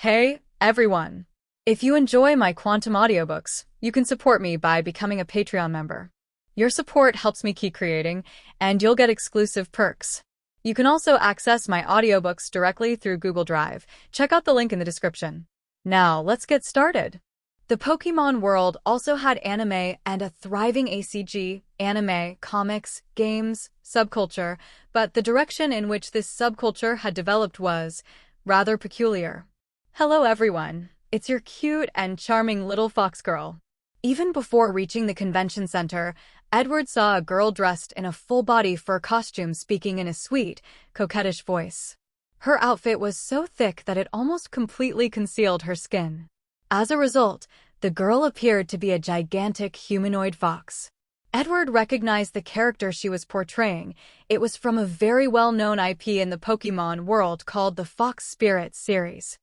Hey, everyone! If you enjoy my quantum audiobooks, you can support me by becoming a Patreon member. Your support helps me keep creating, and you'll get exclusive perks. You can also access my audiobooks directly through Google Drive. Check out the link in the description. Now, let's get started. The Pokémon world also had anime and a thriving ACG, anime, comics, games, subculture, but the direction in which this subculture had developed was rather peculiar. Hello everyone, it's your cute and charming little fox girl. Even before reaching the convention center, Edward saw a girl dressed in a full-body fur costume speaking in a sweet, coquettish voice. Her outfit was so thick that it almost completely concealed her skin. As a result, the girl appeared to be a gigantic humanoid fox. Edward recognized the character she was portraying. It was from a very well-known IP in the Pokémon world called the Fox Spirit series.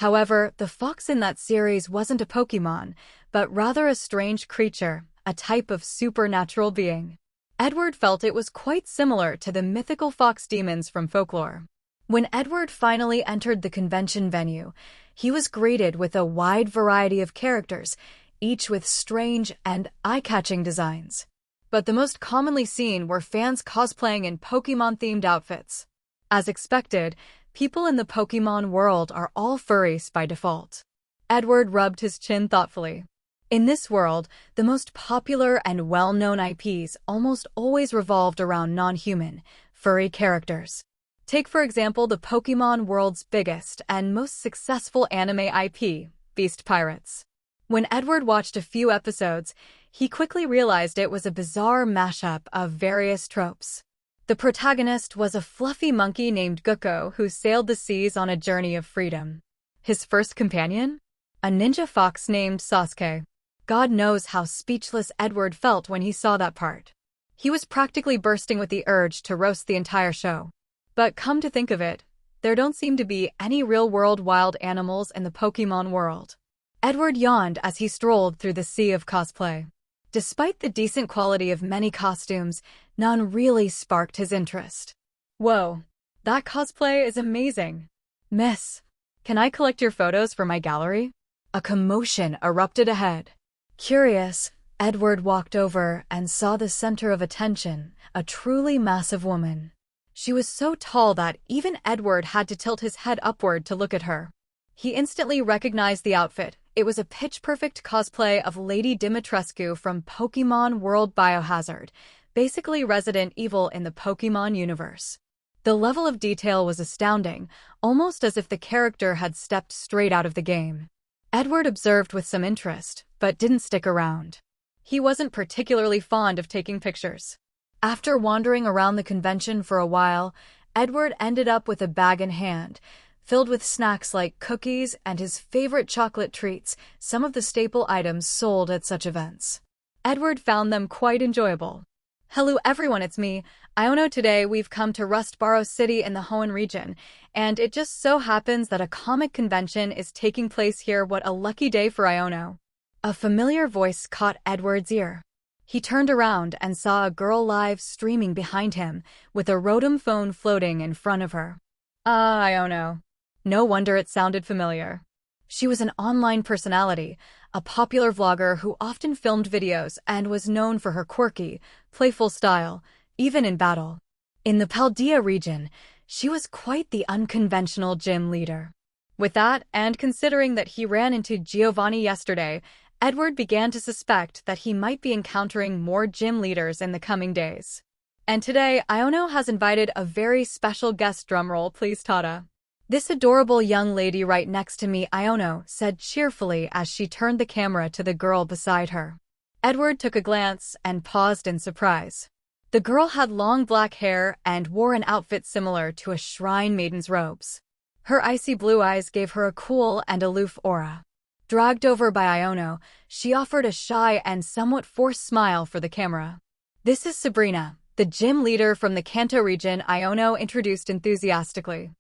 However, the fox in that series wasn't a Pokémon, but rather a strange creature, a type of supernatural being. Edward felt it was quite similar to the mythical fox demons from folklore. When Edward finally entered the convention venue, he was greeted with a wide variety of characters, each with strange and eye-catching designs. But the most commonly seen were fans cosplaying in Pokémon-themed outfits. As expected, people in the Pokémon world are all furries by default. Edward rubbed his chin thoughtfully. In this world, the most popular and well-known IPs almost always revolved around non-human, furry characters. Take for example the Pokémon world's biggest and most successful anime IP, Beast Pirates. When Edward watched a few episodes, he quickly realized it was a bizarre mashup of various tropes. The protagonist was a fluffy monkey named Guko who sailed the seas on a journey of freedom. His first companion? A ninja fox named Sasuke. God knows how speechless Edward felt when he saw that part. He was practically bursting with the urge to roast the entire show. But come to think of it, there don't seem to be any real-world wild animals in the Pokémon world. Edward yawned as he strolled through the sea of cosplay. Despite the decent quality of many costumes, none really sparked his interest. Whoa, that cosplay is amazing. Miss, can I collect your photos for my gallery? A commotion erupted ahead. Curious, Edward walked over and saw the center of attention, a truly massive woman. She was so tall that even Edward had to tilt his head upward to look at her. He instantly recognized the outfit. It was a pitch-perfect cosplay of Lady Dimitrescu from Pokémon World Biohazard, basically Resident Evil in the Pokémon universe. The level of detail was astounding, almost as if the character had stepped straight out of the game. Edward observed with some interest, but didn't stick around. He wasn't particularly fond of taking pictures. After wandering around the convention for a while, Edward ended up with a bag in hand, filled with snacks like cookies and his favorite chocolate treats, some of the staple items sold at such events. Edward found them quite enjoyable. Hello everyone, it's me, Iono. Today we've come to Rustboro City in the Hoenn region, and it just so happens that a comic convention is taking place here. What a lucky day for Iono. A familiar voice caught Edward's ear. He turned around and saw a girl live streaming behind him, with a Rotom phone floating in front of her. Ah, Iono. No wonder it sounded familiar. She was an online personality, a popular vlogger who often filmed videos and was known for her quirky, playful style, even in battle. In the Paldea region, she was quite the unconventional gym leader. With that, and considering that he ran into Giovanni yesterday, Edward began to suspect that he might be encountering more gym leaders in the coming days. And today, Iono has invited a very special guest. Drumroll, please, Tata. This adorable young lady right next to me, Iono said cheerfully as she turned the camera to the girl beside her. Edward took a glance and paused in surprise. The girl had long black hair and wore an outfit similar to a shrine maiden's robes. Her icy blue eyes gave her a cool and aloof aura. Dragged over by Iono, she offered a shy and somewhat forced smile for the camera. This is Sabrina, the gym leader from the Kanto region, Iono introduced enthusiastically.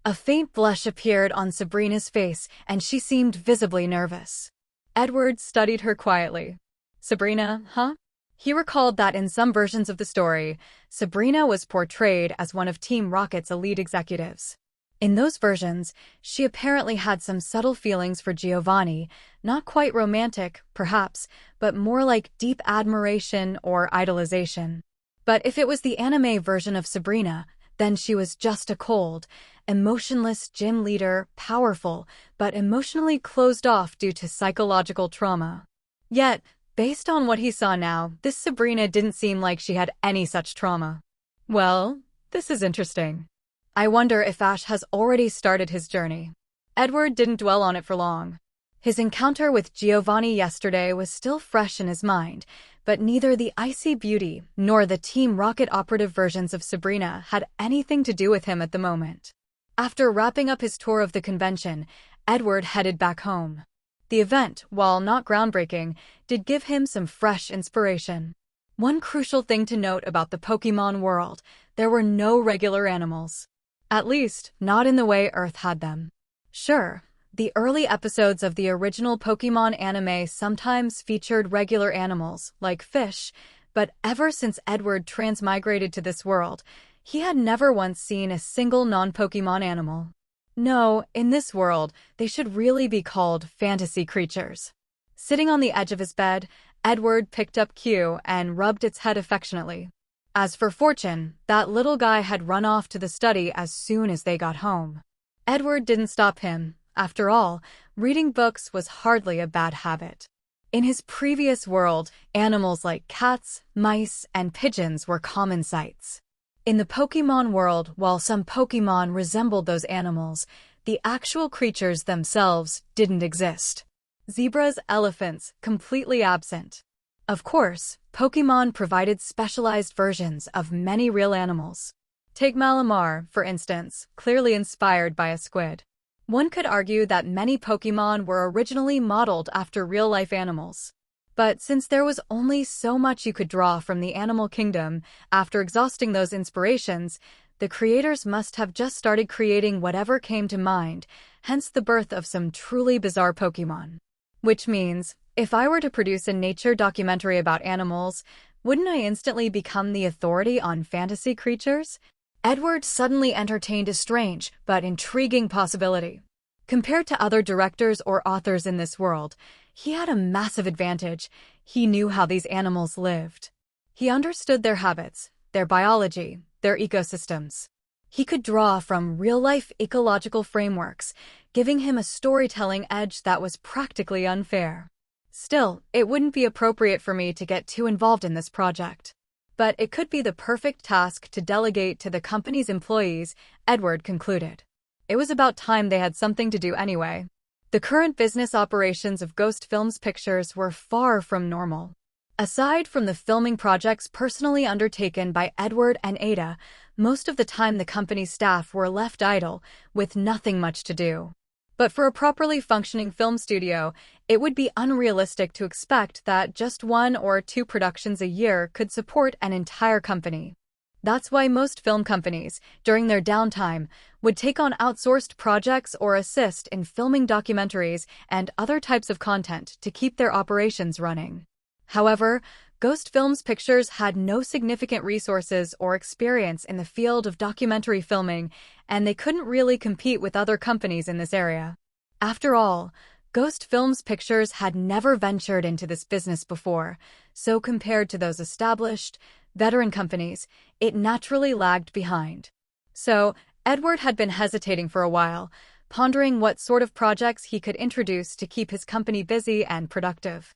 A faint blush appeared on Sabrina's face, and she seemed visibly nervous. Edward studied her quietly. Sabrina, huh? He recalled that in some versions of the story, Sabrina was portrayed as one of Team Rocket's elite executives. In those versions, she apparently had some subtle feelings for Giovanni, not quite romantic, perhaps, but more like deep admiration or idolization. But if it was the anime version of Sabrina, then she was just a cold, emotionless gym leader, powerful, but emotionally closed off due to psychological trauma. Yet, based on what he saw now, this Sabrina didn't seem like she had any such trauma. Well, this is interesting. I wonder if Ash has already started his journey. Edward didn't dwell on it for long. His encounter with Giovanni yesterday was still fresh in his mind, but neither the Icy Beauty nor the Team Rocket operative versions of Sabrina had anything to do with him at the moment. After wrapping up his tour of the convention, Edward headed back home. The event, while not groundbreaking, did give him some fresh inspiration. One crucial thing to note about the Pokémon world: there were no regular animals. At least, not in the way Earth had them. Sure, the early episodes of the original Pokémon anime sometimes featured regular animals, like fish, but ever since Edward transmigrated to this world, he had never once seen a single non-Pokémon animal. No, in this world, they should really be called fantasy creatures. Sitting on the edge of his bed, Edward picked up Q and rubbed its head affectionately. As for Fortune, that little guy had run off to the study as soon as they got home. Edward didn't stop him. After all, reading books was hardly a bad habit. In his previous world, animals like cats, mice, and pigeons were common sights. In the Pokémon world, while some Pokémon resembled those animals, the actual creatures themselves didn't exist. Zebras, elephants, completely absent. Of course, Pokémon provided specialized versions of many real animals. Take Malamar, for instance, clearly inspired by a squid. One could argue that many Pokémon were originally modeled after real-life animals. But since there was only so much you could draw from the animal kingdom, after exhausting those inspirations, the creators must have just started creating whatever came to mind, hence the birth of some truly bizarre Pokémon. Which means, if I were to produce a nature documentary about animals, wouldn't I instantly become the authority on fantasy creatures? Edward suddenly entertained a strange but intriguing possibility. Compared to other directors or authors in this world, he had a massive advantage. He knew how these animals lived. He understood their habits, their biology, their ecosystems. He could draw from real-life ecological frameworks, giving him a storytelling edge that was practically unfair. Still, it wouldn't be appropriate for me to get too involved in this project. But it could be the perfect task to delegate to the company's employees, Edward concluded. It was about time they had something to do anyway. The current business operations of Ghost Films Pictures were far from normal. Aside from the filming projects personally undertaken by Edward and Ada, most of the time the company's staff were left idle, with nothing much to do. But for a properly functioning film studio, it would be unrealistic to expect that just 1 or 2 productions a year could support an entire company. That's why most film companies, during their downtime, would take on outsourced projects or assist in filming documentaries and other types of content to keep their operations running. However, Ghost Films Pictures had no significant resources or experience in the field of documentary filming, and they couldn't really compete with other companies in this area. After all, Ghost Films Pictures had never ventured into this business before, so compared to those established, veteran companies, it naturally lagged behind. So, Edward had been hesitating for a while, pondering what sort of projects he could introduce to keep his company busy and productive.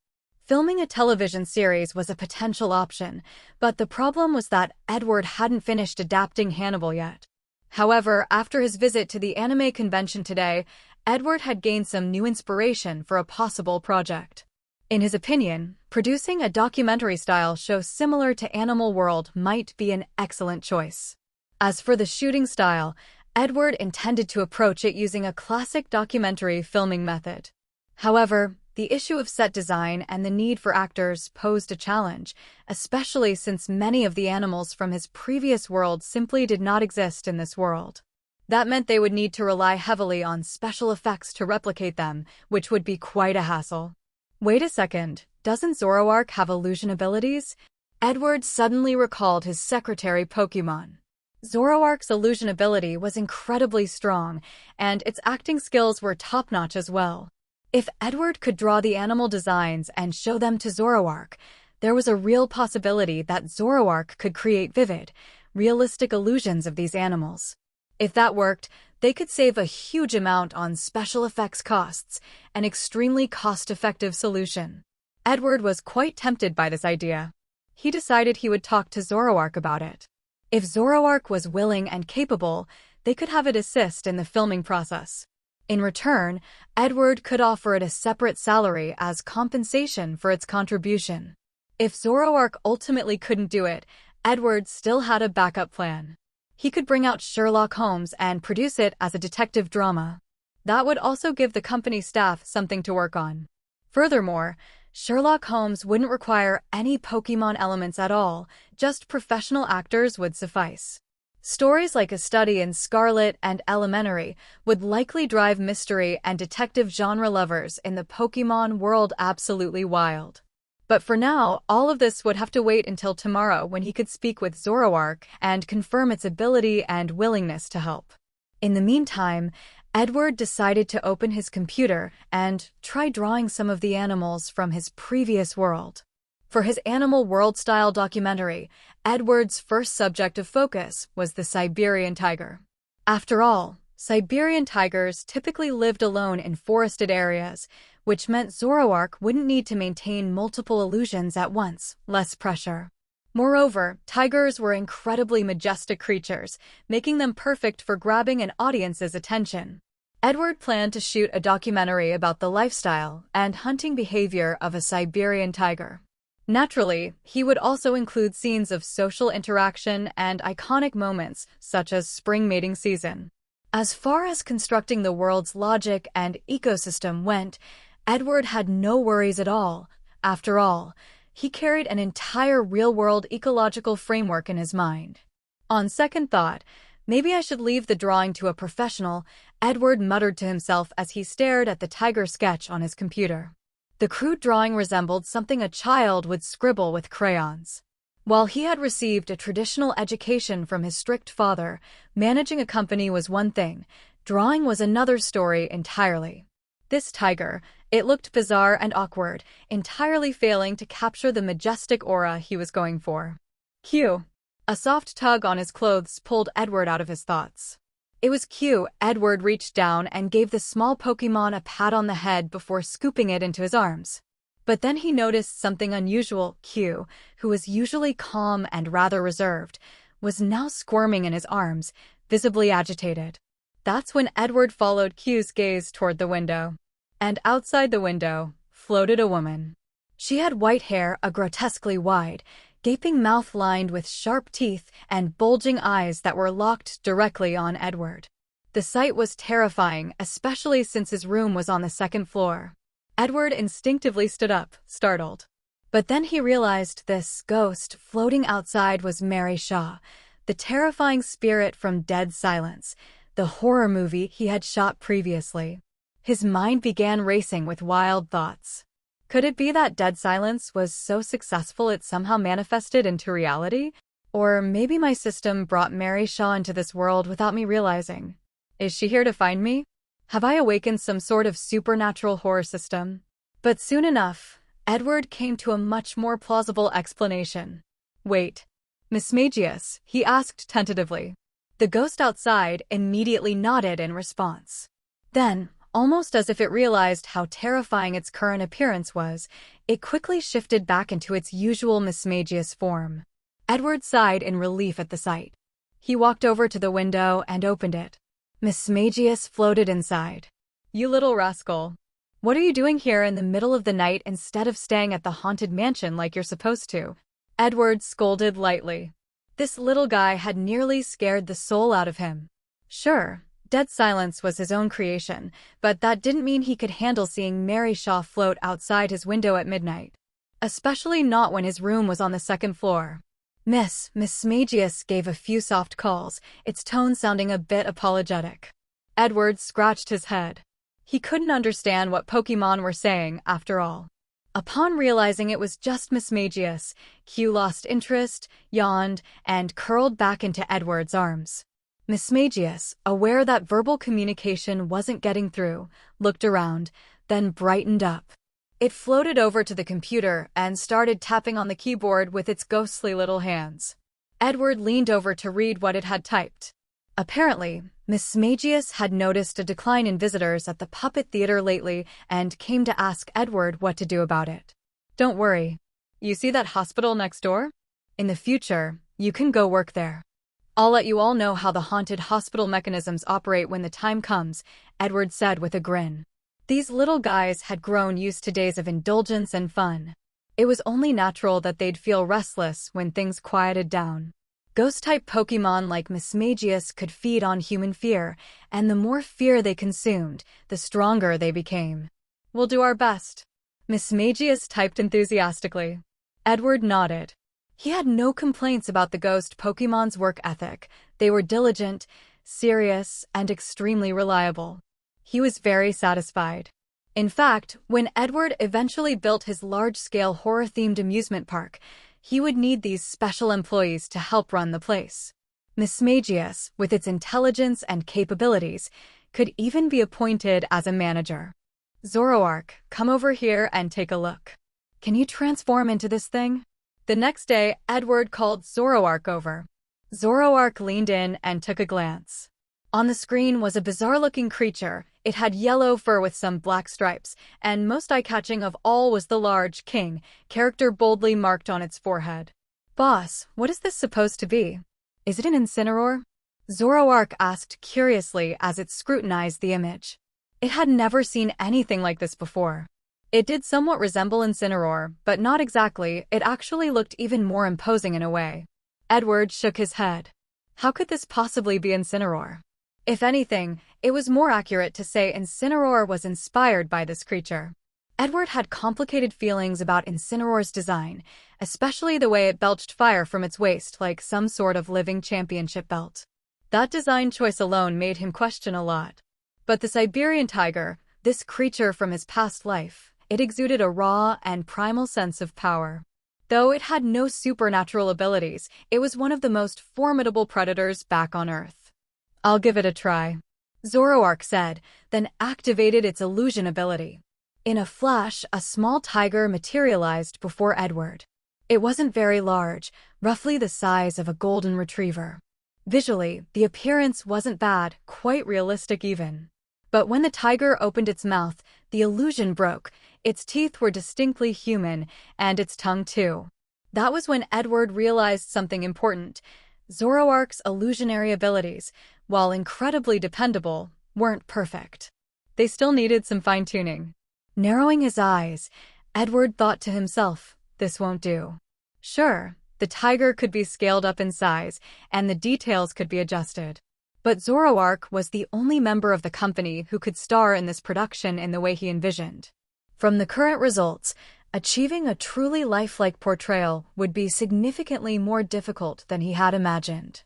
Filming a television series was a potential option, but the problem was that Edward hadn't finished adapting Hannibal yet. However, after his visit to the anime convention today, Edward had gained some new inspiration for a possible project. In his opinion, producing a documentary-style show similar to Animal World might be an excellent choice. As for the shooting style, Edward intended to approach it using a classic documentary filming method. However, the issue of set design and the need for actors posed a challenge, especially since many of the animals from his previous world simply did not exist in this world. That meant they would need to rely heavily on special effects to replicate them, which would be quite a hassle. Wait a second, doesn't Zoroark have illusion abilities? Edward suddenly recalled his secretary Pokémon. Zoroark's illusion ability was incredibly strong, and its acting skills were top-notch as well. If Edward could draw the animal designs and show them to Zoroark, there was a real possibility that Zoroark could create vivid, realistic illusions of these animals. If that worked, they could save a huge amount on special effects costs, an extremely cost-effective solution. Edward was quite tempted by this idea. He decided he would talk to Zoroark about it. If Zoroark was willing and capable, they could have it assist in the filming process. In return, Edward could offer it a separate salary as compensation for its contribution. If Zoroark ultimately couldn't do it, Edward still had a backup plan. He could bring out Sherlock Holmes and produce it as a detective drama. That would also give the company staff something to work on. Furthermore, Sherlock Holmes wouldn't require any Pokémon elements at all, just professional actors would suffice. Stories like A Study in Scarlet and Elementary would likely drive mystery and detective genre lovers in the Pokémon world absolutely wild. But for now, all of this would have to wait until tomorrow when he could speak with Zoroark and confirm its ability and willingness to help. In the meantime, Edward decided to open his computer and try drawing some of the animals from his previous world. For his Animal World-style documentary, Edward's first subject of focus was the Siberian tiger. After all, Siberian tigers typically lived alone in forested areas, which meant Zoroark wouldn't need to maintain multiple illusions at once, less pressure. Moreover, tigers were incredibly majestic creatures, making them perfect for grabbing an audience's attention. Edward planned to shoot a documentary about the lifestyle and hunting behavior of a Siberian tiger. Naturally, he would also include scenes of social interaction and iconic moments, such as spring mating season. As far as constructing the world's logic and ecosystem went, Edward had no worries at all. After all, he carried an entire real-world ecological framework in his mind. On second thought, maybe I should leave the drawing to a professional, Edward muttered to himself as he stared at the tiger sketch on his computer. The crude drawing resembled something a child would scribble with crayons. While he had received a traditional education from his strict father, managing a company was one thing, drawing was another story entirely. This tiger, it looked bizarre and awkward, entirely failing to capture the majestic aura he was going for. Cue. A soft tug on his clothes pulled Edward out of his thoughts. It was cue. Edward reached down and gave the small Pokémon a pat on the head before scooping it into his arms. But then he noticed something unusual. Q, who was usually calm and rather reserved, was now squirming in his arms, visibly agitated. That's when Edward followed Q's gaze toward the window. And outside the window floated a woman. She had white hair, a grotesquely wide, gaping mouth lined with sharp teeth and bulging eyes that were locked directly on Edward. The sight was terrifying, especially since his room was on the second floor. Edward instinctively stood up, startled. But then he realized this ghost floating outside was Mary Shaw, the terrifying spirit from Dead Silence, the horror movie he had shot previously. His mind began racing with wild thoughts. Could it be that Dead Silence was so successful it somehow manifested into reality? Or maybe my system brought Mary Shaw into this world without me realizing. Is she here to find me? Have I awakened some sort of supernatural horror system? But soon enough, Edward came to a much more plausible explanation. Wait, Miss Magius, he asked tentatively. The ghost outside immediately nodded in response. Then, almost as if it realized how terrifying its current appearance was, it quickly shifted back into its usual Miss Magius form. Edward sighed in relief at the sight. He walked over to the window and opened it. Miss Magius floated inside. You little rascal. What are you doing here in the middle of the night instead of staying at the haunted mansion like you're supposed to? Edward scolded lightly. This little guy had nearly scared the soul out of him. Sure, Dead Silence was his own creation, but that didn't mean he could handle seeing Mary Shaw float outside his window at midnight. Especially not when his room was on the second floor. Miss Magius gave a few soft calls, its tone sounding a bit apologetic. Edward scratched his head. He couldn't understand what Pokémon were saying, after all. Upon realizing it was just Miss Magius, Q lost interest, yawned, and curled back into Edward's arms. Miss Magius, aware that verbal communication wasn't getting through, looked around, then brightened up. It floated over to the computer and started tapping on the keyboard with its ghostly little hands. Edward leaned over to read what it had typed. Apparently, Miss Magius had noticed a decline in visitors at the puppet theater lately and came to ask Edward what to do about it. Don't worry. You see that hospital next door? In the future, you can go work there. I'll let you all know how the haunted hospital mechanisms operate when the time comes, Edward said with a grin. These little guys had grown used to days of indulgence and fun. It was only natural that they'd feel restless when things quieted down. Ghost-type Pokémon like Miss Magius could feed on human fear, and the more fear they consumed, the stronger they became. We'll do our best. Miss Magius typed enthusiastically. Edward nodded. He had no complaints about the ghost Pokémon's work ethic. They were diligent, serious, and extremely reliable. He was very satisfied. In fact, when Edward eventually built his large-scale horror-themed amusement park, he would need these special employees to help run the place. Miss Magius, with its intelligence and capabilities, could even be appointed as a manager. Zoroark, come over here and take a look. Can you transform into this thing? The next day, Edward called Zoroark over. Zoroark leaned in and took a glance. On the screen was a bizarre-looking creature. It had yellow fur with some black stripes, and most eye-catching of all was the large king character boldly marked on its forehead. Boss, what is this supposed to be? Is it an Incineroar? Zoroark asked curiously as it scrutinized the image. It had never seen anything like this before. It did somewhat resemble Incineroar, but not exactly. It actually looked even more imposing in a way. Edward shook his head. How could this possibly be Incineroar? If anything, it was more accurate to say Incineroar was inspired by this creature. Edward had complicated feelings about Incineroar's design, especially the way it belched fire from its waist like some sort of living championship belt. That design choice alone made him question a lot. But the Siberian tiger, this creature from his past life, it exuded a raw and primal sense of power. Though it had no supernatural abilities, it was one of the most formidable predators back on Earth. I'll give it a try, Zoroark said, then activated its illusion ability. In a flash, a small tiger materialized before Edward. It wasn't very large, roughly the size of a golden retriever. Visually, the appearance wasn't bad, quite realistic even. But when the tiger opened its mouth, the illusion broke. Its teeth were distinctly human, and its tongue too. That was when Edward realized something important. Zoroark's illusionary abilities, while incredibly dependable, weren't perfect. They still needed some fine-tuning. Narrowing his eyes, Edward thought to himself, this won't do. Sure, the tiger could be scaled up in size, and the details could be adjusted. But Zoroark was the only member of the company who could star in this production in the way he envisioned. From the current results, achieving a truly lifelike portrayal would be significantly more difficult than he had imagined.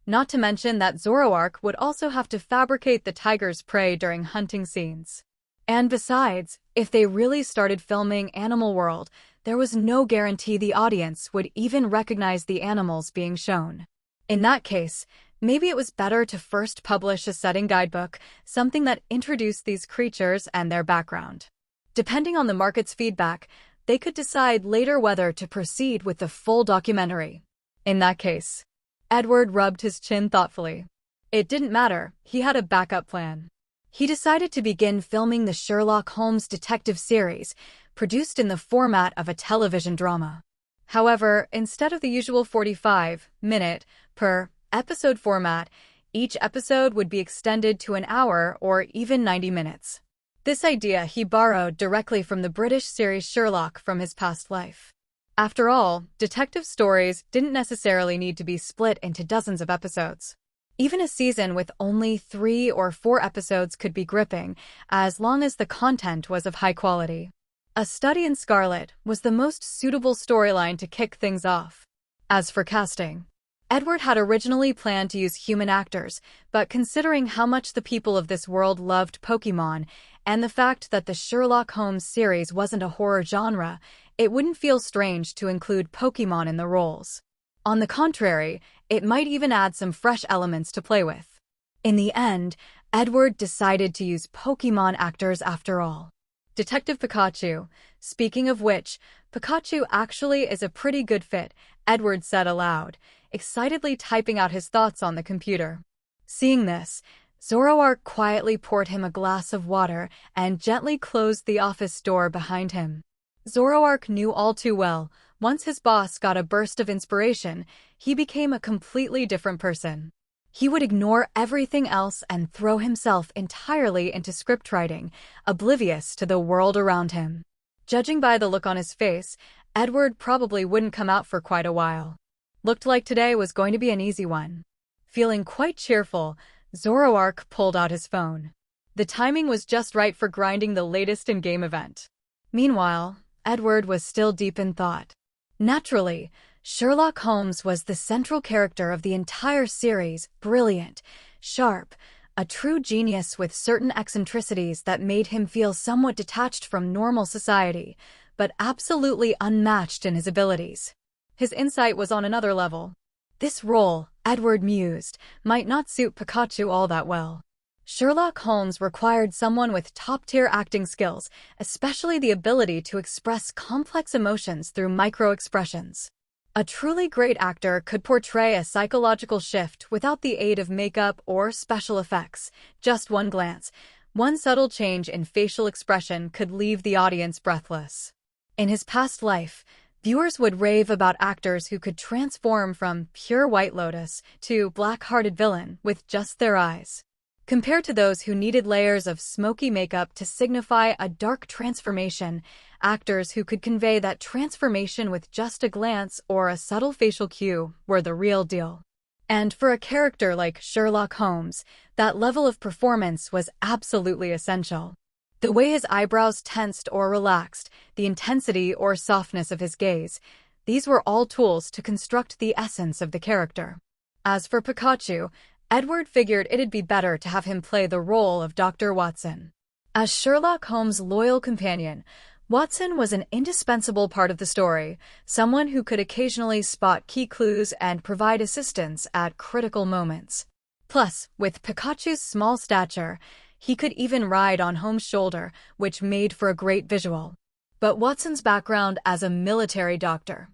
Not to mention that Zoroark would also have to fabricate the tiger's prey during hunting scenes. And besides, if they really started filming Animal World, there was no guarantee the audience would even recognize the animals being shown. In that case, maybe it was better to first publish a setting guidebook, something that introduced these creatures and their background. Depending on the market's feedback, they could decide later whether to proceed with the full documentary. In that case, Edward rubbed his chin thoughtfully. It didn't matter, he had a backup plan. He decided to begin filming the Sherlock Holmes detective series, produced in the format of a television drama. However, instead of the usual 45-minute per episode format, each episode would be extended to an hour or even 90 minutes. This idea he borrowed directly from the British series Sherlock from his past life. After all, detective stories didn't necessarily need to be split into dozens of episodes. Even a season with only 3 or 4 episodes could be gripping, as long as the content was of high quality. A Study in Scarlet was the most suitable storyline to kick things off. As for casting, Edward had originally planned to use human actors, but considering how much the people of this world loved Pokémon, and the fact that the Sherlock Holmes series wasn't a horror genre, it wouldn't feel strange to include Pokémon in the roles. On the contrary, it might even add some fresh elements to play with. In the end, Edward decided to use Pokémon actors after all. Detective Pikachu. Speaking of which, Pikachu actually is a pretty good fit, Edward said aloud, excitedly typing out his thoughts on the computer. Seeing this, Zoroark quietly poured him a glass of water and gently closed the office door behind him. Zoroark knew all too well, once his boss got a burst of inspiration, he became a completely different person. He would ignore everything else and throw himself entirely into scriptwriting, oblivious to the world around him. Judging by the look on his face, Edward probably wouldn't come out for quite a while. Looked like today was going to be an easy one. Feeling quite cheerful, Zoroark pulled out his phone. The timing was just right for grinding the latest in-game event. Meanwhile, Edward was still deep in thought. Naturally, Sherlock Holmes was the central character of the entire series, brilliant, sharp, a true genius with certain eccentricities that made him feel somewhat detached from normal society, but absolutely unmatched in his abilities. His insight was on another level. This role, Edward mused, might not suit Pikachu all that well. Sherlock Holmes required someone with top-tier acting skills, especially the ability to express complex emotions through micro-expressions. A truly great actor could portray a psychological shift without the aid of makeup or special effects. Just one glance, one subtle change in facial expression could leave the audience breathless. In his past life, viewers would rave about actors who could transform from pure White Lotus to black-hearted villain with just their eyes. Compared to those who needed layers of smoky makeup to signify a dark transformation, actors who could convey that transformation with just a glance or a subtle facial cue were the real deal. And for a character like Sherlock Holmes, that level of performance was absolutely essential. The way his eyebrows tensed or relaxed, the intensity or softness of his gaze, these were all tools to construct the essence of the character. As for Pikachu, Edward figured it'd be better to have him play the role of Dr. Watson. As Sherlock Holmes' loyal companion, Watson was an indispensable part of the story, someone who could occasionally spot key clues and provide assistance at critical moments. Plus, with Pikachu's small stature, he could even ride on Holmes' shoulder, which made for a great visual. But Watson's background as a military doctor,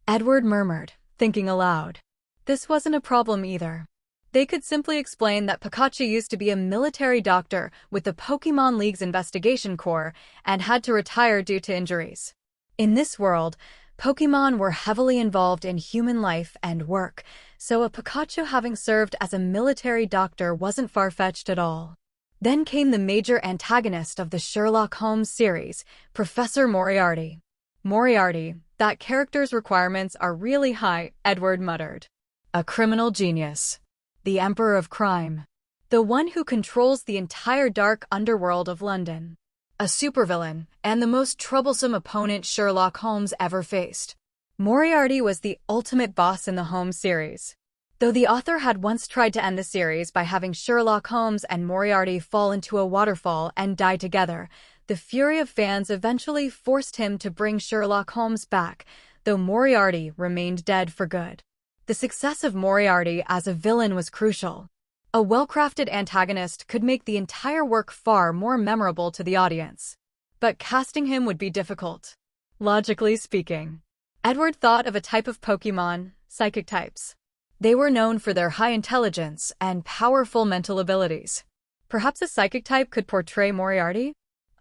Edward murmured, thinking aloud. This wasn't a problem either. They could simply explain that Pikachu used to be a military doctor with the Pokémon League's investigation corps and had to retire due to injuries. In this world, Pokémon were heavily involved in human life and work, so a Pikachu having served as a military doctor wasn't far-fetched at all. Then came the major antagonist of the Sherlock Holmes series, Professor Moriarty. Moriarty, that character's requirements are really high, Edward muttered. A criminal genius. The Emperor of Crime. The one who controls the entire dark underworld of London. A supervillain, and the most troublesome opponent Sherlock Holmes ever faced. Moriarty was the ultimate boss in the Holmes series. Though the author had once tried to end the series by having Sherlock Holmes and Moriarty fall into a waterfall and die together, the fury of fans eventually forced him to bring Sherlock Holmes back, though Moriarty remained dead for good. The success of Moriarty as a villain was crucial. A well-crafted antagonist could make the entire work far more memorable to the audience. But casting him would be difficult. Logically speaking, Edward thought of a type of Pokémon, psychic types. They were known for their high intelligence and powerful mental abilities. Perhaps a psychic type could portray Moriarty?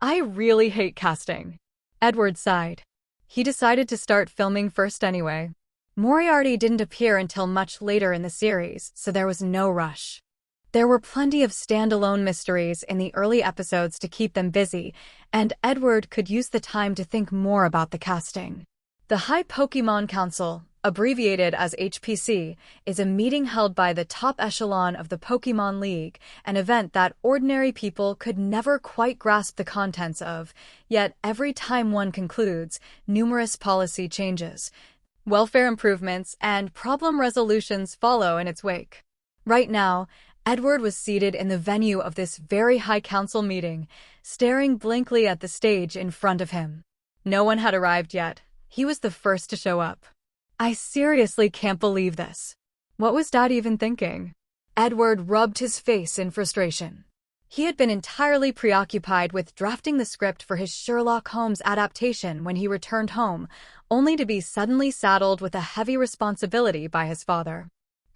I really hate casting. Edward sighed. He decided to start filming first anyway. Moriarty didn't appear until much later in the series, so there was no rush. There were plenty of standalone mysteries in the early episodes to keep them busy, and Edward could use the time to think more about the casting. The High Pokémon Council, abbreviated as HPC, is a meeting held by the top echelon of the Pokémon League, an event that ordinary people could never quite grasp the contents of, yet every time one concludes, numerous policy changes, welfare improvements, and problem resolutions follow in its wake. Right now, Edward was seated in the venue of this very high council meeting, staring blankly at the stage in front of him. No one had arrived yet. He was the first to show up. I seriously can't believe this. What was Dad even thinking? Edward rubbed his face in frustration. He had been entirely preoccupied with drafting the script for his Sherlock Holmes adaptation when he returned home, only to be suddenly saddled with a heavy responsibility by his father.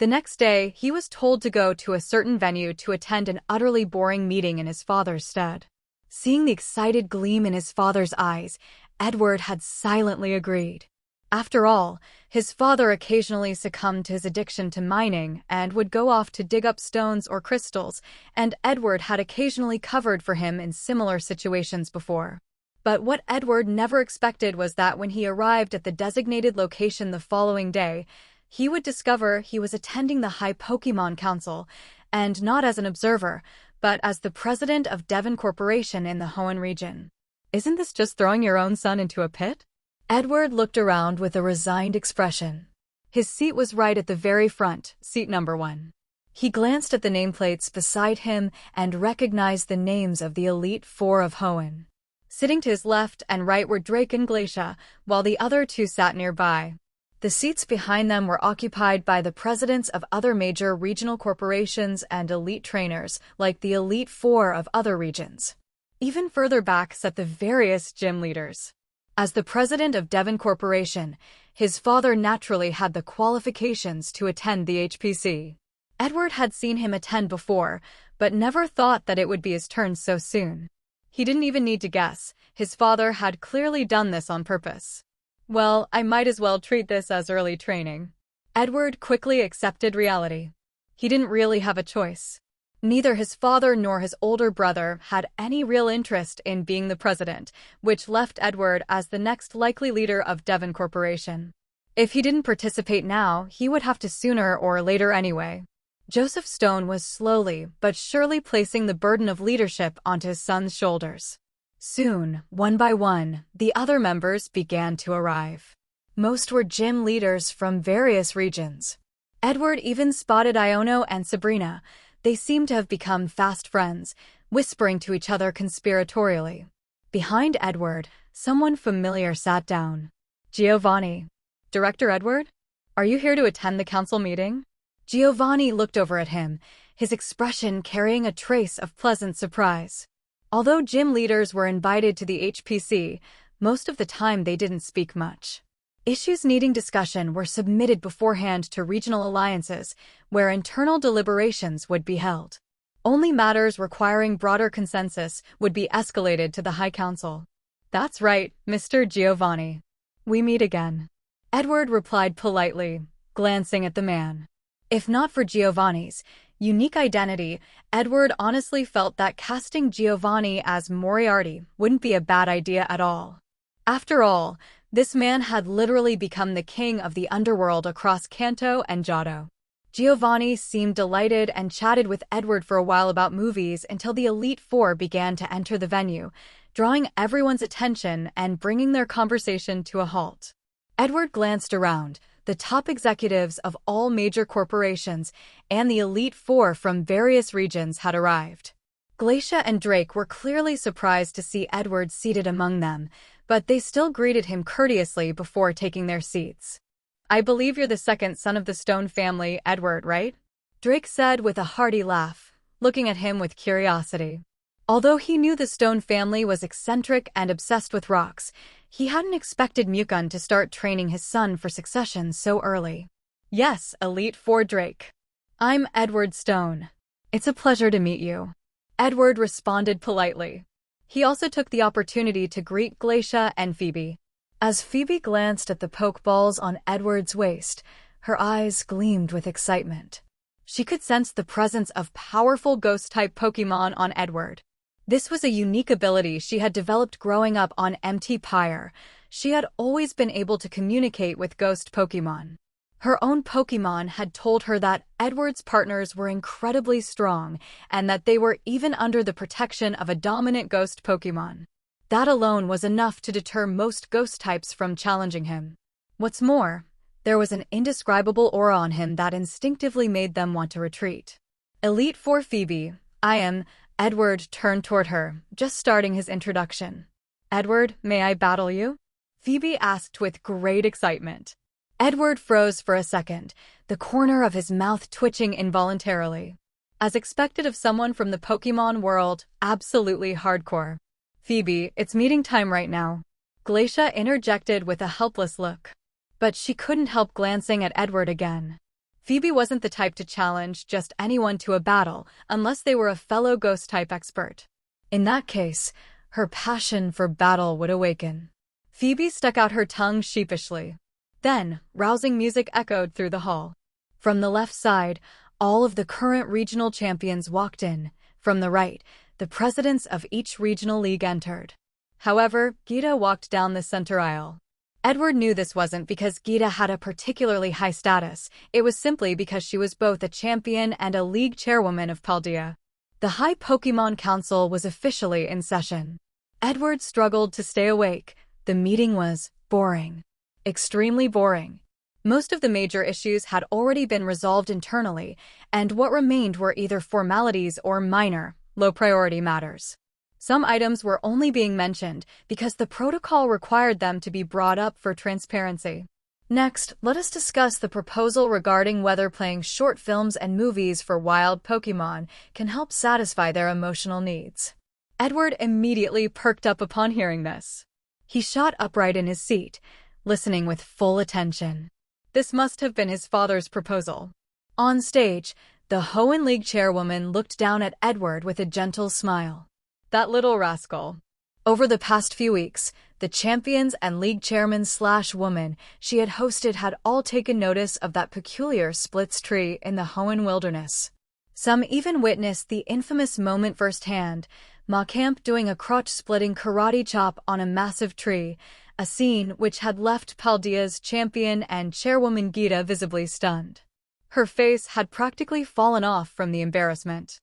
The next day, he was told to go to a certain venue to attend an utterly boring meeting in his father's stead. Seeing the excited gleam in his father's eyes, Edward had silently agreed. After all, his father occasionally succumbed to his addiction to mining and would go off to dig up stones or crystals, and Edward had occasionally covered for him in similar situations before. But what Edward never expected was that when he arrived at the designated location the following day, he would discover he was attending the High Pokémon Council, and not as an observer, but as the president of Devon Corporation in the Hoenn region. Isn't this just throwing your own son into a pit? Edward looked around with a resigned expression. His seat was right at the very front, seat number 1. He glanced at the nameplates beside him and recognized the names of the Elite Four of Hoenn. Sitting to his left and right were Drake and Glacia, while the other two sat nearby. The seats behind them were occupied by the presidents of other major regional corporations and elite trainers, like the Elite Four of other regions. Even further back sat the various gym leaders. As the president of Devon Corporation, his father naturally had the qualifications to attend the HPC. Edward had seen him attend before, but never thought that it would be his turn so soon. He didn't even need to guess. His father had clearly done this on purpose. Well, I might as well treat this as early training. Edward quickly accepted reality. He didn't really have a choice. Neither his father nor his older brother had any real interest in being the president, which left Edward as the next likely leader of Devon Corporation. If he didn't participate now, he would have to sooner or later anyway. Joseph Stone was slowly but surely placing the burden of leadership onto his son's shoulders. Soon, one by one, the other members began to arrive. Most were gym leaders from various regions. Edward even spotted Iono and Sabrina. They seemed to have become fast friends, whispering to each other conspiratorially. Behind Edward, someone familiar sat down. Giovanni. Director Edward? Are you here to attend the council meeting? Giovanni looked over at him, his expression carrying a trace of pleasant surprise. Although gym leaders were invited to the HPC, most of the time they didn't speak much. Issues needing discussion were submitted beforehand to regional alliances, where internal deliberations would be held. Only matters requiring broader consensus would be escalated to the High Council. That's right, Mr. Giovanni. We meet again. Edward replied politely, glancing at the man. If not for Giovanni's unique identity, Edward honestly felt that casting Giovanni as Moriarty wouldn't be a bad idea at all. After all, this man had literally become the king of the underworld across Kanto and Johto. Giovanni seemed delighted and chatted with Edward for a while about movies until the Elite Four began to enter the venue, drawing everyone's attention and bringing their conversation to a halt. Edward glanced around. The top executives of all major corporations and the Elite Four from various regions had arrived. Glacia and Drake were clearly surprised to see Edward seated among them, but they still greeted him courteously before taking their seats. I believe you're the second son of the Stone family, Edward, right? Drake said with a hearty laugh, looking at him with curiosity. Although he knew the Stone family was eccentric and obsessed with rocks, he hadn't expected Mukun to start training his son for succession so early. Yes, Elite Four Drake. I'm Edward Stone. It's a pleasure to meet you. Edward responded politely. He also took the opportunity to greet Glacia and Phoebe. As Phoebe glanced at the pokeballs on Edward's waist, her eyes gleamed with excitement. She could sense the presence of powerful Ghost-type Pokémon on Edward. This was a unique ability she had developed growing up on MT Pyre. She had always been able to communicate with ghost Pokémon. Her own Pokémon had told her that Edward's partners were incredibly strong and that they were even under the protection of a dominant ghost Pokémon. That alone was enough to deter most ghost types from challenging him. What's more, there was an indescribable aura on him that instinctively made them want to retreat. Elite Four Phoebe, I am. Edward turned toward her, just starting his introduction. Edward, may I battle you? Phoebe asked with great excitement. Edward froze for a second, the corner of his mouth twitching involuntarily. As expected of someone from the Pokémon world, absolutely hardcore. Phoebe, it's meeting time right now. Glacia interjected with a helpless look. But she couldn't help glancing at Edward again. Phoebe wasn't the type to challenge just anyone to a battle unless they were a fellow Ghost-type expert. In that case, her passion for battle would awaken. Phoebe stuck out her tongue sheepishly. Then, rousing music echoed through the hall. From the left side, all of the current regional champions walked in. From the right, the presidents of each regional league entered. However, Gita walked down the center aisle. Edward knew this wasn't because Gita had a particularly high status, it was simply because she was both a champion and a league chairwoman of Paldea. The High Pokémon Council was officially in session. Edward struggled to stay awake. The meeting was boring. Extremely boring. Most of the major issues had already been resolved internally, and what remained were either formalities or minor, low-priority matters. Some items were only being mentioned because the protocol required them to be brought up for transparency. Next, let us discuss the proposal regarding whether playing short films and movies for wild Pokémon can help satisfy their emotional needs. Edward immediately perked up upon hearing this. He shot upright in his seat, listening with full attention. This must have been his father's proposal. On stage, the Hoenn League chairwoman looked down at Edward with a gentle smile. That little rascal. Over the past few weeks, the champions and league chairman/woman she had hosted had all taken notice of that peculiar splits tree in the Hoenn wilderness. Some even witnessed the infamous moment firsthand, Macamp doing a crotch-splitting karate chop on a massive tree, a scene which had left Paldea's champion and chairwoman Gita visibly stunned. Her face had practically fallen off from the embarrassment.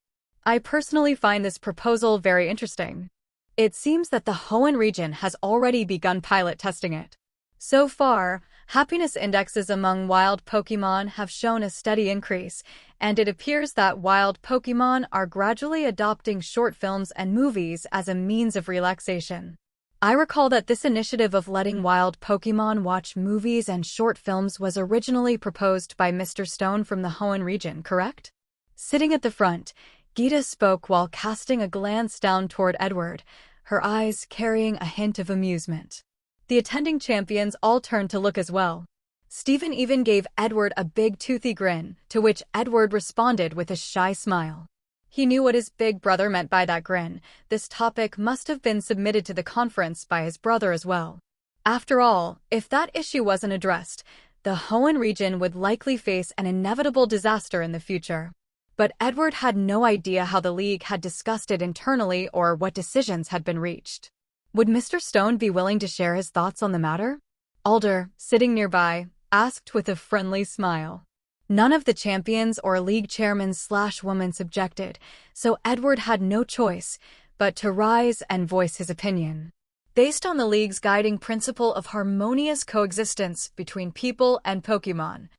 I personally find this proposal very interesting. It seems that the Hoenn region has already begun pilot testing it. So far, happiness indexes among wild Pokémon have shown a steady increase, and it appears that wild Pokémon are gradually adopting short films and movies as a means of relaxation. I recall that this initiative of letting wild Pokémon watch movies and short films was originally proposed by Mr. Stone from the Hoenn region, correct? Sitting at the front, Gita spoke while casting a glance down toward Edward, her eyes carrying a hint of amusement. The attending champions all turned to look as well. Stephen even gave Edward a big toothy grin, to which Edward responded with a shy smile. He knew what his big brother meant by that grin. This topic must have been submitted to the conference by his brother as well. After all, if that issue wasn't addressed, the Hoenn region would likely face an inevitable disaster in the future. But Edward had no idea how the League had discussed it internally or what decisions had been reached. Would Mr. Stone be willing to share his thoughts on the matter? Alder, sitting nearby, asked with a friendly smile. None of the champions or league chairmen/women objected, so Edward had no choice but to rise and voice his opinion. Based on the League's guiding principle of harmonious coexistence between people and Pokémon,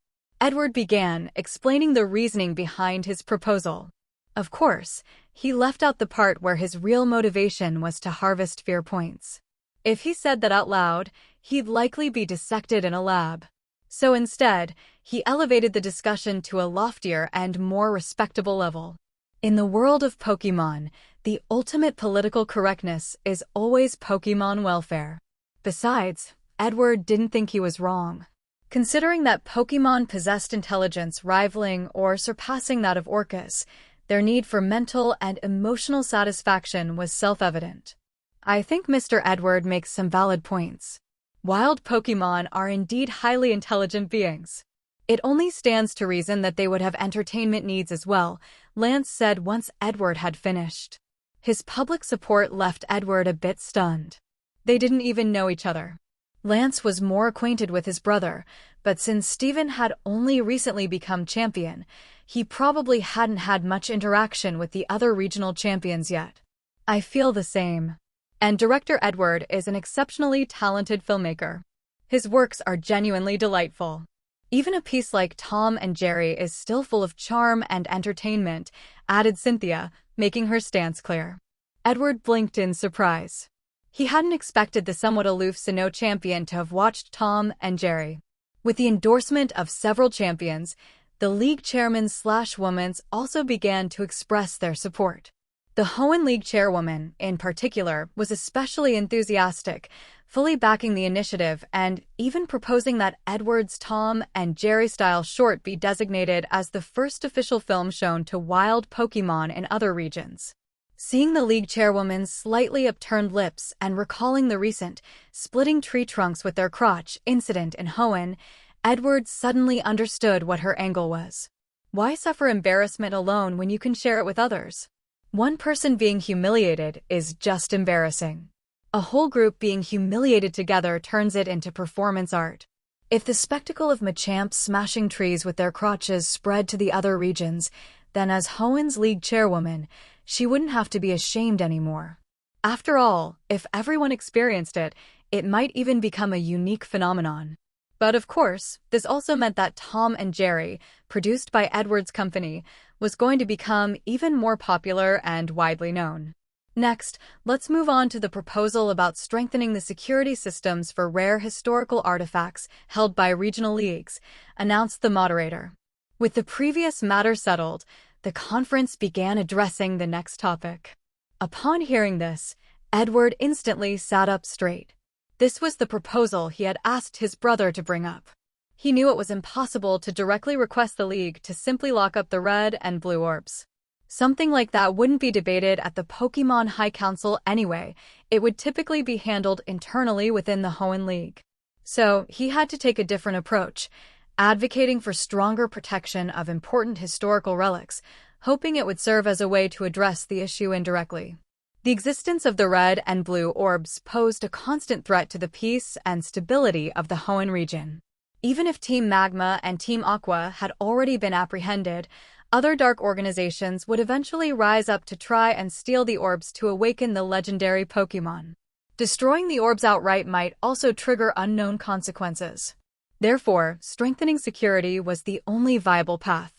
Edward began explaining the reasoning behind his proposal. Of course, he left out the part where his real motivation was to harvest fear points. If he said that out loud, he'd likely be dissected in a lab. So instead, he elevated the discussion to a loftier and more respectable level. In the world of Pokémon, the ultimate political correctness is always Pokémon welfare. Besides, Edward didn't think he was wrong. Considering that Pokémon possessed intelligence rivaling or surpassing that of Orcus, their need for mental and emotional satisfaction was self-evident. I think Mr. Edward makes some valid points. Wild Pokémon are indeed highly intelligent beings. It only stands to reason that they would have entertainment needs as well, Lance said once Edward had finished. His public support left Edward a bit stunned. They didn't even know each other. Lance was more acquainted with his brother, but since Stephen had only recently become champion, he probably hadn't had much interaction with the other regional champions yet. I feel the same. And director Edward is an exceptionally talented filmmaker. His works are genuinely delightful. Even a piece like Tom and Jerry is still full of charm and entertainment, added Cynthia, making her stance clear. Edward blinked in surprise. He hadn't expected the somewhat aloof Sinnoh champion to have watched Tom and Jerry. With the endorsement of several champions, the league chairmen/women also began to express their support. The Hoenn League chairwoman, in particular, was especially enthusiastic, fully backing the initiative and even proposing that Edward's Tom and Jerry-style short be designated as the first official film shown to wild Pokémon in other regions. Seeing the league chairwoman's slightly upturned lips and recalling the recent splitting tree trunks with their crotch incident in Hoenn, Edward suddenly understood what her angle was. Why suffer embarrassment alone when you can share it with others? One person being humiliated is just embarrassing. A whole group being humiliated together turns it into performance art. If the spectacle of Machamps smashing trees with their crotches spread to the other regions, then as Hoenn's league chairwoman, she wouldn't have to be ashamed anymore. After all, if everyone experienced it, it might even become a unique phenomenon. But of course, this also meant that Tom and Jerry, produced by Edward's company, was going to become even more popular and widely known. Next, let's move on to the proposal about strengthening the security systems for rare historical artifacts held by regional leagues, announced the moderator. With the previous matter settled, the conference began addressing the next topic. Upon hearing this, Edward instantly sat up straight. This was the proposal he had asked his brother to bring up. He knew it was impossible to directly request the League to simply lock up the red and blue orbs. Something like that wouldn't be debated at the Pokémon High Council anyway. It would typically be handled internally within the Hoenn League. So he had to take a different approach, advocating for stronger protection of important historical relics, hoping it would serve as a way to address the issue indirectly. The existence of the red and blue orbs posed a constant threat to the peace and stability of the Hoenn region. Even if Team Magma and Team Aqua had already been apprehended, other dark organizations would eventually rise up to try and steal the orbs to awaken the legendary Pokémon. Destroying the orbs outright might also trigger unknown consequences. Therefore, strengthening security was the only viable path.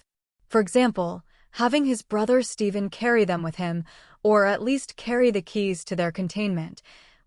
For example, having his brother Steven carry them with him, or at least carry the keys to their containment,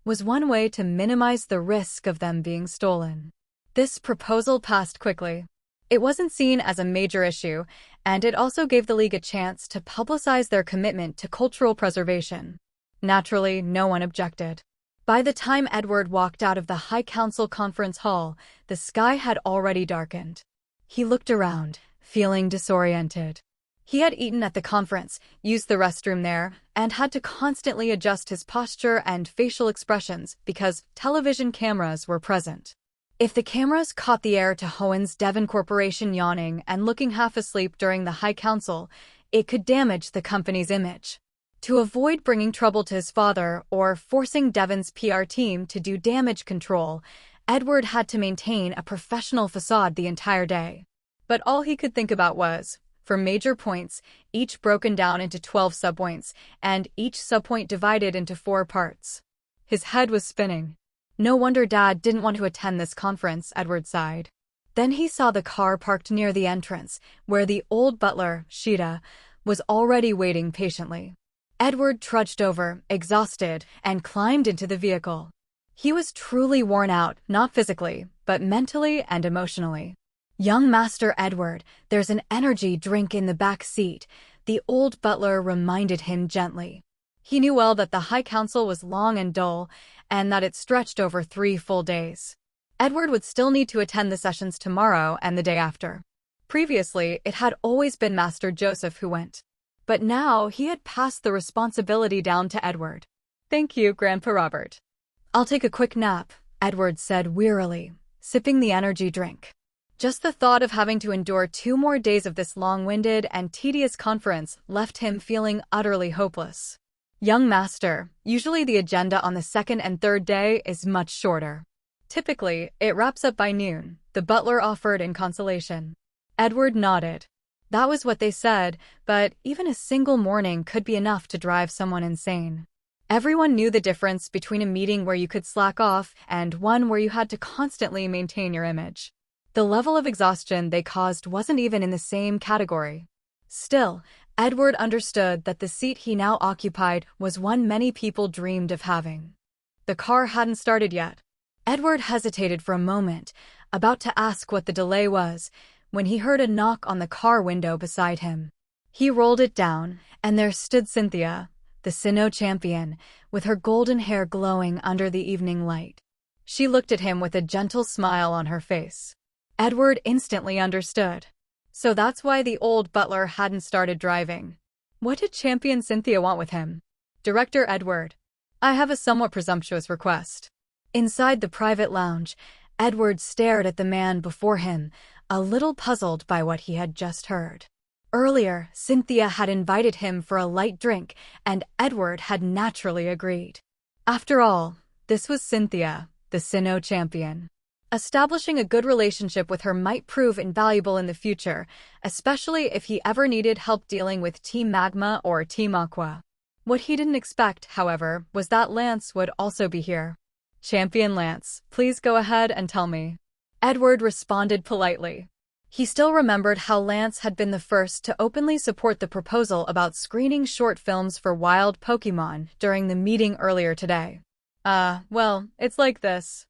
was one way to minimize the risk of them being stolen. This proposal passed quickly. It wasn't seen as a major issue, and it also gave the League a chance to publicize their commitment to cultural preservation. Naturally, no one objected. By the time Edward walked out of the High Council conference hall, the sky had already darkened. He looked around, feeling disoriented. He had eaten at the conference, used the restroom there, and had to constantly adjust his posture and facial expressions because television cameras were present. If the cameras caught the heir to Hoenn's Devon Corporation yawning and looking half asleep during the High Council, it could damage the company's image. To avoid bringing trouble to his father or forcing Devon's PR team to do damage control, Edward had to maintain a professional facade the entire day. But all he could think about was, for major points, each broken down into 12 subpoints, and each subpoint divided into 4 parts. His head was spinning. No wonder Dad didn't want to attend this conference, Edward sighed. Then he saw the car parked near the entrance, where the old butler, Sheeta, was already waiting patiently. Edward trudged over, exhausted, and climbed into the vehicle. He was truly worn out, not physically, but mentally and emotionally. "Young Master Edward, there's an energy drink in the back seat," the old butler reminded him gently. He knew well that the High Council was long and dull, and that it stretched over 3 full days. Edward would still need to attend the sessions tomorrow and the day after. Previously, it had always been Master Joseph who went. But now he had passed the responsibility down to Edward. "Thank you, Grandpa Robert. I'll take a quick nap," Edward said wearily, sipping the energy drink. Just the thought of having to endure 2 more days of this long-winded and tedious conference left him feeling utterly hopeless. "Young Master, usually the agenda on the 2nd and 3rd day is much shorter. Typically, it wraps up by noon," the butler offered in consolation. Edward nodded. That was what they said, but even a single morning could be enough to drive someone insane. Everyone knew the difference between a meeting where you could slack off and one where you had to constantly maintain your image. The level of exhaustion they caused wasn't even in the same category. Still, Edward understood that the seat he now occupied was one many people dreamed of having. The car hadn't started yet. Edward hesitated for a moment, about to ask what the delay was, when he heard a knock on the car window beside him. He rolled it down, and there stood Cynthia, the Sinnoh champion, with her golden hair glowing under the evening light. She looked at him with a gentle smile on her face. Edward instantly understood. So that's why the old butler hadn't started driving. What did Champion Cynthia want with him? Director Edward, I have a somewhat presumptuous request. Inside the private lounge, Edward stared at the man before him, a little puzzled by what he had just heard. Earlier, Cynthia had invited him for a light drink, and Edward had naturally agreed. After all, this was Cynthia, the Sinnoh champion. Establishing a good relationship with her might prove invaluable in the future, especially if he ever needed help dealing with Team Magma or Team Aqua. What he didn't expect, however, was that Lance would also be here. Champion Lance, please go ahead and tell me. Edward responded politely. He still remembered how Lance had been the first to openly support the proposal about screening short films for wild Pokémon during the meeting earlier today. Well, it's like this.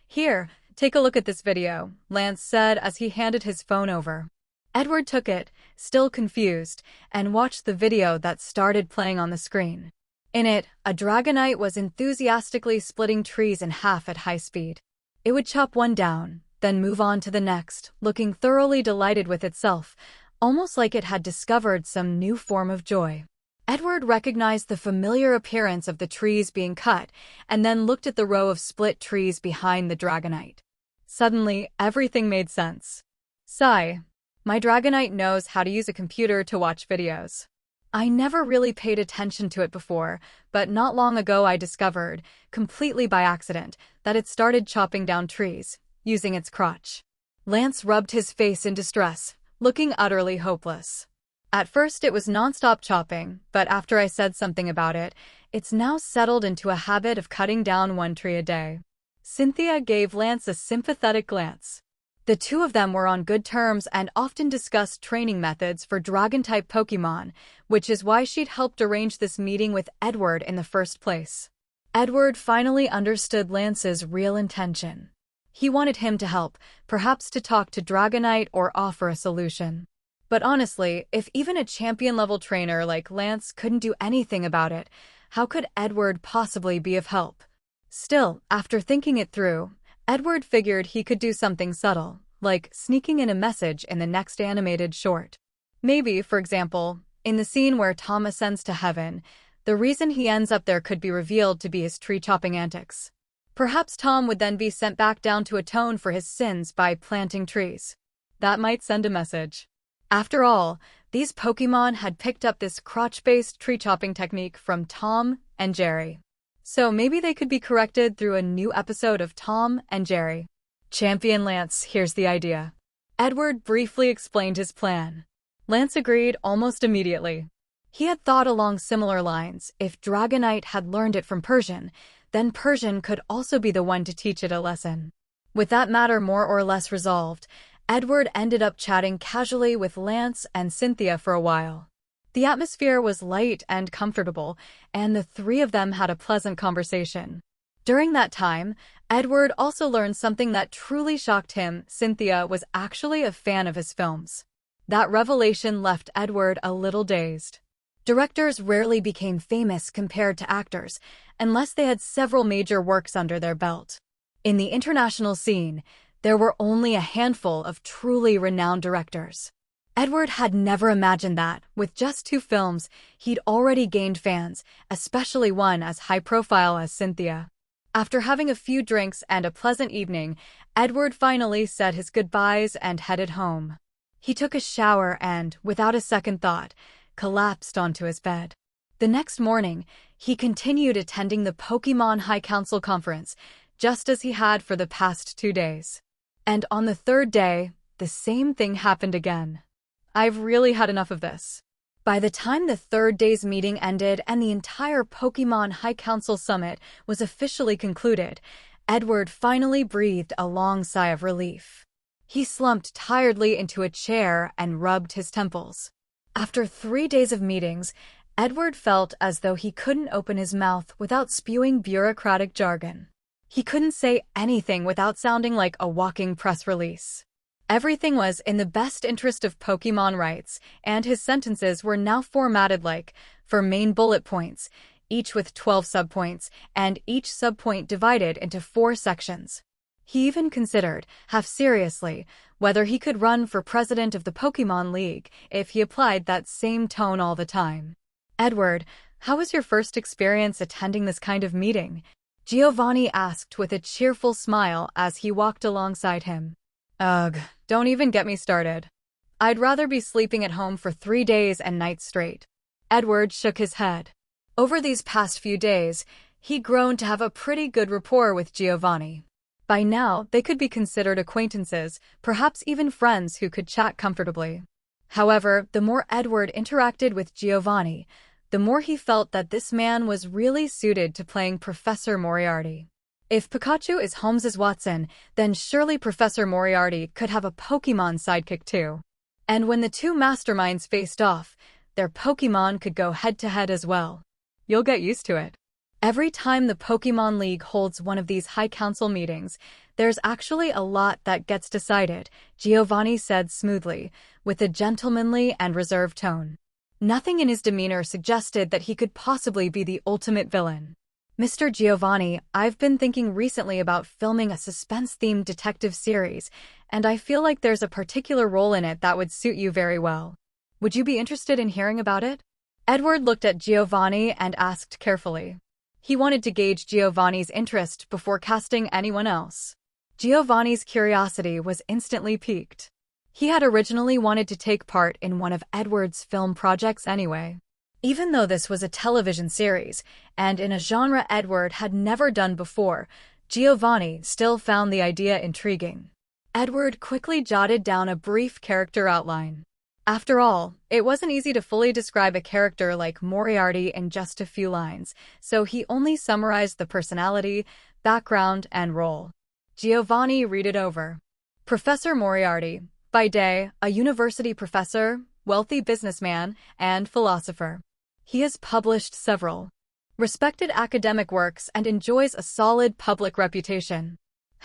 Here, take a look at this video, Lance said as he handed his phone over. Edward took it, still confused, and watched the video that started playing on the screen. In it, a Dragonite was enthusiastically splitting trees in half at high speed. It would chop one down, then move on to the next, looking thoroughly delighted with itself, almost like it had discovered some new form of joy. Edward recognized the familiar appearance of the trees being cut, and then looked at the row of split trees behind the Dragonite. Suddenly, everything made sense. Sigh. My Dragonite knows how to use a computer to watch videos. I never really paid attention to it before, but not long ago I discovered, completely by accident, that it started chopping down trees, using its crotch. Lance rubbed his face in distress, looking utterly hopeless. At first it was non-stop chopping, but after I said something about it, it's now settled into a habit of cutting down one tree a day. Cynthia gave Lance a sympathetic glance. The two of them were on good terms and often discussed training methods for Dragon-type Pokémon, which is why she'd helped arrange this meeting with Edward in the first place. Edward finally understood Lance's real intention. He wanted him to help, perhaps to talk to Dragonite or offer a solution. But honestly, if even a champion-level trainer like Lance couldn't do anything about it, how could Edward possibly be of help? Still, after thinking it through, Edward figured he could do something subtle, like sneaking in a message in the next animated short. Maybe, for example, in the scene where Tom ascends to heaven, the reason he ends up there could be revealed to be his tree-chopping antics. Perhaps Tom would then be sent back down to atone for his sins by planting trees. That might send a message. After all, these Pokémon had picked up this crotch-based tree-chopping technique from Tom and Jerry. So maybe they could be corrected through a new episode of Tom and Jerry. Champion Lance, here's the idea. Edward briefly explained his plan. Lance agreed almost immediately. He had thought along similar lines. If Dragonite had learned it from Persian, then Persian could also be the one to teach it a lesson. With that matter more or less resolved, Edward ended up chatting casually with Lance and Cynthia for a while. The atmosphere was light and comfortable, and the three of them had a pleasant conversation. During that time, Edward also learned something that truly shocked him. Cynthia was actually a fan of his films. That revelation left Edward a little dazed. Directors rarely became famous compared to actors, unless they had several major works under their belt. In the international scene, there were only a handful of truly renowned directors. Edward had never imagined that, with just 2 films, he'd already gained fans, especially one as high-profile as Cynthia. After having a few drinks and a pleasant evening, Edward finally said his goodbyes and headed home. He took a shower and, without a second thought, collapsed onto his bed. The next morning, he continued attending the Pokémon High Council conference, just as he had for the past 2 days. And on the 3rd day, the same thing happened again. I've really had enough of this. By the time the 3rd day's meeting ended and the entire Pokémon High Council Summit was officially concluded, Edward finally breathed a long sigh of relief. He slumped tiredly into a chair and rubbed his temples. After 3 days of meetings, Edward felt as though he couldn't open his mouth without spewing bureaucratic jargon. He couldn't say anything without sounding like a walking press release. Everything was in the best interest of Pokémon rights, and his sentences were now formatted like, for main bullet points, each with 12 subpoints, and each subpoint divided into 4 sections. He even considered, half seriously, whether he could run for president of the Pokémon League if he applied that same tone all the time. "Edward, how was your first experience attending this kind of meeting?" Giovanni asked with a cheerful smile as he walked alongside him. "Ugh, don't even get me started. I'd rather be sleeping at home for 3 days and nights straight." Edward shook his head. Over these past few days, he'd grown to have a pretty good rapport with Giovanni. By now, they could be considered acquaintances, perhaps even friends who could chat comfortably. However, the more Edward interacted with Giovanni, the more he felt that this man was really suited to playing Professor Moriarty. If Pikachu is Holmes's Watson, then surely Professor Moriarty could have a Pokémon sidekick too. And when the two masterminds faced off, their Pokémon could go head-to-head as well. You'll get used to it. Every time the Pokémon League holds one of these High Council meetings, there's actually a lot that gets decided, Giovanni said smoothly, with a gentlemanly and reserved tone. Nothing in his demeanor suggested that he could possibly be the ultimate villain. "Mr. Giovanni, I've been thinking recently about filming a suspense-themed detective series, and I feel like there's a particular role in it that would suit you very well. Would you be interested in hearing about it?" Edward looked at Giovanni and asked carefully. He wanted to gauge Giovanni's interest before casting anyone else. Giovanni's curiosity was instantly piqued. He had originally wanted to take part in one of Edward's film projects anyway. Even though this was a television series, and in a genre Edward had never done before, Giovanni still found the idea intriguing. Edward quickly jotted down a brief character outline. After all, it wasn't easy to fully describe a character like Moriarty in just a few lines, so he only summarized the personality, background, and role. Giovanni read it over. Professor Moriarty, by day, a university professor, wealthy businessman, and philosopher. He has published several respected academic works and enjoys a solid public reputation.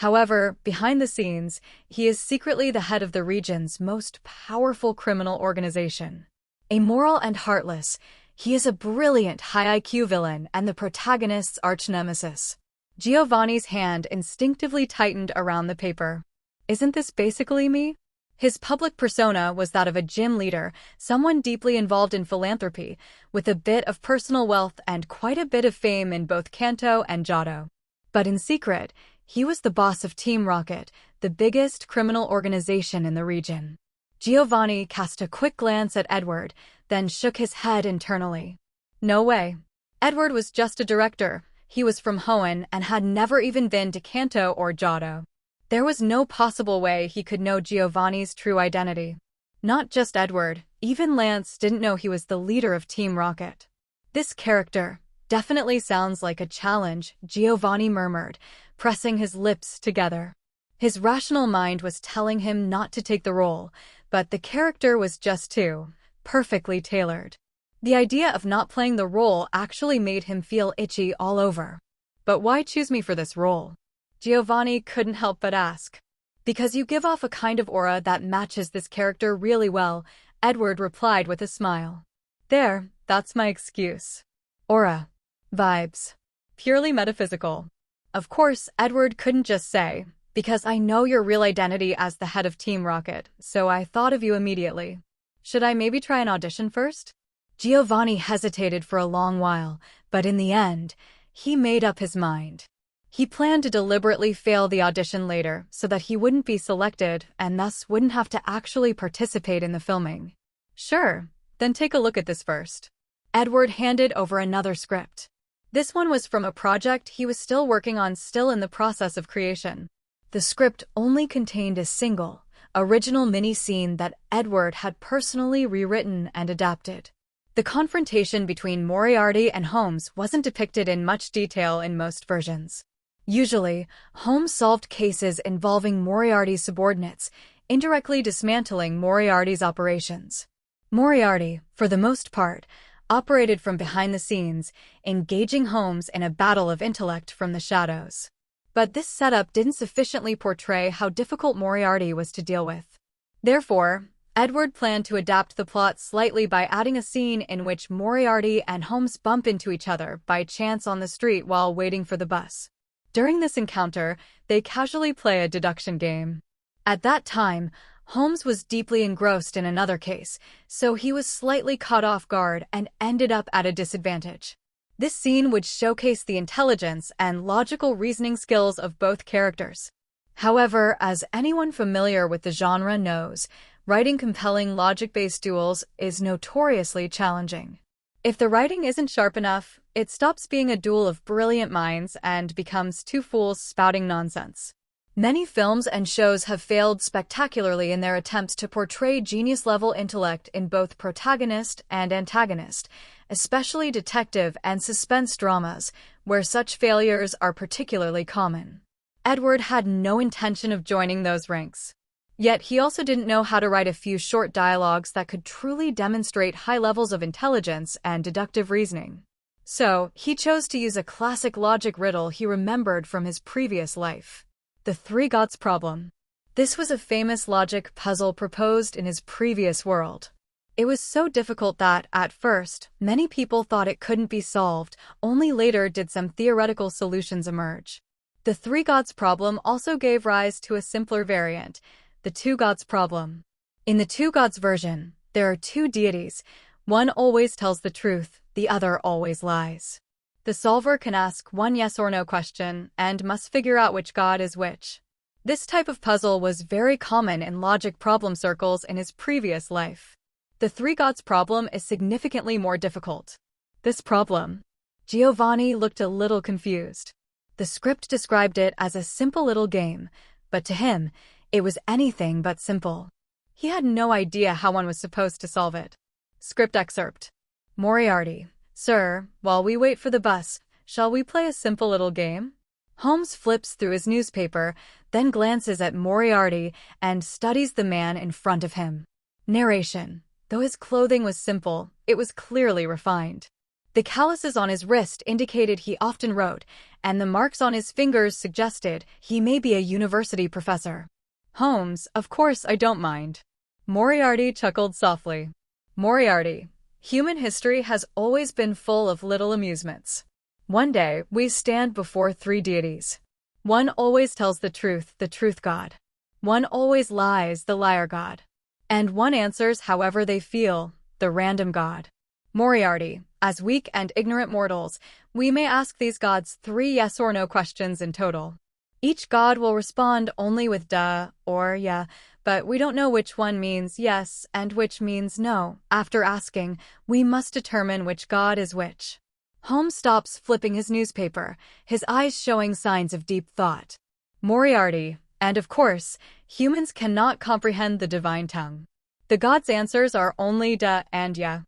However, behind the scenes, he is secretly the head of the region's most powerful criminal organization. Amoral and heartless, he is a brilliant high IQ villain and the protagonist's arch-nemesis. Giovanni's hand instinctively tightened around the paper. Isn't this basically me? His public persona was that of a gym leader, someone deeply involved in philanthropy, with a bit of personal wealth and quite a bit of fame in both Kanto and Johto. But in secret, he was the boss of Team Rocket, the biggest criminal organization in the region. Giovanni cast a quick glance at Edward, then shook his head internally. No way. Edward was just a director. He was from Hoenn and had never even been to Kanto or Johto. There was no possible way he could know Giovanni's true identity. Not just Edward, even Lance didn't know he was the leader of Team Rocket. This character definitely sounds like a challenge, Giovanni murmured, pressing his lips together. His rational mind was telling him not to take the role, but the character was just too perfectly tailored. The idea of not playing the role actually made him feel itchy all over. "But why choose me for this role?" Giovanni couldn't help but ask. "Because you give off a kind of aura that matches this character really well," Edward replied with a smile. "There, that's my excuse. Aura. Vibes. Purely metaphysical." Of course, Edward couldn't just say, "Because I know your real identity as the head of Team Rocket, so I thought of you immediately. Should I maybe try an audition first?" Giovanni hesitated for a long while, but in the end, he made up his mind. He planned to deliberately fail the audition later so that he wouldn't be selected and thus wouldn't have to actually participate in the filming. "Sure, then take a look at this first." Edward handed over another script. This one was from a project he was still working on, still in the process of creation. The script only contained a single, original mini-scene that Edward had personally rewritten and adapted. The confrontation between Moriarty and Holmes wasn't depicted in much detail in most versions. Usually, Holmes solved cases involving Moriarty's subordinates, indirectly dismantling Moriarty's operations. Moriarty, for the most part, operated from behind the scenes, engaging Holmes in a battle of intellect from the shadows. But this setup didn't sufficiently portray how difficult Moriarty was to deal with. Therefore, Edward planned to adapt the plot slightly by adding a scene in which Moriarty and Holmes bump into each other by chance on the street while waiting for the bus. During this encounter, they casually play a deduction game. At that time, Holmes was deeply engrossed in another case, so he was slightly caught off guard and ended up at a disadvantage. This scene would showcase the intelligence and logical reasoning skills of both characters. However, as anyone familiar with the genre knows, writing compelling logic-based duels is notoriously challenging. If the writing isn't sharp enough, it stops being a duel of brilliant minds and becomes two fools spouting nonsense. Many films and shows have failed spectacularly in their attempts to portray genius-level intellect in both protagonist and antagonist, especially detective and suspense dramas, where such failures are particularly common. Edward had no intention of joining those ranks. Yet he also didn't know how to write a few short dialogues that could truly demonstrate high levels of intelligence and deductive reasoning. So, he chose to use a classic logic riddle he remembered from his previous life. The Three Gods Problem. This was a famous logic puzzle proposed in his previous world. It was so difficult that, at first, many people thought it couldn't be solved, only later did some theoretical solutions emerge. The Three Gods Problem also gave rise to a simpler variant, the Two Gods Problem. In the Two Gods version, there are two deities. One always tells the truth, the other always lies. The solver can ask one yes or no question and must figure out which god is which. This type of puzzle was very common in logic problem circles in his previous life. The Three Gods Problem is significantly more difficult. This problem. Giovanni looked a little confused. The script described it as a simple little game, but to him, it was anything but simple. He had no idea how one was supposed to solve it. Script excerpt. Moriarty. Sir, while we wait for the bus, shall we play a simple little game? Holmes flips through his newspaper, then glances at Moriarty and studies the man in front of him. Narration. Though his clothing was simple, it was clearly refined. The calluses on his wrist indicated he often wrote, and the marks on his fingers suggested he may be a university professor. Holmes, of course I don't mind. Moriarty chuckled softly. Moriarty. Human history has always been full of little amusements. One day, we stand before three deities. One always tells the truth god. One always lies, the liar god. And one answers however they feel, the random god. Moriarty, as weak and ignorant mortals, we may ask these gods 3 yes or no questions in total. Each god will respond only with duh or yeah, but we don't know which one means yes and which means no. After asking, we must determine which god is which. Holmes stops flipping his newspaper, his eyes showing signs of deep thought. Moriarty, and of course, humans cannot comprehend the divine tongue. The gods' answers are only duh and yeah.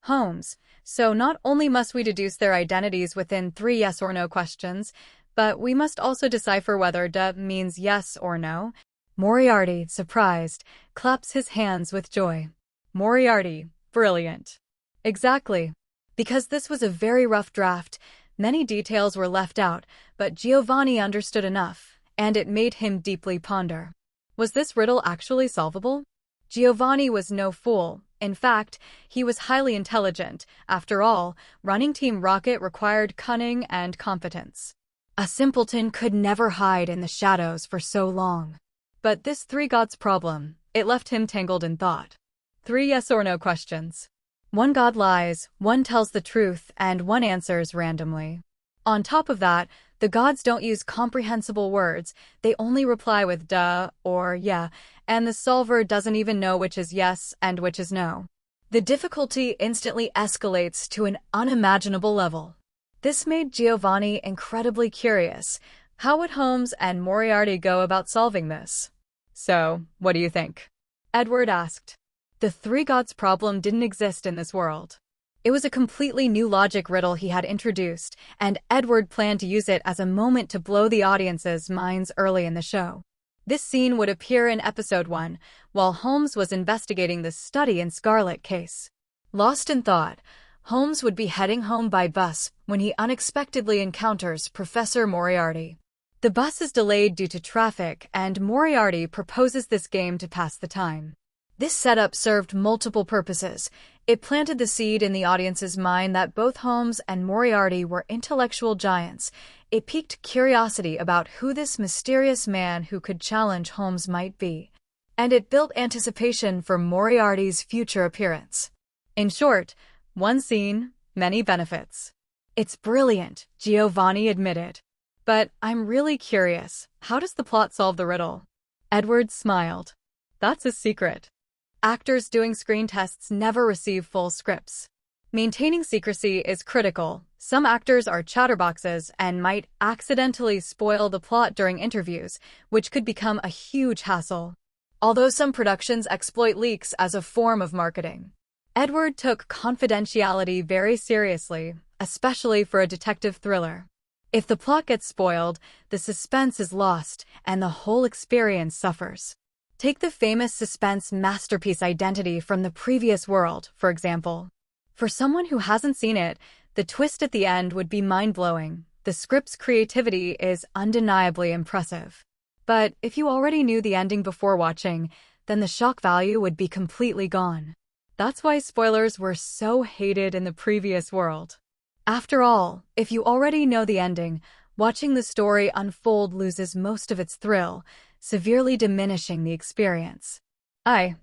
Holmes, so not only must we deduce their identities within 3 yes or no questions, but we must also decipher whether duh means yes or no. Moriarty, surprised, claps his hands with joy. Moriarty, brilliant. Exactly. Because this was a very rough draft, many details were left out, but Giovanni understood enough, and it made him deeply ponder. Was this riddle actually solvable? Giovanni was no fool. In fact, he was highly intelligent. After all, running Team Rocket required cunning and competence. A simpleton could never hide in the shadows for so long. But this 3 gods problem, it left him tangled in thought. 3 yes or no questions. One god lies, one tells the truth, and one answers randomly. On top of that, the gods don't use comprehensible words, they only reply with duh or yeah, and the solver doesn't even know which is yes and which is no. The difficulty instantly escalates to an unimaginable level. This made Giovanni incredibly curious. How would Holmes and Moriarty go about solving this? So, what do you think? Edward asked. The 3 gods problem didn't exist in this world. It was a completely new logic riddle he had introduced, and Edward planned to use it as a moment to blow the audience's minds early in the show. This scene would appear in episode 1, while Holmes was investigating the Study in Scarlet case. Lost in thought, Holmes would be heading home by bus when he unexpectedly encounters Professor Moriarty. The bus is delayed due to traffic, and Moriarty proposes this game to pass the time. This setup served multiple purposes. It planted the seed in the audience's mind that both Holmes and Moriarty were intellectual giants. It piqued curiosity about who this mysterious man who could challenge Holmes might be. And it built anticipation for Moriarty's future appearance. In short, one scene, many benefits. It's brilliant, Giovanni admitted. But I'm really curious, how does the plot solve the riddle? Edward smiled. That's a secret. Actors doing screen tests never receive full scripts. Maintaining secrecy is critical. Some actors are chatterboxes and might accidentally spoil the plot during interviews, which could become a huge hassle. Although some productions exploit leaks as a form of marketing. Edward took confidentiality very seriously, especially for a detective thriller. If the plot gets spoiled, the suspense is lost, and the whole experience suffers. Take the famous suspense masterpiece Identity from the previous world, for example. For someone who hasn't seen it, the twist at the end would be mind-blowing. The script's creativity is undeniably impressive. But if you already knew the ending before watching, then the shock value would be completely gone. That's why spoilers were so hated in the previous world. After all, if you already know the ending, watching the story unfold loses most of its thrill, severely diminishing the experience. I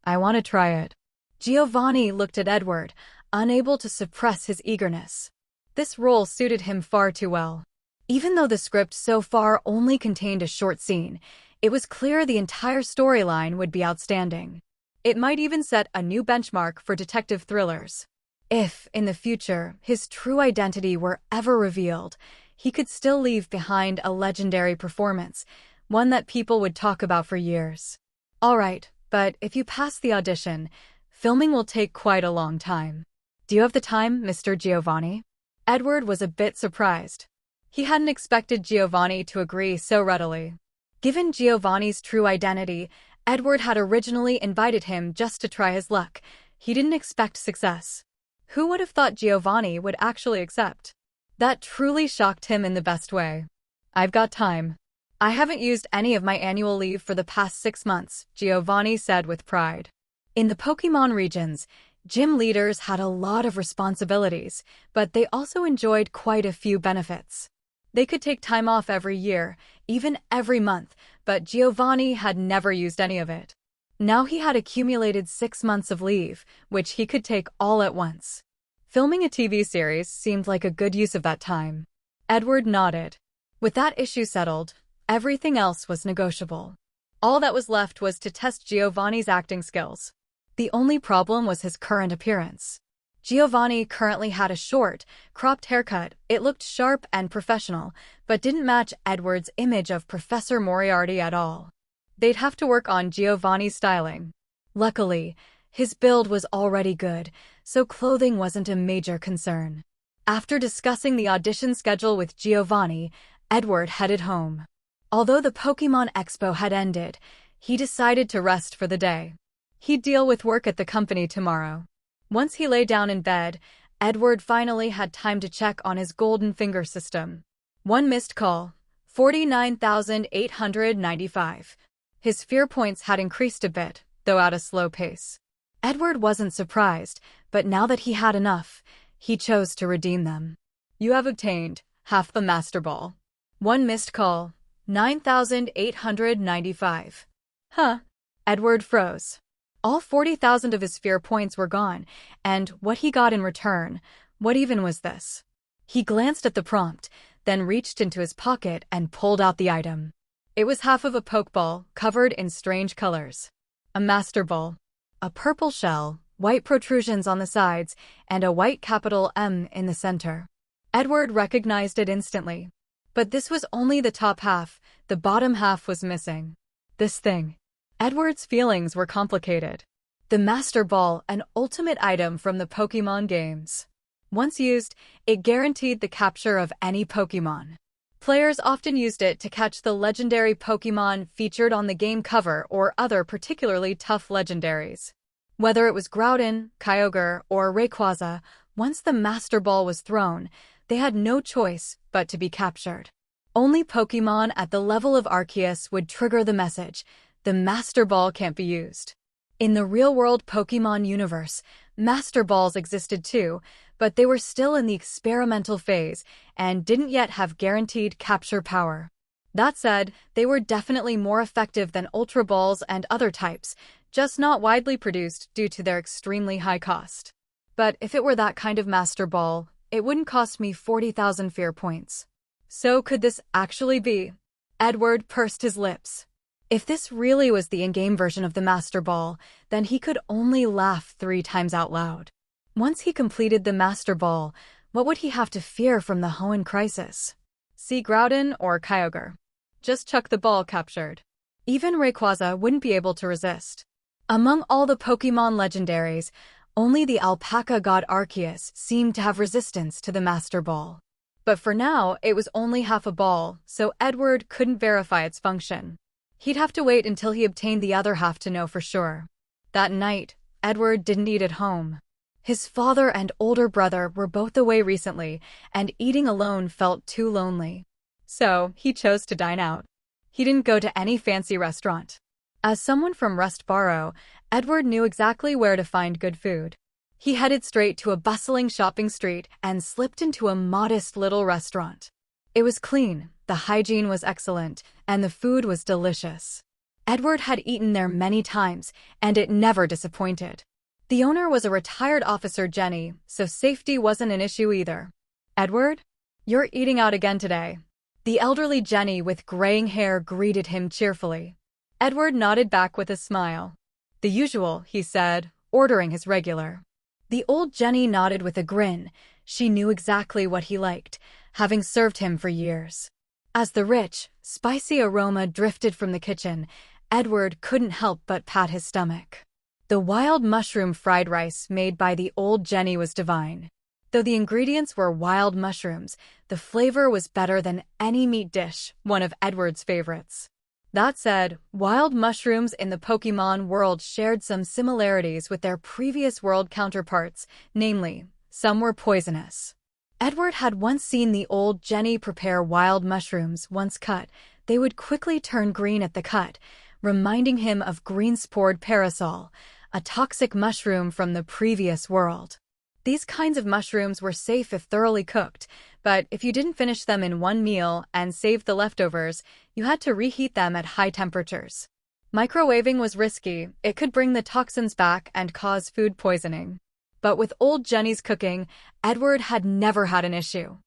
want to try it. Giovanni looked at Edward, unable to suppress his eagerness. This role suited him far too well. Even though the script so far only contained a short scene, it was clear the entire storyline would be outstanding. It might even set a new benchmark for detective thrillers. If, in the future, his true identity were ever revealed, he could still leave behind a legendary performance, one that people would talk about for years. All right, but if you pass the audition, filming will take quite a long time. Do you have the time, Mr. Giovanni? Edward was a bit surprised. He hadn't expected Giovanni to agree so readily. Given Giovanni's true identity, Edward had originally invited him just to try his luck. He didn't expect success. Who would have thought Giovanni would actually accept? That truly shocked him in the best way. I've got time. I haven't used any of my annual leave for the past 6 months, Giovanni said with pride. In the Pokémon regions, gym leaders had a lot of responsibilities, but they also enjoyed quite a few benefits. They could take time off every year, even every month, but Giovanni had never used any of it. Now he had accumulated 6 months of leave, which he could take all at once. Filming a TV series seemed like a good use of that time. Edward nodded. With that issue settled, everything else was negotiable. All that was left was to test Giovanni's acting skills. The only problem was his current appearance. Giovanni currently had a short, cropped haircut. It looked sharp and professional, but didn't match Edward's image of Professor Moriarty at all. They'd have to work on Giovanni's styling. Luckily, his build was already good, so clothing wasn't a major concern. After discussing the audition schedule with Giovanni, Edward headed home. Although the Pokémon Expo had ended, he decided to rest for the day. He'd deal with work at the company tomorrow. Once he lay down in bed, Edward finally had time to check on his golden finger system. 1 missed call, 49,895. His fear points had increased a bit, though at a slow pace. Edward wasn't surprised, but now that he had enough, he chose to redeem them. You have obtained half the Master Ball. 1 missed call, 9,895. Huh? Edward froze. All 40,000 of his fear points were gone, and what he got in return, what even was this? He glanced at the prompt, then reached into his pocket and pulled out the item. It was half of a Pokeball, covered in strange colors. A Master Ball. A purple shell, white protrusions on the sides, and a white capital M in the center. Edward recognized it instantly. But this was only the top half, the bottom half was missing. This thing. Edward's feelings were complicated. The Master Ball, an ultimate item from the Pokémon games. Once used, it guaranteed the capture of any Pokémon. Players often used it to catch the legendary Pokémon featured on the game cover or other particularly tough legendaries. Whether it was Groudon, Kyogre, or Rayquaza, once the Master Ball was thrown, they had no choice but to be captured. Only Pokémon at the level of Arceus would trigger the message, "The Master Ball can't be used." In the real-world Pokémon universe, Master Balls existed too, but they were still in the experimental phase and didn't yet have guaranteed capture power. That said, they were definitely more effective than Ultra Balls and other types, just not widely produced due to their extremely high cost. But if it were that kind of Master Ball, it wouldn't cost me 40,000 fear points. So could this actually be? Edward pursed his lips. If this really was the in-game version of the Master Ball, then he could only laugh 3 times out loud. Once he completed the Master Ball, what would he have to fear from the Hoenn crisis? See Groudon or Kyogre. Just chuck the ball captured. Even Rayquaza wouldn't be able to resist. Among all the Pokémon legendaries, only the alpaca god Arceus seemed to have resistance to the Master Ball. But for now, it was only half a ball, so Edward couldn't verify its function. He'd have to wait until he obtained the other half to know for sure. That night, Edward didn't eat at home. His father and older brother were both away recently, and eating alone felt too lonely. So, he chose to dine out. He didn't go to any fancy restaurant. As someone from Rustboro, Edward knew exactly where to find good food. He headed straight to a bustling shopping street and slipped into a modest little restaurant. It was clean, the hygiene was excellent, and the food was delicious. Edward had eaten there many times, and it never disappointed. The owner was a retired officer, Jenny, so safety wasn't an issue either. "Edward? You're eating out again today." The elderly Jenny with graying hair greeted him cheerfully. Edward nodded back with a smile. "The usual," he said, ordering his regular. The old Jenny nodded with a grin. She knew exactly what he liked, having served him for years. As the rich, spicy aroma drifted from the kitchen, Edward couldn't help but pat his stomach. The wild mushroom fried rice made by the old Jenny was divine. Though the ingredients were wild mushrooms, the flavor was better than any meat dish, one of Edward's favorites. That said, wild mushrooms in the Pokémon world shared some similarities with their previous world counterparts, namely, some were poisonous. Edward had once seen the old Jenny prepare wild mushrooms. Once cut, they would quickly turn green at the cut, reminding him of green-spored parasol, a toxic mushroom from the previous world. These kinds of mushrooms were safe if thoroughly cooked, but if you didn't finish them in one meal and saved the leftovers, you had to reheat them at high temperatures. Microwaving was risky, it could bring the toxins back and cause food poisoning. But with old Jenny's cooking, Edward had never had an issue.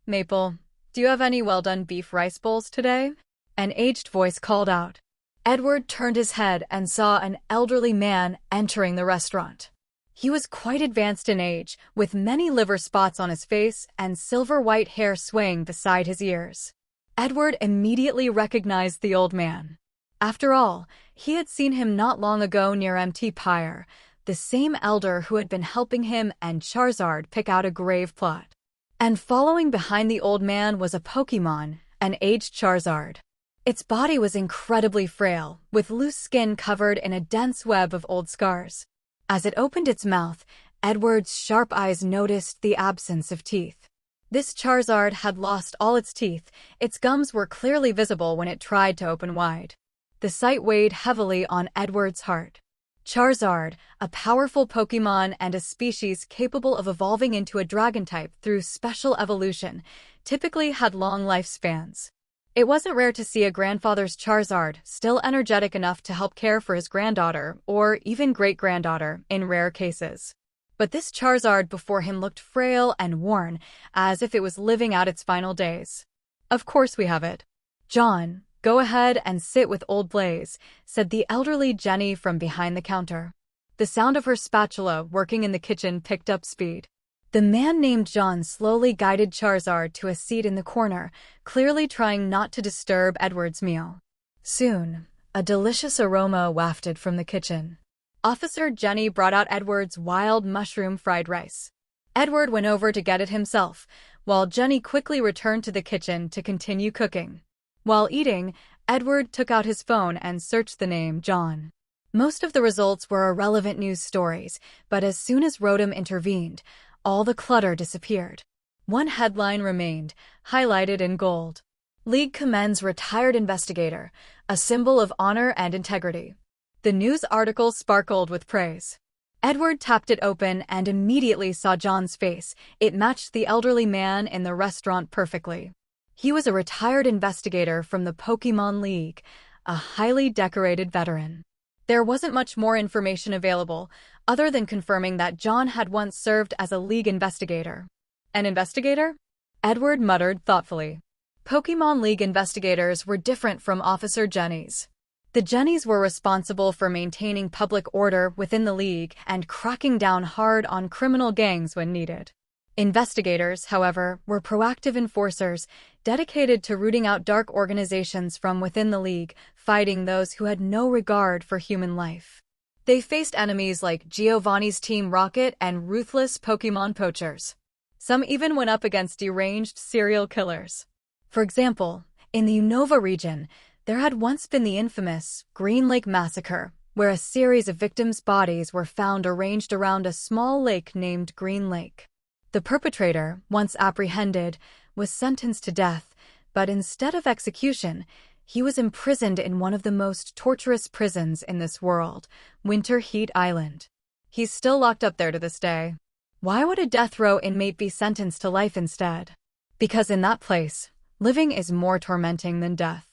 "Maple, do you have any well-done beef rice bowls today?" An aged voice called out. Edward turned his head and saw an elderly man entering the restaurant. He was quite advanced in age, with many liver spots on his face and silver-white hair swaying beside his ears. Edward immediately recognized the old man. After all, he had seen him not long ago near Mt. Pyre, the same elder who had been helping him and Charizard pick out a grave plot. And following behind the old man was a Pokémon, an aged Charizard. Its body was incredibly frail, with loose skin covered in a dense web of old scars. As it opened its mouth, Edward's sharp eyes noticed the absence of teeth. This Charizard had lost all its teeth. Its gums were clearly visible when it tried to open wide. The sight weighed heavily on Edward's heart. Charizard, a powerful Pokémon and a species capable of evolving into a dragon-type through special evolution, typically had long lifespans. It wasn't rare to see a grandfather's Charizard still energetic enough to help care for his granddaughter, or even great-granddaughter, in rare cases. But this Charizard before him looked frail and worn, as if it was living out its final days. "Of course we have it. John, go ahead and sit with old Blaze," said the elderly Jenny from behind the counter. The sound of her spatula working in the kitchen picked up speed. The man named John slowly guided Charizard to a seat in the corner, clearly trying not to disturb Edward's meal. Soon, a delicious aroma wafted from the kitchen. Officer Jenny brought out Edward's wild mushroom fried rice. Edward went over to get it himself, while Jenny quickly returned to the kitchen to continue cooking. While eating, Edward took out his phone and searched the name John. Most of the results were irrelevant news stories, but as soon as Rotom intervened, all the clutter disappeared. One headline remained, highlighted in gold. League commends retired investigator, a symbol of honor and integrity. The news article sparkled with praise. Edward tapped it open and immediately saw John's face. It matched the elderly man in the restaurant perfectly. He was a retired investigator from the Pokémon League, a highly decorated veteran. There wasn't much more information available, other than confirming that John had once served as a League investigator. An investigator? Edward muttered thoughtfully. Pokémon League investigators were different from Officer Jenny's. The Jennies were responsible for maintaining public order within the League and cracking down hard on criminal gangs when needed. Investigators, however, were proactive enforcers, dedicated to rooting out dark organizations from within the League, fighting those who had no regard for human life. They faced enemies like Giovanni's Team Rocket and ruthless Pokémon poachers. Some even went up against deranged serial killers. For example, in the Unova region, there had once been the infamous Green Lake Massacre, where a series of victims' bodies were found arranged around a small lake named Green Lake. The perpetrator, once apprehended, was sentenced to death, but instead of execution, he was imprisoned in one of the most torturous prisons in this world, Winter Heat Island. He's still locked up there to this day. Why would a death row inmate be sentenced to life instead? Because in that place, living is more tormenting than death.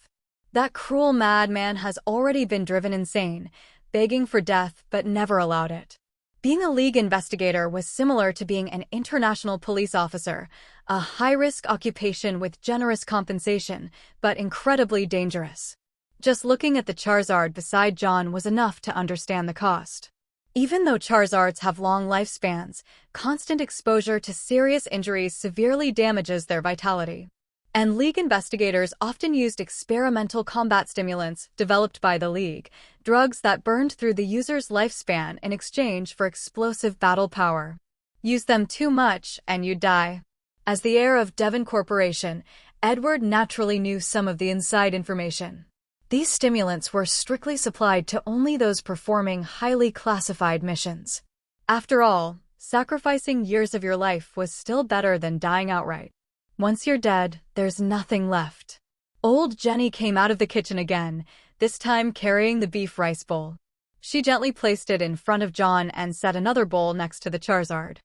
That cruel madman has already been driven insane, begging for death but never allowed it. Being a League investigator was similar to being an international police officer, a high-risk occupation with generous compensation, but incredibly dangerous. Just looking at the Charizard beside John was enough to understand the cost. Even though Charizards have long lifespans, constant exposure to serious injuries severely damages their vitality. And League investigators often used experimental combat stimulants developed by the League, drugs that burned through the user's lifespan in exchange for explosive battle power. Use them too much and you'd die. As the heir of Devon Corporation, Edward naturally knew some of the inside information. These stimulants were strictly supplied to only those performing highly classified missions. After all, sacrificing years of your life was still better than dying outright. Once you're dead, there's nothing left. Old Jenny came out of the kitchen again, this time carrying the beef rice bowl. She gently placed it in front of John and set another bowl next to the Charizard.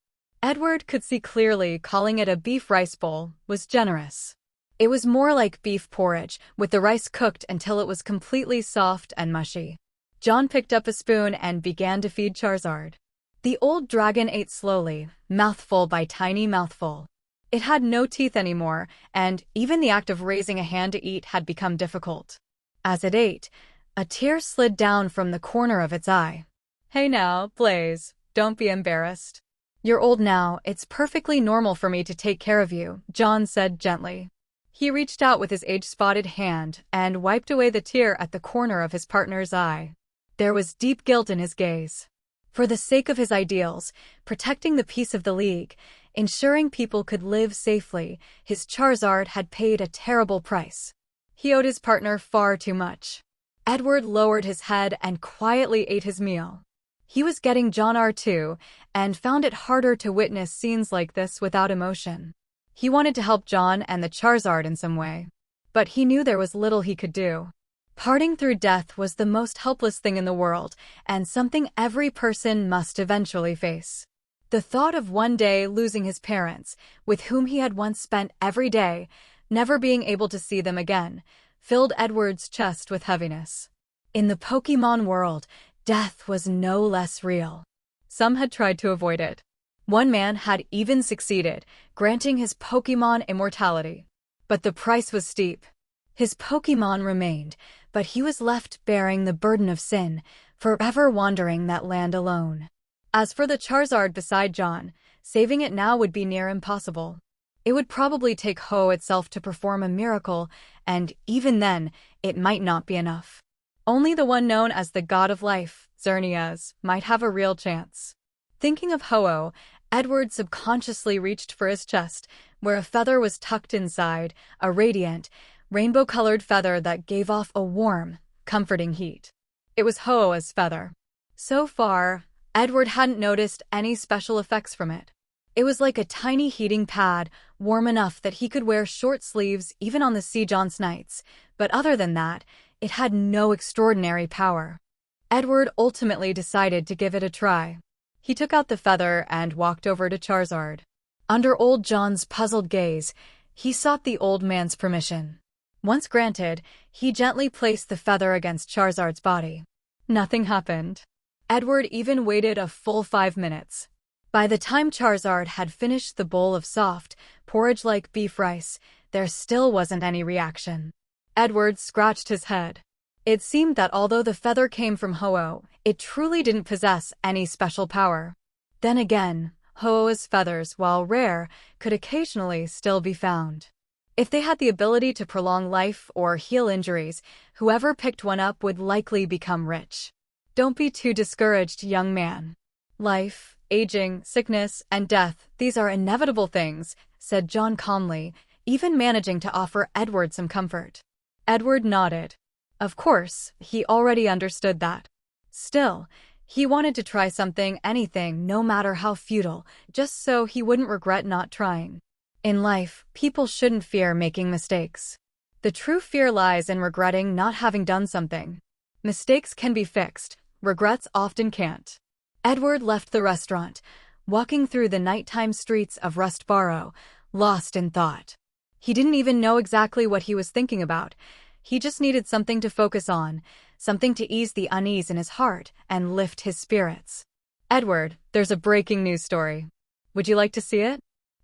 Edward could see clearly calling it a beef rice bowl was generous. It was more like beef porridge, with the rice cooked until it was completely soft and mushy. John picked up a spoon and began to feed Charizard. The old dragon ate slowly, mouthful by tiny mouthful. It had no teeth anymore, and even the act of raising a hand to eat had become difficult. As it ate, a tear slid down from the corner of its eye. "Hey now, Blaze, don't be embarrassed. You're old now, it's perfectly normal for me to take care of you," John said gently. He reached out with his age-spotted hand and wiped away the tear at the corner of his partner's eye. There was deep guilt in his gaze. For the sake of his ideals, protecting the peace of the League, ensuring people could live safely, his Charizard had paid a terrible price. He owed his partner far too much. Edward lowered his head and quietly ate his meal. He was getting John R2 and found it harder to witness scenes like this without emotion. He wanted to help John and the Charizard in some way, but he knew there was little he could do. Parting through death was the most helpless thing in the world, and something every person must eventually face. The thought of one day losing his parents, with whom he had once spent every day, never being able to see them again, filled Edward's chest with heaviness. In the Pokémon world, death was no less real. Some had tried to avoid it. One man had even succeeded, granting his Pokémon immortality. But the price was steep. His Pokémon remained, but he was left bearing the burden of sin, forever wandering that land alone. As for the Charizard beside John, saving it now would be near impossible. It would probably take Ho itself to perform a miracle, and even then, it might not be enough. Only the one known as the god of life, Xerneas, might have a real chance. Thinking of Ho-Oh, Edward subconsciously reached for his chest, where a feather was tucked inside, a radiant, rainbow-colored feather that gave off a warm, comforting heat. It was Ho-Oh's feather. So far, Edward hadn't noticed any special effects from it. It was like a tiny heating pad, warm enough that he could wear short sleeves even on the Sea John's nights, but other than that, it had no extraordinary power. Edward ultimately decided to give it a try. He took out the feather and walked over to Charizard. Under Old John's puzzled gaze, he sought the old man's permission. Once granted, he gently placed the feather against Charizard's body. Nothing happened. Edward even waited a full 5 minutes. By the time Charizard had finished the bowl of soft, porridge-like beef rice, there still wasn't any reaction. Edward scratched his head. It seemed that although the feather came from Ho-Oh, it truly didn't possess any special power. Then again, Ho-Oh's feathers, while rare, could occasionally still be found. If they had the ability to prolong life or heal injuries, whoever picked one up would likely become rich. Don't be too discouraged, young man. Life, aging, sickness, and death, these are inevitable things, said John calmly, even managing to offer Edward some comfort. Edward nodded. Of course, he already understood that. Still, he wanted to try something, anything, no matter how futile, just so he wouldn't regret not trying. In life, people shouldn't fear making mistakes. The true fear lies in regretting not having done something. Mistakes can be fixed, regrets often can't. Edward left the restaurant, walking through the nighttime streets of Rustboro, lost in thought. He didn't even know exactly what he was thinking about. He just needed something to focus on, something to ease the unease in his heart and lift his spirits. Edward, there's a breaking news story. Would you like to see it?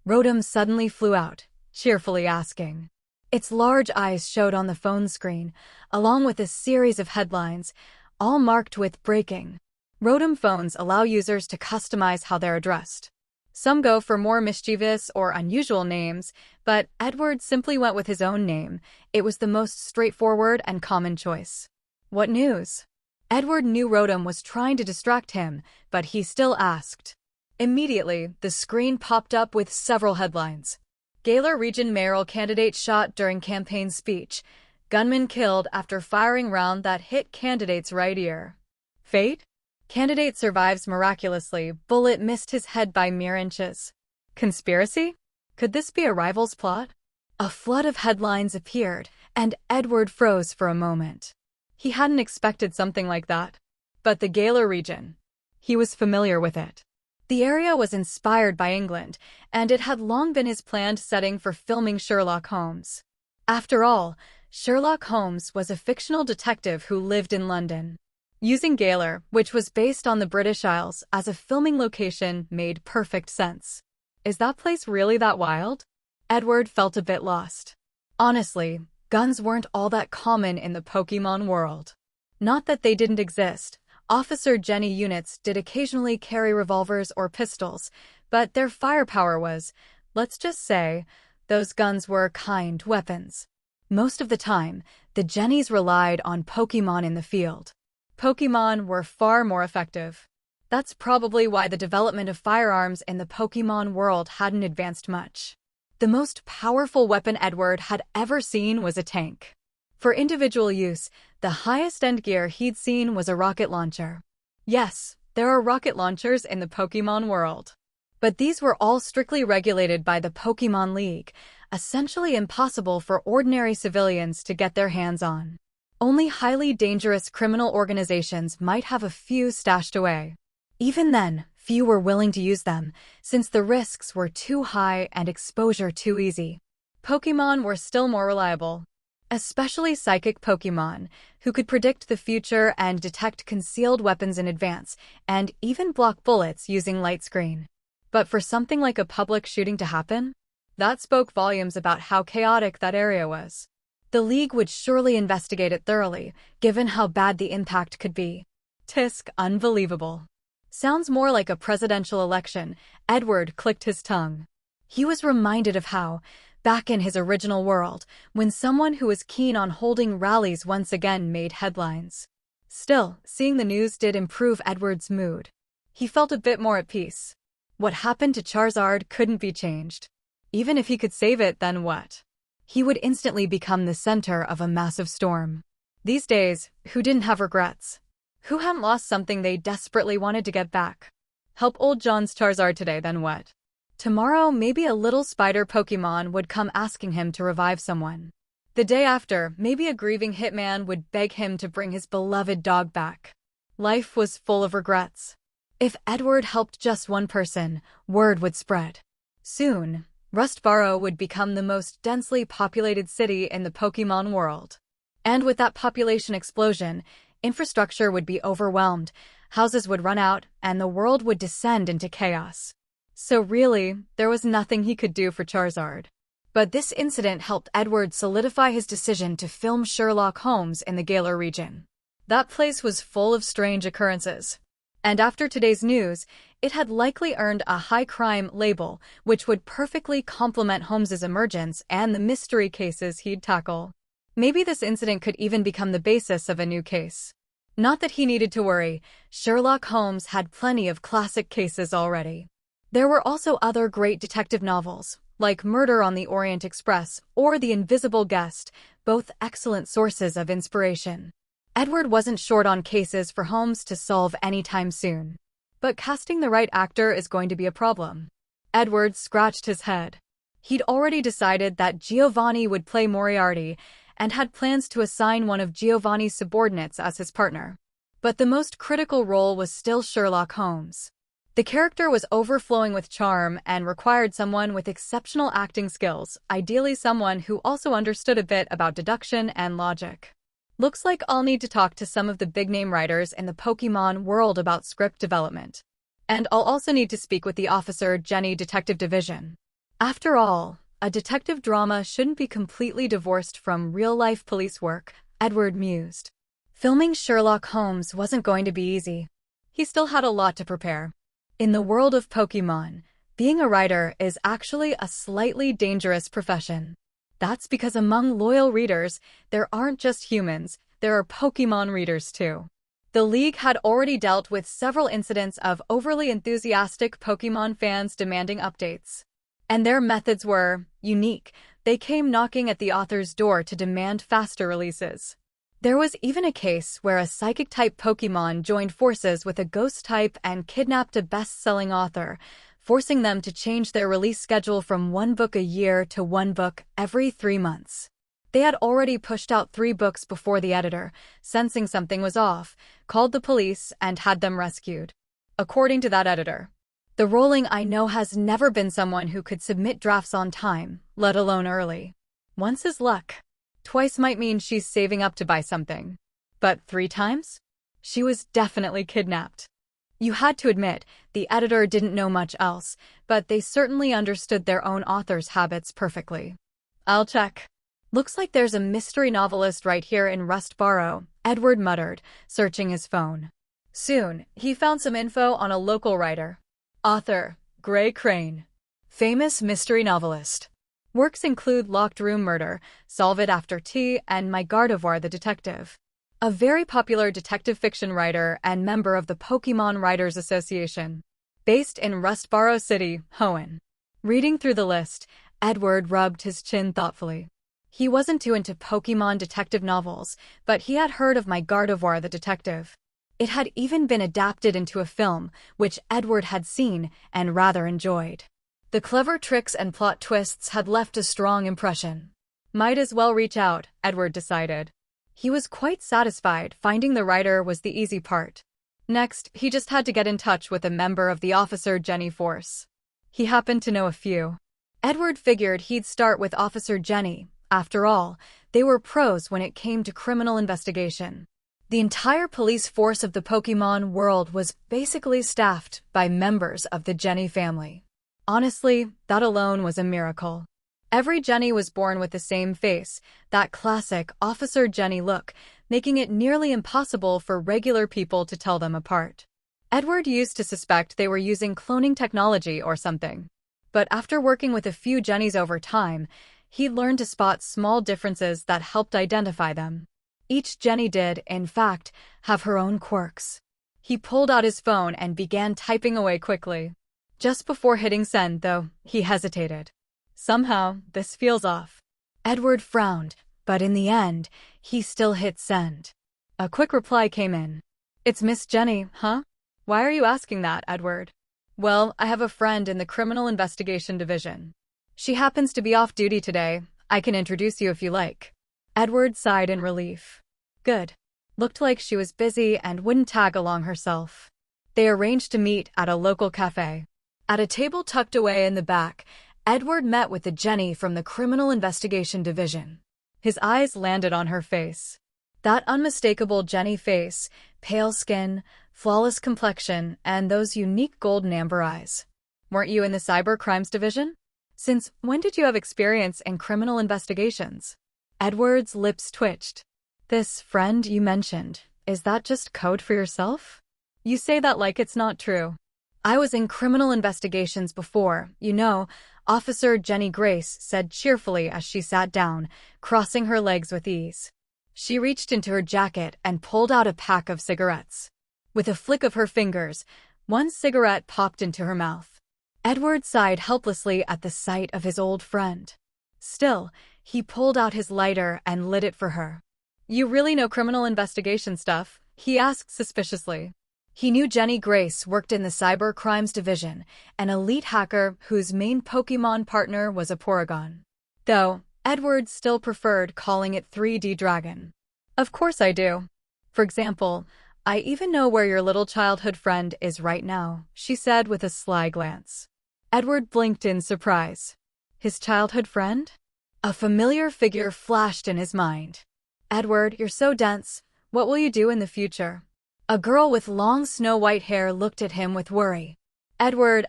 Rotom suddenly flew out, cheerfully asking. Its large eyes showed on the phone screen, along with a series of headlines, all marked with breaking. Rotom phones allow users to customize how they're addressed. Some go for more mischievous or unusual names, but Edward simply went with his own name. It was the most straightforward and common choice. What news? Edward knew Rotom was trying to distract him, but he still asked. Immediately, the screen popped up with several headlines. Gaylor Region mayoral candidate shot during campaign speech. Gunman killed after firing round that hit candidate's right ear. Fate? Candidate survives miraculously. Bullet missed his head by mere inches. Conspiracy? Could this be a rival's plot? A flood of headlines appeared, and Edward froze for a moment. He hadn't expected something like that. But the Gaylor region. He was familiar with it. The area was inspired by England, and it had long been his planned setting for filming Sherlock Holmes. After all, Sherlock Holmes was a fictional detective who lived in London. Using Gaylor, which was based on the British Isles, as a filming location made perfect sense. Is that place really that wild? Edward felt a bit lost. Honestly, guns weren't all that common in the Pokémon world. Not that they didn't exist. Officer Jenny units did occasionally carry revolvers or pistols, but their firepower was, let's just say, those guns were kind weapons. Most of the time, the Jennies relied on Pokémon in the field. Pokémon were far more effective. That's probably why the development of firearms in the Pokémon world hadn't advanced much. The most powerful weapon Edward had ever seen was a tank. For individual use, the highest-end gear he'd seen was a rocket launcher. Yes, there are rocket launchers in the Pokémon world. But these were all strictly regulated by the Pokémon League, essentially impossible for ordinary civilians to get their hands on. Only highly dangerous criminal organizations might have a few stashed away. Even then, few were willing to use them, since the risks were too high and exposure too easy. Pokémon were still more reliable. Especially psychic Pokémon, who could predict the future and detect concealed weapons in advance, and even block bullets using light screen. But for something like a public shooting to happen? That spoke volumes about how chaotic that area was. The League would surely investigate it thoroughly, given how bad the impact could be. Tisk, unbelievable. Sounds more like a presidential election. Edward clicked his tongue. He was reminded of how, back in his original world, when someone who was keen on holding rallies once again made headlines. Still, seeing the news did improve Edward's mood. He felt a bit more at peace. What happened to Charizard couldn't be changed. Even if he could save it, then what? He would instantly become the center of a massive storm. These days, who didn't have regrets? Who hadn't lost something they desperately wanted to get back? Help old John's Charizard today, then what? Tomorrow, maybe a little spider Pokemon would come asking him to revive someone. The day after, maybe a grieving hitman would beg him to bring his beloved dog back. Life was full of regrets. If Edward helped just one person, word would spread. Soon, Rustboro would become the most densely populated city in the Pokemon world. And with that population explosion, infrastructure would be overwhelmed, houses would run out, and the world would descend into chaos. So really, there was nothing he could do for Charizard. But this incident helped Edward solidify his decision to film Sherlock Holmes in the Galar region. That place was full of strange occurrences. And after today's news, it had likely earned a high crime label, which would perfectly complement Holmes's emergence and the mystery cases he'd tackle. Maybe this incident could even become the basis of a new case. Not that he needed to worry, Sherlock Holmes had plenty of classic cases already. There were also other great detective novels, like Murder on the Orient Express or The Invisible Guest, both excellent sources of inspiration. Edward wasn't short on cases for Holmes to solve anytime soon. But casting the right actor is going to be a problem. Edward scratched his head. He'd already decided that Giovanni would play Moriarty and had plans to assign one of Giovanni's subordinates as his partner. But the most critical role was still Sherlock Holmes. The character was overflowing with charm and required someone with exceptional acting skills, ideally someone who also understood a bit about deduction and logic. Looks like I'll need to talk to some of the big-name writers in the Pokemon world about script development. And I'll also need to speak with the Officer Jenny Detective Division. After all, a detective drama shouldn't be completely divorced from real-life police work, Edward mused. Filming Sherlock Holmes wasn't going to be easy. He still had a lot to prepare. In the world of Pokemon, being a writer is actually a slightly dangerous profession. That's because among loyal readers, there aren't just humans, there are Pokemon readers too. The League had already dealt with several incidents of overly enthusiastic Pokemon fans demanding updates. And their methods were unique. They came knocking at the author's door to demand faster releases. There was even a case where a Psychic-type Pokemon joined forces with a Ghost-type and kidnapped a best-selling author, forcing them to change their release schedule from one book a year to one book every 3 months. They had already pushed out 3 books before the editor, sensing something was off, called the police and had them rescued. According to that editor, the Rowling I know has never been someone who could submit drafts on time, let alone early. Once is luck. Twice might mean she's saving up to buy something. But 3 times? She was definitely kidnapped. You had to admit, the editor didn't know much else, but they certainly understood their own author's habits perfectly. I'll check. Looks like there's a mystery novelist right here in Rustboro, Edward muttered, searching his phone. Soon, he found some info on a local writer. Author, Gray Crane. Famous mystery novelist. Works include Locked Room Murder, Solve It After Tea, and My Gardevoir the Detective. A very popular detective fiction writer and member of the Pokemon Writers Association. Based in Rustboro City, Hoenn. Reading through the list, Edward rubbed his chin thoughtfully. He wasn't too into Pokemon detective novels, but he had heard of My Gardevoir the Detective. It had even been adapted into a film, which Edward had seen and rather enjoyed. The clever tricks and plot twists had left a strong impression. Might as well reach out, Edward decided. He was quite satisfied finding the writer was the easy part. Next, he just had to get in touch with a member of the Officer Jenny force. He happened to know a few. Edward figured he'd start with Officer Jenny. After all, they were pros when it came to criminal investigation. The entire police force of the Pokemon world was basically staffed by members of the Jenny family. Honestly, that alone was a miracle. Every Jenny was born with the same face, that classic Officer Jenny look, making it nearly impossible for regular people to tell them apart. Edward used to suspect they were using cloning technology or something. But after working with a few Jennys over time, He'd learned to spot small differences that helped identify them. Each Jenny did, in fact, have her own quirks. He pulled out his phone and began typing away quickly. Just before hitting send, though, he hesitated. Somehow, this feels off. Edward frowned, but in the end, he still hit send. A quick reply came in. "It's Miss Jenny, huh? Why are you asking that, Edward?" "Well, I have a friend in the Criminal Investigation Division. She happens to be off duty today. I can introduce you if you like." Edward sighed in relief. Good. Looked like she was busy and wouldn't tag along herself. They arranged to meet at a local cafe. At a table tucked away in the back, Edward met with the Jenny from the Criminal Investigation Division. His eyes landed on her face. That unmistakable Jenny face, pale skin, flawless complexion, and those unique golden amber eyes. "Weren't you in the Cyber Crimes Division? Since when did you have experience in criminal investigations?" Edward's lips twitched. "This friend you mentioned, is that just code for yourself? You say that like it's not true." "I was in criminal investigations before, you know," Officer Jenny Grace said cheerfully as she sat down, crossing her legs with ease. She reached into her jacket and pulled out a pack of cigarettes. With a flick of her fingers, one cigarette popped into her mouth. Edward sighed helplessly at the sight of his old friend. Still, he pulled out his lighter and lit it for her. "You really know criminal investigation stuff?" he asked suspiciously. He knew Jenny Grace worked in the Cyber Crimes Division, an elite hacker whose main Pokémon partner was a Porygon. Though, Edward still preferred calling it 3D Dragon. "Of course I do. For example, I even know where your little childhood friend is right now," she said with a sly glance. Edward blinked in surprise. His childhood friend? A familiar figure flashed in his mind. "Edward, you're so dense. What will you do in the future?" A girl with long snow-white hair looked at him with worry. Edward,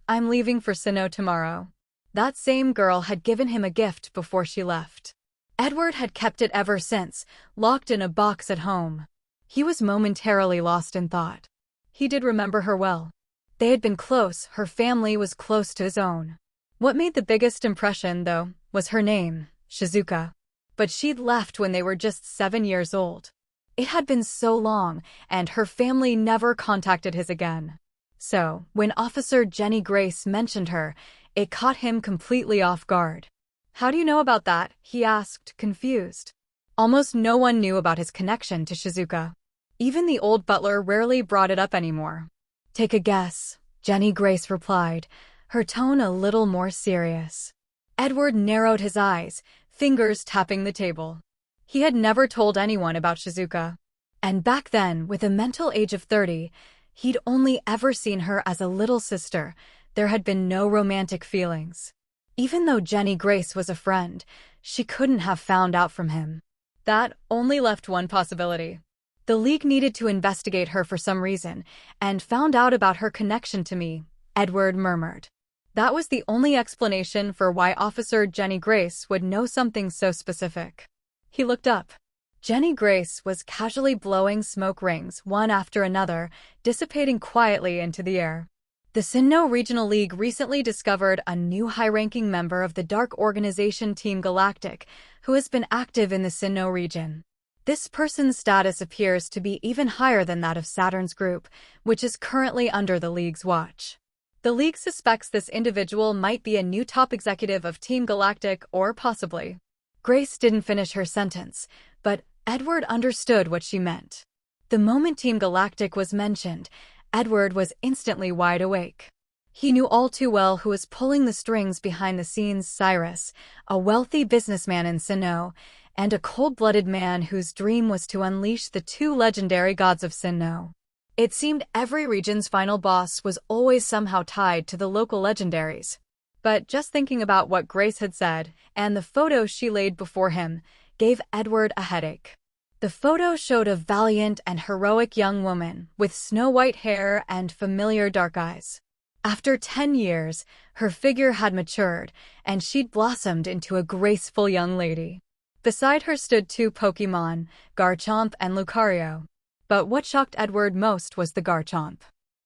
I'm leaving for Sinnoh tomorrow." That same girl had given him a gift before she left. Edward had kept it ever since, locked in a box at home. He was momentarily lost in thought. He did remember her well. They had been close, her family was close to his own. What made the biggest impression, though, was her name, Shizuka. But she'd left when they were just 7 years old. It had been so long, and her family never contacted his again. So, when Officer Jenny Grace mentioned her, it caught him completely off guard. "How do you know about that?" he asked, confused. Almost no one knew about his connection to Shizuka. Even the old butler rarely brought it up anymore. "Take a guess," Jenny Grace replied, her tone a little more serious. Edward narrowed his eyes, fingers tapping the table. He had never told anyone about Shizuka. And back then, with a mental age of 30, he'd only ever seen her as a little sister. There had been no romantic feelings. Even though Jenny Grace was a friend, she couldn't have found out from him. That only left one possibility. The League needed to investigate her for some reason, and found out about her connection to me, Edward murmured. That was the only explanation for why Officer Jenny Grace would know something so specific. He looked up. Jenny Grace was casually blowing smoke rings one after another, dissipating quietly into the air. The Sinnoh Regional League recently discovered a new high-ranking member of the dark organization Team Galactic, who has been active in the Sinnoh region. This person's status appears to be even higher than that of Saturn's group, which is currently under the League's watch. The League suspects this individual might be a new top executive of Team Galactic or possibly. Grace didn't finish her sentence, but Edward understood what she meant. The moment Team Galactic was mentioned, Edward was instantly wide awake. He knew all too well who was pulling the strings behind the scenes: Cyrus, a wealthy businessman in Sinnoh, and a cold-blooded man whose dream was to unleash the 2 legendary gods of Sinnoh. It seemed every region's final boss was always somehow tied to the local legendaries. But just thinking about what Grace had said, and the photo she laid before him, gave Edward a headache. The photo showed a valiant and heroic young woman with snow-white hair and familiar dark eyes. After 10 years, her figure had matured, and she'd blossomed into a graceful young lady. Beside her stood 2 Pokémon, Garchomp and Lucario. But what shocked Edward most was the Garchomp.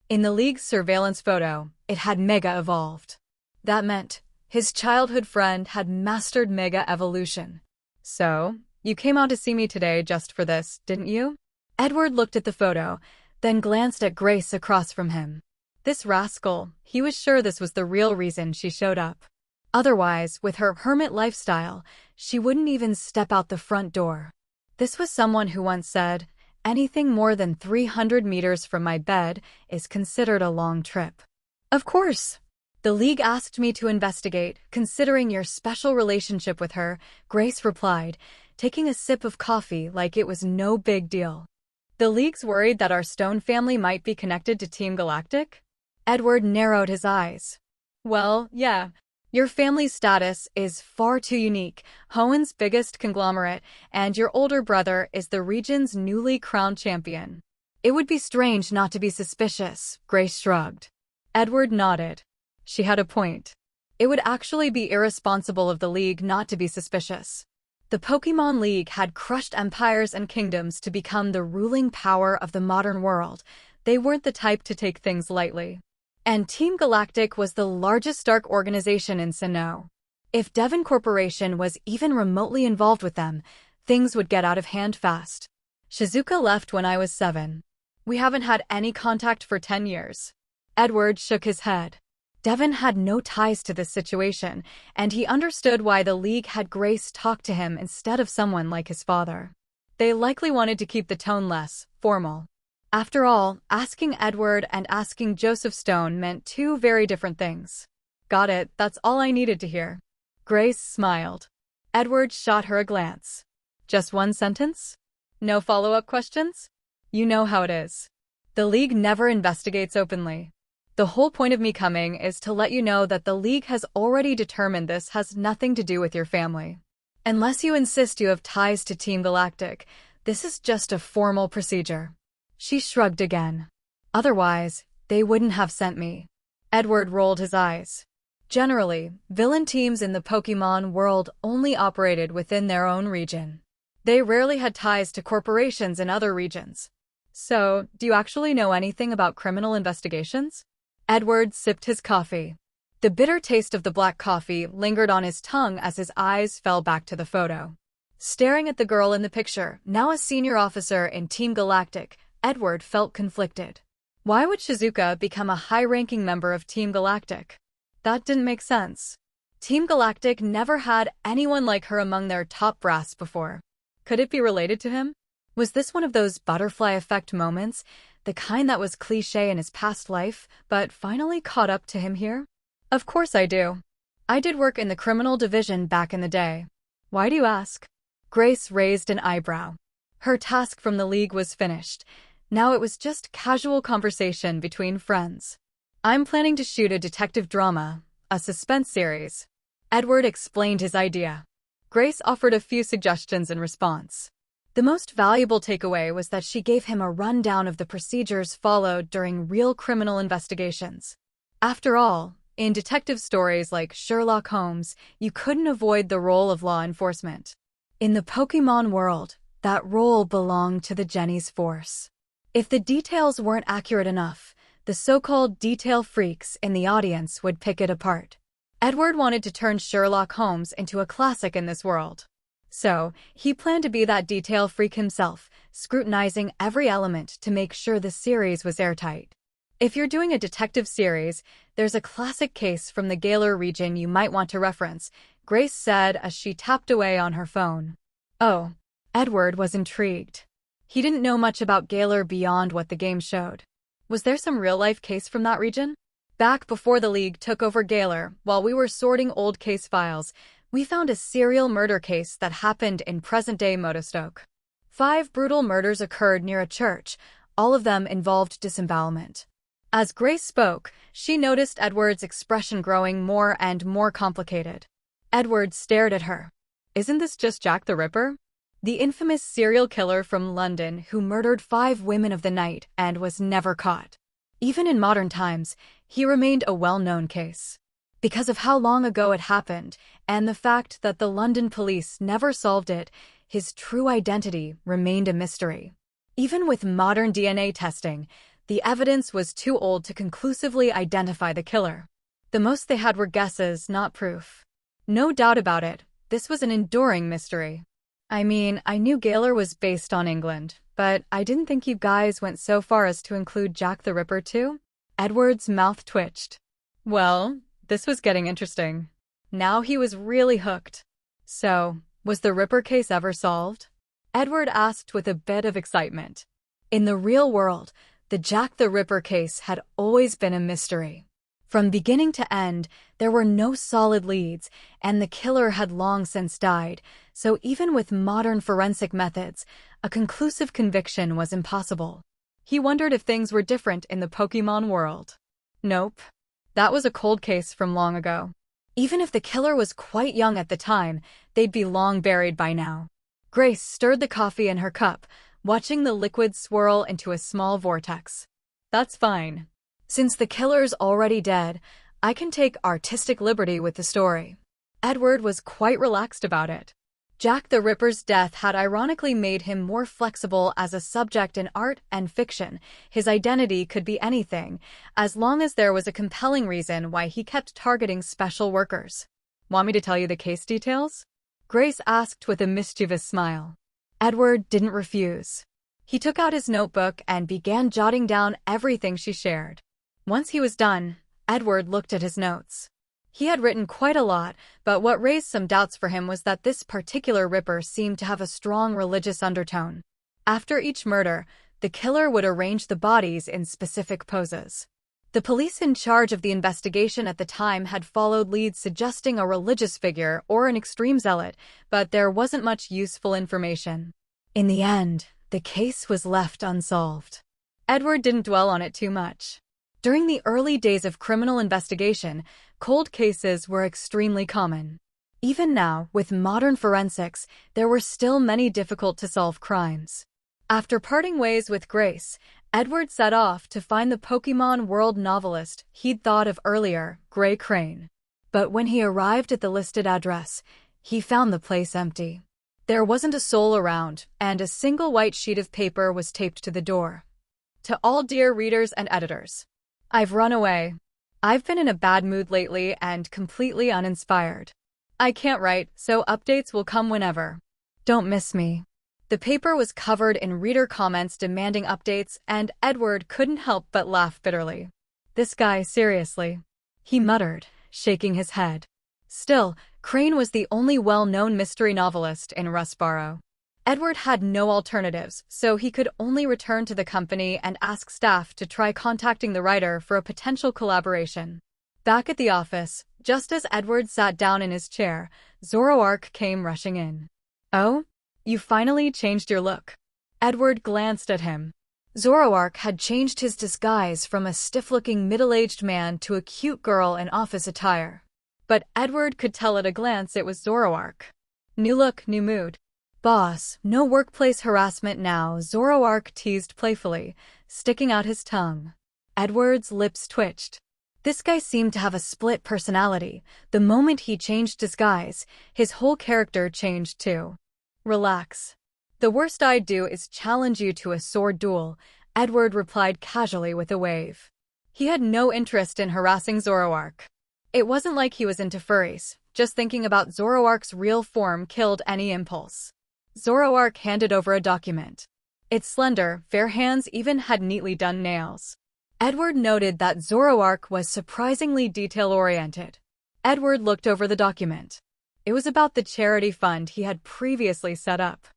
In the League's surveillance photo, it had mega evolved. That meant His childhood friend had mastered Mega Evolution. So, you came out to see me today just for this, didn't you? Edward looked at the photo, then glanced at Grace across from him. This rascal, he was sure this was the real reason she showed up. Otherwise, with her hermit lifestyle, she wouldn't even step out the front door. This was someone who once said, "Anything more than 300 meters from my bed is considered a long trip." Of course. The League asked me to investigate, considering your special relationship with her, Grace replied, taking a sip of coffee like it was no big deal. The League's worried that our Stone family might be connected to Team Galactic? Edward narrowed his eyes. Well, yeah. Your family's status is far too unique, Hoenn's biggest conglomerate, and your older brother is the region's newly crowned champion. It would be strange not to be suspicious, Grace shrugged. Edward nodded. She had a point. It would actually be irresponsible of the League not to be suspicious. The Pokémon League had crushed empires and kingdoms to become the ruling power of the modern world. They weren't the type to take things lightly. And Team Galactic was the largest dark organization in Sinnoh. If Devon Corporation was even remotely involved with them, things would get out of hand fast. Shizuka left when I was 7. We haven't had any contact for 10 years. Edward shook his head. Devon had no ties to this situation, and he understood why the League had Grace talk to him instead of someone like his father. They likely wanted to keep the tone less formal. After all, asking Edward and asking Joseph Stone meant two very different things. Got it, that's all I needed to hear. Grace smiled. Edward shot her a glance. Just one sentence? No follow-up questions? You know how it is. The League never investigates openly. The whole point of me coming is to let you know that the League has already determined this has nothing to do with your family. Unless you insist you have ties to Team Galactic, this is just a formal procedure. She shrugged again. Otherwise, they wouldn't have sent me. Edward rolled his eyes. Generally, villain teams in the Pokémon world only operated within their own region. They rarely had ties to corporations in other regions. So, do you actually know anything about criminal investigations? Edward sipped his coffee. The bitter taste of the black coffee lingered on his tongue as his eyes fell back to the photo. Staring at the girl in the picture, now a senior officer in Team Galactic, Edward felt conflicted. Why would Shizuka become a high-ranking member of Team Galactic? That didn't make sense. Team Galactic never had anyone like her among their top brass before. Could it be related to him? Was this one of those butterfly effect moments, the kind that was cliché in his past life, but finally caught up to him here? Of course I do. I did work in the criminal division back in the day. Why do you ask? Grace raised an eyebrow. Her task from the League was finished. Now it was just casual conversation between friends. I'm planning to shoot a detective drama, a suspense series. Edward explained his idea. Grace offered a few suggestions in response. The most valuable takeaway was that she gave him a rundown of the procedures followed during real criminal investigations. After all, in detective stories like Sherlock Holmes, you couldn't avoid the role of law enforcement. In the Pokémon world, that role belonged to the Jenny's Force. If the details weren't accurate enough, the so-called detail freaks in the audience would pick it apart. Edward wanted to turn Sherlock Holmes into a classic in this world. So, he planned to be that detail freak himself, scrutinizing every element to make sure the series was airtight. If you're doing a detective series, there's a classic case from the Galar region you might want to reference, Grace said as she tapped away on her phone. Oh, Edward was intrigued. He didn't know much about Galar beyond what the game showed. Was there some real-life case from that region? Back before the League took over Galar, while we were sorting old case files, we found a serial murder case that happened in present-day Motostoke. 5 brutal murders occurred near a church, all of them involved disembowelment. As Grace spoke, she noticed Edward's expression growing more and more complicated. Edward stared at her. Isn't this just Jack the Ripper? The infamous serial killer from London who murdered 5 women of the night and was never caught. Even in modern times, he remained a well-known case. Because of how long ago it happened, and the fact that the London police never solved it, his true identity remained a mystery. Even with modern DNA testing, the evidence was too old to conclusively identify the killer. The most they had were guesses, not proof. No doubt about it, this was an enduring mystery. I mean, I knew Gaylor was based on England, but I didn't think you guys went so far as to include Jack the Ripper too? Edward's mouth twitched. Well, this was getting interesting. Now he was really hooked. So, was the Ripper case ever solved? Edward asked with a bit of excitement. In the real world, the Jack the Ripper case had always been a mystery. From beginning to end, there were no solid leads, and the killer had long since died, so even with modern forensic methods, a conclusive conviction was impossible. He wondered if things were different in the Pokémon world. Nope. That was a cold case from long ago. Even if the killer was quite young at the time, they'd be long buried by now. Grace stirred the coffee in her cup, watching the liquid swirl into a small vortex. That's fine. Since the killer's already dead, I can take artistic liberty with the story. Edward was quite relaxed about it. Jack the Ripper's death had ironically made him more flexible as a subject in art and fiction. His identity could be anything, as long as there was a compelling reason why he kept targeting special workers. Want me to tell you the case details? Grace asked with a mischievous smile. Edward didn't refuse. He took out his notebook and began jotting down everything she shared. Once he was done, Edward looked at his notes. He had written quite a lot, but what raised some doubts for him was that this particular Ripper seemed to have a strong religious undertone. After each murder, the killer would arrange the bodies in specific poses. The police in charge of the investigation at the time had followed leads suggesting a religious figure or an extreme zealot, but there wasn't much useful information. In the end, the case was left unsolved. Edward didn't dwell on it too much. During the early days of criminal investigation, cold cases were extremely common. Even now, with modern forensics, there were still many difficult-to-solve crimes. After parting ways with Grace, Edward set off to find the Pokémon world novelist he'd thought of earlier, Gray Crane. But when he arrived at the listed address, he found the place empty. There wasn't a soul around, and a single white sheet of paper was taped to the door. To all dear readers and editors, I've run away. I've been in a bad mood lately and completely uninspired. I can't write, so updates will come whenever. Don't miss me. The paper was covered in reader comments demanding updates, and Edward couldn't help but laugh bitterly. This guy, seriously, he muttered, shaking his head. Still, Crane was the only well-known mystery novelist in Rustboro. Edward had no alternatives, so he could only return to the company and ask staff to try contacting the writer for a potential collaboration. Back at the office, just as Edward sat down in his chair, Zoroark came rushing in. Oh? You finally changed your look. Edward glanced at him. Zoroark had changed his disguise from a stiff-looking middle-aged man to a cute girl in office attire. But Edward could tell at a glance it was Zoroark. New look, new mood. Boss, no workplace harassment now, Zoroark teased playfully, sticking out his tongue. Edward's lips twitched. This guy seemed to have a split personality. The moment he changed disguise, his whole character changed too. Relax. The worst I'd do is challenge you to a sword duel, Edward replied casually with a wave. He had no interest in harassing Zoroark. It wasn't like he was into furries, just thinking about Zoroark's real form killed any impulse. Zoroark handed over a document. Its slender, fair hands even had neatly done nails. Edward noted that Zoroark was surprisingly detail-oriented. Edward looked over the document. It was about the charity fund he had previously set up.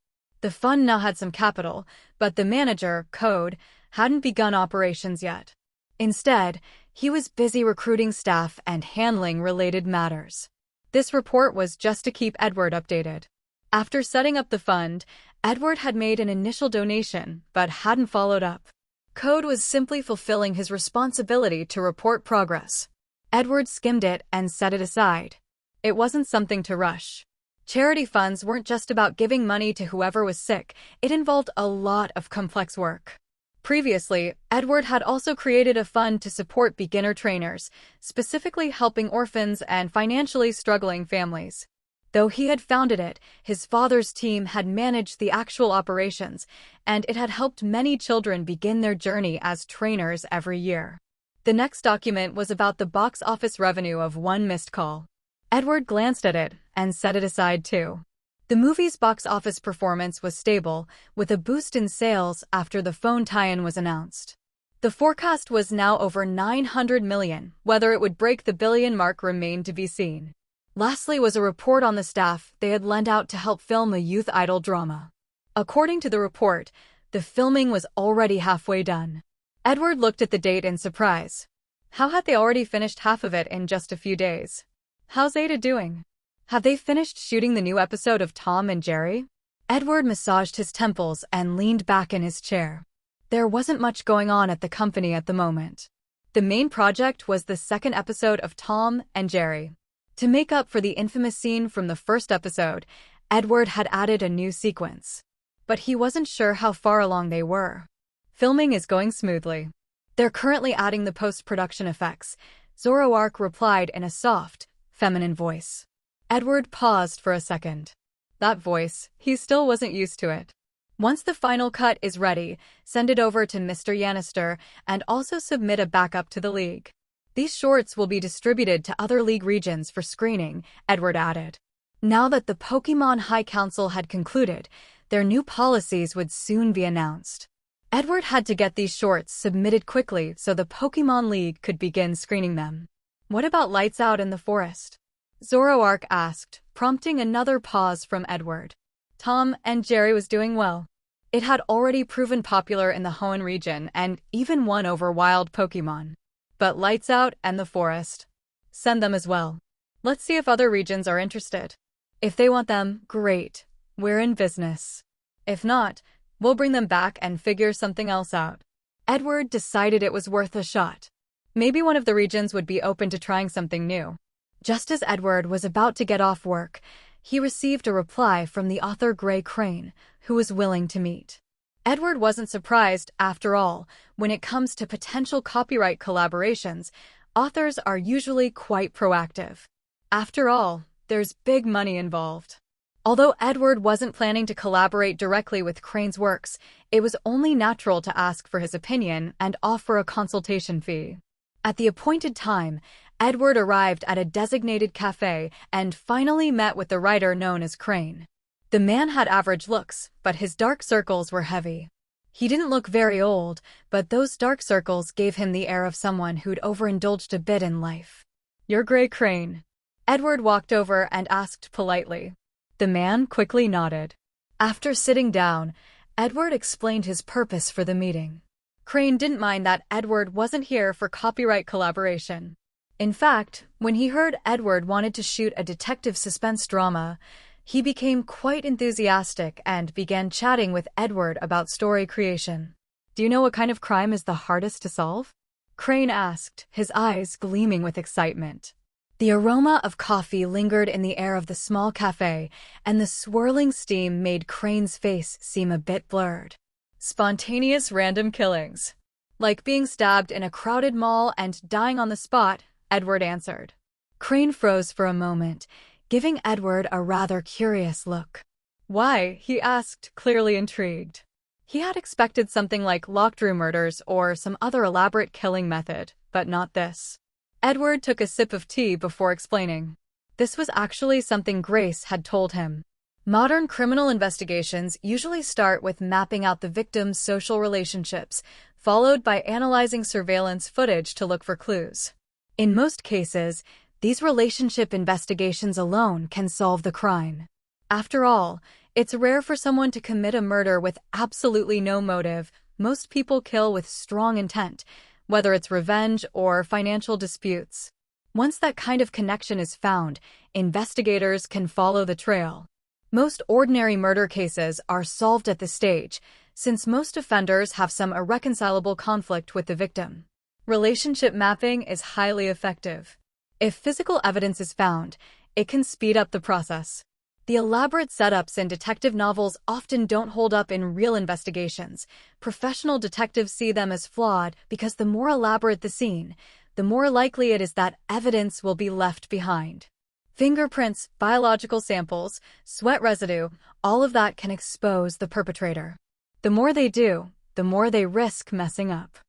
The fund now had some capital, but the manager, Code, hadn't begun operations yet. Instead, he was busy recruiting staff and handling related matters. This report was just to keep Edward updated. After setting up the fund, Edward had made an initial donation, but hadn't followed up. Code was simply fulfilling his responsibility to report progress. Edward skimmed it and set it aside. It wasn't something to rush. Charity funds weren't just about giving money to whoever was sick, it involved a lot of complex work. Previously, Edward had also created a fund to support beginner trainers, specifically helping orphans and financially struggling families. Though he had founded it, his father's team had managed the actual operations, and it had helped many children begin their journey as trainers every year. The next document was about the box office revenue of One Missed Call. Edward glanced at it and set it aside too. The movie's box office performance was stable, with a boost in sales after the phone tie-in was announced. The forecast was now over 900 million. Whether it would break the billion mark remained to be seen. Lastly was a report on the staff they had lent out to help film a youth idol drama. According to the report, the filming was already halfway done. Edward looked at the date in surprise. How had they already finished half of it in just a few days? How's Ada doing? Have they finished shooting the new episode of Tom and Jerry? Edward massaged his temples and leaned back in his chair. There wasn't much going on at the company at the moment. The main project was the second episode of Tom and Jerry. To make up for the infamous scene from the first episode, Edward had added a new sequence. But he wasn't sure how far along they were. Filming is going smoothly. They're currently adding the post-production effects, Zoroark replied in a soft, feminine voice. Edward paused for a second. That voice, he still wasn't used to it. Once the final cut is ready, send it over to Mr. Yannister and also submit a backup to the league. These shorts will be distributed to other league regions for screening, Edward added. Now that the Pokémon High Council had concluded, their new policies would soon be announced. Edward had to get these shorts submitted quickly so the Pokémon League could begin screening them. What about Lights Out in the Forest? Zoroark asked, prompting another pause from Edward. Tom and Jerry was doing well. It had already proven popular in the Hoenn region and even won over wild Pokémon. But Lights Out and the Forest. Send them as well. Let's see if other regions are interested. If they want them, great. We're in business. If not, we'll bring them back and figure something else out. Edward decided it was worth a shot. Maybe one of the regions would be open to trying something new. Just as Edward was about to get off work, he received a reply from the author Gray Crane, who was willing to meet. Edward wasn't surprised, after all. When it comes to potential copyright collaborations, authors are usually quite proactive. After all, there's big money involved. Although Edward wasn't planning to collaborate directly with Crane's works, it was only natural to ask for his opinion and offer a consultation fee. At the appointed time, Edward arrived at a designated cafe and finally met with the writer known as Crane. The man had average looks, but his dark circles were heavy. He didn't look very old, but those dark circles gave him the air of someone who'd overindulged a bit in life. "You're Gray Crane." Edward walked over and asked politely. The man quickly nodded. After sitting down, Edward explained his purpose for the meeting. Crane didn't mind that Edward wasn't here for copyright collaboration. In fact, when he heard Edward wanted to shoot a detective suspense drama, he became quite enthusiastic and began chatting with Edward about story creation. "Do you know what kind of crime is the hardest to solve?" Crane asked, his eyes gleaming with excitement. The aroma of coffee lingered in the air of the small cafe, and the swirling steam made Crane's face seem a bit blurred. "Spontaneous random killings. Like being stabbed in a crowded mall and dying on the spot," Edward answered. Crane froze for a moment, giving Edward a rather curious look. "Why?" he asked, clearly intrigued. He had expected something like locked-room murders or some other elaborate killing method, but not this. Edward took a sip of tea before explaining. This was actually something Grace had told him. Modern criminal investigations usually start with mapping out the victim's social relationships, followed by analyzing surveillance footage to look for clues. In most cases, these relationship investigations alone can solve the crime. After all, it's rare for someone to commit a murder with absolutely no motive. Most people kill with strong intent, whether it's revenge or financial disputes. Once that kind of connection is found, investigators can follow the trail. Most ordinary murder cases are solved at this stage, since most offenders have some irreconcilable conflict with the victim. Relationship mapping is highly effective. If physical evidence is found, it can speed up the process. The elaborate setups in detective novels often don't hold up in real investigations. Professional detectives see them as flawed because the more elaborate the scene, the more likely it is that evidence will be left behind. Fingerprints, biological samples, sweat residue, all of that can expose the perpetrator. The more they do, the more they risk messing up.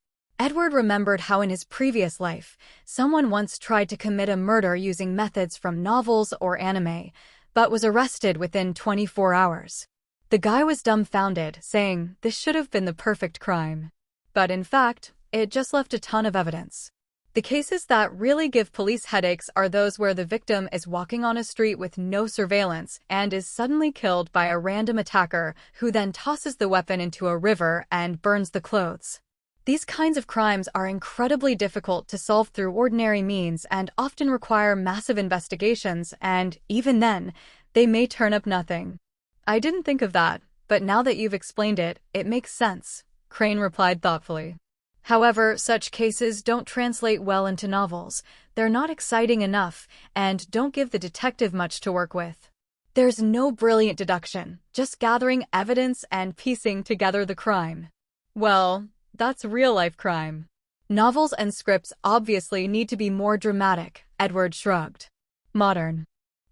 Edward remembered how in his previous life, someone once tried to commit a murder using methods from novels or anime, but was arrested within 24 hours. The guy was dumbfounded, saying, "This should have been the perfect crime." But in fact, it just left a ton of evidence. The cases that really give police headaches are those where the victim is walking on a street with no surveillance and is suddenly killed by a random attacker who then tosses the weapon into a river and burns the clothes. These kinds of crimes are incredibly difficult to solve through ordinary means and often require massive investigations, and even then, they may turn up nothing. "I didn't think of that, but now that you've explained it, it makes sense," Crane replied thoughtfully. However, such cases don't translate well into novels. They're not exciting enough and don't give the detective much to work with. There's no brilliant deduction, just gathering evidence and piecing together the crime. Well, that's real-life crime. Novels and scripts obviously need to be more dramatic, Edward shrugged. Modern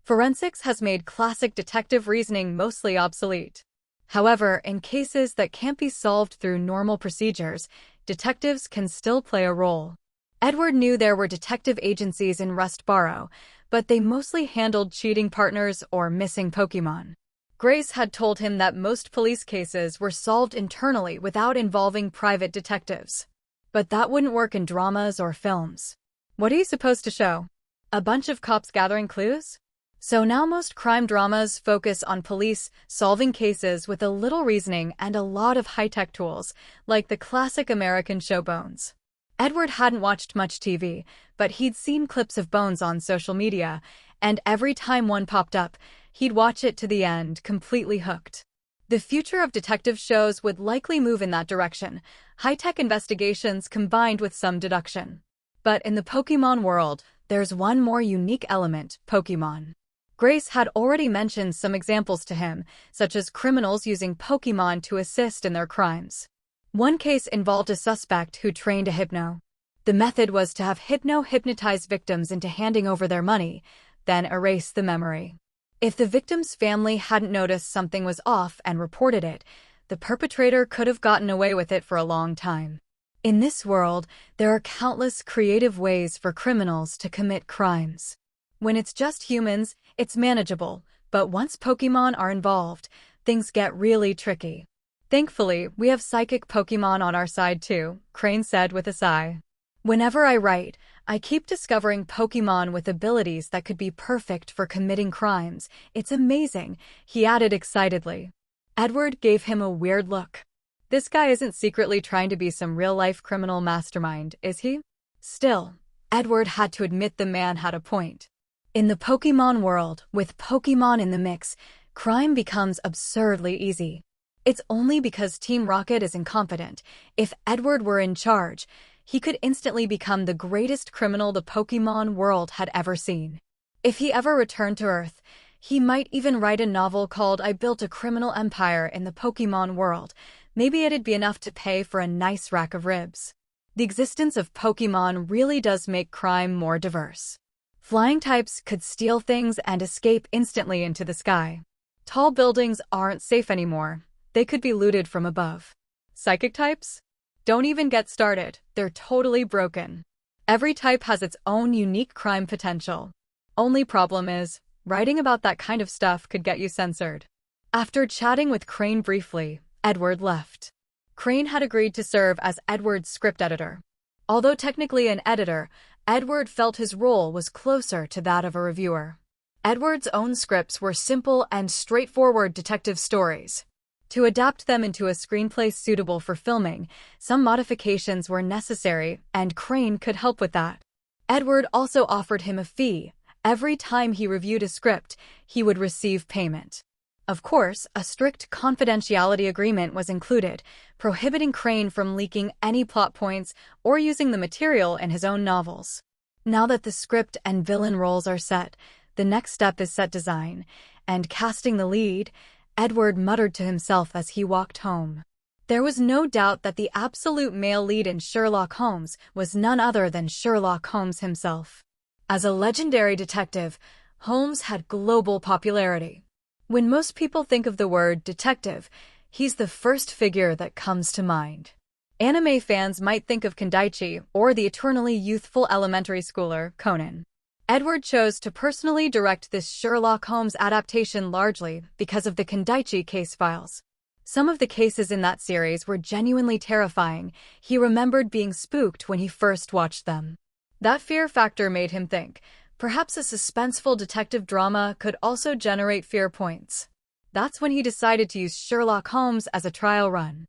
forensics has made classic detective reasoning mostly obsolete. However, in cases that can't be solved through normal procedures, detectives can still play a role. Edward knew there were detective agencies in Rustboro, but they mostly handled cheating partners or missing Pokémon. Grace had told him that most police cases were solved internally without involving private detectives. But that wouldn't work in dramas or films. What are you supposed to show? A bunch of cops gathering clues? So now most crime dramas focus on police solving cases with a little reasoning and a lot of high-tech tools, like the classic American show Bones. Edward hadn't watched much TV, but he'd seen clips of Bones on social media, and every time one popped up, he'd watch it to the end, completely hooked. The future of detective shows would likely move in that direction, high-tech investigations combined with some deduction. But in the Pokémon world, there's one more unique element, Pokémon. Grace had already mentioned some examples to him, such as criminals using Pokémon to assist in their crimes. One case involved a suspect who trained a Hypno. The method was to have Hypno hypnotize victims into handing over their money, then erase the memory. If the victim's family hadn't noticed something was off and reported it, the perpetrator could have gotten away with it for a long time. In this world, there are countless creative ways for criminals to commit crimes. When it's just humans, it's manageable, but once Pokémon are involved, things get really tricky. "Thankfully, we have psychic Pokémon on our side too," Crane said with a sigh. "Whenever I write, I keep discovering Pokémon with abilities that could be perfect for committing crimes. It's amazing," he added excitedly. Edward gave him a weird look. This guy isn't secretly trying to be some real-life criminal mastermind, is he? Still, Edward had to admit the man had a point. In the Pokémon world, with Pokémon in the mix, crime becomes absurdly easy. It's only because Team Rocket is incompetent. If Edward were in charge, he could instantly become the greatest criminal the Pokémon world had ever seen. If he ever returned to Earth, he might even write a novel called "I Built a Criminal Empire in the Pokémon World." Maybe it'd be enough to pay for a nice rack of ribs. The existence of Pokémon really does make crime more diverse. Flying types could steal things and escape instantly into the sky. Tall buildings aren't safe anymore. They could be looted from above. Psychic types? Don't even get started. They're totally broken. Every type has its own unique crime potential. Only problem is, writing about that kind of stuff could get you censored. After chatting with Crane briefly, Edward left. Crane had agreed to serve as Edward's script editor. Although technically an editor, Edward felt his role was closer to that of a reviewer. Edward's own scripts were simple and straightforward detective stories. To adapt them into a screenplay suitable for filming, some modifications were necessary, and Crane could help with that. Edward also offered him a fee. Every time he reviewed a script, he would receive payment. Of course, a strict confidentiality agreement was included, prohibiting Crane from leaking any plot points or using the material in his own novels. Now that the script and villain roles are set, the next step is set design, and casting the lead, Edward muttered to himself as he walked home. There was no doubt that the absolute male lead in Sherlock Holmes was none other than Sherlock Holmes himself. As a legendary detective, Holmes had global popularity. When most people think of the word detective, he's the first figure that comes to mind. Anime fans might think of Kandaichi or the eternally youthful elementary schooler, Conan. Edward chose to personally direct this Sherlock Holmes adaptation largely because of the Kandaichi case files. Some of the cases in that series were genuinely terrifying. He remembered being spooked when he first watched them. That fear factor made him think, perhaps a suspenseful detective drama could also generate fear points. That's when he decided to use Sherlock Holmes as a trial run.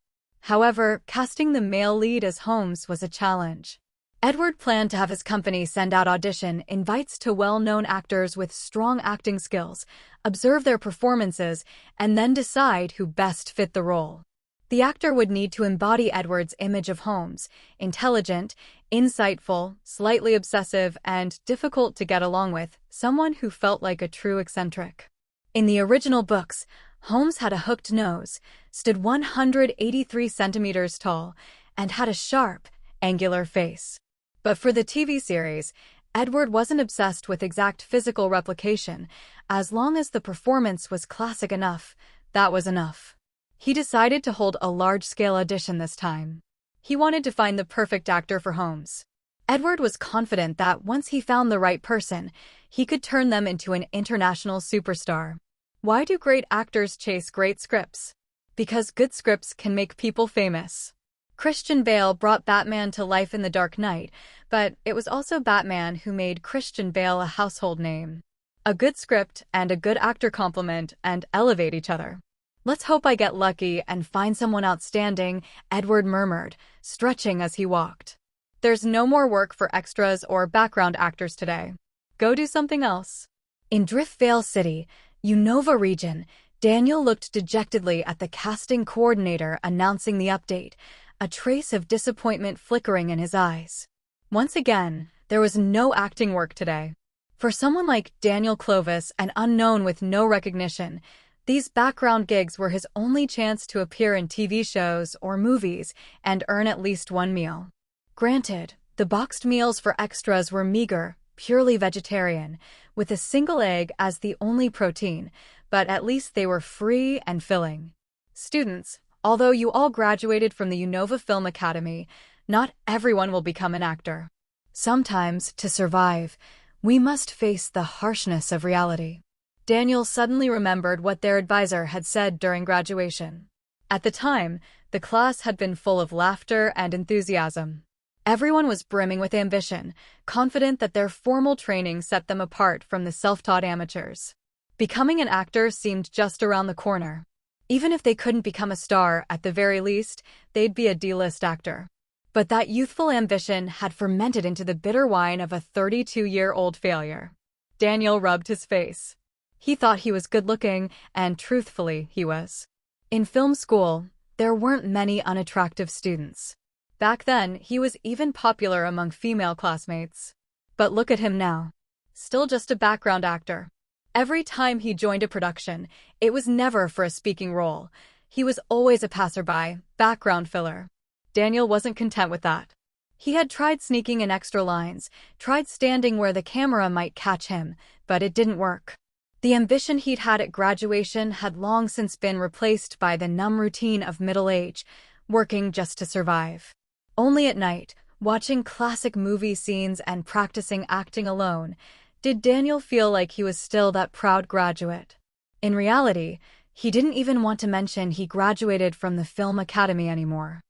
However, casting the male lead as Holmes was a challenge. Edward planned to have his company send out audition invites to well-known actors with strong acting skills, observe their performances, and then decide who best fit the role. The actor would need to embody Edward's image of Holmes: intelligent, insightful, slightly obsessive, and difficult to get along with, someone who felt like a true eccentric. In the original books, Holmes had a hooked nose, stood 183 centimeters tall, and had a sharp, angular face. But for the TV series, Edward wasn't obsessed with exact physical replication. As long as the performance was classic enough, that was enough. He decided to hold a large-scale audition this time. He wanted to find the perfect actor for Holmes. Edward was confident that once he found the right person, he could turn them into an international superstar. Why do great actors chase great scripts? Because good scripts can make people famous. Christian Bale brought Batman to life in The Dark Knight, but it was also Batman who made Christian Bale a household name. A good script and a good actor complement and elevate each other. "Let's hope I get lucky and find someone outstanding," Edward murmured, stretching as he walked. "There's no more work for extras or background actors today. Go do something else." In Driftvale City, Unova region, Daniel looked dejectedly at the casting coordinator announcing the update, a trace of disappointment flickering in his eyes. Once again, there was no acting work today. For someone like Daniel Clovis, an unknown with no recognition, these background gigs were his only chance to appear in TV shows or movies and earn at least one meal. Granted, the boxed meals for extras were meager, purely vegetarian, with a single egg as the only protein, but at least they were free and filling. Students, although you all graduated from the Unova Film Academy, not everyone will become an actor. Sometimes, to survive, we must face the harshness of reality. Daniel suddenly remembered what their advisor had said during graduation. At the time, the class had been full of laughter and enthusiasm. Everyone was brimming with ambition, confident that their formal training set them apart from the self-taught amateurs. Becoming an actor seemed just around the corner. Even if they couldn't become a star, at the very least, they'd be a D-list actor. But that youthful ambition had fermented into the bitter wine of a 32-year-old failure. Daniel rubbed his face. He thought he was good-looking, and truthfully, he was. In film school, there weren't many unattractive students. Back then, he was even popular among female classmates. But look at him now. Still just a background actor. Every time he joined a production, it was never for a speaking role. He was always a passerby, background filler. Daniel wasn't content with that. He had tried sneaking in extra lines, tried standing where the camera might catch him, but it didn't work. The ambition he'd had at graduation had long since been replaced by the numb routine of middle age, working just to survive. Only at night, watching classic movie scenes and practicing acting alone, did Daniel feel like he was still that proud graduate. In reality, he didn't even want to mention he graduated from the Film Academy anymore.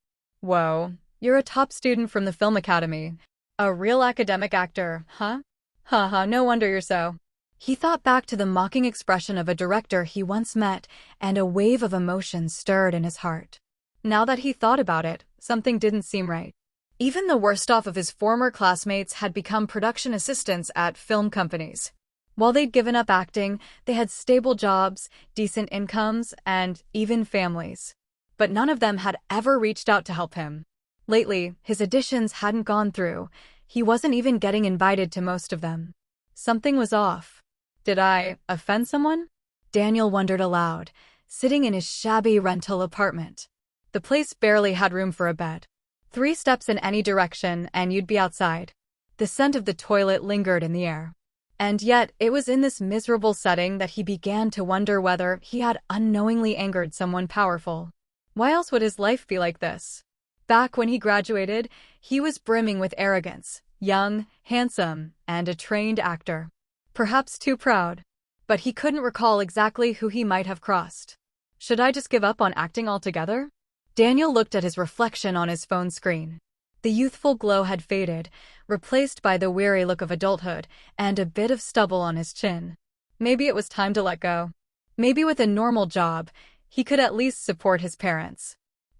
Whoa, you're a top student from the Film Academy. A real academic actor, huh? Haha, no wonder you're so. He thought back to the mocking expression of a director he once met, and a wave of emotion stirred in his heart. Now that he thought about it, something didn't seem right. Even the worst off of his former classmates had become production assistants at film companies. While they'd given up acting, they had stable jobs, decent incomes, and even families. But none of them had ever reached out to help him. Lately, his auditions hadn't gone through. He wasn't even getting invited to most of them. Something was off. Did I offend someone? Daniel wondered aloud, sitting in his shabby rental apartment. The place barely had room for a bed. 3 steps in any direction and you'd be outside. The scent of the toilet lingered in the air. And yet, it was in this miserable setting that he began to wonder whether he had unknowingly angered someone powerful. Why else would his life be like this? Back when he graduated, he was brimming with arrogance, young, handsome, and a trained actor. Perhaps too proud. But he couldn't recall exactly who he might have crossed. Should I just give up on acting altogether? Daniel looked at his reflection on his phone screen. The youthful glow had faded, replaced by the weary look of adulthood and a bit of stubble on his chin. Maybe it was time to let go. Maybe with a normal job, he could at least support his parents.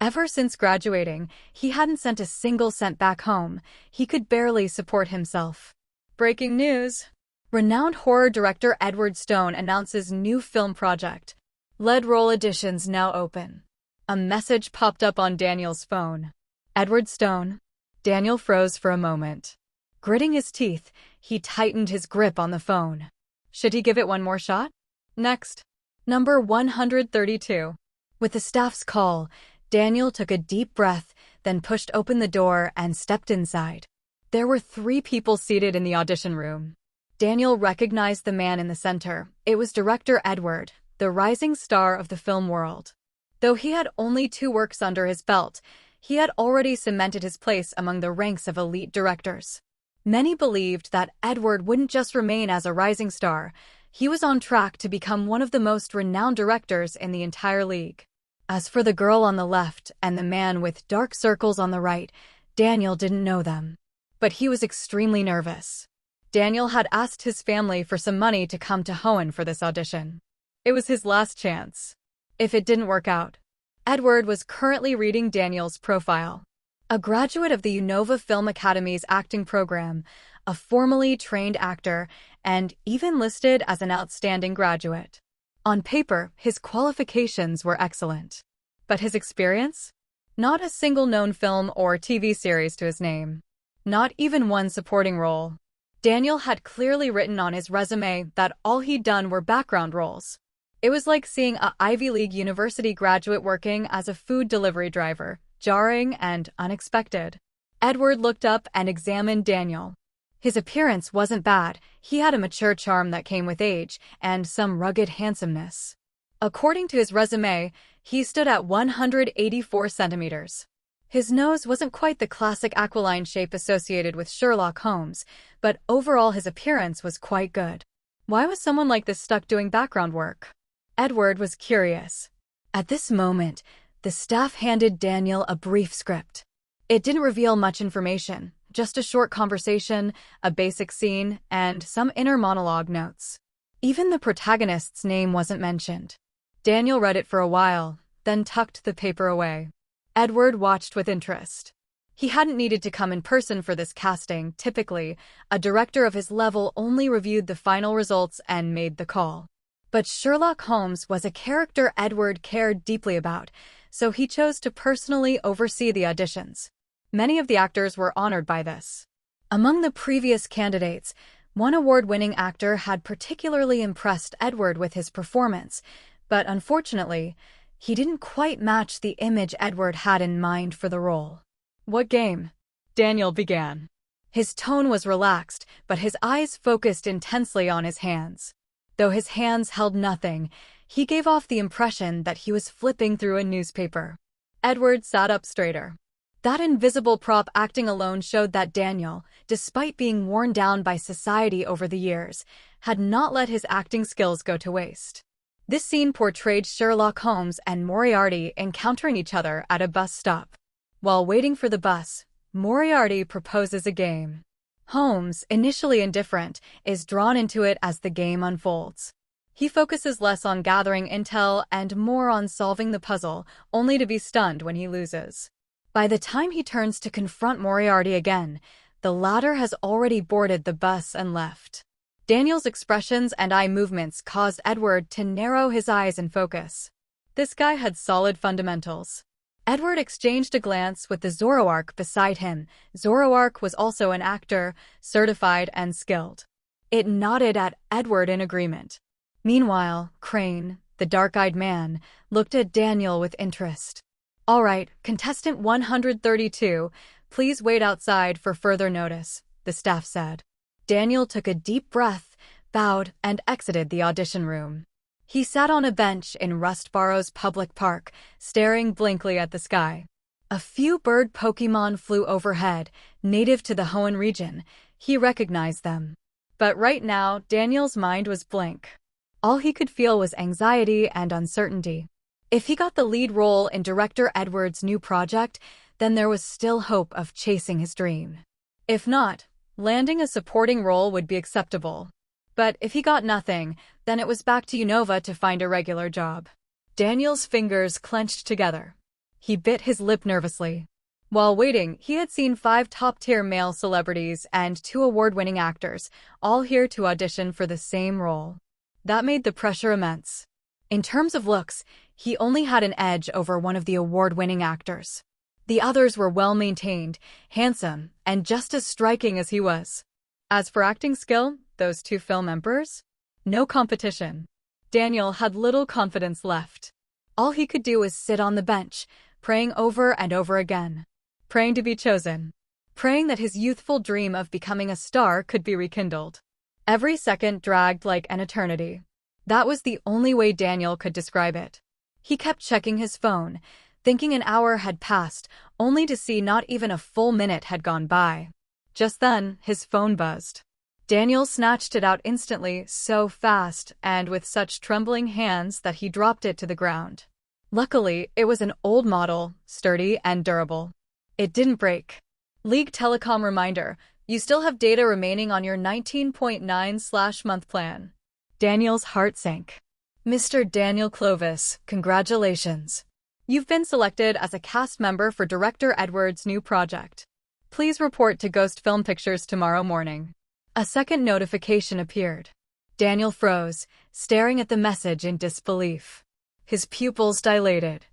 Ever since graduating, he hadn't sent a single cent back home. He could barely support himself. Breaking news! Renowned horror director Edward Stone announces new film project. Lead role auditions now open. A message popped up on Daniel's phone. Edward Stone. Daniel froze for a moment. Gritting his teeth, he tightened his grip on the phone. Should he give it one more shot? Next. Number 132. With the staff's call, Daniel took a deep breath, then pushed open the door and stepped inside. There were 3 people seated in the audition room. Daniel recognized the man in the center. It was director Edward, the rising star of the film world. Though he had only 2 works under his belt, he had already cemented his place among the ranks of elite directors. Many believed that Edward wouldn't just remain as a rising star, he was on track to become one of the most renowned directors in the entire league. As for the girl on the left and the man with dark circles on the right, Daniel didn't know them. But he was extremely nervous. Daniel had asked his family for some money to come to Hoenn for this audition. It was his last chance. If it didn't work out. Edward was currently reading Daniel's profile. A graduate of the Unova Film Academy's acting program, a formally trained actor, and even listed as an outstanding graduate. On paper, his qualifications were excellent. But his experience? Not a single known film or TV series to his name. Not even one supporting role. Daniel had clearly written on his resume that all he'd done were background roles. It was like seeing a Ivy League university graduate working as a food delivery driver, jarring and unexpected. Edward looked up and examined Daniel. His appearance wasn't bad. He had a mature charm that came with age and some rugged handsomeness. According to his resume, he stood at 184 centimeters. His nose wasn't quite the classic aquiline shape associated with Sherlock Holmes, but overall his appearance was quite good. Why was someone like this stuck doing background work? Edward was curious. At this moment, the staff handed Daniel a brief script. It didn't reveal much information, just a short conversation, a basic scene, and some inner monologue notes. Even the protagonist's name wasn't mentioned. Daniel read it for a while, then tucked the paper away. Edward watched with interest. He hadn't needed to come in person for this casting. Typically, a director of his level only reviewed the final results and made the call. But Sherlock Holmes was a character Edward cared deeply about, so he chose to personally oversee the auditions. Many of the actors were honored by this. Among the previous candidates, one award-winning actor had particularly impressed Edward with his performance, but unfortunately, he didn't quite match the image Edward had in mind for the role. What game? Daniel began. His tone was relaxed, but his eyes focused intensely on his hands. Though his hands held nothing, he gave off the impression that he was flipping through a newspaper. Edward sat up straighter. That invisible prop acting alone showed that Daniel, despite being worn down by society over the years, had not let his acting skills go to waste. This scene portrayed Sherlock Holmes and Moriarty encountering each other at a bus stop. While waiting for the bus, Moriarty proposes a game. Holmes, initially indifferent, is drawn into it as the game unfolds. He focuses less on gathering intel and more on solving the puzzle, only to be stunned when he loses. By the time he turns to confront Moriarty again, the latter has already boarded the bus and left. Daniel's expressions and eye movements caused Edward to narrow his eyes and focus. This guy had solid fundamentals. Edward exchanged a glance with the Zoroark beside him. Zoroark was also an actor, certified and skilled. It nodded at Edward in agreement. Meanwhile, Crane, the dark-eyed man, looked at Daniel with interest. "All right, contestant 132, please wait outside for further notice," the staff said. Daniel took a deep breath, bowed, and exited the audition room. He sat on a bench in Rustbarrow's public park, staring blankly at the sky. A few bird Pokémon flew overhead, native to the Hoenn region. He recognized them. But right now, Daniel's mind was blank. All he could feel was anxiety and uncertainty. If he got the lead role in director Edward's new project, then there was still hope of chasing his dream. If not, landing a supporting role would be acceptable. But if he got nothing, then it was back to Unova to find a regular job. Daniel's fingers clenched together. He bit his lip nervously. While waiting, he had seen 5 top-tier male celebrities and 2 award-winning actors, all here to audition for the same role. That made the pressure immense. In terms of looks, he only had an edge over one of the award-winning actors. The others were well-maintained, handsome, and just as striking as he was. As for acting skill, those 2 film emperors? No competition. Daniel had little confidence left. All he could do was sit on the bench, praying over and over again. Praying to be chosen. Praying that his youthful dream of becoming a star could be rekindled. Every second dragged like an eternity. That was the only way Daniel could describe it. He kept checking his phone, thinking an hour had passed, only to see not even a full minute had gone by. Just then, his phone buzzed. Daniel snatched it out instantly, so fast and with such trembling hands that he dropped it to the ground. Luckily, it was an old model, sturdy and durable. It didn't break. League Telecom reminder, you still have data remaining on your 19.9/month plan. Daniel's heart sank. Mr. Daniel Clovis, congratulations. You've been selected as a cast member for Director Edward's new project. Please report to Ghost Film Pictures tomorrow morning. A second notification appeared. Daniel froze, staring at the message in disbelief. His pupils dilated.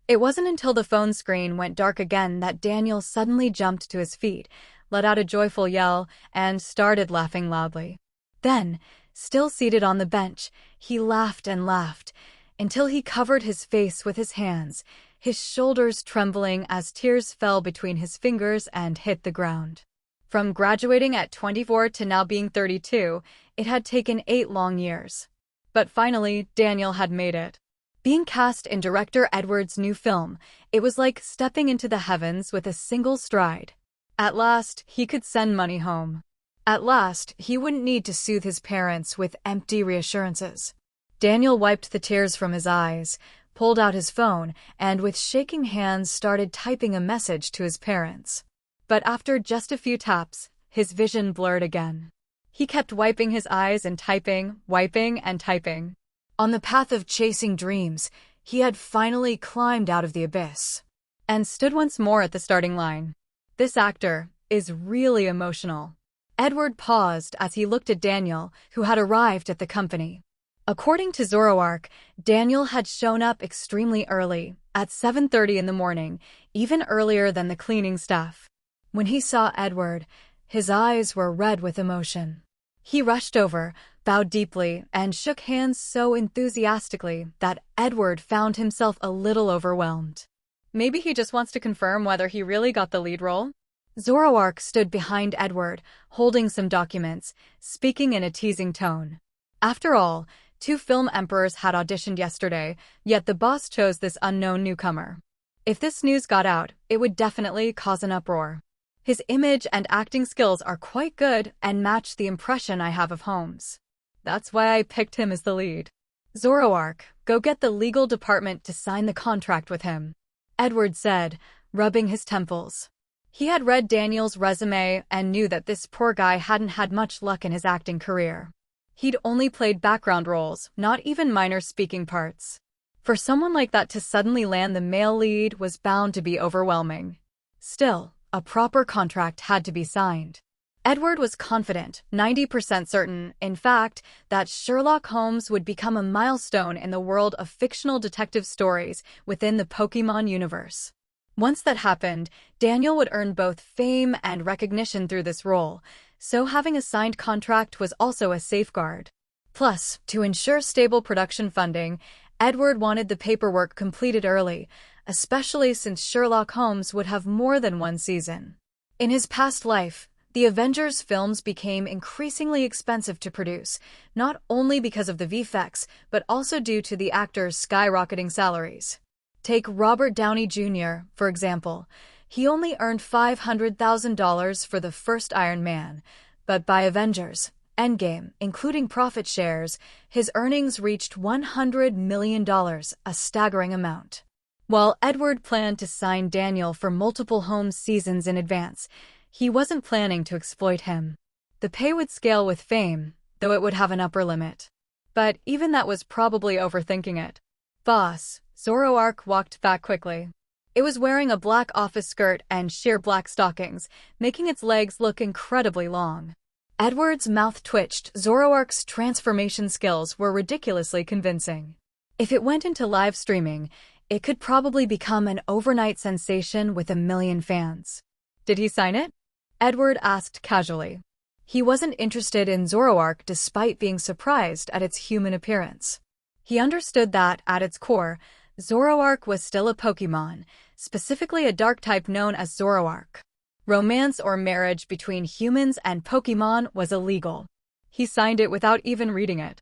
It wasn't until the phone screen went dark again that Daniel suddenly jumped to his feet, let out a joyful yell, and started laughing loudly. Then, still seated on the bench, he laughed and laughed, until he covered his face with his hands, his shoulders trembling as tears fell between his fingers and hit the ground. From graduating at 24 to now being 32, it had taken 8 long years. But finally, Daniel had made it. Being cast in Director Edward's new film, it was like stepping into the heavens with a single stride. At last, he could send money home. At last, he wouldn't need to soothe his parents with empty reassurances. Daniel wiped the tears from his eyes, pulled out his phone, and with shaking hands started typing a message to his parents. But after just a few taps, his vision blurred again. He kept wiping his eyes and typing, wiping and typing. On the path of chasing dreams, he had finally climbed out of the abyss and stood once more at the starting line. This actor is really emotional. Edward paused as he looked at Daniel, who had arrived at the company. According to Zoroark, Daniel had shown up extremely early, at 7:30 in the morning, even earlier than the cleaning staff. When he saw Edward, his eyes were red with emotion. He rushed over, bowed deeply, and shook hands so enthusiastically that Edward found himself a little overwhelmed. Maybe he just wants to confirm whether he really got the lead role? Zoroark stood behind Edward, holding some documents, speaking in a teasing tone. After all, 2 film emperors had auditioned yesterday, yet the boss chose this unknown newcomer. If this news got out, it would definitely cause an uproar. His image and acting skills are quite good and match the impression I have of Holmes. That's why I picked him as the lead. Zoroark, go get the legal department to sign the contract with him, Edward said, rubbing his temples. He had read Daniel's resume and knew that this poor guy hadn't had much luck in his acting career. He'd only played background roles, not even minor speaking parts. For someone like that to suddenly land the male lead was bound to be overwhelming. Still, a proper contract had to be signed. Edward was confident, 90% certain, in fact, that Sherlock Holmes would become a milestone in the world of fictional detective stories within the Pokémon universe. Once that happened, Daniel would earn both fame and recognition through this role, so having a signed contract was also a safeguard. Plus, to ensure stable production funding, Edward wanted the paperwork completed early, especially since Sherlock Holmes would have more than one season. In his past life, the Avengers films became increasingly expensive to produce, not only because of the VFX, but also due to the actors' skyrocketing salaries. Take Robert Downey Jr., for example. He only earned $500,000 for the first Iron Man, but by Avengers Endgame, including profit shares, his earnings reached $100 million, a staggering amount. While Edward planned to sign Daniel for multiple home seasons in advance, he wasn't planning to exploit him. The pay would scale with fame, though it would have an upper limit. But even that was probably overthinking it. Boss, Zoroark walked back quickly. It was wearing a black office skirt and sheer black stockings, making its legs look incredibly long. Edward's mouth twitched. Zoroark's transformation skills were ridiculously convincing. If it went into live streaming, it could probably become an overnight sensation with 1 million fans. Did he sign it? Edward asked casually. He wasn't interested in Zoroark despite being surprised at its human appearance. He understood that, at its core, Zoroark was still a Pokémon, specifically a dark type known as Zoroark. Romance or marriage between humans and Pokémon was illegal. He signed it without even reading it.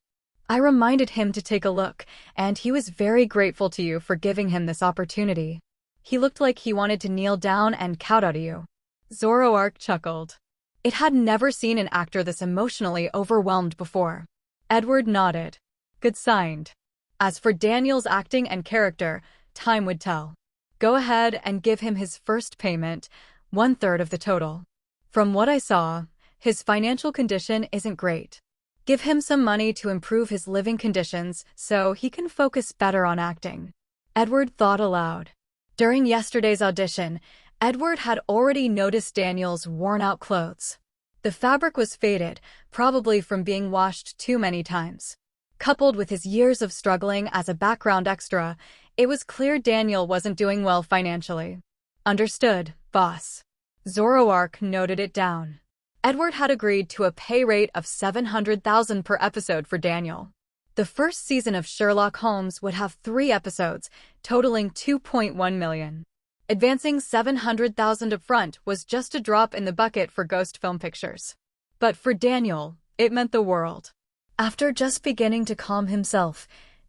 I reminded him to take a look, and he was very grateful to you for giving him this opportunity. He looked like he wanted to kneel down and kowtow to you. Zoroark chuckled. It had never seen an actor this emotionally overwhelmed before. Edward nodded. Good signed. As for Daniel's acting and character, time would tell. Go ahead and give him his first payment, 1/3 of the total. From what I saw, his financial condition isn't great. Give him some money to improve his living conditions so he can focus better on acting. Edward thought aloud. During yesterday's audition, Edward had already noticed Daniel's worn-out clothes. The fabric was faded, probably from being washed too many times. Coupled with his years of struggling as a background extra, it was clear Daniel wasn't doing well financially. Understood, boss. Zoroark noted it down. Edward had agreed to a pay rate of $700,000 per episode for Daniel. The first season of Sherlock Holmes would have 3 episodes, totaling $2.1 million. Advancing $700,000 upfront was just a drop in the bucket for Ghost Film Pictures. But for Daniel, it meant the world. After just beginning to calm himself,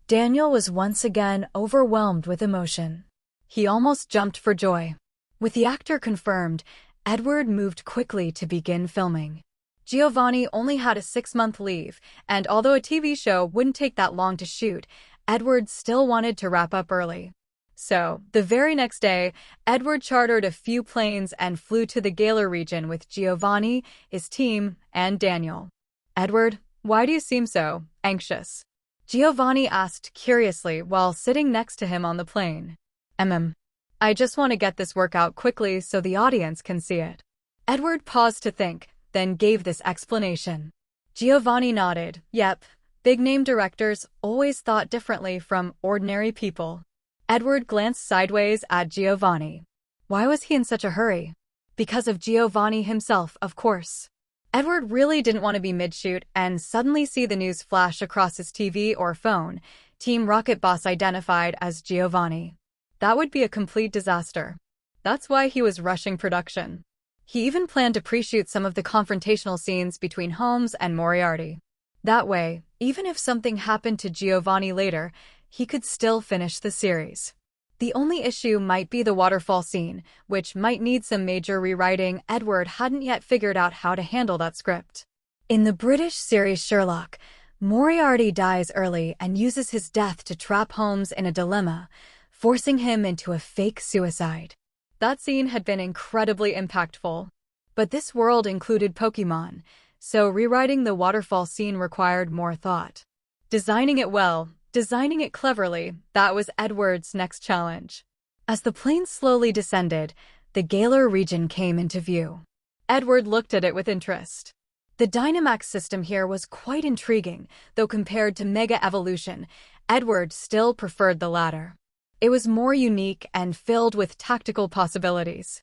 Daniel was once again overwhelmed with emotion. He almost jumped for joy. With the actor confirmed, Edward moved quickly to begin filming. Giovanni only had a 6-month leave, and although a TV show wouldn't take that long to shoot, Edward still wanted to wrap up early. So, the very next day, Edward chartered a few planes and flew to the Galar region with Giovanni, his team, and Daniel. Edward, why do you seem so anxious? Giovanni asked curiously while sitting next to him on the plane. I just want to get this work out quickly so the audience can see it. Edward paused to think, then gave this explanation. Giovanni nodded. Yep, big-name directors always thought differently from ordinary people. Edward glanced sideways at Giovanni. Why was he in such a hurry? Because of Giovanni himself, of course. Edward really didn't want to be mid-shoot and suddenly see the news flash across his TV or phone. Team Rocket Boss identified as Giovanni. That would be a complete disaster. That's why he was rushing production. He even planned to pre-shoot some of the confrontational scenes between Holmes and Moriarty. That way, even if something happened to Giovanni later, he could still finish the series. The only issue might be the waterfall scene, which might need some major rewriting. Edward hadn't yet figured out how to handle that script. In the British series Sherlock, Moriarty dies early and uses his death to trap Holmes in a dilemma, forcing him into a fake suicide. That scene had been incredibly impactful. But this world included Pokémon, so rewriting the waterfall scene required more thought. Designing it well, designing it cleverly, that was Edward's next challenge. As the plane slowly descended, the Galar region came into view. Edward looked at it with interest. The Dynamax system here was quite intriguing, though compared to Mega Evolution, Edward still preferred the latter. It was more unique and filled with tactical possibilities.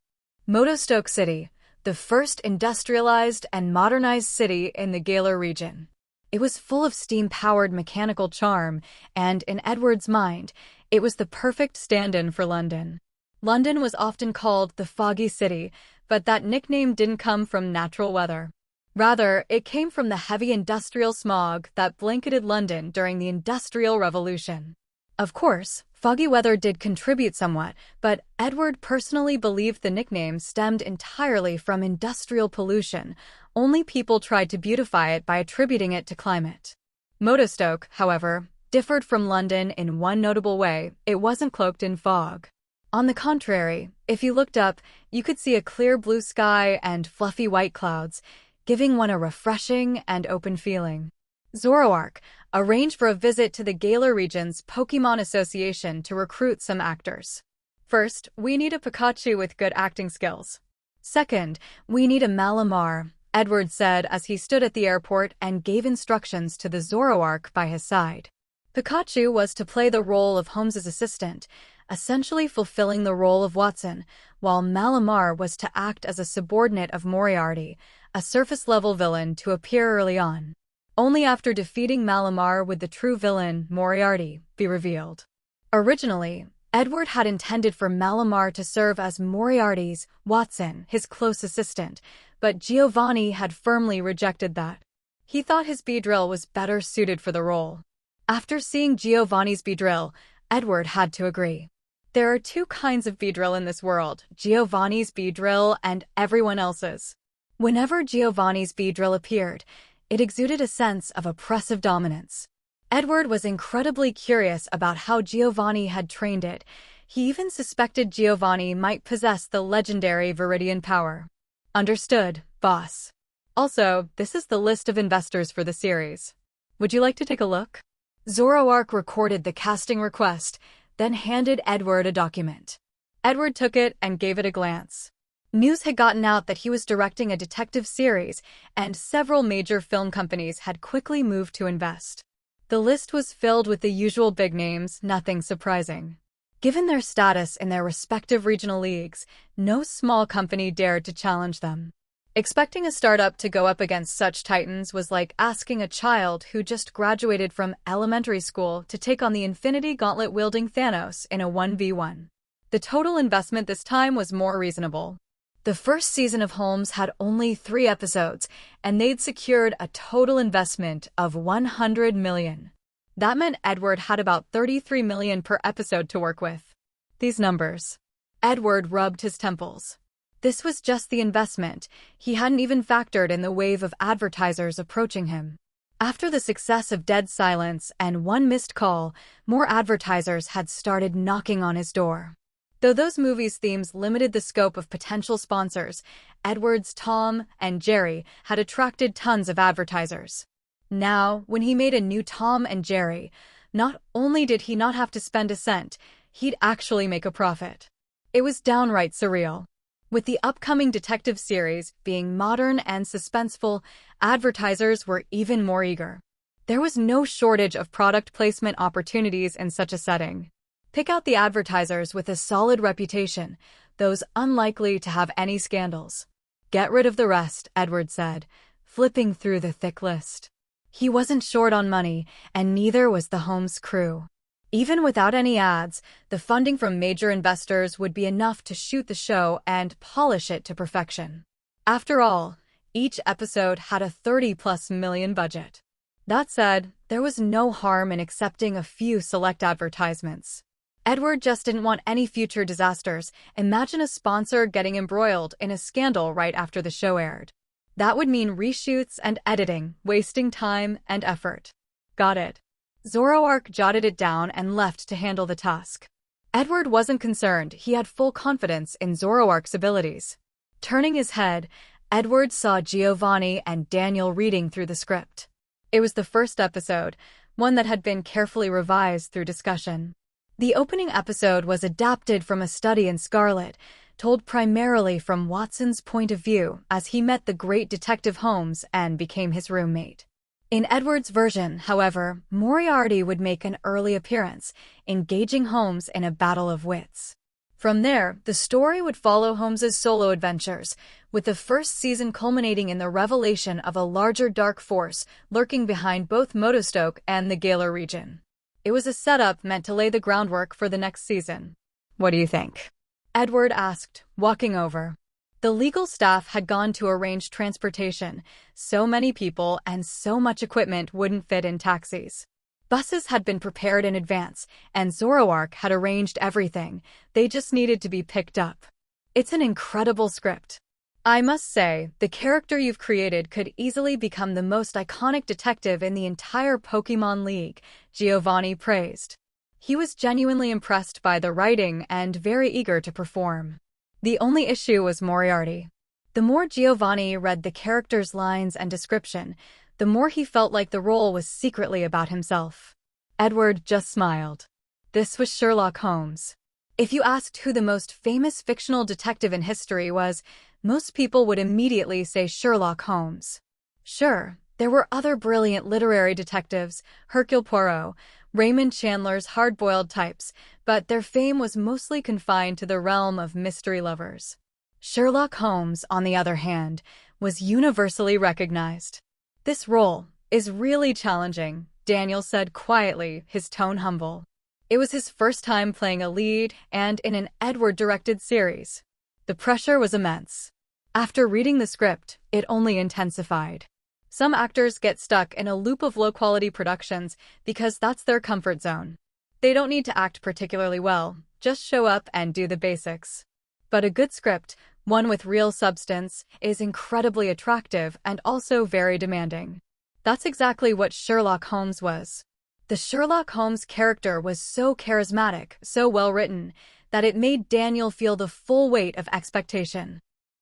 Motostoke City, the first industrialized and modernized city in the Galar region. It was full of steam-powered mechanical charm, and in Edward's mind, it was the perfect stand-in for London. London was often called the Foggy City, but that nickname didn't come from natural weather. Rather, it came from the heavy industrial smog that blanketed London during the Industrial Revolution. Of course, foggy weather did contribute somewhat, but Edward personally believed the nickname stemmed entirely from industrial pollution. Only people tried to beautify it by attributing it to climate. Modestoke, however, differed from London in one notable way: it wasn't cloaked in fog. On the contrary, if you looked up, you could see a clear blue sky and fluffy white clouds, giving one a refreshing and open feeling. Zoroark arranged for a visit to the Galar region's Pokémon Association to recruit some actors. First, we need a Pikachu with good acting skills. Second, we need a Malamar, Edward said as he stood at the airport and gave instructions to the Zoroark by his side. Pikachu was to play the role of Holmes's assistant, essentially fulfilling the role of Watson, while Malamar was to act as a subordinate of Moriarty, a surface-level villain to appear early on. Only after defeating Malamar would the true villain, Moriarty, be revealed. Originally, Edward had intended for Malamar to serve as Moriarty's, Watson, his close assistant, but Giovanni had firmly rejected that. He thought his Beedrill was better suited for the role. After seeing Giovanni's Beedrill, Edward had to agree. There are two kinds of Beedrill in this world: Giovanni's Beedrill and everyone else's. Whenever Giovanni's Beedrill appeared, it exuded a sense of oppressive dominance. Edward was incredibly curious about how Giovanni had trained it. He even suspected Giovanni might possess the legendary Viridian power. Understood, boss. Also, this is the list of investors for the series. Would you like to take a look? Zoroark recorded the casting request, then handed Edward a document. Edward took it and gave it a glance. News had gotten out that he was directing a detective series, and several major film companies had quickly moved to invest. The list was filled with the usual big names, nothing surprising. Given their status in their respective regional leagues, no small company dared to challenge them. Expecting a startup to go up against such titans was like asking a child who just graduated from elementary school to take on the Infinity Gauntlet-wielding Thanos in a 1v1. The total investment this time was more reasonable. The first season of Holmes had only 3 episodes, and they'd secured a total investment of $100 million. That meant Edward had about $33 million per episode to work with. These numbers. Edward rubbed his temples. This was just the investment. He hadn't even factored in the wave of advertisers approaching him. After the success of Dead Silence and One Missed Call, more advertisers had started knocking on his door. Though those movies' themes limited the scope of potential sponsors, Edward's Tom and Jerry had attracted tons of advertisers. Now, when he made a new Tom and Jerry, not only did he not have to spend a cent, he'd actually make a profit. It was downright surreal. With the upcoming detective series being modern and suspenseful, advertisers were even more eager. There was no shortage of product placement opportunities in such a setting. Pick out the advertisers with a solid reputation, those unlikely to have any scandals. Get rid of the rest, Edward said, flipping through the thick list. He wasn't short on money, and neither was the Holmes crew. Even without any ads, the funding from major investors would be enough to shoot the show and polish it to perfection. After all, each episode had a $30+ million budget. That said, there was no harm in accepting a few select advertisements. Edward just didn't want any future disasters. Imagine a sponsor getting embroiled in a scandal right after the show aired. That would mean reshoots and editing, wasting time and effort. Got it. Zoroark jotted it down and left to handle the task. Edward wasn't concerned. He had full confidence in Zoroark's abilities. Turning his head, Edward saw Giovanni and Daniel reading through the script. It was the first episode, one that had been carefully revised through discussion. The opening episode was adapted from A Study in Scarlet, told primarily from Watson's point of view as he met the great Detective Holmes and became his roommate. In Edward's version, however, Moriarty would make an early appearance, engaging Holmes in a battle of wits. From there, the story would follow Holmes's solo adventures, with the first season culminating in the revelation of a larger dark force lurking behind both Modestoke and the Galar region. It was a setup meant to lay the groundwork for the next season. What do you think? Edward asked, walking over. The legal staff had gone to arrange transportation. So many people and so much equipment wouldn't fit in taxis. Buses had been prepared in advance, and Zoroark had arranged everything. They just needed to be picked up. It's an incredible script. I must say, the character you've created could easily become the most iconic detective in the entire Pokémon League, Giovanni praised. He was genuinely impressed by the writing and very eager to perform. The only issue was Moriarty. The more Giovanni read the character's lines and description, the more he felt like the role was secretly about himself. Edward just smiled. This was Sherlock Holmes. If you asked who the most famous fictional detective in history was, most people would immediately say Sherlock Holmes. Sure, there were other brilliant literary detectives, Hercule Poirot, Raymond Chandler's hard-boiled types, but their fame was mostly confined to the realm of mystery lovers. Sherlock Holmes, on the other hand, was universally recognized. This role is really challenging, Daniel said quietly, his tone humble. It was his first time playing a lead and in an Edward-directed series. The pressure was immense. After reading the script, it only intensified. Some actors get stuck in a loop of low-quality productions because that's their comfort zone. They don't need to act particularly well, just show up and do the basics. But a good script, one with real substance, is incredibly attractive and also very demanding. That's exactly what Sherlock Holmes was. The Sherlock Holmes character was so charismatic, so well-written, that it made Daniel feel the full weight of expectation.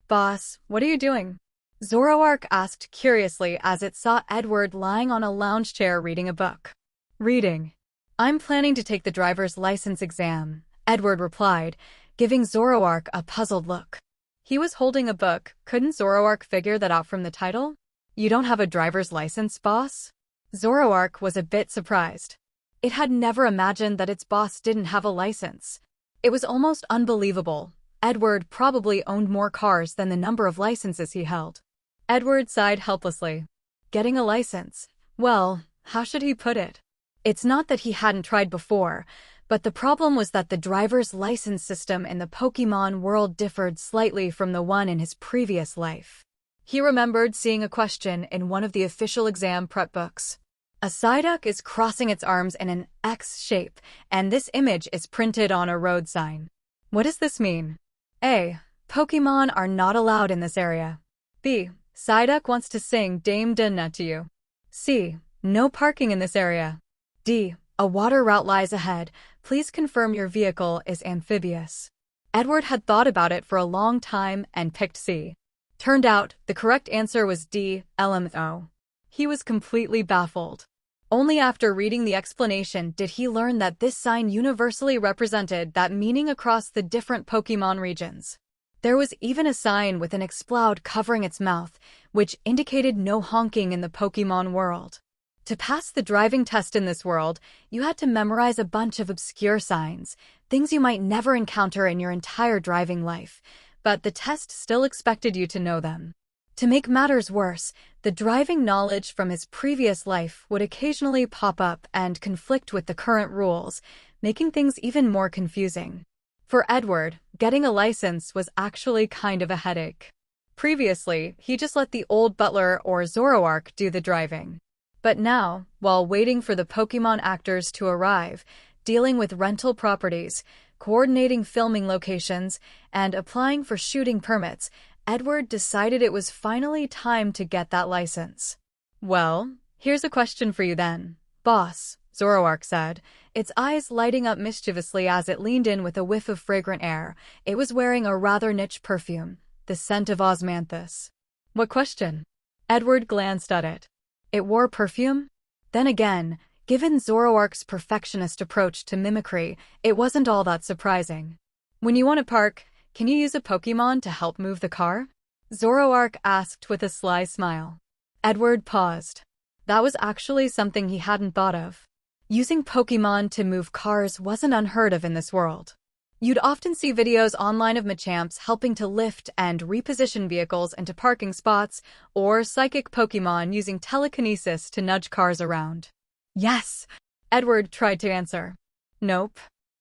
"Boss, what are you doing?" Zoroark asked curiously as it saw Edward lying on a lounge chair reading a book. "Reading. I'm planning to take the driver's license exam," Edward replied, giving Zoroark a puzzled look. He was holding a book. Couldn't Zoroark figure that out from the title? "You don't have a driver's license, boss?" Zoroark was a bit surprised. It had never imagined that its boss didn't have a license. It was almost unbelievable. Edward probably owned more cars than the number of licenses he held. Edward sighed helplessly. Getting a license. Well, how should he put it? It's not that he hadn't tried before, but the problem was that the driver's license system in the Pokémon world differed slightly from the one in his previous life. He remembered seeing a question in one of the official exam prep books. A Psyduck is crossing its arms in an X shape, and this image is printed on a road sign. What does this mean? A. Pokémon are not allowed in this area. B. Psyduck wants to sing Dame Dunna to you. C. No parking in this area. D. A water route lies ahead. Please confirm your vehicle is amphibious. Edward had thought about it for a long time and picked C. Turned out, the correct answer was D. LMO. He was completely baffled. Only after reading the explanation did he learn that this sign universally represented that meaning across the different Pokémon regions. There was even a sign with an exploud covering its mouth, which indicated no honking in the Pokémon world. To pass the driving test in this world, you had to memorize a bunch of obscure signs, things you might never encounter in your entire driving life, but the test still expected you to know them. To make matters worse, the driving knowledge from his previous life would occasionally pop up and conflict with the current rules, making things even more confusing. For Edward, getting a license was actually kind of a headache. Previously, he just let the old butler or Zoroark do the driving. But now, while waiting for the Pokémon actors to arrive, dealing with rental properties, coordinating filming locations, and applying for shooting permits, Edward decided it was finally time to get that license. "Well, here's a question for you then, boss," Zoroark said, its eyes lighting up mischievously as it leaned in with a whiff of fragrant air. It was wearing a rather niche perfume, the scent of osmanthus. "What question?" Edward glanced at it. It wore perfume? Then again, given Zoroark's perfectionist approach to mimicry, it wasn't all that surprising. "When you want to park, can you use a Pokémon to help move the car?" Zoroark asked with a sly smile. Edward paused. That was actually something he hadn't thought of. Using Pokémon to move cars wasn't unheard of in this world. You'd often see videos online of Machamps helping to lift and reposition vehicles into parking spots, or psychic Pokémon using telekinesis to nudge cars around. "Yes," Edward tried to answer. "Nope.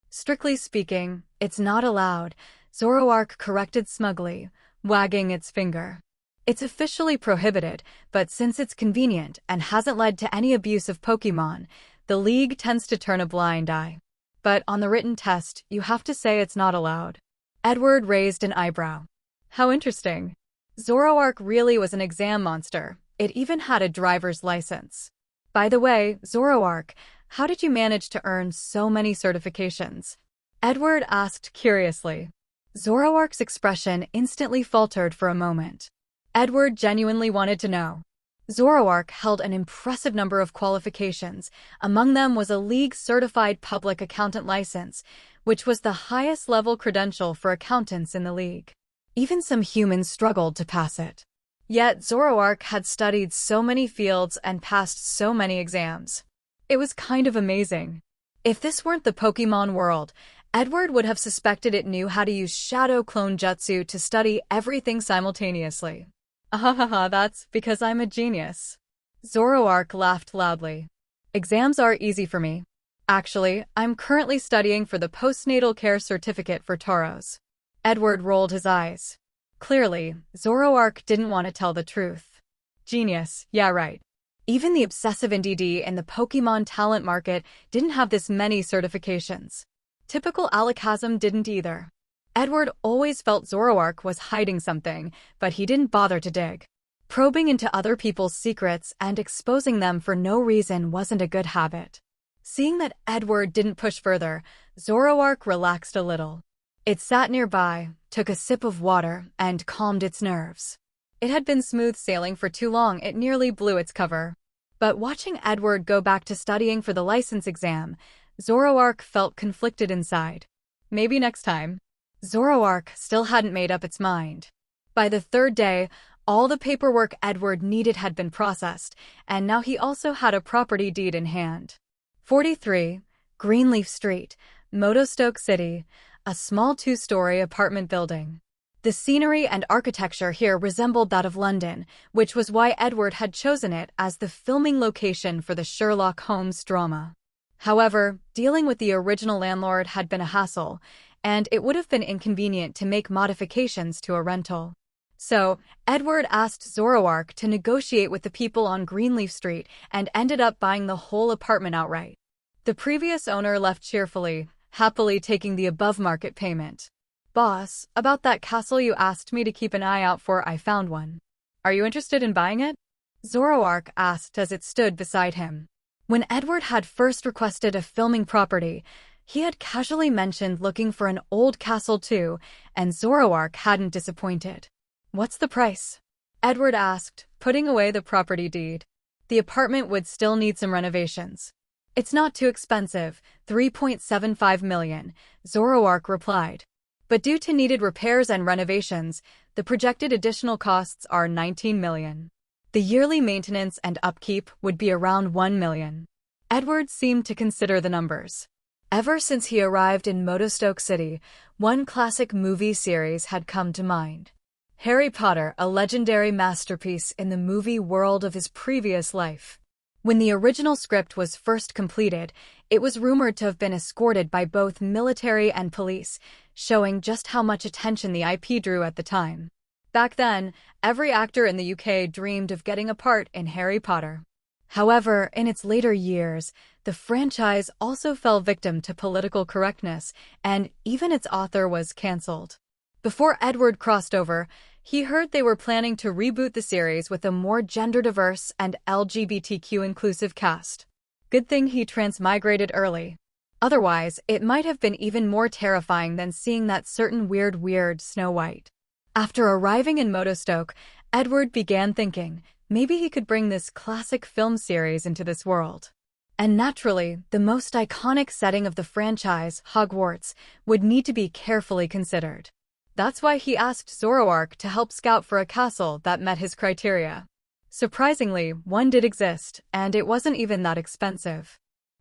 Strictly speaking, it's not allowed," Zoroark corrected smugly, wagging its finger. "It's officially prohibited, but since it's convenient and hasn't led to any abuse of Pokémon, The League tends to turn a blind eye. But on the written test, you have to say it's not allowed. Edward raised an eyebrow. How interesting. Zoroark really was an exam monster. It even had a driver's license. By the way, Zoroark, how did you manage to earn so many certifications? Edward asked curiously. Zoroark's expression instantly faltered for a moment. Edward genuinely wanted to know. Zoroark held an impressive number of qualifications. Among them was a League-certified public accountant license, which was the highest-level credential for accountants in the League. Even some humans struggled to pass it. Yet Zoroark had studied so many fields and passed so many exams. It was kind of amazing. If this weren't the Pokémon world, Edward would have suspected it knew how to use Shadow Clone Jutsu to study everything simultaneously. Ahahaha, that's because I'm a genius. Zoroark laughed loudly. Exams are easy for me. Actually, I'm currently studying for the postnatal care certificate for Tauros. Edward rolled his eyes. Clearly, Zoroark didn't want to tell the truth. Genius, yeah right. Even the obsessive NDD in the Pokémon talent market didn't have this many certifications. Typical Alakazam didn't either. Edward always felt Zoroark was hiding something, but he didn't bother to dig. Probing into other people's secrets and exposing them for no reason wasn't a good habit. Seeing that Edward didn't push further, Zoroark relaxed a little. It sat nearby, took a sip of water, and calmed its nerves. It had been smooth sailing for too long, it nearly blew its cover. But watching Edward go back to studying for the license exam, Zoroark felt conflicted inside. Maybe next time. Zoroark still hadn't made up its mind. By the third day, all the paperwork Edward needed had been processed, and now he also had a property deed in hand. 43, Greenleaf Street, Motostoke City, a small two-story apartment building. The scenery and architecture here resembled that of London, which was why Edward had chosen it as the filming location for the Sherlock Holmes drama. However, dealing with the original landlord had been a hassle, and it would have been inconvenient to make modifications to a rental. So, Edward asked Zoroark to negotiate with the people on Greenleaf Street and ended up buying the whole apartment outright. The previous owner left cheerfully, happily taking the above-market payment. Boss, about that castle you asked me to keep an eye out for, I found one. Are you interested in buying it? Zoroark asked as it stood beside him. When Edward had first requested a filming property, he had casually mentioned looking for an old castle too, and Zoroark hadn't disappointed. What's the price? Edward asked, putting away the property deed. The apartment would still need some renovations. It's not too expensive, 3.75 million, Zoroark replied. But due to needed repairs and renovations, the projected additional costs are 19 million. The yearly maintenance and upkeep would be around 1 million. Edward seemed to consider the numbers. Ever since he arrived in Motostoke City, one classic movie series had come to mind. Harry Potter, a legendary masterpiece in the movie world of his previous life. When the original script was first completed, it was rumored to have been escorted by both military and police, showing just how much attention the IP drew at the time. Back then, every actor in the UK dreamed of getting a part in Harry Potter. However, in its later years, the franchise also fell victim to political correctness, and even its author was cancelled. Before Edward crossed over, he heard they were planning to reboot the series with a more gender-diverse and LGBTQ-inclusive cast. Good thing he transmigrated early. Otherwise, it might have been even more terrifying than seeing that certain weird Snow White. After arriving in Motostoke, Edward began thinking, maybe he could bring this classic film series into this world. And naturally, the most iconic setting of the franchise, Hogwarts, would need to be carefully considered. That's why he asked Zoroark to help scout for a castle that met his criteria. Surprisingly, one did exist, and it wasn't even that expensive.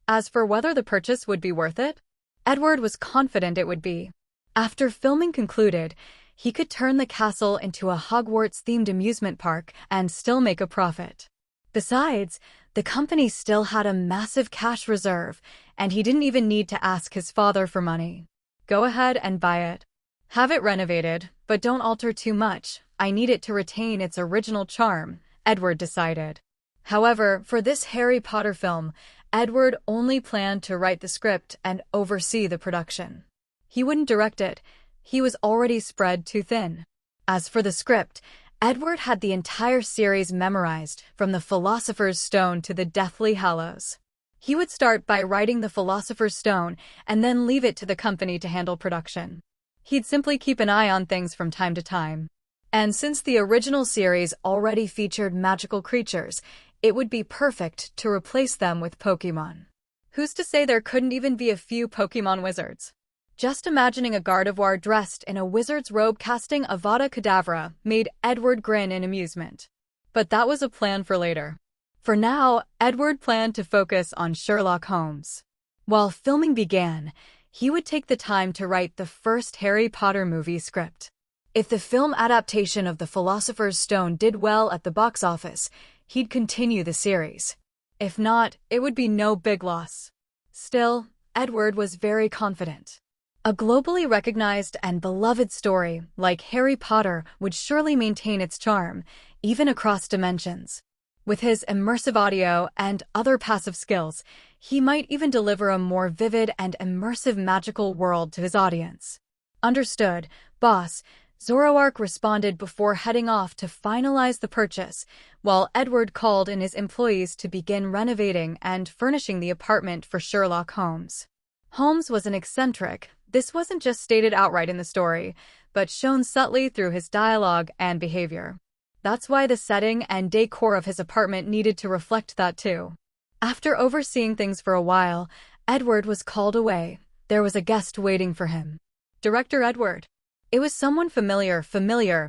As for whether the purchase would be worth it, Edward was confident it would be. After filming concluded, he could turn the castle into a Hogwarts-themed amusement park and still make a profit. Besides, the company still had a massive cash reserve, and he didn't even need to ask his father for money. Go ahead and buy it. Have it renovated, but don't alter too much. I need it to retain its original charm, Edward decided. However, for this Harry Potter film, Edward only planned to write the script and oversee the production. He wouldn't direct it. He was already spread too thin. As for the script, Edward had the entire series memorized, from the Philosopher's Stone to the Deathly Hallows. He would start by writing the Philosopher's Stone and then leave it to the company to handle production. He'd simply keep an eye on things from time to time. And since the original series already featured magical creatures, it would be perfect to replace them with Pokémon. Who's to say there couldn't even be a few Pokémon wizards? Just imagining a Gardevoir dressed in a wizard's robe casting Avada Kedavra made Edward grin in amusement. But that was a plan for later. For now, Edward planned to focus on Sherlock Holmes. While filming began, he would take the time to write the first Harry Potter movie script. If the film adaptation of The Philosopher's Stone did well at the box office, he'd continue the series. If not, it would be no big loss. Still, Edward was very confident. A globally recognized and beloved story, like Harry Potter, would surely maintain its charm, even across dimensions. With his immersive audio and other passive skills, he might even deliver a more vivid and immersive magical world to his audience. Understood, boss. Zoroark responded before heading off to finalize the purchase, while Edward called in his employees to begin renovating and furnishing the apartment for Sherlock Holmes. Holmes was an eccentric. This wasn't just stated outright in the story, but shown subtly through his dialogue and behavior. That's why the setting and decor of his apartment needed to reflect that too. After overseeing things for a while, Edward was called away. There was a guest waiting for him. Director Edward. It was someone familiar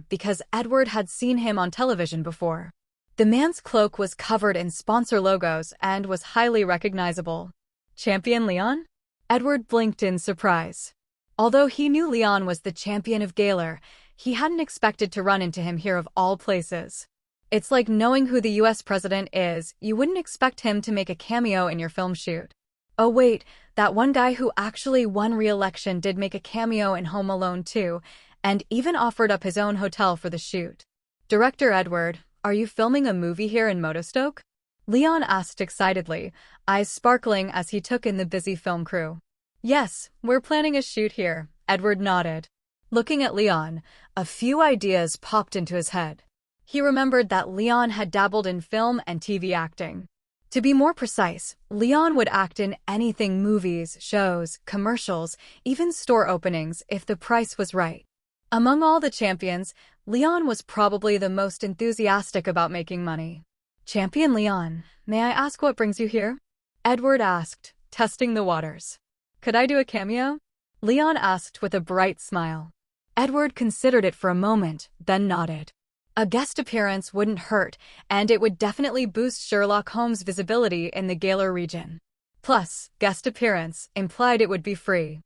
because Edward had seen him on television before. The man's cloak was covered in sponsor logos and was highly recognizable. Champion Leon? Edward blinked in surprise. Although he knew Leon was the champion of Galar, he hadn't expected to run into him here of all places. It's like knowing who the US president is, you wouldn't expect him to make a cameo in your film shoot. Oh wait, that one guy who actually won re-election did make a cameo in Home Alone 2, and even offered up his own hotel for the shoot. Director Edward, are you filming a movie here in Motostoke? Leon asked excitedly, eyes sparkling as he took in the busy film crew. Yes, we're planning a shoot here, Edward nodded. Looking at Leon, a few ideas popped into his head. He remembered that Leon had dabbled in film and TV acting. To be more precise, Leon would act in anything: movies, shows, commercials, even store openings if the price was right. Among all the champions, Leon was probably the most enthusiastic about making money. Champion Leon, may I ask what brings you here? Edward asked, testing the waters. Could I do a cameo? Leon asked with a bright smile. Edward considered it for a moment, then nodded. A guest appearance wouldn't hurt, and it would definitely boost Sherlock Holmes' visibility in the Galar region. Plus, guest appearance implied it would be free.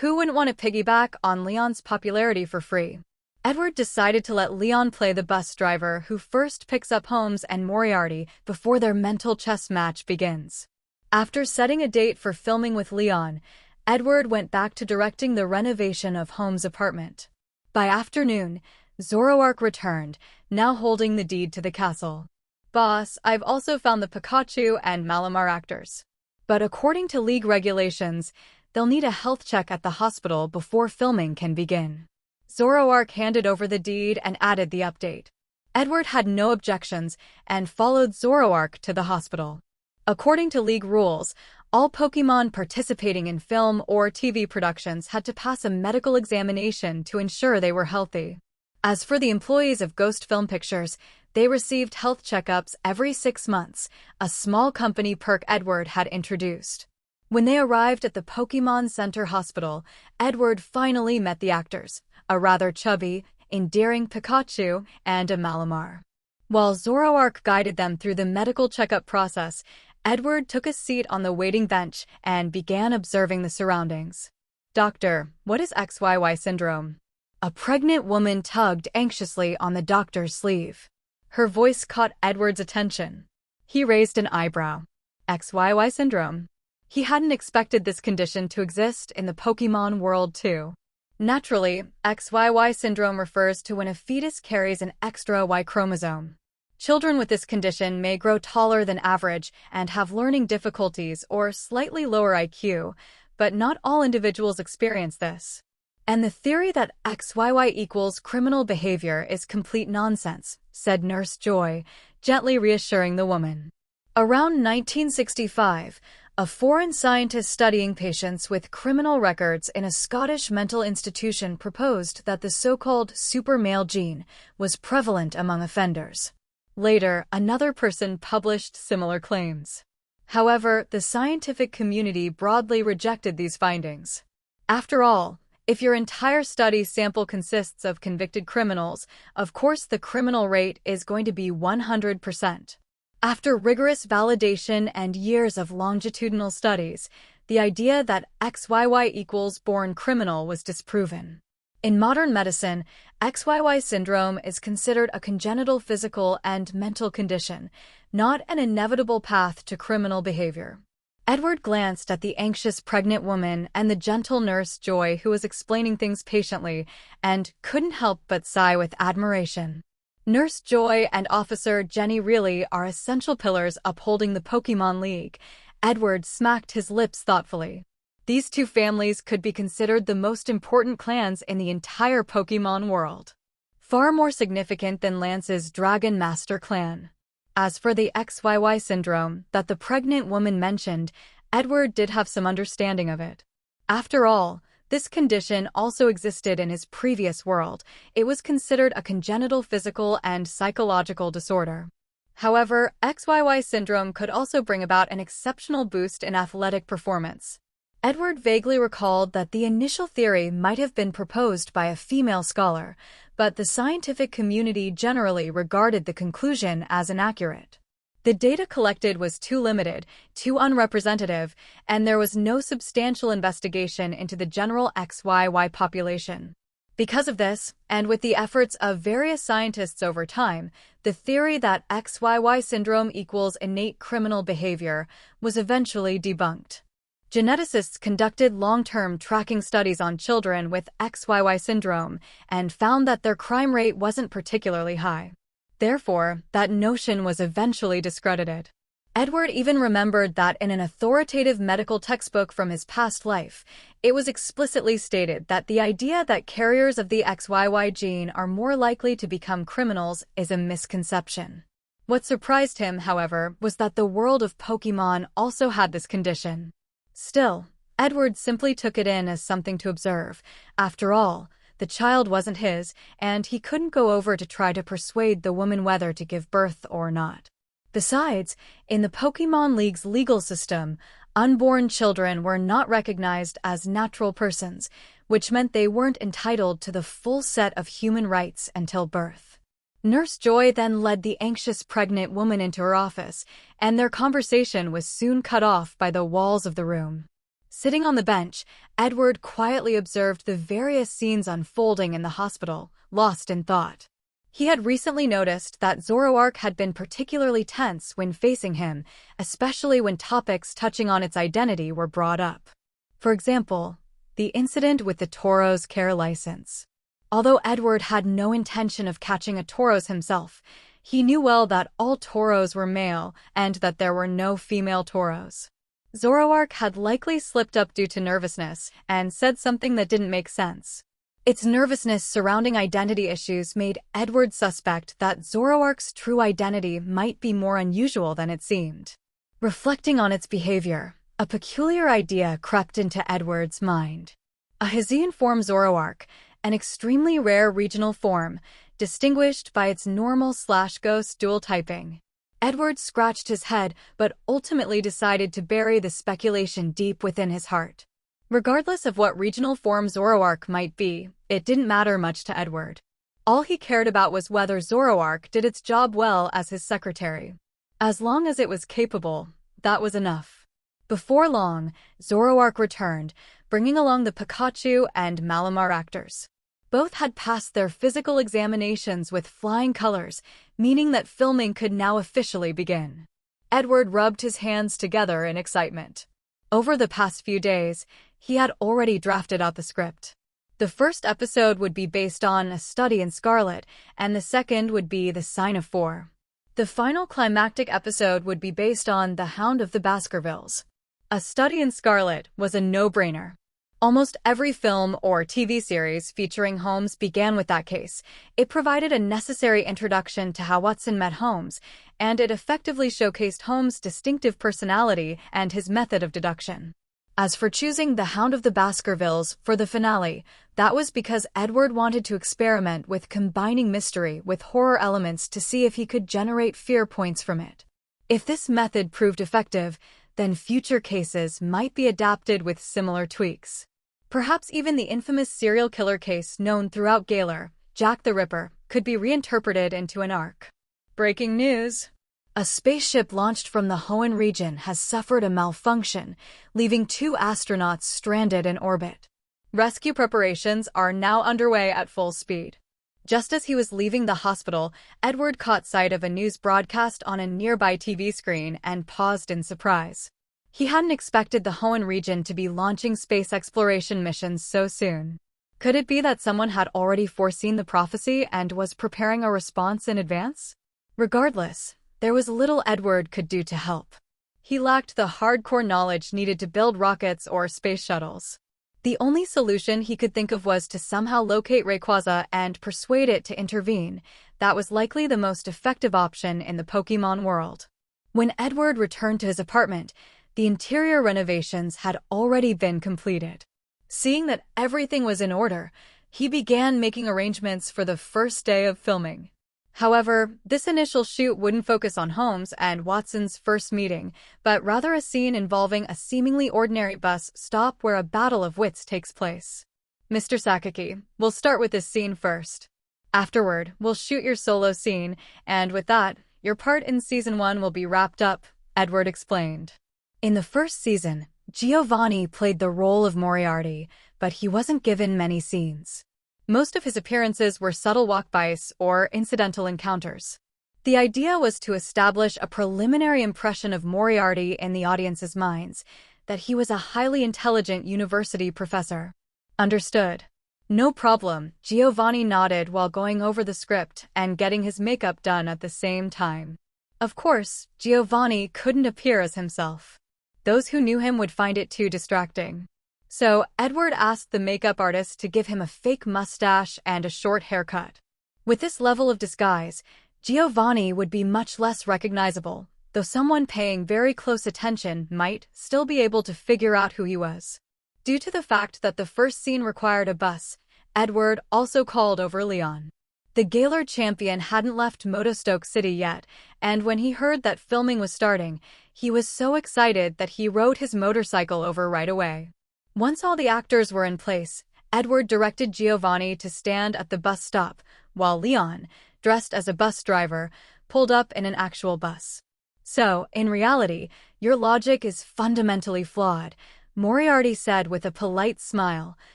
Who wouldn't want to piggyback on Leon's popularity for free? Edward decided to let Leon play the bus driver who first picks up Holmes and Moriarty before their mental chess match begins. After setting a date for filming with Leon, Edward went back to directing the renovation of Holmes' apartment. By afternoon, Zoroark returned, now holding the deed to the castle. Boss, I've also found the Pikachu and Malamar actors. But according to League regulations, they'll need a health check at the hospital before filming can begin. Zoroark handed over the deed and added the update. Edward had no objections and followed Zoroark to the hospital. According to League rules, all Pokémon participating in film or TV productions had to pass a medical examination to ensure they were healthy. As for the employees of Ghost Film Pictures, they received health checkups every 6 months, a small company perk Edward had introduced. When they arrived at the Pokémon Center Hospital, Edward finally met the actors, a rather chubby, endearing Pikachu and a Malamar. While Zoroark guided them through the medical checkup process, Edward took a seat on the waiting bench and began observing the surroundings. Doctor, what is XYY syndrome? A pregnant woman tugged anxiously on the doctor's sleeve. Her voice caught Edward's attention. He raised an eyebrow. XYY syndrome. He hadn't expected this condition to exist in the Pokémon world too. Naturally, XYY syndrome refers to when a fetus carries an extra Y chromosome. Children with this condition may grow taller than average and have learning difficulties or slightly lower IQ, but not all individuals experience this. And the theory that XYY equals criminal behavior is complete nonsense, said Nurse Joy, gently reassuring the woman. Around 1965, a foreign scientist studying patients with criminal records in a Scottish mental institution proposed that the so-called super male gene was prevalent among offenders. Later, another person published similar claims. However, the scientific community broadly rejected these findings. After all, if your entire study sample consists of convicted criminals, of course the criminal rate is going to be 100%. After rigorous validation and years of longitudinal studies, the idea that XYY equals born criminal was disproven. In modern medicine, XYY syndrome is considered a congenital physical and mental condition, not an inevitable path to criminal behavior. Edward glanced at the anxious pregnant woman and the gentle Nurse Joy who was explaining things patiently and couldn't help but sigh with admiration. Nurse Joy and Officer Jenny really are essential pillars upholding the Pokémon League. Edward smacked his lips thoughtfully. These two families could be considered the most important clans in the entire Pokémon world. Far more significant than Lance's Dragon Master clan. As for the XYY syndrome that the pregnant woman mentioned, Edward did have some understanding of it. After all, this condition also existed in his previous world. It was considered a congenital physical and psychological disorder. However, XYY syndrome could also bring about an exceptional boost in athletic performance. Edward vaguely recalled that the initial theory might have been proposed by a female scholar, but the scientific community generally regarded the conclusion as inaccurate. The data collected was too limited, too unrepresentative, and there was no substantial investigation into the general XYY population. Because of this, and with the efforts of various scientists over time, the theory that XYY syndrome equals innate criminal behavior was eventually debunked. Geneticists conducted long-term tracking studies on children with XYY syndrome and found that their crime rate wasn't particularly high. Therefore, that notion was eventually discredited. Edward even remembered that in an authoritative medical textbook from his past life, it was explicitly stated that the idea that carriers of the XYY gene are more likely to become criminals is a misconception. What surprised him, however, was that the world of Pokémon also had this condition. Still, Edward simply took it in as something to observe. After all, the child wasn't his, and he couldn't go over to try to persuade the woman whether to give birth or not. Besides, in the Pokémon League's legal system, unborn children were not recognized as natural persons, which meant they weren't entitled to the full set of human rights until birth. Nurse Joy then led the anxious pregnant woman into her office, and their conversation was soon cut off by the walls of the room. Sitting on the bench, Edward quietly observed the various scenes unfolding in the hospital, lost in thought. He had recently noticed that Zoroark had been particularly tense when facing him, especially when topics touching on its identity were brought up. For example, the incident with the Tauros care license. Although Edward had no intention of catching a Tauros himself, he knew well that all Tauros were male and that there were no female Tauros. Zoroark had likely slipped up due to nervousness and said something that didn't make sense. Its nervousness surrounding identity issues made Edward suspect that Zoroark's true identity might be more unusual than it seemed. Reflecting on its behavior, a peculiar idea crept into Edward's mind. A Hisian form Zoroark, an extremely rare regional form, distinguished by its normal/ghost dual typing. Edward scratched his head but ultimately decided to bury the speculation deep within his heart. Regardless of what regional form Zoroark might be, it didn't matter much to Edward. All he cared about was whether Zoroark did its job well as his secretary. As long as it was capable, that was enough. Before long, Zoroark returned, bringing along the Pikachu and Malamar actors. Both had passed their physical examinations with flying colors, meaning that filming could now officially begin. Edward rubbed his hands together in excitement. Over the past few days, he had already drafted out the script. The first episode would be based on a study in Scarlet, and the second would be the Sign of Four. The final climactic episode would be based on The Hound of the Baskervilles. A Study in Scarlet was a no-brainer. Almost every film or TV series featuring Holmes began with that case. It provided a necessary introduction to how Watson met Holmes, and it effectively showcased Holmes' distinctive personality and his method of deduction. As for choosing The Hound of the Baskervilles for the finale, that was because Edward wanted to experiment with combining mystery with horror elements to see if he could generate fear points from it. If this method proved effective, then future cases might be adapted with similar tweaks. Perhaps even the infamous serial killer case known throughout Gaylor, Jack the Ripper, could be reinterpreted into an arc. Breaking news! A spaceship launched from the Hoenn region has suffered a malfunction, leaving 2 astronauts stranded in orbit. Rescue preparations are now underway at full speed. Just as he was leaving the hospital, Edward caught sight of a news broadcast on a nearby TV screen and paused in surprise. He hadn't expected the Hoenn region to be launching space exploration missions so soon. Could it be that someone had already foreseen the prophecy and was preparing a response in advance? Regardless, there was little Edward could do to help. He lacked the hardcore knowledge needed to build rockets or space shuttles. The only solution he could think of was to somehow locate Rayquaza and persuade it to intervene. That was likely the most effective option in the Pokémon world. When Edward returned to his apartment, the interior renovations had already been completed. Seeing that everything was in order, he began making arrangements for the first day of filming. However, this initial shoot wouldn't focus on Holmes and Watson's first meeting, but rather a scene involving a seemingly ordinary bus stop where a battle of wits takes place. Mr. Sakaki, we'll start with this scene first. Afterward, we'll shoot your solo scene, and with that, your part in Season 1 will be wrapped up, Edward explained. In the first season, Giovanni played the role of Moriarty, but he wasn't given many scenes. Most of his appearances were subtle walk-bys or incidental encounters. The idea was to establish a preliminary impression of Moriarty in the audience's minds, that he was a highly intelligent university professor. Understood. No problem, Giovanni nodded while going over the script and getting his makeup done at the same time. Of course, Giovanni couldn't appear as himself. Those who knew him would find it too distracting. So, Edward asked the makeup artist to give him a fake mustache and a short haircut. With this level of disguise, Giovanni would be much less recognizable, though someone paying very close attention might still be able to figure out who he was. Due to the fact that the first scene required a bus, Edward also called over Leon. The Gaylor champion hadn't left Motostoke City yet, and when he heard that filming was starting, he was so excited that he rode his motorcycle over right away. Once all the actors were in place, Edward directed Giovanni to stand at the bus stop, while Leon, dressed as a bus driver, pulled up in an actual bus. So, in reality, your logic is fundamentally flawed, Moriarty said with a polite smile,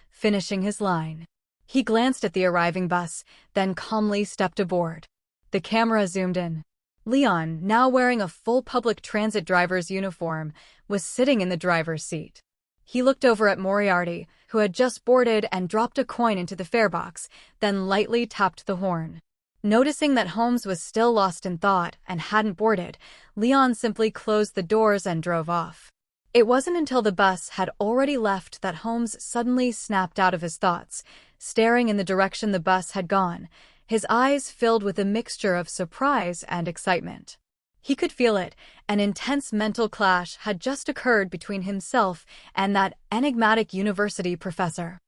finishing his line. He glanced at the arriving bus, then calmly stepped aboard. The camera zoomed in. Leon, now wearing a full public transit driver's uniform, was sitting in the driver's seat. He looked over at Moriarty, who had just boarded and dropped a coin into the fare box, then lightly tapped the horn. Noticing that Holmes was still lost in thought and hadn't boarded, Leon simply closed the doors and drove off. It wasn't until the bus had already left that Holmes suddenly snapped out of his thoughts, staring in the direction the bus had gone, his eyes filled with a mixture of surprise and excitement. He could feel it. An intense mental clash had just occurred between himself and that enigmatic university professor.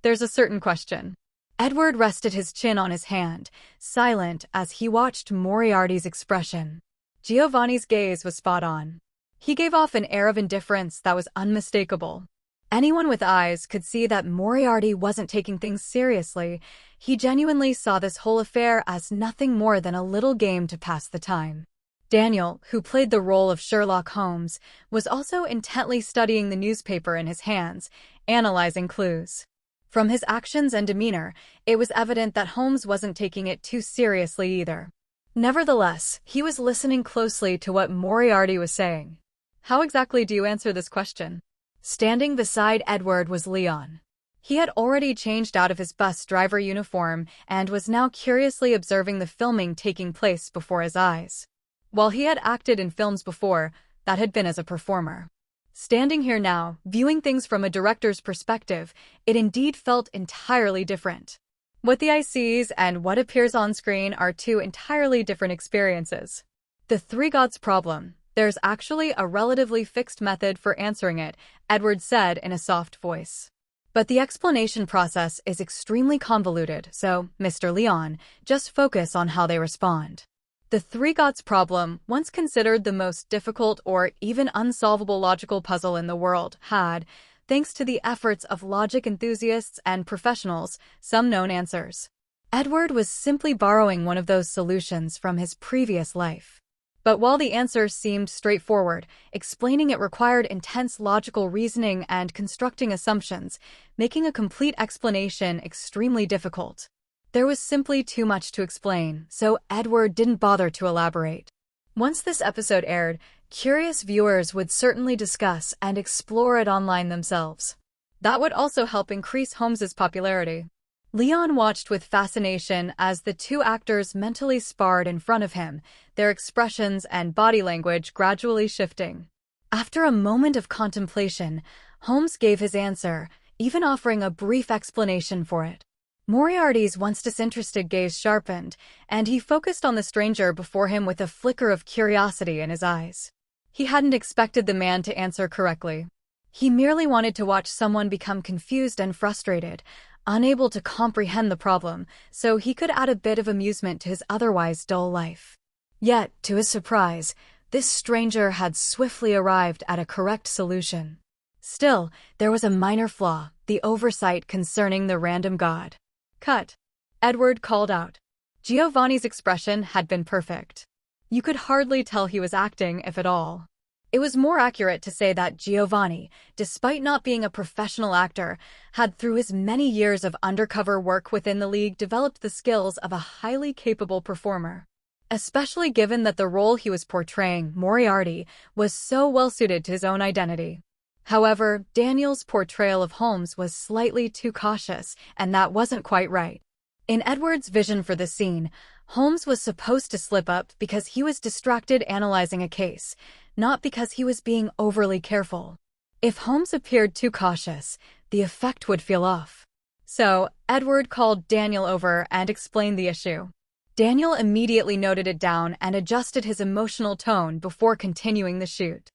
There's a certain question. Edward rested his chin on his hand, silent as he watched Moriarty's expression. Giovanni's gaze was spot on. He gave off an air of indifference that was unmistakable. Anyone with eyes could see that Moriarty wasn't taking things seriously. He genuinely saw this whole affair as nothing more than a little game to pass the time. Daniel, who played the role of Sherlock Holmes, was also intently studying the newspaper in his hands, analyzing clues. From his actions and demeanor, it was evident that Holmes wasn't taking it too seriously either. Nevertheless, he was listening closely to what Moriarty was saying. How exactly do you answer this question? Standing beside Edward was Leon. He had already changed out of his bus driver uniform and was now curiously observing the filming taking place before his eyes. While he had acted in films before, that had been as a performer. Standing here now, viewing things from a director's perspective, it indeed felt entirely different. What the eye sees and what appears on screen are two entirely different experiences. The three gods problem. There's actually a relatively fixed method for answering it, Edward said in a soft voice. But the explanation process is extremely convoluted, so, Mr. Leon, just focus on how they respond. The three gods problem, once considered the most difficult or even unsolvable logical puzzle in the world, had, thanks to the efforts of logic enthusiasts and professionals, some known answers. Edward was simply borrowing one of those solutions from his previous life. But while the answer seemed straightforward, explaining it required intense logical reasoning and constructing assumptions, making a complete explanation extremely difficult. There was simply too much to explain, so Edward didn't bother to elaborate. Once this episode aired, curious viewers would certainly discuss and explore it online themselves. That would also help increase Holmes's popularity. Leon watched with fascination as the two actors mentally sparred in front of him, their expressions and body language gradually shifting. After a moment of contemplation, Holmes gave his answer, even offering a brief explanation for it. Moriarty's once disinterested gaze sharpened, and he focused on the stranger before him with a flicker of curiosity in his eyes. He hadn't expected the man to answer correctly. He merely wanted to watch someone become confused and frustrated, unable to comprehend the problem, so he could add a bit of amusement to his otherwise dull life. Yet, to his surprise, this stranger had swiftly arrived at a correct solution. Still, there was a minor flaw, the oversight concerning the random god. Cut. Edward called out. Giovanni's expression had been perfect. You could hardly tell he was acting, if at all. It was more accurate to say that Giovanni, despite not being a professional actor, had through his many years of undercover work within the league developed the skills of a highly capable performer. Especially given that the role he was portraying, Moriarty, was so well suited to his own identity. However, Daniel's portrayal of Holmes was slightly too cautious, and that wasn't quite right. In Edward's vision for the scene, Holmes was supposed to slip up because he was distracted analyzing a case, not because he was being overly careful. If Holmes appeared too cautious, the effect would feel off. So, Edward called Daniel over and explained the issue. Daniel immediately noted it down and adjusted his emotional tone before continuing the shoot.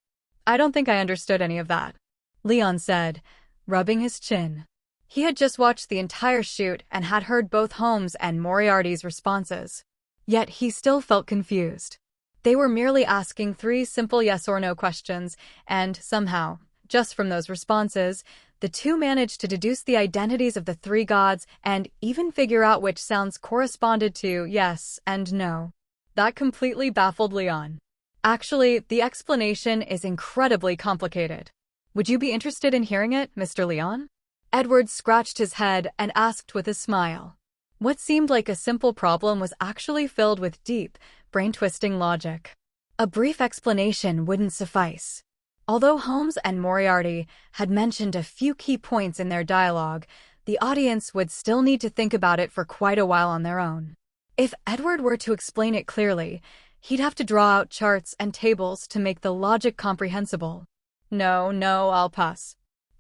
I don't think I understood any of that, Leon said, rubbing his chin. He had just watched the entire shoot and had heard both Holmes and Moriarty's responses. Yet he still felt confused. They were merely asking 3 simple yes or no questions, and somehow, just from those responses, the two managed to deduce the identities of the 3 gods and even figure out which sounds corresponded to yes and no. That completely baffled Leon. Actually, the explanation is incredibly complicated. Would you be interested in hearing it, Mr. Leon? Edward scratched his head and asked with a smile. What seemed like a simple problem was actually filled with deep, brain-twisting logic. A brief explanation wouldn't suffice. Although Holmes and Moriarty had mentioned a few key points in their dialogue, the audience would still need to think about it for quite a while on their own. If Edward were to explain it clearly, he'd have to draw out charts and tables to make the logic comprehensible. No, I'll pass.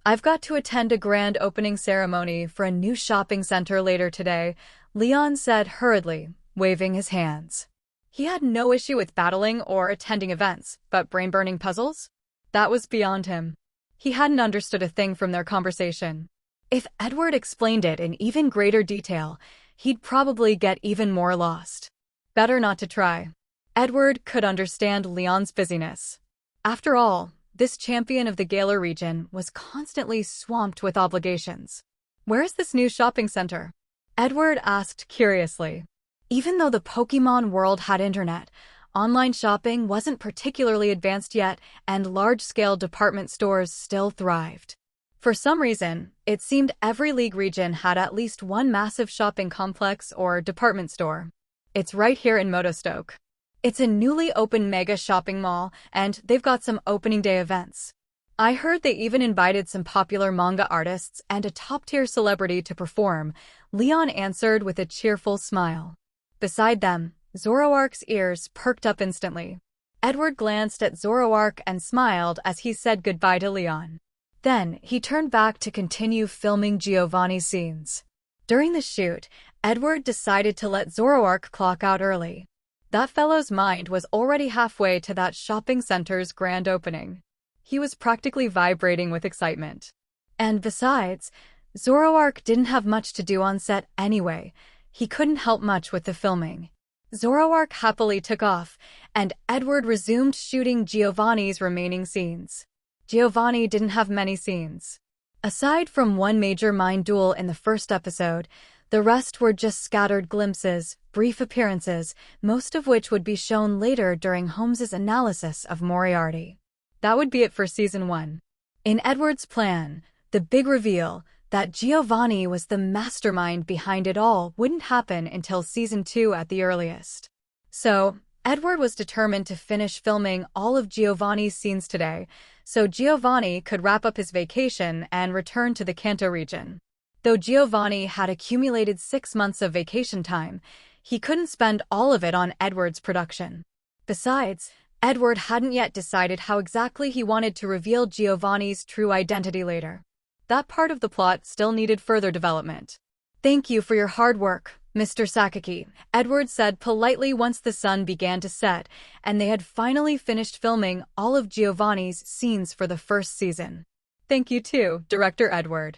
I've got to attend a grand opening ceremony for a new shopping center later today, Leon said hurriedly, waving his hands. He had no issue with battling or attending events, but brain-burning puzzles? That was beyond him. He hadn't understood a thing from their conversation. If Edward explained it in even greater detail, he'd probably get even more lost. Better not to try. Edward could understand Leon's busyness. After all, this champion of the Galar region was constantly swamped with obligations. Where is this new shopping center? Edward asked curiously. Even though the Pokémon world had internet, online shopping wasn't particularly advanced yet, and large-scale department stores still thrived. For some reason, it seemed every league region had at least one massive shopping complex or department store. It's right here in Motostoke. It's a newly opened mega shopping mall, and they've got some opening day events. I heard they even invited some popular manga artists and a top-tier celebrity to perform, Leon answered with a cheerful smile. Beside them, Zoroark's ears perked up instantly. Edward glanced at Zoroark and smiled as he said goodbye to Leon. Then, he turned back to continue filming Giovanni's scenes. During the shoot, Edward decided to let Zoroark clock out early. That fellow's mind was already halfway to that shopping center's grand opening. He was practically vibrating with excitement. And besides, Zoroark didn't have much to do on set anyway. He couldn't help much with the filming. Zoroark happily took off, and Edward resumed shooting Giovanni's remaining scenes. Giovanni didn't have many scenes. Aside from one major mind duel in the first episode, the rest were just scattered glimpses, brief appearances, most of which would be shown later during Holmes's analysis of Moriarty. That would be it for Season 1. In Edward's plan, the big reveal that Giovanni was the mastermind behind it all wouldn't happen until Season 2 at the earliest. So, Edward was determined to finish filming all of Giovanni's scenes today, so Giovanni could wrap up his vacation and return to the Kanto region. Though Giovanni had accumulated 6 months of vacation time, he couldn't spend all of it on Edward's production. Besides, Edward hadn't yet decided how exactly he wanted to reveal Giovanni's true identity later. That part of the plot still needed further development. "Thank you for your hard work, Mr. Sakaki," Edward said politely once the sun began to set, and they had finally finished filming all of Giovanni's scenes for the first season. "Thank you too, Director Edward."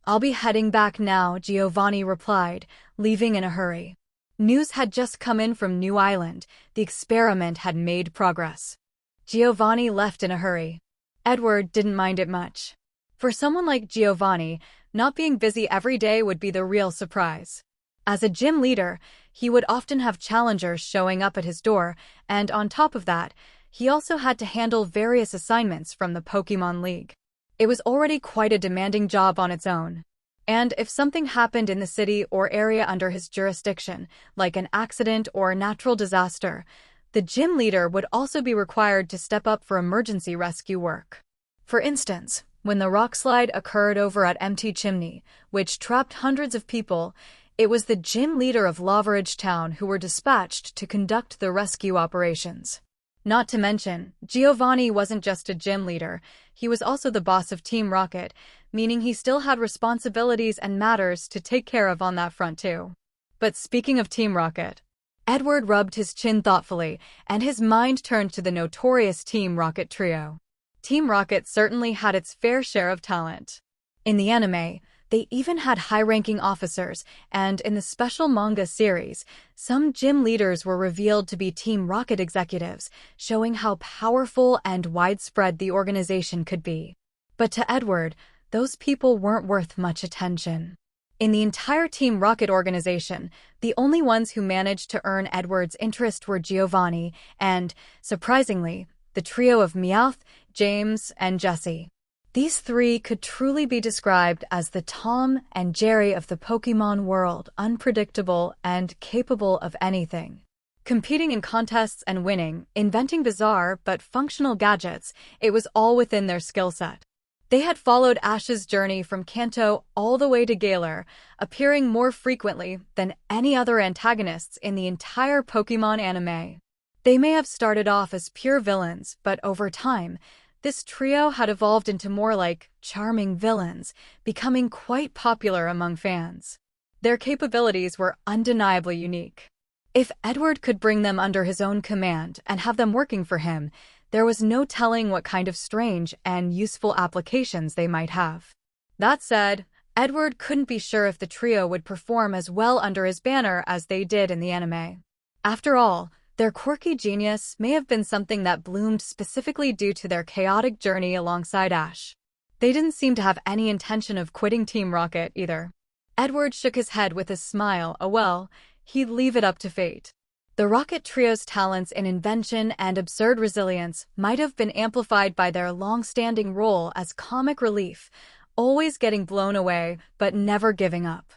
"I'll be heading back now," Giovanni replied, leaving in a hurry. News had just come in from New Island. The experiment had made progress. Giovanni left in a hurry. Edward didn't mind it much. For someone like Giovanni, not being busy every day would be the real surprise. As a gym leader, he would often have challengers showing up at his door, and on top of that, he also had to handle various assignments from the Pokémon League. It was already quite a demanding job on its own. And if something happened in the city or area under his jurisdiction, like an accident or a natural disaster, the gym leader would also be required to step up for emergency rescue work. For instance, when the rockslide occurred over at Empty Chimney, which trapped hundreds of people, it was the gym leader of Lavaridge Town who were dispatched to conduct the rescue operations. Not to mention, Giovanni wasn't just a gym leader, he was also the boss of Team Rocket, meaning he still had responsibilities and matters to take care of on that front too. But speaking of Team Rocket, Edward rubbed his chin thoughtfully, and his mind turned to the notorious Team Rocket trio. Team Rocket certainly had its fair share of talent. In the anime, they even had high-ranking officers, and in the special manga series, some gym leaders were revealed to be Team Rocket executives, showing how powerful and widespread the organization could be. But to Edward, those people weren't worth much attention. In the entire Team Rocket organization, the only ones who managed to earn Edward's interest were Giovanni and, surprisingly, the trio of Meowth, James, and Jesse. These three could truly be described as the Tom and Jerry of the Pokémon world, unpredictable and capable of anything. Competing in contests and winning, inventing bizarre but functional gadgets, it was all within their skill set. They had followed Ash's journey from Kanto all the way to Galar, appearing more frequently than any other antagonists in the entire Pokémon anime. They may have started off as pure villains, but over time, this trio had evolved into more like charming villains, becoming quite popular among fans. Their capabilities were undeniably unique. If Edward could bring them under his own command and have them working for him, there was no telling what kind of strange and useful applications they might have. That said, Edward couldn't be sure if the trio would perform as well under his banner as they did in the anime. After all, their quirky genius may have been something that bloomed specifically due to their chaotic journey alongside Ash. They didn't seem to have any intention of quitting Team Rocket either. Edward shook his head with a smile. Well, he'd leave it up to fate. The Rocket Trio's talents in invention and absurd resilience might have been amplified by their long-standing role as comic relief, always getting blown away but never giving up.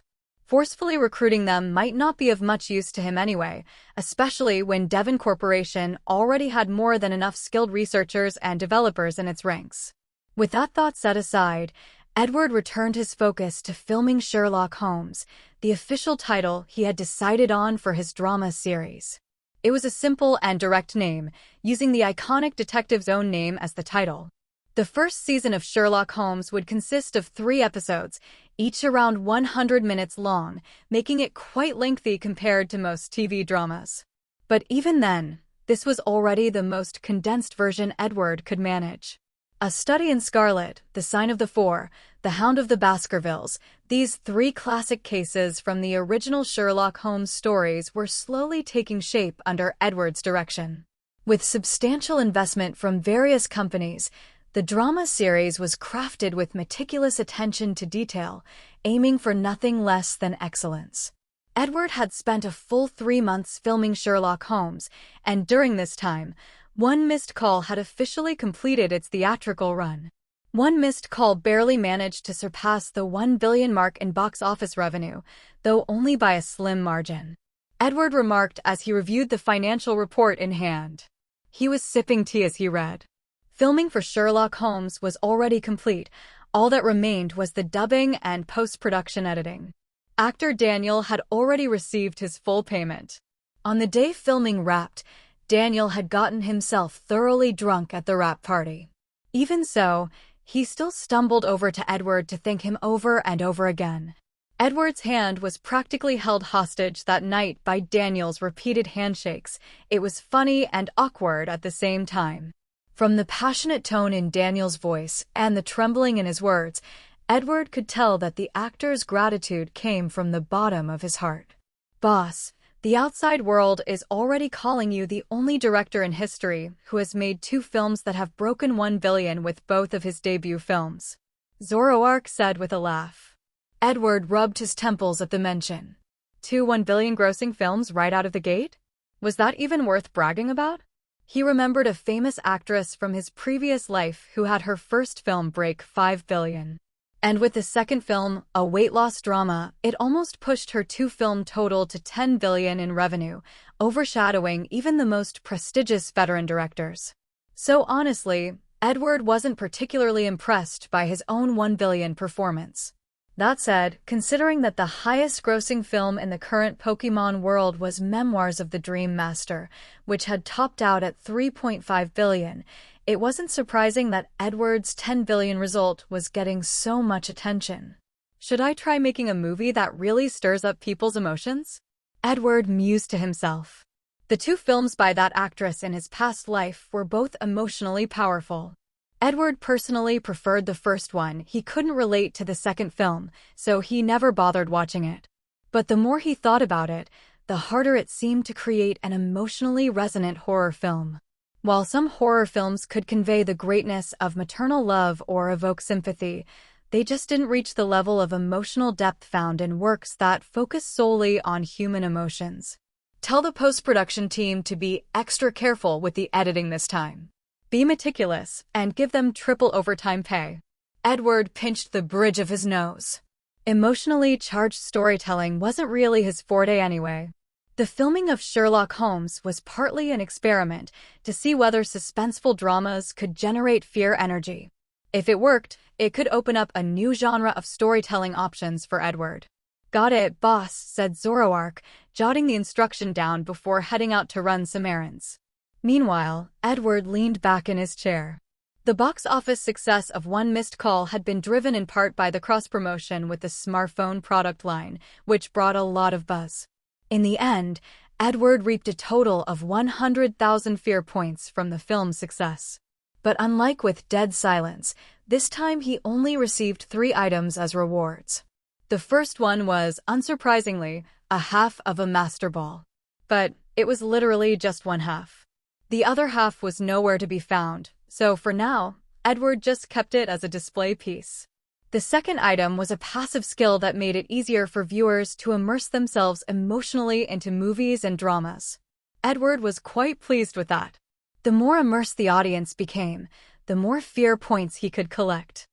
Forcefully recruiting them might not be of much use to him anyway, especially when Devon Corporation already had more than enough skilled researchers and developers in its ranks. With that thought set aside, Edward returned his focus to filming Sherlock Holmes, the official title he had decided on for his drama series. It was a simple and direct name, using the iconic detective's own name as the title. The first season of Sherlock Holmes would consist of 3 episodes, each around 100 minutes long, making it quite lengthy compared to most TV dramas. But even then, this was already the most condensed version Edward could manage. A Study in Scarlet, The Sign of the Four, The Hound of the Baskervilles, these 3 classic cases from the original Sherlock Holmes stories were slowly taking shape under Edward's direction. With substantial investment from various companies, the drama series was crafted with meticulous attention to detail, aiming for nothing less than excellence. Edward had spent a full 3 months filming Sherlock Holmes, and during this time, One Missed Call had officially completed its theatrical run. One Missed Call barely managed to surpass the 1 billion mark in box office revenue, though only by a slim margin. Edward remarked as he reviewed the financial report in hand. He was sipping tea as he read. Filming for Sherlock Holmes was already complete. All that remained was the dubbing and post-production editing. Actor Daniel had already received his full payment. On the day filming wrapped, Daniel had gotten himself thoroughly drunk at the wrap party. Even so, he still stumbled over to Edward to thank him over and over again. Edward's hand was practically held hostage that night by Daniel's repeated handshakes. It was funny and awkward at the same time. From the passionate tone in Daniel's voice and the trembling in his words, Edward could tell that the actor's gratitude came from the bottom of his heart. "Boss, the outside world is already calling you the only director in history who has made 2 films that have broken 1 billion with both of his debut films," Zoroark said with a laugh. Edward rubbed his temples at the mention. 2 1 billion grossing films right out of the gate? Was that even worth bragging about? He remembered a famous actress from his previous life who had her first film break 5 billion. And with the second film, a weight loss drama, it almost pushed her 2-film total to 10 billion in revenue, overshadowing even the most prestigious veteran directors. So honestly, Edward wasn't particularly impressed by his own 1 billion performance. That said, considering that the highest-grossing film in the current Pokémon world was Memoirs of the Dream Master, which had topped out at 3.5 billion, it wasn't surprising that Edward's 10 billion result was getting so much attention. Should I try making a movie that really stirs up people's emotions? Edward mused to himself. The 2 films by that actress in his past life were both emotionally powerful. Edward personally preferred the first one. He couldn't relate to the second film, so he never bothered watching it. But the more he thought about it, the harder it seemed to create an emotionally resonant horror film. While some horror films could convey the greatness of maternal love or evoke sympathy, they just didn't reach the level of emotional depth found in works that focus solely on human emotions. Tell the post-production team to be extra careful with the editing this time. Be meticulous, and give them triple overtime pay. Edward pinched the bridge of his nose. Emotionally charged storytelling wasn't really his forte anyway. The filming of Sherlock Holmes was partly an experiment to see whether suspenseful dramas could generate fear energy. If it worked, it could open up a new genre of storytelling options for Edward. "Got it, boss," said Zoroark, jotting the instruction down before heading out to run some errands. Meanwhile, Edward leaned back in his chair. The box office success of One Missed Call had been driven in part by the cross-promotion with the smartphone product line, which brought a lot of buzz. In the end, Edward reaped a total of 100,000 fear points from the film's success. But unlike with Dead Silence, this time he only received 3 items as rewards. The first one was, unsurprisingly, a half of a Master Ball. But it was literally just 1/2. The other half was nowhere to be found, so for now, Edward just kept it as a display piece. The second item was a passive skill that made it easier for viewers to immerse themselves emotionally into movies and dramas. Edward was quite pleased with that. The more immersed the audience became, the more fear points he could collect.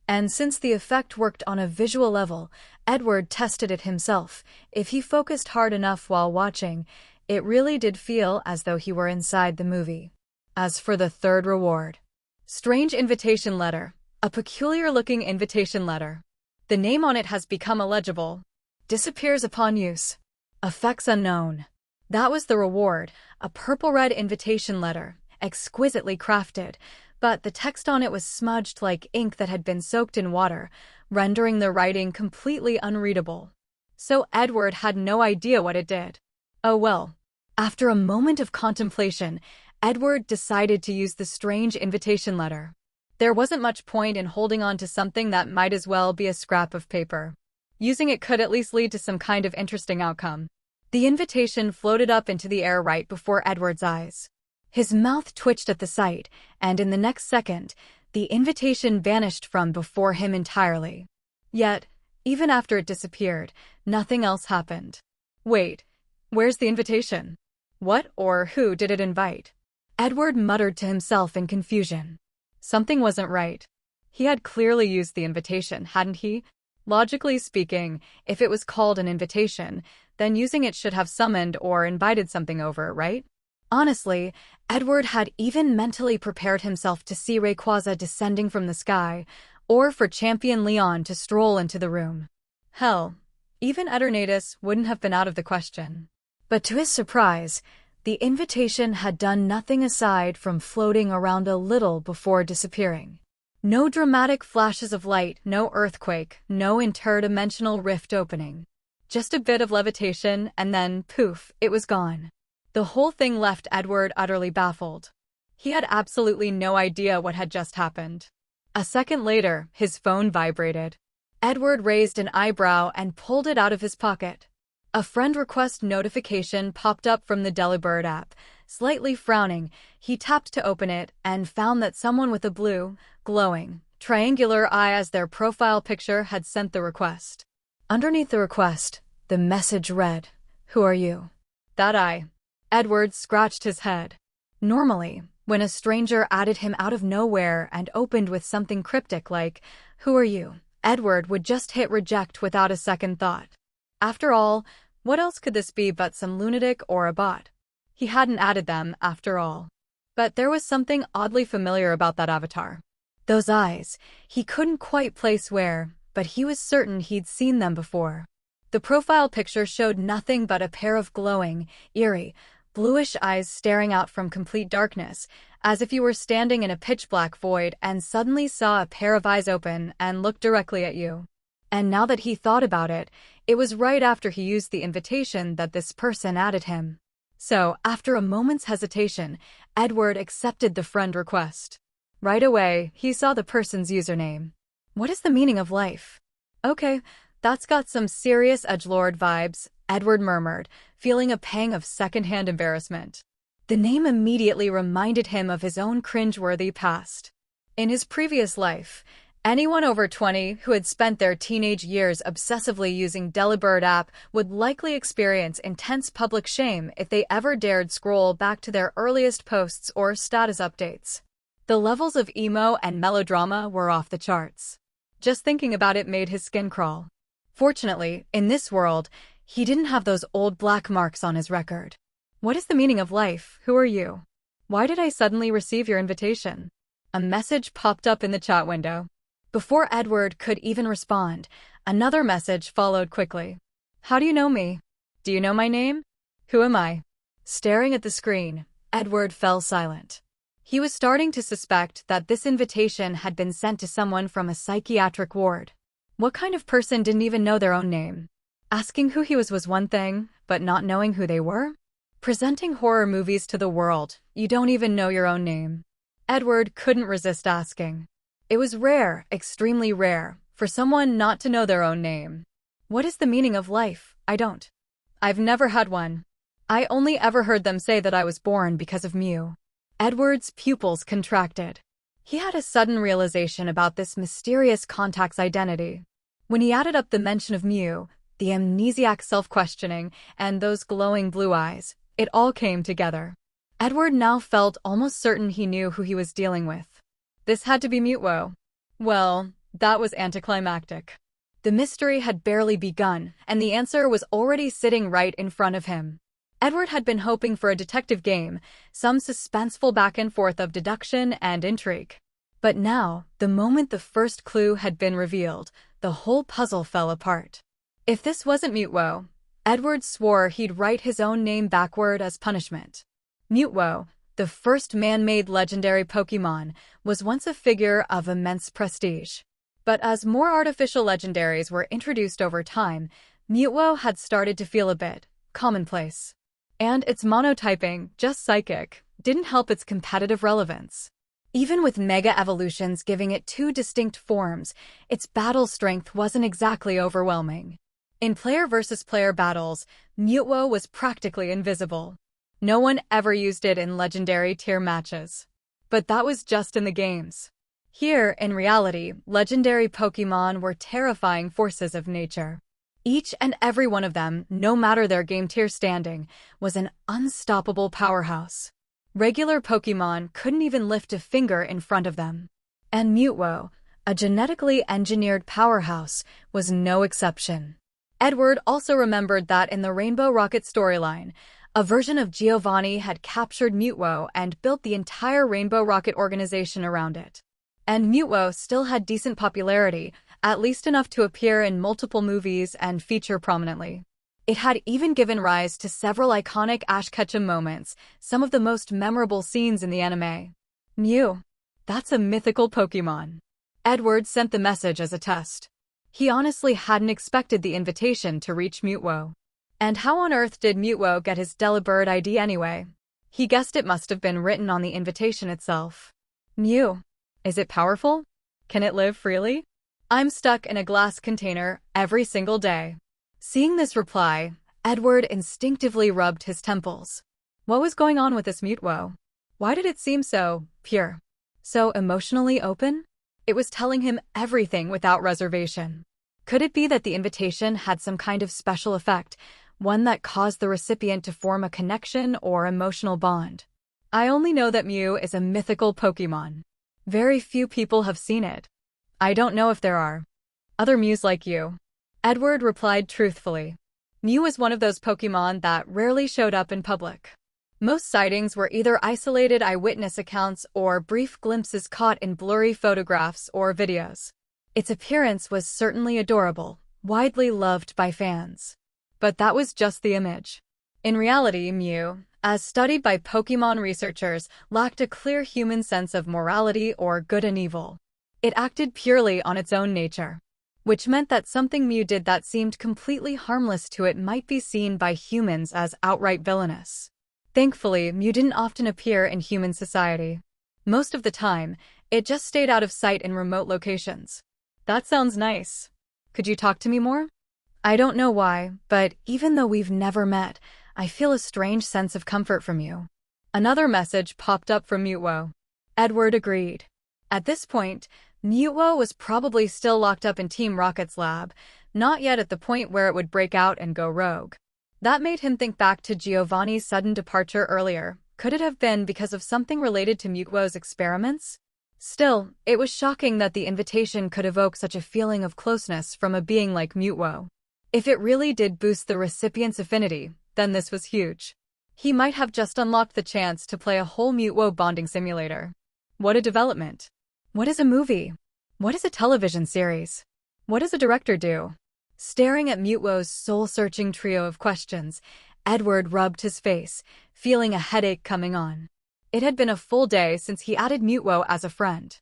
And since the effect worked on a visual level, Edward tested it himself. If he focused hard enough while watching, it really did feel as though he were inside the movie. As for the third reward, strange invitation letter, a peculiar-looking invitation letter. The name on it has become illegible. Disappears upon use. Effects unknown. That was the reward, a purple-red invitation letter, exquisitely crafted, but the text on it was smudged like ink that had been soaked in water, rendering the writing completely unreadable. So Edward had no idea what it did. Oh well. After a moment of contemplation, Edward decided to use the strange invitation letter. There wasn't much point in holding on to something that might as well be a scrap of paper. Using it could at least lead to some kind of interesting outcome. The invitation floated up into the air right before Edward's eyes. His mouth twitched at the sight, and in the next second, the invitation vanished from before him entirely. Yet, even after it disappeared, nothing else happened. Wait, where's the invitation? What or who did it invite? Edward muttered to himself in confusion. Something wasn't right. He had clearly used the invitation, hadn't he? Logically speaking, if it was called an invitation, then using it should have summoned or invited something over, right? Honestly, Edward had even mentally prepared himself to see Rayquaza descending from the sky, or for Champion Leon to stroll into the room. Hell, even Eternatus wouldn't have been out of the question. But to his surprise, the invitation had done nothing aside from floating around a little before disappearing. No dramatic flashes of light, no earthquake, no interdimensional rift opening. Just a bit of levitation, and then, poof, it was gone. The whole thing left Edward utterly baffled. He had absolutely no idea what had just happened. A second later, his phone vibrated. Edward raised an eyebrow and pulled it out of his pocket. A friend request notification popped up from the Delibird app. Slightly frowning, he tapped to open it and found that someone with a blue, glowing, triangular eye as their profile picture had sent the request. Underneath the request, the message read, "Who are you?" That eye. Edward scratched his head. Normally, when a stranger added him out of nowhere and opened with something cryptic like, "Who are you?" Edward would just hit reject without a second thought. After all, what else could this be but some lunatic or a bot? He hadn't added them, after all. But there was something oddly familiar about that avatar. Those eyes, he couldn't quite place where, but he was certain he'd seen them before. The profile picture showed nothing but a pair of glowing, eerie, bluish eyes staring out from complete darkness, as if you were standing in a pitch-black void and suddenly saw a pair of eyes open and look directly at you. And now that he thought about it, it was right after he used the invitation that this person added him. So, after a moment's hesitation, Edward accepted the friend request. Right away, he saw the person's username. What is the meaning of life? Okay, that's got some serious edgelord vibes, Edward murmured, feeling a pang of secondhand embarrassment. The name immediately reminded him of his own cringeworthy past. In his previous life, anyone over 20 who had spent their teenage years obsessively using Delibird app would likely experience intense public shame if they ever dared scroll back to their earliest posts or status updates. The levels of emo and melodrama were off the charts. Just thinking about it made his skin crawl. Fortunately, in this world, he didn't have those old black marks on his record. What is the meaning of life? Who are you? Why did I suddenly receive your invitation? A message popped up in the chat window. Before Edward could even respond, another message followed quickly. How do you know me? Do you know my name? Who am I? Staring at the screen, Edward fell silent. He was starting to suspect that this invitation had been sent to someone from a psychiatric ward. What kind of person didn't even know their own name? Asking who he was one thing, but not knowing who they were? Presenting horror movies to the world, you don't even know your own name. Edward couldn't resist asking. It was rare, extremely rare, for someone not to know their own name. What is the meaning of life? I don't. I've never had one. I only ever heard them say that I was born because of Mew. Edward's pupils contracted. He had a sudden realization about this mysterious contact's identity. When he added up the mention of Mew, the amnesiac self-questioning, and those glowing blue eyes, it all came together. Edward now felt almost certain he knew who he was dealing with. This had to be Mutwo. Well, that was anticlimactic. The mystery had barely begun, and the answer was already sitting right in front of him. Edward had been hoping for a detective game, some suspenseful back and forth of deduction and intrigue. But now, the moment the first clue had been revealed, the whole puzzle fell apart. If this wasn't Mutwo, Edward swore he'd write his own name backward as punishment. Mutwo, the first man-made legendary Pokémon, was once a figure of immense prestige. But as more artificial legendaries were introduced over time, Mutwo had started to feel a bit commonplace. And its monotyping, just psychic, didn't help its competitive relevance. Even with mega evolutions giving it two distinct forms, its battle strength wasn't exactly overwhelming. In player versus player battles, Mutwo was practically invisible. No one ever used it in legendary tier matches. But that was just in the games. Here, in reality, legendary Pokémon were terrifying forces of nature. Each and every one of them, no matter their game tier standing, was an unstoppable powerhouse. Regular Pokémon couldn't even lift a finger in front of them. And Mutwo, a genetically engineered powerhouse, was no exception. Edward also remembered that in the Rainbow Rocket storyline, a version of Giovanni had captured Mutwo and built the entire Rainbow Rocket organization around it. And Mutwo still had decent popularity, at least enough to appear in multiple movies and feature prominently. It had even given rise to several iconic Ash Ketchum moments, some of the most memorable scenes in the anime. Mew. That's a mythical Pokémon. Edward sent the message as a test. He honestly hadn't expected the invitation to reach Mutwo. And how on earth did Mutwo get his Delibird ID anyway? He guessed it must have been written on the invitation itself. Mew. Is it powerful? Can it live freely? I'm stuck in a glass container every single day. Seeing this reply, Edward instinctively rubbed his temples. What was going on with this Mutwo? Why did it seem so pure? So emotionally open? It was telling him everything without reservation. Could it be that the invitation had some kind of special effect, one that caused the recipient to form a connection or emotional bond? I only know that Mew is a mythical Pokémon. Very few people have seen it. I don't know if there are other Mews like you. Edward replied truthfully. Mew was one of those Pokémon that rarely showed up in public. Most sightings were either isolated eyewitness accounts or brief glimpses caught in blurry photographs or videos. Its appearance was certainly adorable, widely loved by fans. But that was just the image. In reality, Mew, as studied by Pokémon researchers, lacked a clear human sense of morality or good and evil. It acted purely on its own nature, which meant that something Mew did that seemed completely harmless to it might be seen by humans as outright villainous. Thankfully, Mew didn't often appear in human society. Most of the time, it just stayed out of sight in remote locations. That sounds nice. Could you talk to me more? I don't know why, but even though we've never met, I feel a strange sense of comfort from you. Another message popped up from Mutwo. Edward agreed. At this point, Mutwo was probably still locked up in Team Rocket's lab, not yet at the point where it would break out and go rogue. That made him think back to Giovanni's sudden departure earlier. Could it have been because of something related to Mutwo's experiments? Still, it was shocking that the invitation could evoke such a feeling of closeness from a being like Mutwo. If it really did boost the recipient's affinity, then this was huge. He might have just unlocked the chance to play a whole Mutwo bonding simulator. What a development. What is a movie? What is a television series? What does a director do? Staring at Mutwo's soul-searching trio of questions, Edward rubbed his face, feeling a headache coming on. It had been a full day since he added Mutwo as a friend.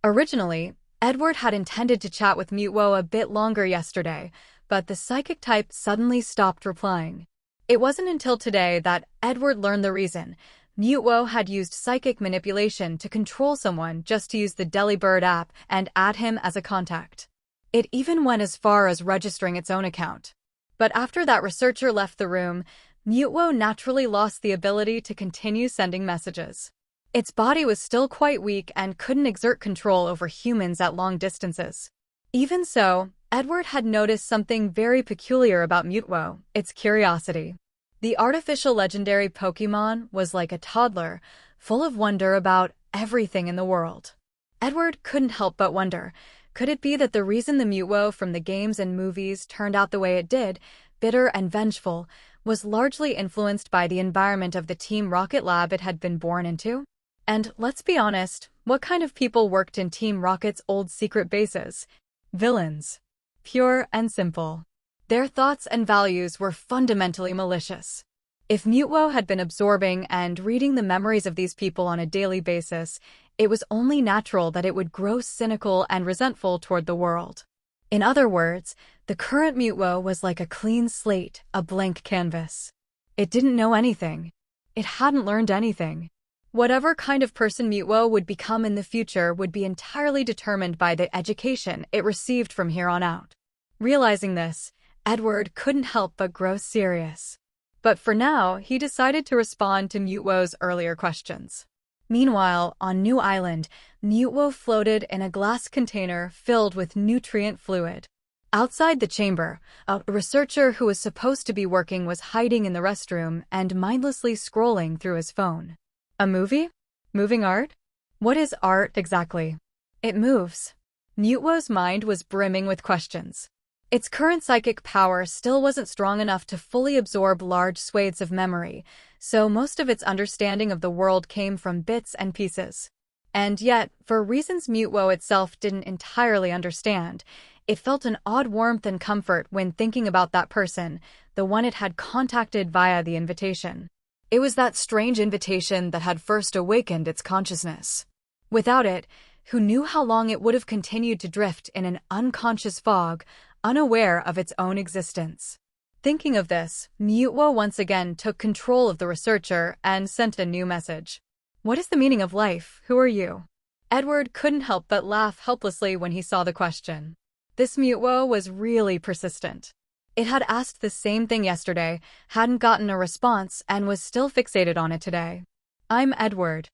Originally, Edward had intended to chat with Mutwo a bit longer yesterday, but the psychic type suddenly stopped replying. It wasn't until today that Edward learned the reason. Mutwo had used psychic manipulation to control someone just to use the Delibird app and add him as a contact. It even went as far as registering its own account. But after that researcher left the room, Mutwo naturally lost the ability to continue sending messages. Its body was still quite weak and couldn't exert control over humans at long distances. Even so, Edward had noticed something very peculiar about Mutwo, its curiosity. The artificial legendary Pokémon was like a toddler, full of wonder about everything in the world. Edward couldn't help but wonder, could it be that the reason the Mutwo from the games and movies turned out the way it did, bitter and vengeful, was largely influenced by the environment of the Team Rocket lab it had been born into? And let's be honest, what kind of people worked in Team Rocket's old secret bases? Villains. Pure and simple. Their thoughts and values were fundamentally malicious. If Mutwo had been absorbing and reading the memories of these people on a daily basis, it was only natural that it would grow cynical and resentful toward the world. In other words, the current Mutwo was like a clean slate, a blank canvas. It didn't know anything. It hadn't learned anything. Whatever kind of person Mutwo would become in the future would be entirely determined by the education it received from here on out. Realizing this, Edward couldn't help but grow serious. But for now, he decided to respond to Mutwo's earlier questions. Meanwhile, on New Island, Mutwo floated in a glass container filled with nutrient fluid. Outside the chamber, a researcher who was supposed to be working was hiding in the restroom and mindlessly scrolling through his phone. A movie? Moving art? What is art exactly? It moves. Mutwo's mind was brimming with questions. Its current psychic power still wasn't strong enough to fully absorb large swathes of memory, so most of its understanding of the world came from bits and pieces. And yet, for reasons Mutwo itself didn't entirely understand, it felt an odd warmth and comfort when thinking about that person, the one it had contacted via the invitation. It was that strange invitation that had first awakened its consciousness. Without it, who knew how long it would have continued to drift in an unconscious fog, unaware of its own existence. Thinking of this, Mutwo once again took control of the researcher and sent a new message. What is the meaning of life? Who are you? Edward couldn't help but laugh helplessly when he saw the question. This Mutwo was really persistent. It had asked the same thing yesterday, hadn't gotten a response, and was still fixated on it today. I'm Edward.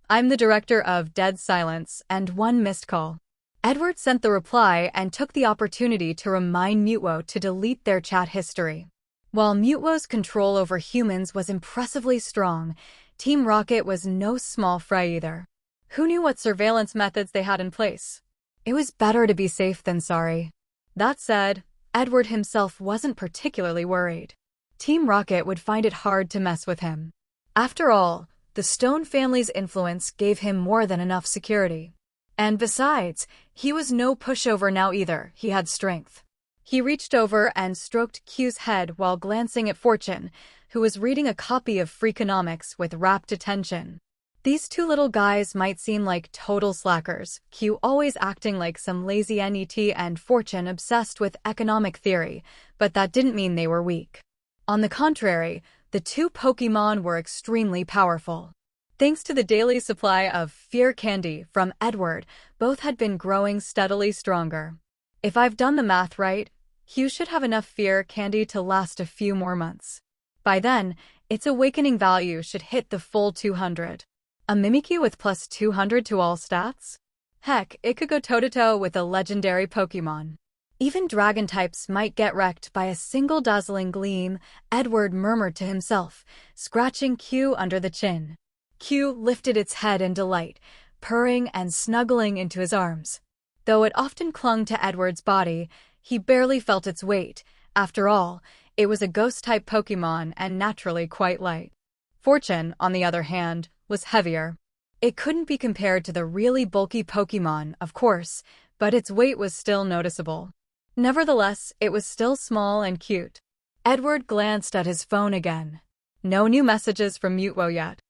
I'm the director of Dead Silence and One Missed Call. Edward sent the reply and took the opportunity to remind Mutwo to delete their chat history. While Mutwo's control over humans was impressively strong, Team Rocket was no small fry either. Who knew what surveillance methods they had in place? It was better to be safe than sorry. That said, Edward himself wasn't particularly worried. Team Rocket would find it hard to mess with him. After all, the Stone family's influence gave him more than enough security. And besides, he was no pushover now either, he had strength. He reached over and stroked Q's head while glancing at Fortune, who was reading a copy of Freakonomics with rapt attention. These two little guys might seem like total slackers, Q always acting like some lazy NET and Fortune obsessed with economic theory, but that didn't mean they were weak. On the contrary, the two Pokémon were extremely powerful. Thanks to the daily supply of fear candy from Edward, both had been growing steadily stronger. If I've done the math right, Hugh should have enough fear candy to last a few more months. By then, its awakening value should hit the full 200. A Mimikyu with plus 200 to all stats? Heck, it could go toe-to-toe with a legendary Pokémon. Even dragon types might get wrecked by a single dazzling gleam, Edward murmured to himself, scratching Q under the chin. Q lifted its head in delight, purring and snuggling into his arms. Though it often clung to Edward's body, he barely felt its weight. After all, it was a ghost-type Pokémon and naturally quite light. Fortune, on the other hand, was heavier. It couldn't be compared to the really bulky Pokémon, of course, but its weight was still noticeable. Nevertheless, it was still small and cute. Edward glanced at his phone again. No new messages from Mutwo yet.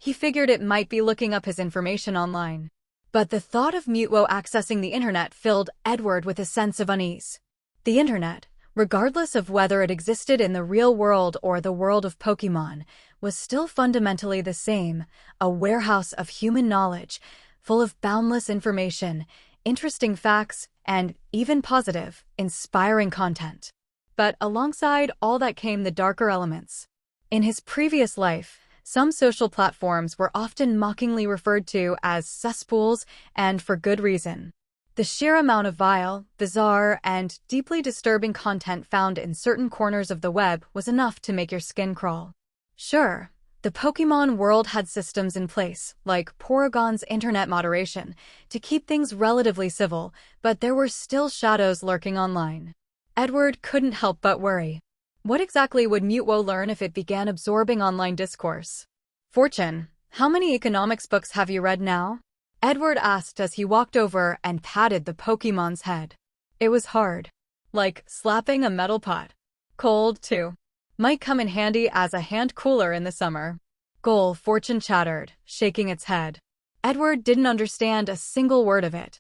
He figured it might be looking up his information online. But the thought of Mutwo accessing the internet filled Edward with a sense of unease. The internet, regardless of whether it existed in the real world or the world of Pokémon, was still fundamentally the same, a warehouse of human knowledge, full of boundless information, interesting facts, and even positive, inspiring content. But alongside all that came the darker elements. In his previous life, some social platforms were often mockingly referred to as cesspools, and for good reason. The sheer amount of vile, bizarre, and deeply disturbing content found in certain corners of the web was enough to make your skin crawl. Sure, the Pokémon world had systems in place, like Porygon's internet moderation, to keep things relatively civil, but there were still shadows lurking online. Edward couldn't help but worry. What exactly would Mutwo learn if it began absorbing online discourse? Fortune, how many economics books have you read now? Edward asked as he walked over and patted the Pokémon's head. It was hard. Like slapping a metal pot. Cold, too. Might come in handy as a hand cooler in the summer. Goal, Fortune chattered, shaking its head. Edward didn't understand a single word of it.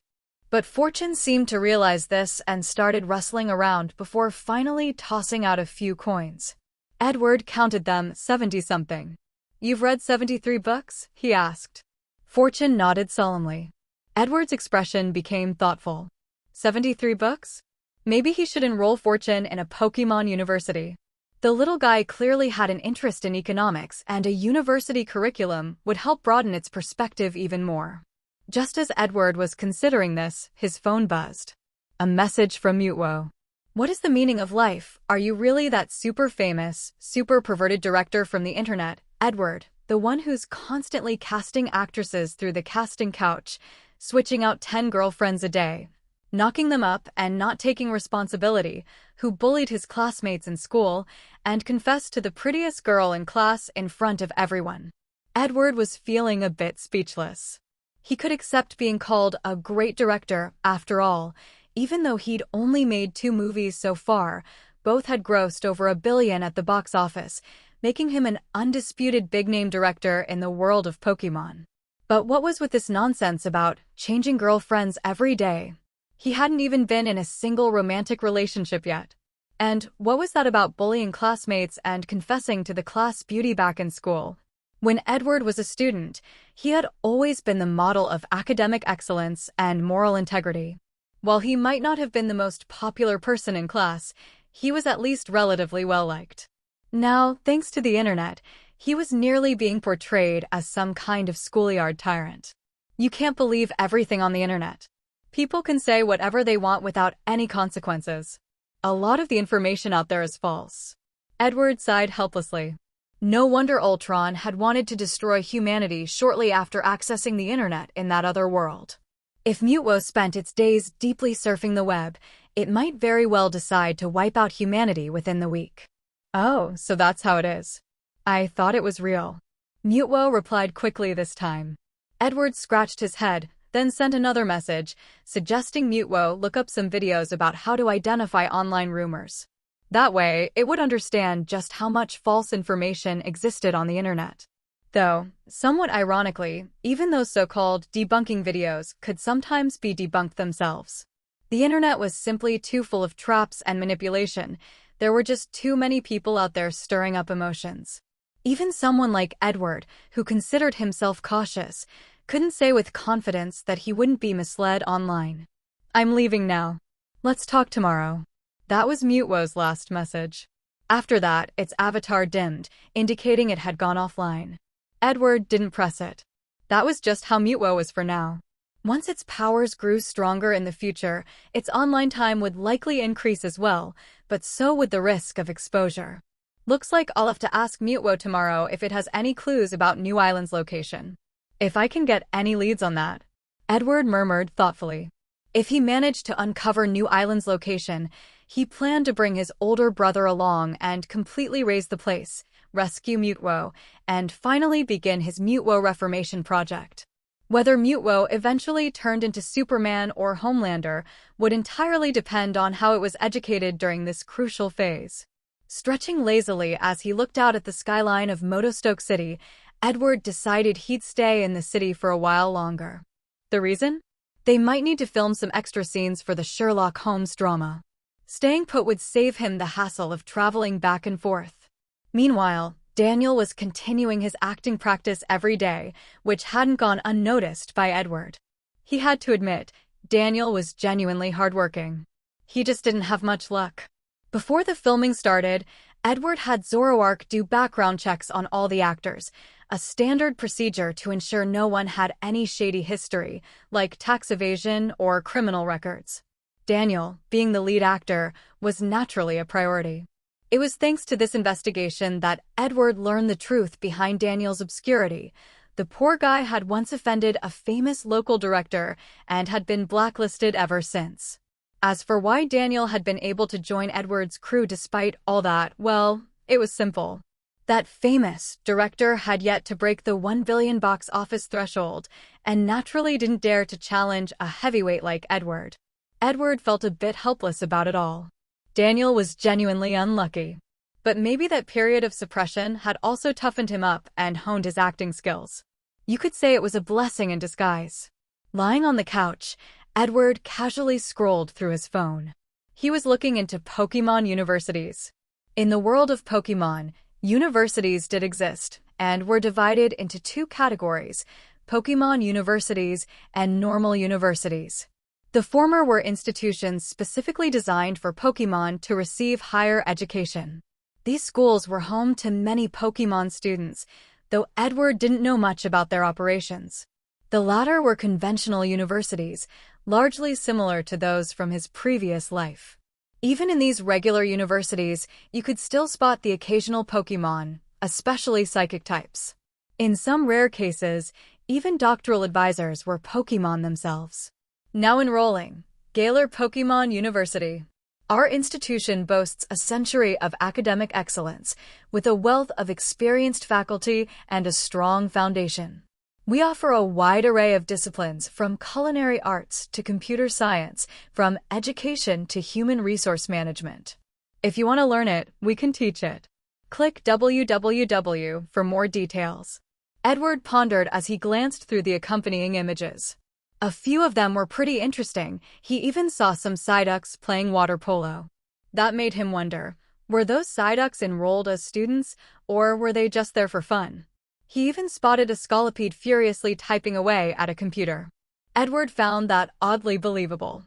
But Fortune seemed to realize this and started rustling around before finally tossing out a few coins. Edward counted them 70-something. "You've read 73 books?" he asked. Fortune nodded solemnly. Edward's expression became thoughtful. 73 books? Maybe he should enroll Fortune in a Pokémon university. The little guy clearly had an interest in economics, and a university curriculum would help broaden its perspective even more. Just as Edward was considering this, his phone buzzed. A message from Mutwo. "What is the meaning of life? Are you really that super famous, super perverted director from the internet, Edward, the one who's constantly casting actresses through the casting couch, switching out 10 girlfriends a day, knocking them up and not taking responsibility, who bullied his classmates in school and confessed to the prettiest girl in class in front of everyone?" Edward was feeling a bit speechless. He could accept being called a great director, after all, even though he'd only made 2 movies so far. Both had grossed over $1 billion at the box office, making him an undisputed big-name director in the world of Pokémon. But what was with this nonsense about changing girlfriends every day? He hadn't even been in a single romantic relationship yet. And what was that about bullying classmates and confessing to the class beauty back in school? When Edward was a student, he had always been the model of academic excellence and moral integrity. While he might not have been the most popular person in class, he was at least relatively well-liked. Now, thanks to the internet, he was nearly being portrayed as some kind of schoolyard tyrant. You can't believe everything on the internet. People can say whatever they want without any consequences. A lot of the information out there is false. Edward sighed helplessly. No wonder Ultron had wanted to destroy humanity shortly after accessing the internet in that other world. If Mutwo spent its days deeply surfing the web, it might very well decide to wipe out humanity within the week. "Oh, so that's how it is. I thought it was real." Mutwo replied quickly this time. Edward scratched his head, then sent another message, suggesting Mutwo look up some videos about how to identify online rumors. That way, it would understand just how much false information existed on the internet. Though, somewhat ironically, even those so-called debunking videos could sometimes be debunked themselves. The internet was simply too full of traps and manipulation. There were just too many people out there stirring up emotions. Even someone like Edward, who considered himself cautious, couldn't say with confidence that he wouldn't be misled online. "I'm leaving now. Let's talk tomorrow." That was Mutwo's last message. After that, its avatar dimmed, indicating it had gone offline. Edward didn't press it. That was just how Mutwo was for now. Once its powers grew stronger in the future, its online time would likely increase as well, but so would the risk of exposure. Looks like I'll have to ask Mutwo tomorrow if it has any clues about New Island's location. If I can get any leads on that, Edward murmured thoughtfully. If he managed to uncover New Island's location, he planned to bring his older brother along and completely raise the place, rescue Mutwo, and finally begin his Mutwo Reformation project. Whether Mutwo eventually turned into Superman or Homelander would entirely depend on how it was educated during this crucial phase. Stretching lazily as he looked out at the skyline of Motostoke City, Edward decided he'd stay in the city for a while longer. The reason? They might need to film some extra scenes for the Sherlock Holmes drama. Staying put would save him the hassle of traveling back and forth. Meanwhile, Daniel was continuing his acting practice every day, which hadn't gone unnoticed by Edward. He had to admit, Daniel was genuinely hardworking. He just didn't have much luck. Before the filming started, Edward had Zoroark do background checks on all the actors, a standard procedure to ensure no one had any shady history, like tax evasion or criminal records. Daniel, being the lead actor, was naturally a priority. It was thanks to this investigation that Edward learned the truth behind Daniel's obscurity. The poor guy had once offended a famous local director and had been blacklisted ever since. As for why Daniel had been able to join Edward's crew despite all that, well, it was simple. That famous director had yet to break the $1 billion box office threshold and naturally didn't dare to challenge a heavyweight like Edward. Edward felt a bit helpless about it all. Daniel was genuinely unlucky. But maybe that period of suppression had also toughened him up and honed his acting skills. You could say it was a blessing in disguise. Lying on the couch, Edward casually scrolled through his phone. He was looking into Pokémon universities. In the world of Pokémon, universities did exist and were divided into two categories: Pokémon universities and normal universities. The former were institutions specifically designed for Pokémon to receive higher education. These schools were home to many Pokémon students, though Edward didn't know much about their operations. The latter were conventional universities, largely similar to those from his previous life. Even in these regular universities, you could still spot the occasional Pokémon, especially psychic types. In some rare cases, even doctoral advisors were Pokémon themselves. Now enrolling, Galar Pokémon University. Our institution boasts a century of academic excellence, with a wealth of experienced faculty and a strong foundation. We offer a wide array of disciplines, from culinary arts to computer science, from education to human resource management. If you want to learn it, we can teach it. Click www for more details. Edward pondered as he glanced through the accompanying images. A few of them were pretty interesting. He even saw some Psyducks playing water polo. That made him wonder, were those Psyducks enrolled as students, or were they just there for fun? He even spotted a Scolipede furiously typing away at a computer. Edward found that oddly believable.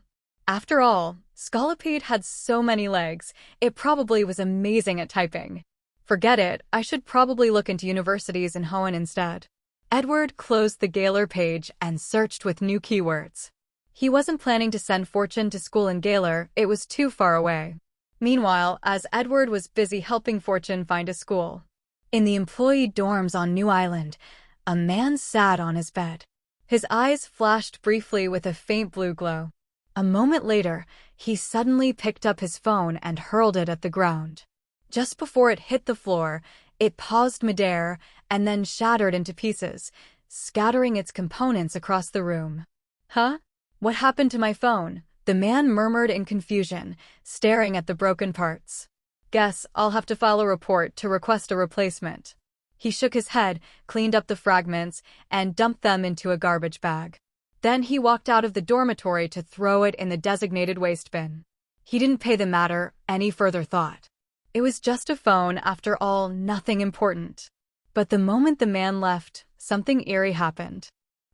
After all, Scolipede had so many legs, it probably was amazing at typing. Forget it, I should probably look into universities in Hoenn instead. Edward closed the Galar page and searched with new keywords. He wasn't planning to send Fortune to school in Galar, it was too far away. Meanwhile, as Edward was busy helping Fortune find a school, in the employee dorms on New Island, a man sat on his bed. His eyes flashed briefly with a faint blue glow. A moment later, he suddenly picked up his phone and hurled it at the ground. Just before it hit the floor, it paused midair and then shattered into pieces, scattering its components across the room. Huh? What happened to my phone? The man murmured in confusion, staring at the broken parts. Guess I'll have to file a report to request a replacement. He shook his head, cleaned up the fragments, and dumped them into a garbage bag. Then he walked out of the dormitory to throw it in the designated waste bin. He didn't pay the matter any further thought. It was just a phone, after all, nothing important. But the moment the man left, something eerie happened.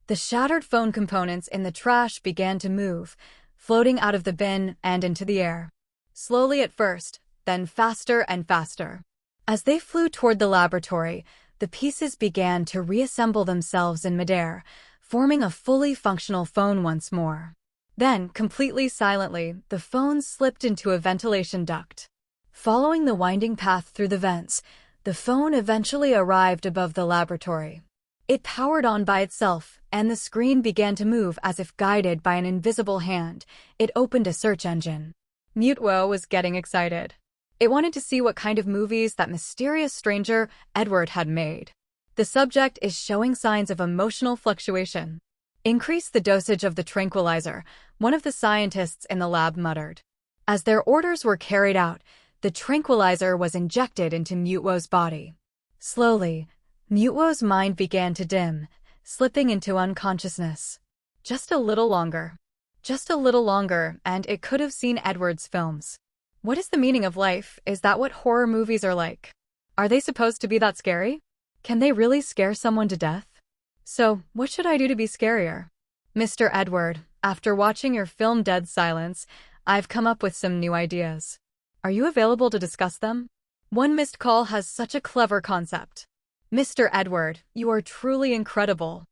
The shattered phone components in the trash began to move, floating out of the bin and into the air. Slowly at first, then faster and faster. As they flew toward the laboratory, the pieces began to reassemble themselves in midair, forming a fully functional phone once more. Then, completely silently, the phone slipped into a ventilation duct. Following the winding path through the vents, the phone eventually arrived above the laboratory. It powered on by itself, and the screen began to move as if guided by an invisible hand. It opened a search engine. Mutwo was getting excited. It wanted to see what kind of movies that mysterious stranger, Edward, had made. The subject is showing signs of emotional fluctuation. Increase the dosage of the tranquilizer, one of the scientists in the lab muttered. As their orders were carried out, the tranquilizer was injected into Mutwo's body. Slowly, Mutwo's mind began to dim, slipping into unconsciousness. Just a little longer. Just a little longer, and it could have seen Edward's films. What is the meaning of life? Is that what horror movies are like? Are they supposed to be that scary? Can they really scare someone to death? So, what should I do to be scarier? Mr. Edward, after watching your film Dead Silence, I've come up with some new ideas. Are you available to discuss them? One missed call has such a clever concept. Mr. Edward, you are truly incredible.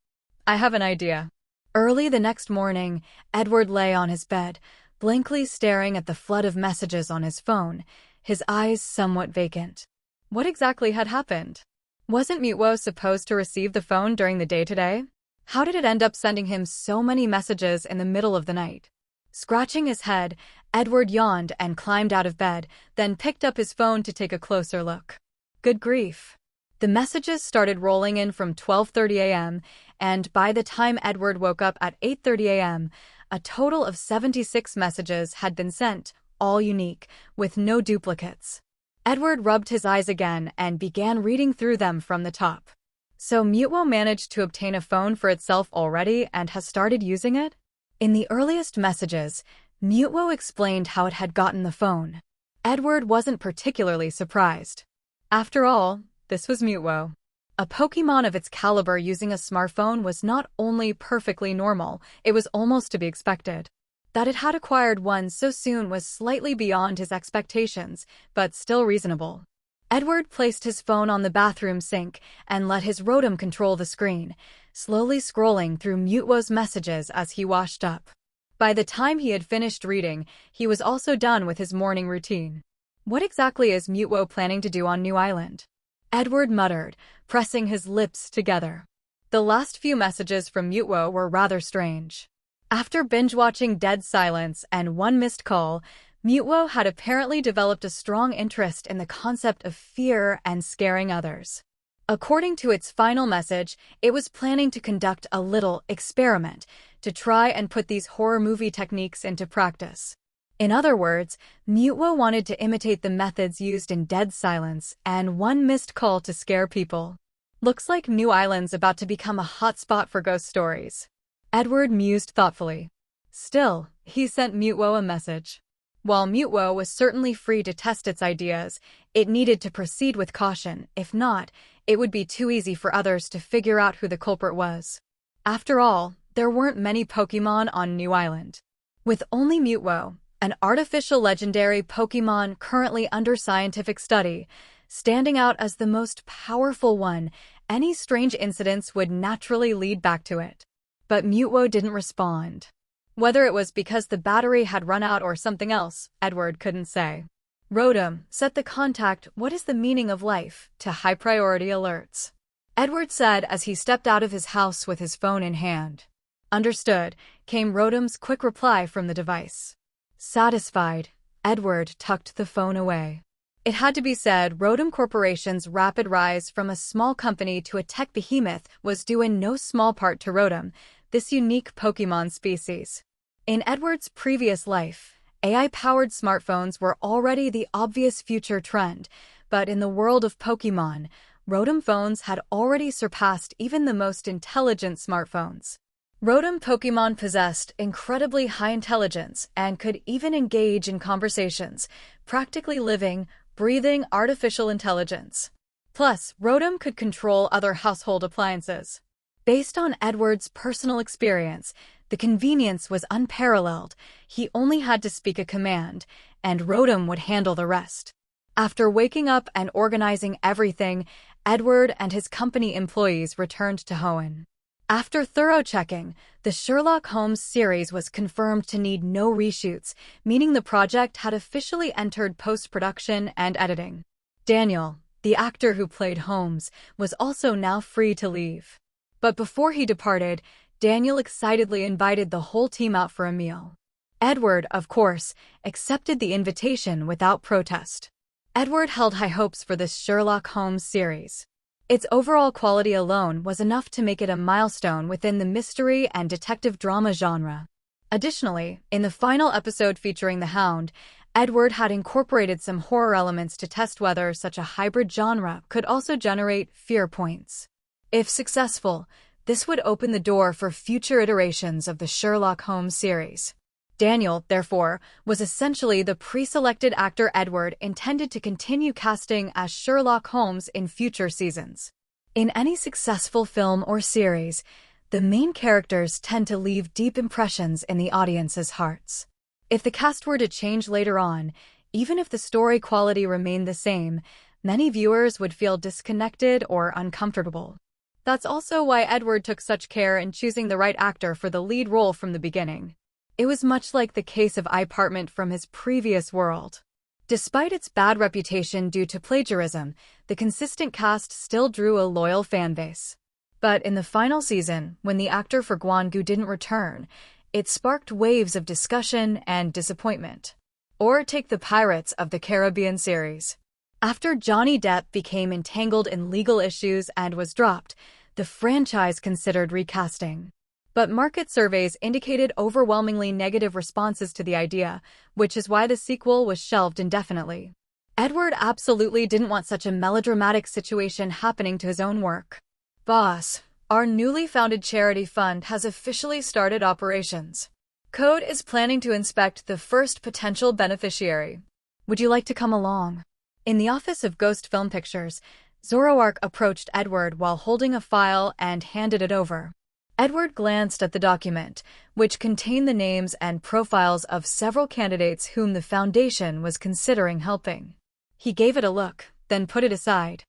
I have an idea. Early the next morning, Edward lay on his bed, blankly staring at the flood of messages on his phone, his eyes somewhat vacant. What exactly had happened? Wasn't Mutwo supposed to receive the phone during the day today? How did it end up sending him so many messages in the middle of the night? Scratching his head, Edward yawned and climbed out of bed, then picked up his phone to take a closer look. Good grief. The messages started rolling in from 12:30 a.m., and by the time Edward woke up at 8:30 a.m., a total of 76 messages had been sent, all unique, with no duplicates. Edward rubbed his eyes again and began reading through them from the top. So Mutwo managed to obtain a phone for itself already and has started using it? In the earliest messages, Mutwo explained how it had gotten the phone. Edward wasn't particularly surprised. After all, this was Mutwo. A Pokemon of its caliber using a smartphone was not only perfectly normal, it was almost to be expected. That it had acquired one so soon was slightly beyond his expectations, but still reasonable. Edward placed his phone on the bathroom sink and let his Rotom control the screen, slowly scrolling through Mutwo's messages as he washed up. By the time he had finished reading, he was also done with his morning routine. What exactly is Mutwo planning to do on New Island? Edward muttered, pressing his lips together. The last few messages from Mutwo were rather strange. After binge-watching Dead Silence and One Missed Call, Mutwo had apparently developed a strong interest in the concept of fear and scaring others. According to its final message, it was planning to conduct a little experiment to try and put these horror movie techniques into practice. In other words, Mutwo wanted to imitate the methods used in Dead Silence and One Missed Call to scare people. Looks like New Island's about to become a hotspot for ghost stories. Edward mused thoughtfully. Still, he sent Mutwo a message. While Mutwo was certainly free to test its ideas, it needed to proceed with caution. If not, it would be too easy for others to figure out who the culprit was. After all, there weren't many Pokemon on New Island. With only Mutwo, an artificial legendary Pokemon currently under scientific study, standing out as the most powerful one, any strange incidents would naturally lead back to it. But Mutwo didn't respond. Whether it was because the battery had run out or something else, Edward couldn't say. Rotom, set the contact "What is the meaning of life?" to high-priority alerts. Edward said as he stepped out of his house with his phone in hand. Understood, came Rotom's quick reply from the device. Satisfied, Edward tucked the phone away. It had to be said, Rotom Corporation's rapid rise from a small company to a tech behemoth was due in no small part to Rotom, this unique Pokemon species. In Edward's previous life, AI-powered smartphones were already the obvious future trend, but in the world of Pokemon, Rotom phones had already surpassed even the most intelligent smartphones. Rotom Pokemon possessed incredibly high intelligence and could even engage in conversations, practically living, breathing artificial intelligence. Plus, Rotom could control other household appliances. Based on Edward's personal experience, the convenience was unparalleled. He only had to speak a command, and Rotom would handle the rest. After waking up and organizing everything, Edward and his company employees returned to Hoenn. After thorough checking, the Sherlock Holmes series was confirmed to need no reshoots, meaning the project had officially entered post-production and editing. Daniel, the actor who played Holmes, was also now free to leave. But before he departed, Daniel excitedly invited the whole team out for a meal. Edward, of course, accepted the invitation without protest. Edward held high hopes for this Sherlock Holmes series. Its overall quality alone was enough to make it a milestone within the mystery and detective drama genre. Additionally, in the final episode featuring the Hound, Edward had incorporated some horror elements to test whether such a hybrid genre could also generate fear points. If successful, this would open the door for future iterations of the Sherlock Holmes series. Daniel, therefore, was essentially the pre-selected actor Edward intended to continue casting as Sherlock Holmes in future seasons. In any successful film or series, the main characters tend to leave deep impressions in the audience's hearts. If the cast were to change later on, even if the story quality remained the same, many viewers would feel disconnected or uncomfortable. That's also why Edward took such care in choosing the right actor for the lead role from the beginning. It was much like the case of iPartment from his previous world. Despite its bad reputation due to plagiarism, the consistent cast still drew a loyal fanbase. But in the final season, when the actor for Guan-Gu didn't return, it sparked waves of discussion and disappointment. Or take the Pirates of the Caribbean series. After Johnny Depp became entangled in legal issues and was dropped, the franchise considered recasting. But market surveys indicated overwhelmingly negative responses to the idea, which is why the sequel was shelved indefinitely. Edward absolutely didn't want such a melodramatic situation happening to his own work. Boss, our newly founded charity fund has officially started operations. Code is planning to inspect the first potential beneficiary. Would you like to come along? In the office of Ghost Film Pictures, Zoroark approached Edward while holding a file and handed it over. Edward glanced at the document, which contained the names and profiles of several candidates whom the Foundation was considering helping. He gave it a look, then put it aside.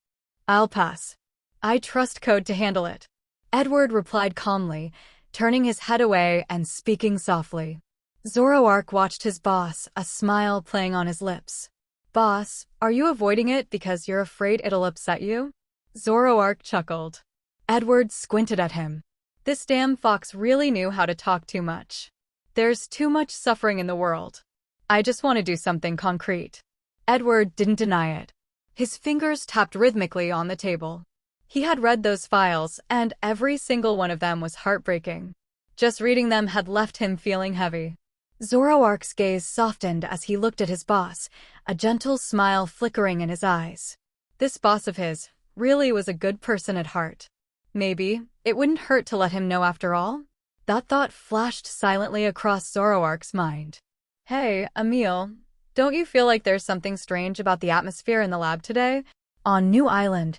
I'll pass. I trust Code to handle it. Edward replied calmly, turning his head away and speaking softly. Zoroark watched his boss, a smile playing on his lips. Boss, are you avoiding it because you're afraid it'll upset you? Zoroark chuckled. Edward squinted at him. This damn fox really knew how to talk too much. There's too much suffering in the world. I just want to do something concrete. Edward didn't deny it. His fingers tapped rhythmically on the table. He had read those files, and every single one of them was heartbreaking. Just reading them had left him feeling heavy. Zoroark's gaze softened as he looked at his boss, a gentle smile flickering in his eyes. This boss of his really was a good person at heart. Maybe it wouldn't hurt to let him know after all? That thought flashed silently across Zoroark's mind. Hey, Emil, don't you feel like there's something strange about the atmosphere in the lab today? On New Island,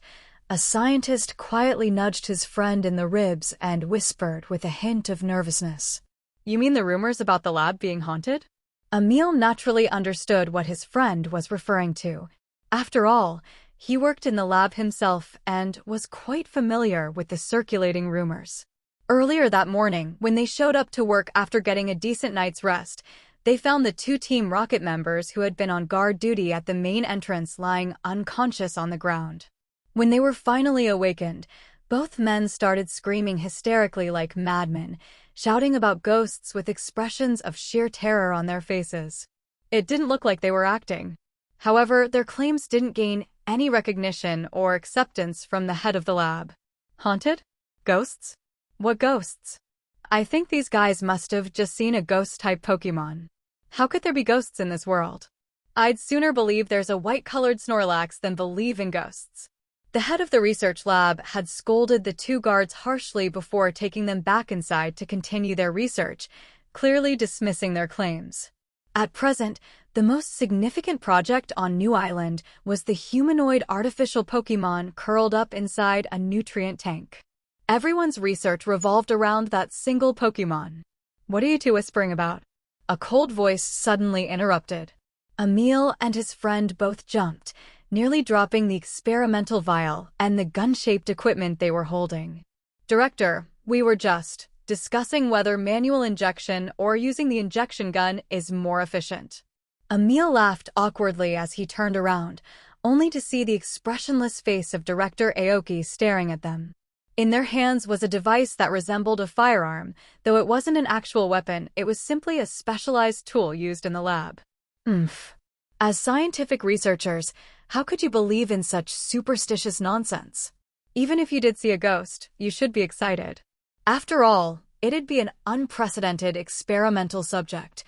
a scientist quietly nudged his friend in the ribs and whispered with a hint of nervousness. You mean the rumors about the lab being haunted? Emil naturally understood what his friend was referring to. After all, he worked in the lab himself and was quite familiar with the circulating rumors. Earlier that morning, when they showed up to work after getting a decent night's rest, they found the two Team Rocket members who had been on guard duty at the main entrance lying unconscious on the ground. When they were finally awakened, both men started screaming hysterically like madmen, shouting about ghosts with expressions of sheer terror on their faces. It didn't look like they were acting. However, their claims didn't gain any recognition or acceptance from the head of the lab. Haunted? Ghosts? What ghosts? I think these guys must have just seen a ghost-type Pokémon. How could there be ghosts in this world? I'd sooner believe there's a white-colored Snorlax than believe in ghosts. The head of the research lab had scolded the two guards harshly before taking them back inside to continue their research, clearly dismissing their claims. At present, the most significant project on New Island was the humanoid artificial Pokémon curled up inside a nutrient tank. Everyone's research revolved around that single Pokémon. What are you two whispering about? A cold voice suddenly interrupted. Emil and his friend both jumped, nearly dropping the experimental vial and the gun-shaped equipment they were holding. Director, we were just discussing whether manual injection or using the injection gun is more efficient. Emil laughed awkwardly as he turned around, only to see the expressionless face of Director Aoki staring at them. In their hands was a device that resembled a firearm, though it wasn't an actual weapon, it was simply a specialized tool used in the lab. As scientific researchers, how could you believe in such superstitious nonsense? Even if you did see a ghost, you should be excited. After all, it'd be an unprecedented experimental subject.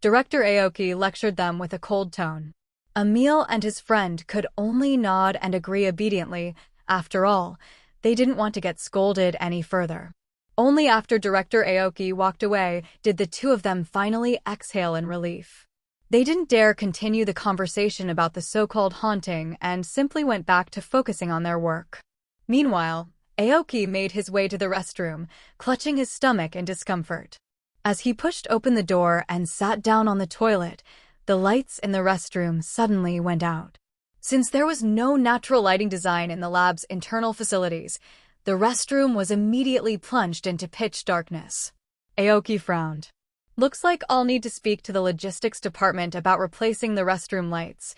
Director Aoki lectured them with a cold tone. Emil and his friend could only nod and agree obediently. After all, they didn't want to get scolded any further. Only after Director Aoki walked away did the two of them finally exhale in relief. They didn't dare continue the conversation about the so-called haunting and simply went back to focusing on their work. Meanwhile, Aoki made his way to the restroom, clutching his stomach in discomfort. As he pushed open the door and sat down on the toilet, the lights in the restroom suddenly went out. Since there was no natural lighting design in the lab's internal facilities, the restroom was immediately plunged into pitch darkness. Aoki frowned. Looks like I'll need to speak to the logistics department about replacing the restroom lights.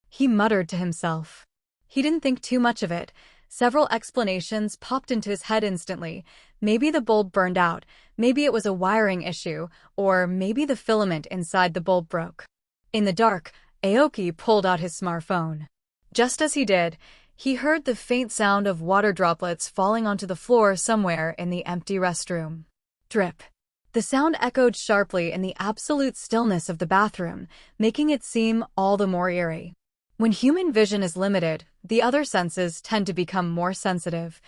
He muttered to himself. He didn't think too much of it. Several explanations popped into his head instantly. Maybe the bulb burned out, maybe it was a wiring issue, or maybe the filament inside the bulb broke. In the dark, Aoki pulled out his smartphone. Just as he did, he heard the faint sound of water droplets falling onto the floor somewhere in the empty restroom. drip. The sound echoed sharply in the absolute stillness of the bathroom, making it seem all the more eerie. When human vision is limited, the other senses tend to become more sensitive.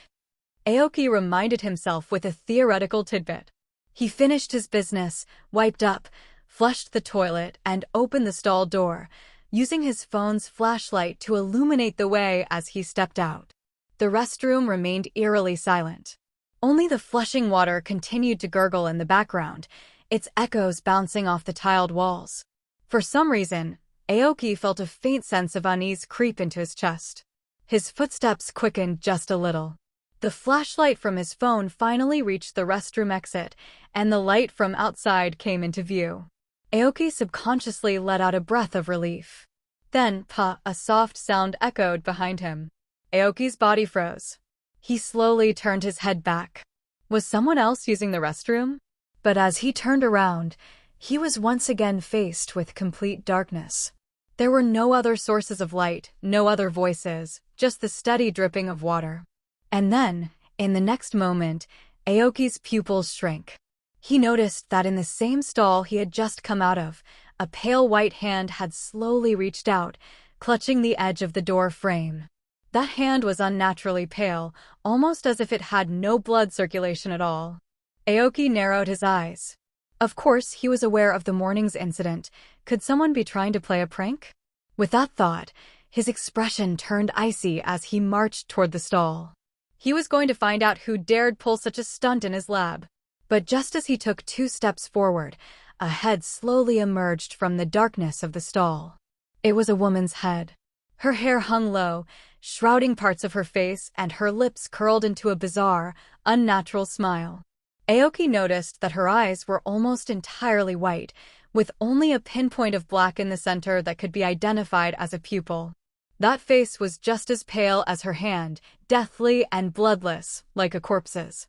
Aoki reminded himself with a theoretical tidbit. He finished his business, wiped up, flushed the toilet, and opened the stall door, using his phone's flashlight to illuminate the way as he stepped out. The restroom remained eerily silent. Only the flushing water continued to gurgle in the background, its echoes bouncing off the tiled walls. For some reason, Aoki felt a faint sense of unease creep into his chest. His footsteps quickened just a little. The flashlight from his phone finally reached the restroom exit, and the light from outside came into view. Aoki subconsciously let out a breath of relief. Then, a soft sound echoed behind him. Aoki's body froze. He slowly turned his head back. Was someone else using the restroom? But as he turned around, he was once again faced with complete darkness. There were no other sources of light, no other voices, just the steady dripping of water. And then, in the next moment, Aoki's pupils shrank. He noticed that in the same stall he had just come out of, a pale white hand had slowly reached out, clutching the edge of the door frame. That hand was unnaturally pale, almost as if it had no blood circulation at all. Aoki narrowed his eyes. Of course, he was aware of the morning's incident. Could someone be trying to play a prank? With that thought, his expression turned icy as he marched toward the stall. He was going to find out who dared pull such a stunt in his lab. But just as he took 2 steps forward, a head slowly emerged from the darkness of the stall. It was a woman's head. Her hair hung low, shrouding parts of her face, and her lips curled into a bizarre, unnatural smile. Aoki noticed that her eyes were almost entirely white, with only a pinpoint of black in the center that could be identified as a pupil. That face was just as pale as her hand, deathly and bloodless, like a corpse's.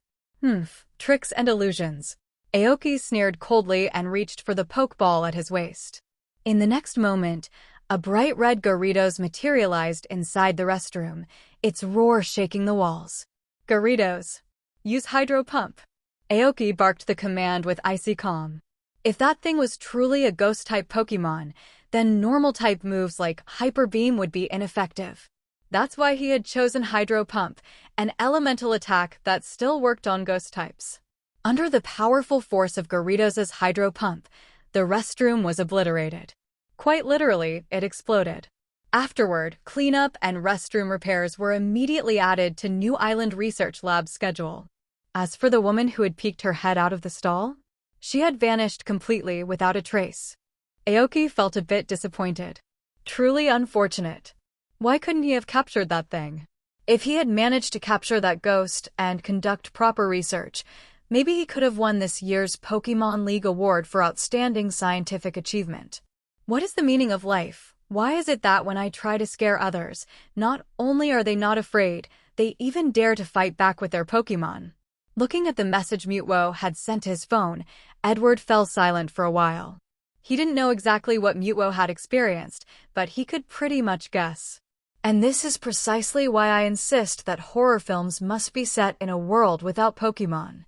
Tricks and illusions. Aoki sneered coldly and reached for the pokeball at his waist. In the next moment, a bright red Gyarados materialized inside the restroom, its roar shaking the walls. Gyarados, use Hydro Pump. Aoki barked the command with icy calm. If that thing was truly a Ghost-type Pokémon, then normal-type moves like Hyper Beam would be ineffective. That's why he had chosen Hydro Pump, an elemental attack that still worked on Ghost-types. Under the powerful force of Gyarados' Hydro Pump, the restroom was obliterated. Quite literally, it exploded. Afterward, cleanup and restroom repairs were immediately added to New Island Research Lab's schedule. As for the woman who had peeked her head out of the stall, she had vanished completely without a trace. Aoki felt a bit disappointed. Truly unfortunate. Why couldn't he have captured that thing? If he had managed to capture that ghost and conduct proper research, maybe he could have won this year's Pokémon League award for outstanding scientific achievement. What is the meaning of life? Why is it that when I try to scare others, not only are they not afraid, they even dare to fight back with their Pokémon? Looking at the message Mutewo had sent to his phone, Edward fell silent for a while. He didn't know exactly what Mutewo had experienced, but he could pretty much guess. And this is precisely why I insist that horror films must be set in a world without Pokémon.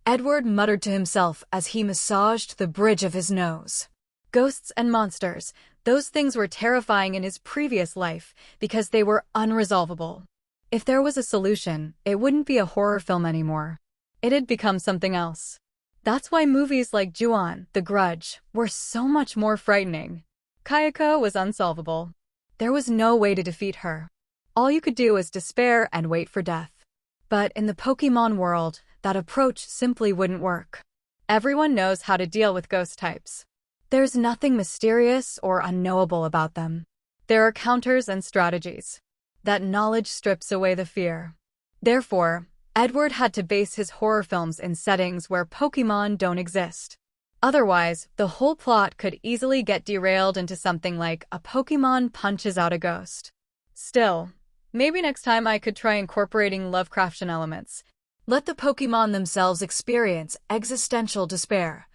Edward muttered to himself as he massaged the bridge of his nose. Ghosts and monsters, those things were terrifying in his previous life because they were unresolvable. If there was a solution, it wouldn't be a horror film anymore. It'd become something else. That's why movies like Ju-on, The Grudge, were so much more frightening. Kayako was unsolvable. There was no way to defeat her. All you could do was despair and wait for death. But in the Pokémon world, that approach simply wouldn't work. Everyone knows how to deal with ghost types. There's nothing mysterious or unknowable about them. There are counters and strategies. That knowledge strips away the fear. Therefore, Edward had to base his horror films in settings where Pokémon don't exist. Otherwise, the whole plot could easily get derailed into something like a Pokémon punches out a ghost. Still, maybe next time I could try incorporating Lovecraftian elements. Let the Pokémon themselves experience existential despair.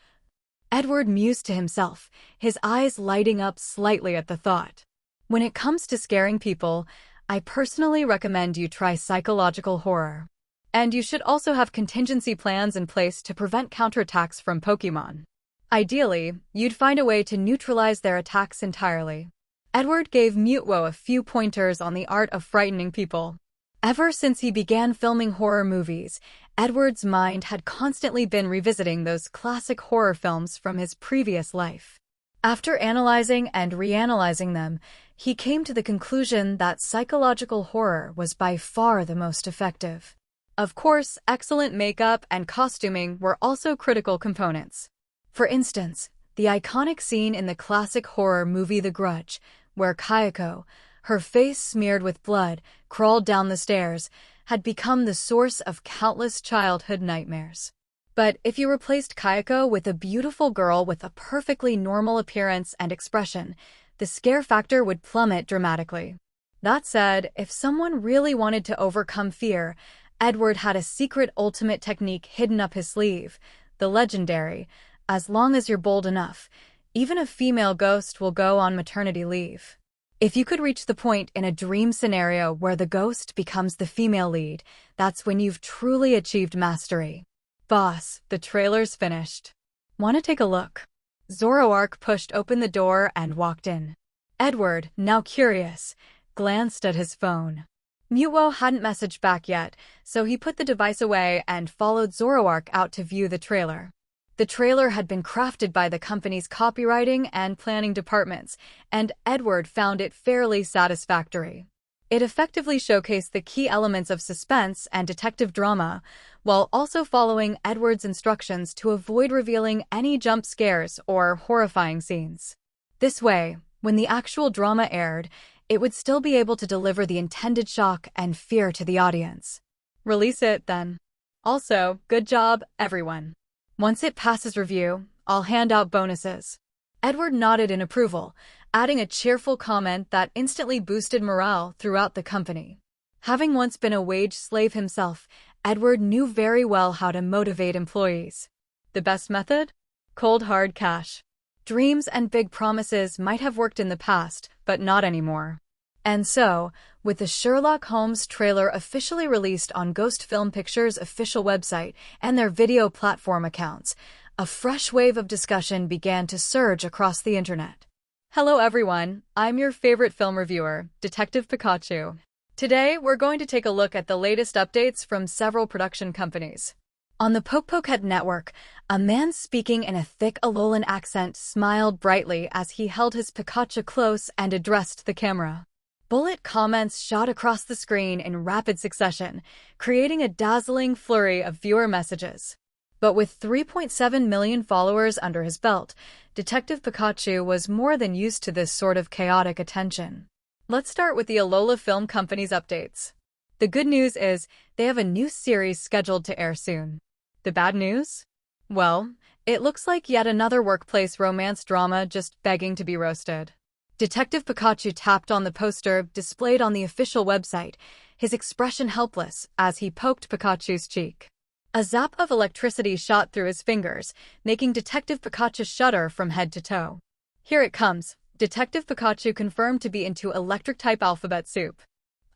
Edward mused to himself, his eyes lighting up slightly at the thought. When it comes to scaring people, I personally recommend you try psychological horror. And you should also have contingency plans in place to prevent counterattacks from Pokémon. Ideally, you'd find a way to neutralize their attacks entirely. Edward gave Mutwo a few pointers on the art of frightening people. Ever since he began filming horror movies, Edward's mind had constantly been revisiting those classic horror films from his previous life. After analyzing and reanalyzing them, he came to the conclusion that psychological horror was by far the most effective. Of course, excellent makeup and costuming were also critical components. For instance, the iconic scene in the classic horror movie The Grudge, where Kayako, her face smeared with blood, crawled down the stairs, had become the source of countless childhood nightmares. But if you replaced Kayako with a beautiful girl with a perfectly normal appearance and expression, the scare factor would plummet dramatically. That said, if someone really wanted to overcome fear, Edward had a secret ultimate technique hidden up his sleeve, the legendary, "As long as you're bold enough, even a female ghost will go on maternity leave." If you could reach the point in a dream scenario where the ghost becomes the female lead, that's when you've truly achieved mastery. Boss, the trailer's finished. Want to take a look? Zoroark pushed open the door and walked in. Edward, now curious, glanced at his phone. Mutwo hadn't messaged back yet, so he put the device away and followed Zoroark out to view the trailer. The trailer had been crafted by the company's copywriting and planning departments, and Edward found it fairly satisfactory. It effectively showcased the key elements of suspense and detective drama, while also following Edward's instructions to avoid revealing any jump scares or horrifying scenes. This way, when the actual drama aired, it would still be able to deliver the intended shock and fear to the audience. Release it, then. Also, good job, everyone. Once it passes review, I'll hand out bonuses. Edward nodded in approval, adding a cheerful comment that instantly boosted morale throughout the company. Having once been a wage slave himself, Edward knew very well how to motivate employees. The best method? Cold hard cash. Dreams and big promises might have worked in the past, but not anymore. And so, with the Sherlock Holmes trailer officially released on Ghost Film Pictures' official website and their video platform accounts, a fresh wave of discussion began to surge across the internet. Hello everyone, I'm your favorite film reviewer, Detective Pikachu. Today, we're going to take a look at the latest updates from several production companies. On the Pokepoket network, a man speaking in a thick Alolan accent smiled brightly as he held his Pikachu close and addressed the camera. Bullet comments shot across the screen in rapid succession, creating a dazzling flurry of viewer messages. But with 3.7 million followers under his belt, Detective Pikachu was more than used to this sort of chaotic attention. Let's start with the Alola Film Company's updates. The good news is they have a new series scheduled to air soon. The bad news? Well, it looks like yet another workplace romance drama just begging to be roasted. Detective Pikachu tapped on the poster displayed on the official website, his expression helpless as he poked Pikachu's cheek. A zap of electricity shot through his fingers, making Detective Pikachu shudder from head to toe. Here it comes. Detective Pikachu confirmed to be into electric-type alphabet soup.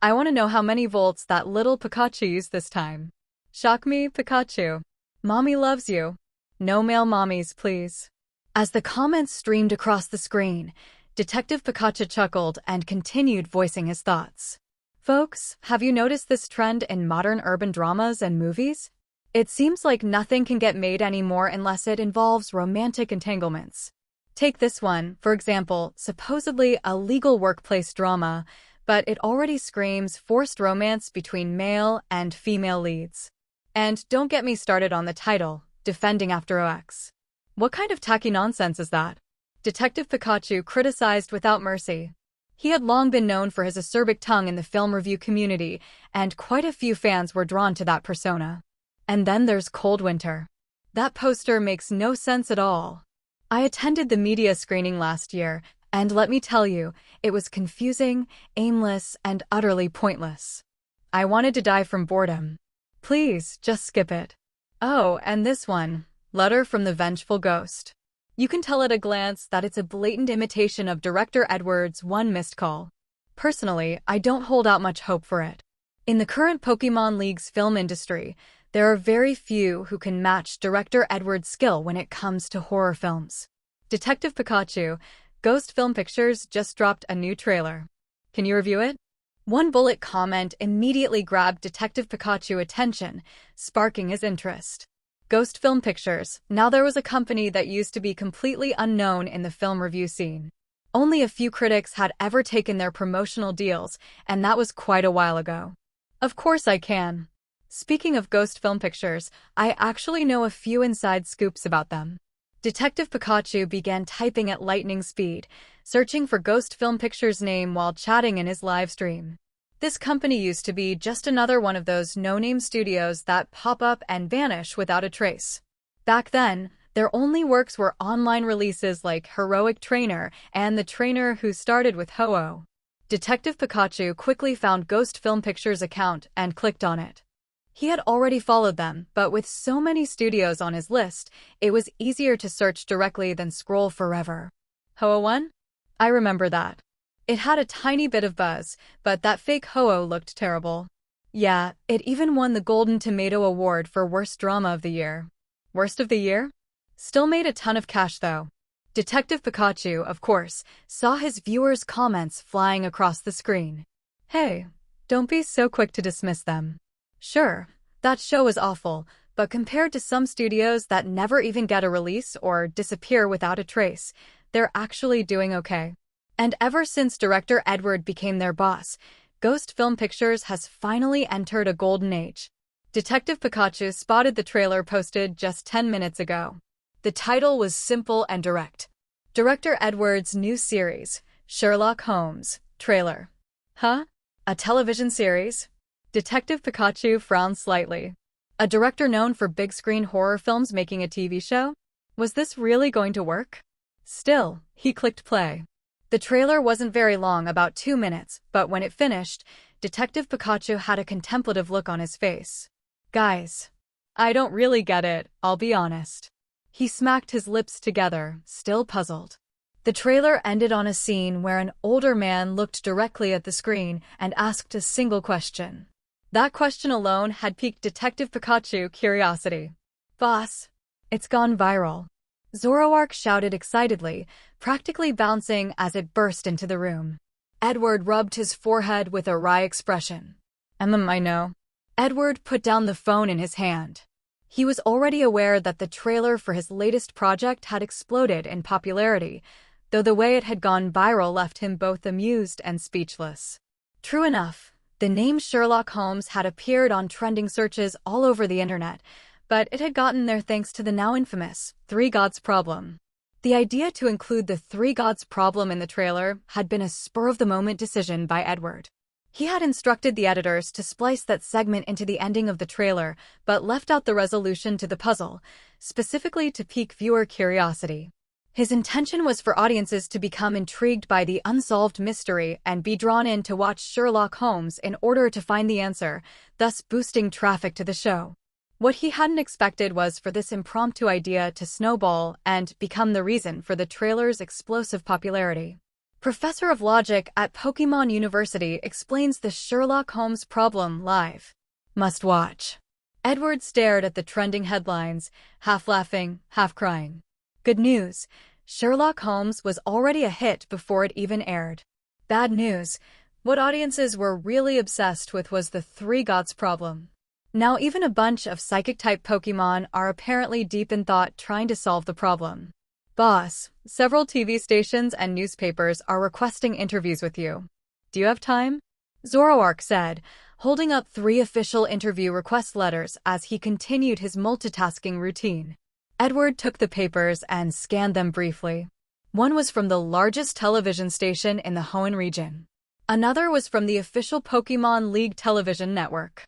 I want to know how many volts that little Pikachu used this time. Shock me, Pikachu. Mommy loves you. No male mommies, please. As the comments streamed across the screen, Detective Pikachu chuckled and continued voicing his thoughts. Folks, have you noticed this trend in modern urban dramas and movies? It seems like nothing can get made anymore unless it involves romantic entanglements. Take this one, for example, supposedly a legal workplace drama, but it already screams forced romance between male and female leads. And don't get me started on the title, Defending After OX. What kind of tacky nonsense is that? Detective Pikachu criticized without mercy. He had long been known for his acerbic tongue in the film review community, and quite a few fans were drawn to that persona. And then there's Cold Winter. That poster makes no sense at all. I attended the media screening last year, and let me tell you, it was confusing, aimless, and utterly pointless. I wanted to die from boredom. Please, just skip it. Oh, and this one, Letter from the Vengeful Ghost. You can tell at a glance that it's a blatant imitation of director Edward's One Missed Call. Personally, I don't hold out much hope for it. In the current Pokemon League's film industry, there are very few who can match director Edward's skill when it comes to horror films. Detective Pikachu, Ghost Film Pictures just dropped a new trailer. Can you review it? One bullet comment immediately grabbed Detective Pikachu's attention, sparking his interest. Ghost Film Pictures. Now there was a company that used to be completely unknown in the film review scene. Only a few critics had ever taken their promotional deals, and that was quite a while ago. Of course I can. Speaking of Ghost Film Pictures, I actually know a few inside scoops about them. Detective Pikachu began typing at lightning speed, searching for Ghost Film Pictures' name while chatting in his live stream. This company used to be just another one of those no-name studios that pop up and vanish without a trace. Back then, their only works were online releases like Heroic Trainer and The Trainer Who Started with Ho-Oh. Detective Pikachu quickly found Ghost Film Pictures' account and clicked on it. He had already followed them, but with so many studios on his list, it was easier to search directly than scroll forever. Ho-Oh 1? I remember that. It had a tiny bit of buzz, but that fake Ho-Oh looked terrible. Yeah, it even won the Golden Tomato Award for Worst Drama of the Year. Worst of the year? Still made a ton of cash though. Detective Pikachu, of course, saw his viewers' comments flying across the screen. Hey, don't be so quick to dismiss them. Sure, that show is awful, but compared to some studios that never even get a release or disappear without a trace, they're actually doing okay. And ever since director Edward became their boss, Ghost Film Pictures has finally entered a golden age. Detective Pikachu spotted the trailer posted just 10 minutes ago. The title was simple and direct. Director Edward's new series, Sherlock Holmes, trailer. Huh? A television series? Detective Pikachu frowned slightly. A director known for big-screen horror films making a TV show? Was this really going to work? Still, he clicked play. The trailer wasn't very long, about 2 minutes, but when it finished, Detective Pikachu had a contemplative look on his face. Guys, I don't really get it, I'll be honest. He smacked his lips together, still puzzled. The trailer ended on a scene where an older man looked directly at the screen and asked a single question. That question alone had piqued Detective Pikachu's curiosity. Boss, it's gone viral. Zoroark shouted excitedly, practically bouncing as it burst into the room. Edward rubbed his forehead with a wry expression. I know. Edward put down the phone in his hand. He was already aware that the trailer for his latest project had exploded in popularity, though the way it had gone viral left him both amused and speechless. True enough, the name Sherlock Holmes had appeared on trending searches all over the internet, but it had gotten there thanks to the now infamous Three Gods problem. The idea to include the Three Gods problem in the trailer had been a spur-of-the-moment decision by Edward. He had instructed the editors to splice that segment into the ending of the trailer, but left out the resolution to the puzzle, specifically to pique viewer curiosity. His intention was for audiences to become intrigued by the unsolved mystery and be drawn in to watch Sherlock Holmes in order to find the answer, thus boosting traffic to the show. What he hadn't expected was for this impromptu idea to snowball and become the reason for the trailer's explosive popularity. Professor of Logic at Pokemon University explains the Sherlock Holmes problem live. Must watch. Edward stared at the trending headlines, half laughing, half crying. Good news, Sherlock Holmes was already a hit before it even aired. Bad news, what audiences were really obsessed with was the Three Gods problem. Now even a bunch of psychic-type Pokemon are apparently deep in thought trying to solve the problem. Boss, several TV stations and newspapers are requesting interviews with you. Do you have time? Zoroark said, holding up 3 official interview request letters as he continued his multitasking routine. Edward took the papers and scanned them briefly. One was from the largest television station in the Hoenn region. Another was from the official Pokemon League television network.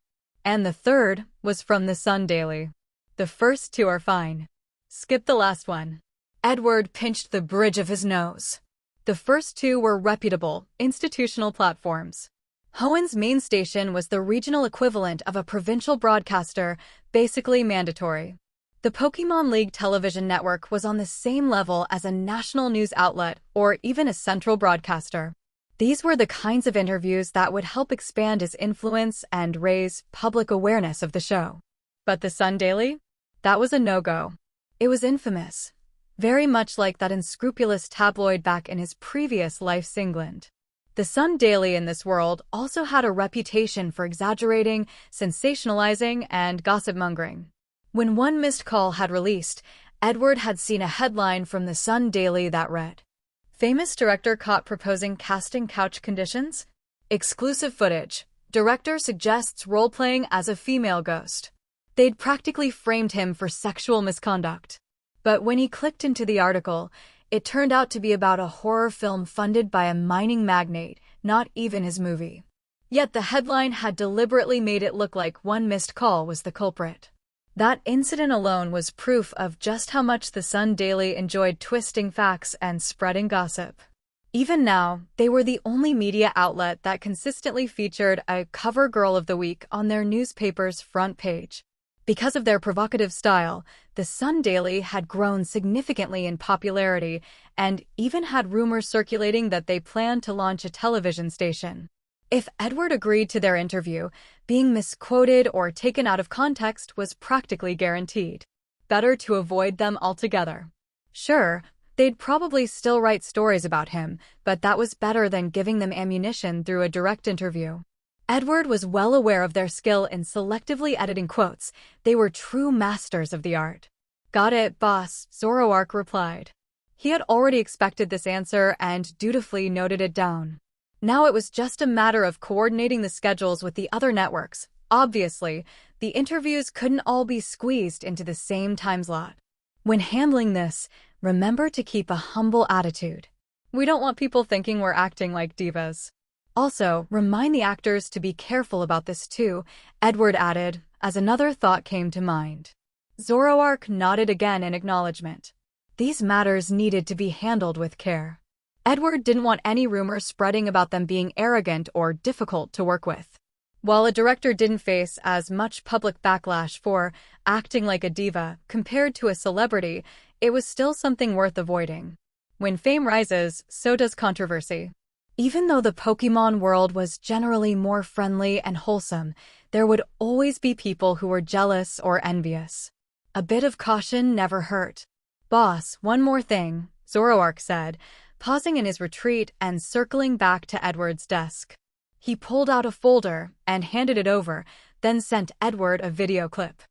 And the third was from the Sun Daily. The first 2 are fine. Skip the last one. Edward pinched the bridge of his nose. The first 2 were reputable, institutional platforms. Hoenn's main station was the regional equivalent of a provincial broadcaster, basically mandatory. The Pokemon League television network was on the same level as a national news outlet or even a central broadcaster. These were the kinds of interviews that would help expand his influence and raise public awareness of the show. But the Sun Daily? That was a no-go. It was infamous, very much like that unscrupulous tabloid back in his previous life's England. The Sun Daily in this world also had a reputation for exaggerating, sensationalizing, and gossip-mongering. When one missed call had released, Edward had seen a headline from the Sun Daily that read, "Famous director caught proposing casting couch conditions? Exclusive footage. Director suggests role-playing as a female ghost." They'd practically framed him for sexual misconduct. But when he clicked into the article, it turned out to be about a horror film funded by a mining magnate, not even his movie. Yet the headline had deliberately made it look like one missed call was the culprit. That incident alone was proof of just how much the Sun Daily enjoyed twisting facts and spreading gossip. Even now, they were the only media outlet that consistently featured a cover girl of the week on their newspaper's front page. Because of their provocative style, the Sun Daily had grown significantly in popularity and even had rumors circulating that they planned to launch a television station. If Edward agreed to their interview, being misquoted or taken out of context was practically guaranteed. Better to avoid them altogether. Sure, they'd probably still write stories about him, but that was better than giving them ammunition through a direct interview. Edward was well aware of their skill in selectively editing quotes. They were true masters of the art. "Got it, boss," Zoroark replied. He had already expected this answer and dutifully noted it down. Now it was just a matter of coordinating the schedules with the other networks. Obviously, the interviews couldn't all be squeezed into the same time slot. When handling this, remember to keep a humble attitude. We don't want people thinking we're acting like divas. Also, remind the actors to be careful about this too, Edward added, as another thought came to mind. Zoroark nodded again in acknowledgement. These matters needed to be handled with care. Edward didn't want any rumors spreading about them being arrogant or difficult to work with. While a director didn't face as much public backlash for acting like a diva compared to a celebrity, it was still something worth avoiding. When fame rises, so does controversy. Even though the Pokémon world was generally more friendly and wholesome, there would always be people who were jealous or envious. A bit of caution never hurt. "Boss, one more thing," Zoroark said, pausing in his retreat and circling back to Edward's desk. He pulled out a folder and handed it over, then sent Edward a video clip.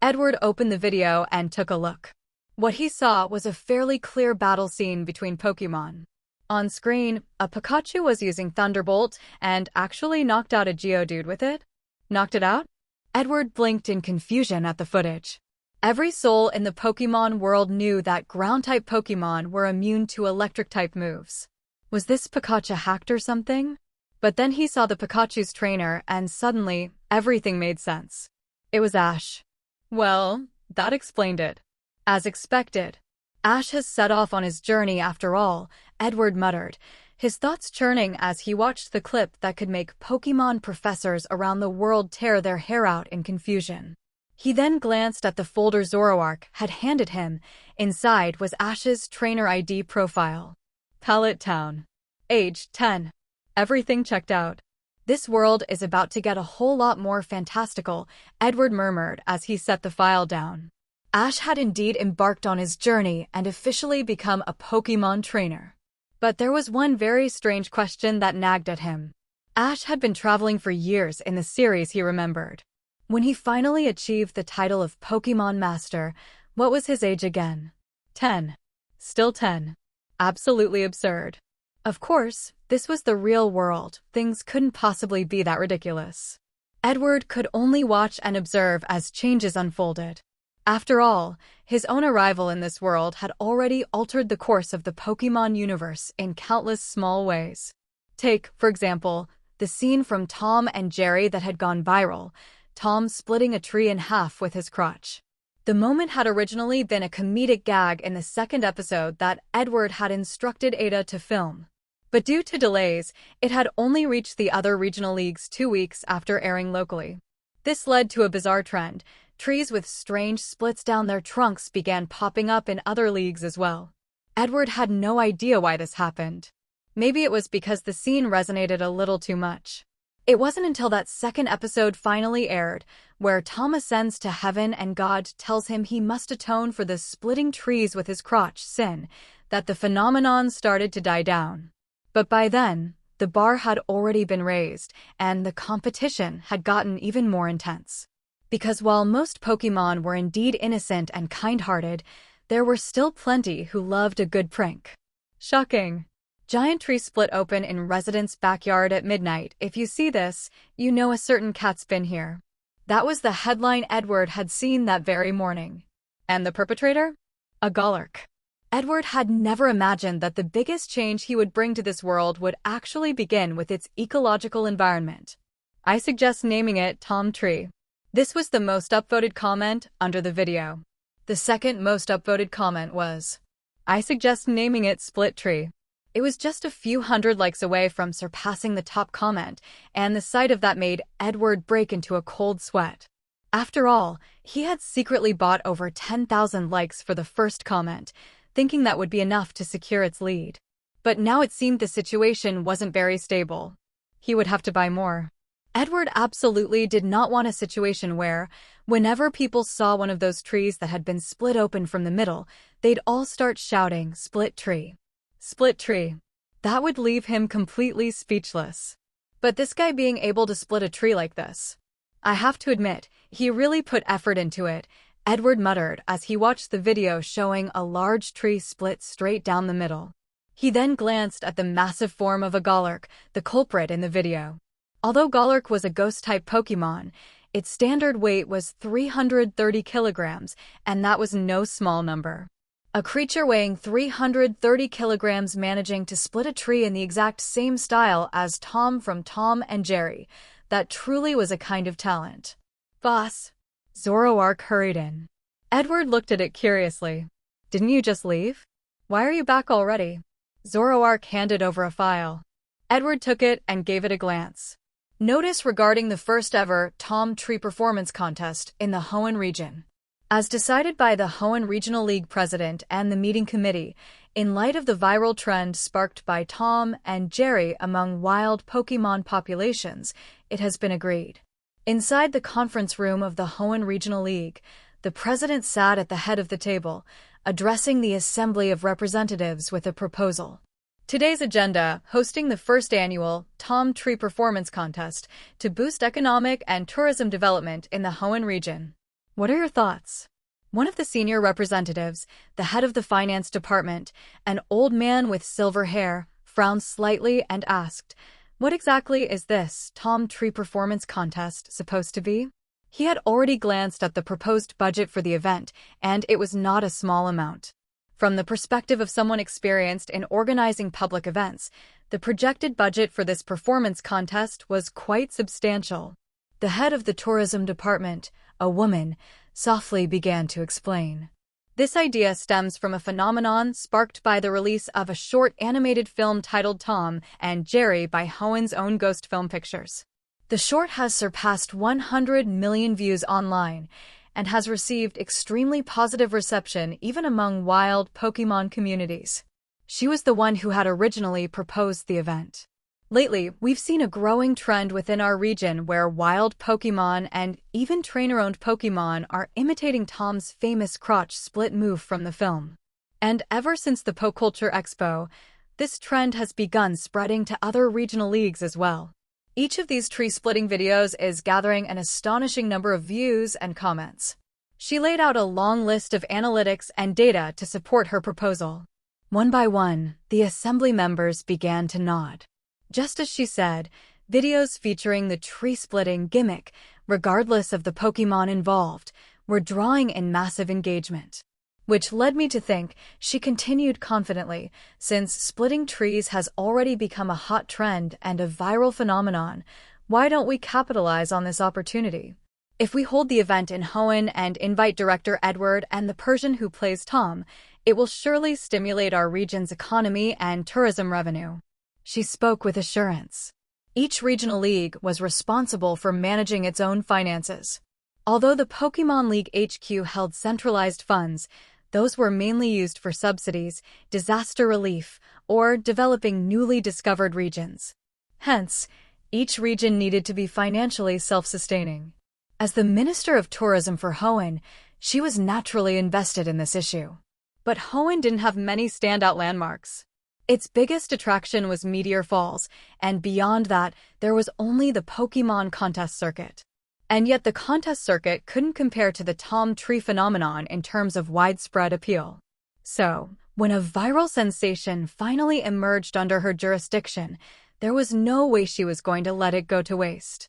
Edward opened the video and took a look. What he saw was a fairly clear battle scene between Pokémon. On screen, a Pikachu was using Thunderbolt and actually knocked out a Geodude with it. Knocked it out? Edward blinked in confusion at the footage. Every soul in the Pokémon world knew that ground-type Pokémon were immune to electric-type moves. Was this Pikachu hacked or something? But then he saw the Pikachu's trainer and suddenly, everything made sense. It was Ash. Well, that explained it. As expected. Ash has set off on his journey after all, Edward muttered, his thoughts churning as he watched the clip that could make Pokémon professors around the world tear their hair out in confusion. He then glanced at the folder Zoroark had handed him. Inside was Ash's trainer ID profile. Pallet Town. Age 10. Everything checked out. This world is about to get a whole lot more fantastical, Edward murmured as he set the file down. Ash had indeed embarked on his journey and officially become a Pokémon trainer. But there was one very strange question that nagged at him. Ash had been traveling for years in the series, he remembered. When he finally achieved the title of Pokémon Master, what was his age again? 10. Still 10. Absolutely absurd. Of course, this was the real world. Things couldn't possibly be that ridiculous. Edward could only watch and observe as changes unfolded. After all, his own arrival in this world had already altered the course of the Pokémon universe in countless small ways. Take, for example, the scene from Tom and Jerry that had gone viral, Tom splitting a tree in half with his crotch. The moment had originally been a comedic gag in the second episode that Edward had instructed Ada to film. But due to delays, it had only reached the other regional leagues 2 weeks after airing locally. This led to a bizarre trend. Trees with strange splits down their trunks began popping up in other leagues as well. Edward had no idea why this happened. Maybe it was because the scene resonated a little too much. It wasn't until that second episode finally aired, where Tom ascends to heaven and God tells him he must atone for the splitting trees with his crotch sin, that the phenomenon started to die down. But by then, the bar had already been raised, and the competition had gotten even more intense. Because while most Pokémon were indeed innocent and kind-hearted, there were still plenty who loved a good prank. Shocking. Giant tree split open in resident's backyard at midnight. If you see this, you know a certain cat's been here. That was the headline Edward had seen that very morning. And the perpetrator? A Golurk. Edward had never imagined that the biggest change he would bring to this world would actually begin with its ecological environment. I suggest naming it Tom Tree. This was the most upvoted comment under the video. The second most upvoted comment was, I suggest naming it Split Tree. It was just a few hundred likes away from surpassing the top comment, and the sight of that made Edward break into a cold sweat. After all, he had secretly bought over 10,000 likes for the first comment, thinking that would be enough to secure its lead. But now it seemed the situation wasn't very stable. He would have to buy more. Edward absolutely did not want a situation where, whenever people saw one of those trees that had been split open from the middle, they'd all start shouting, "Split tree. Split tree." That would leave him completely speechless. But this guy being able to split a tree like this, I have to admit, he really put effort into it, Edward muttered as he watched the video showing a large tree split straight down the middle. He then glanced at the massive form of a Golurk, the culprit in the video. Although Golurk was a ghost-type Pokémon, its standard weight was 330 kilograms, and that was no small number. A creature weighing 330 kilograms managing to split a tree in the exact same style as Tom from Tom and Jerry. That truly was a kind of talent. Boss. Zoroark hurried in. Edward looked at it curiously. Didn't you just leave? Why are you back already? Zoroark handed over a file. Edward took it and gave it a glance. Notice regarding the first ever Tom Tree Performance Contest in the Hoenn region. As decided by the Hoenn Regional League President and the meeting committee, in light of the viral trend sparked by Tom and Jerry among wild Pokémon populations, it has been agreed. Inside the conference room of the Hoenn Regional League, the president sat at the head of the table, addressing the Assembly of Representatives with a proposal. Today's agenda, hosting the first annual Tom Tree Performance Contest to boost economic and tourism development in the Hoenn region. What are your thoughts? One of the senior representatives, the head of the finance department, an old man with silver hair, frowned slightly and asked, what exactly is this Tom Tree Performance Contest supposed to be? He had already glanced at the proposed budget for the event, and it was not a small amount. From the perspective of someone experienced in organizing public events, the projected budget for this performance contest was quite substantial. The head of the tourism department, a woman, softly began to explain. This idea stems from a phenomenon sparked by the release of a short animated film titled Tom and Jerry by Hoenn's own Ghost Film Pictures. The short has surpassed 100 million views online and has received extremely positive reception even among wild Pokémon communities. She was the one who had originally proposed the event. Lately, we've seen a growing trend within our region where wild Pokémon and even trainer-owned Pokémon are imitating Tom's famous crotch split move from the film. And ever since the PoCulture Expo, this trend has begun spreading to other regional leagues as well. Each of these tree-splitting videos is gathering an astonishing number of views and comments. She laid out a long list of analytics and data to support her proposal. One by one, the assembly members began to nod. Just as she said, videos featuring the tree-splitting gimmick, regardless of the Pokémon involved, were drawing in massive engagement. Which led me to think, she continued confidently, since splitting trees has already become a hot trend and a viral phenomenon, why don't we capitalize on this opportunity? If we hold the event in Hoenn and invite director Edward and the Persian who plays Tom, it will surely stimulate our region's economy and tourism revenue. She spoke with assurance. Each regional league was responsible for managing its own finances. Although the Pokémon League HQ held centralized funds, Those were mainly used for subsidies, disaster relief, or developing newly discovered regions. Hence, each region needed to be financially self-sustaining. As the Minister of Tourism for Hoenn, she was naturally invested in this issue. But Hoenn didn't have many standout landmarks. Its biggest attraction was Meteor Falls, and beyond that, there was only the Pokémon contest circuit. And yet the contest circuit couldn't compare to the Tom Tree phenomenon in terms of widespread appeal. So, when a viral sensation finally emerged under her jurisdiction, there was no way she was going to let it go to waste.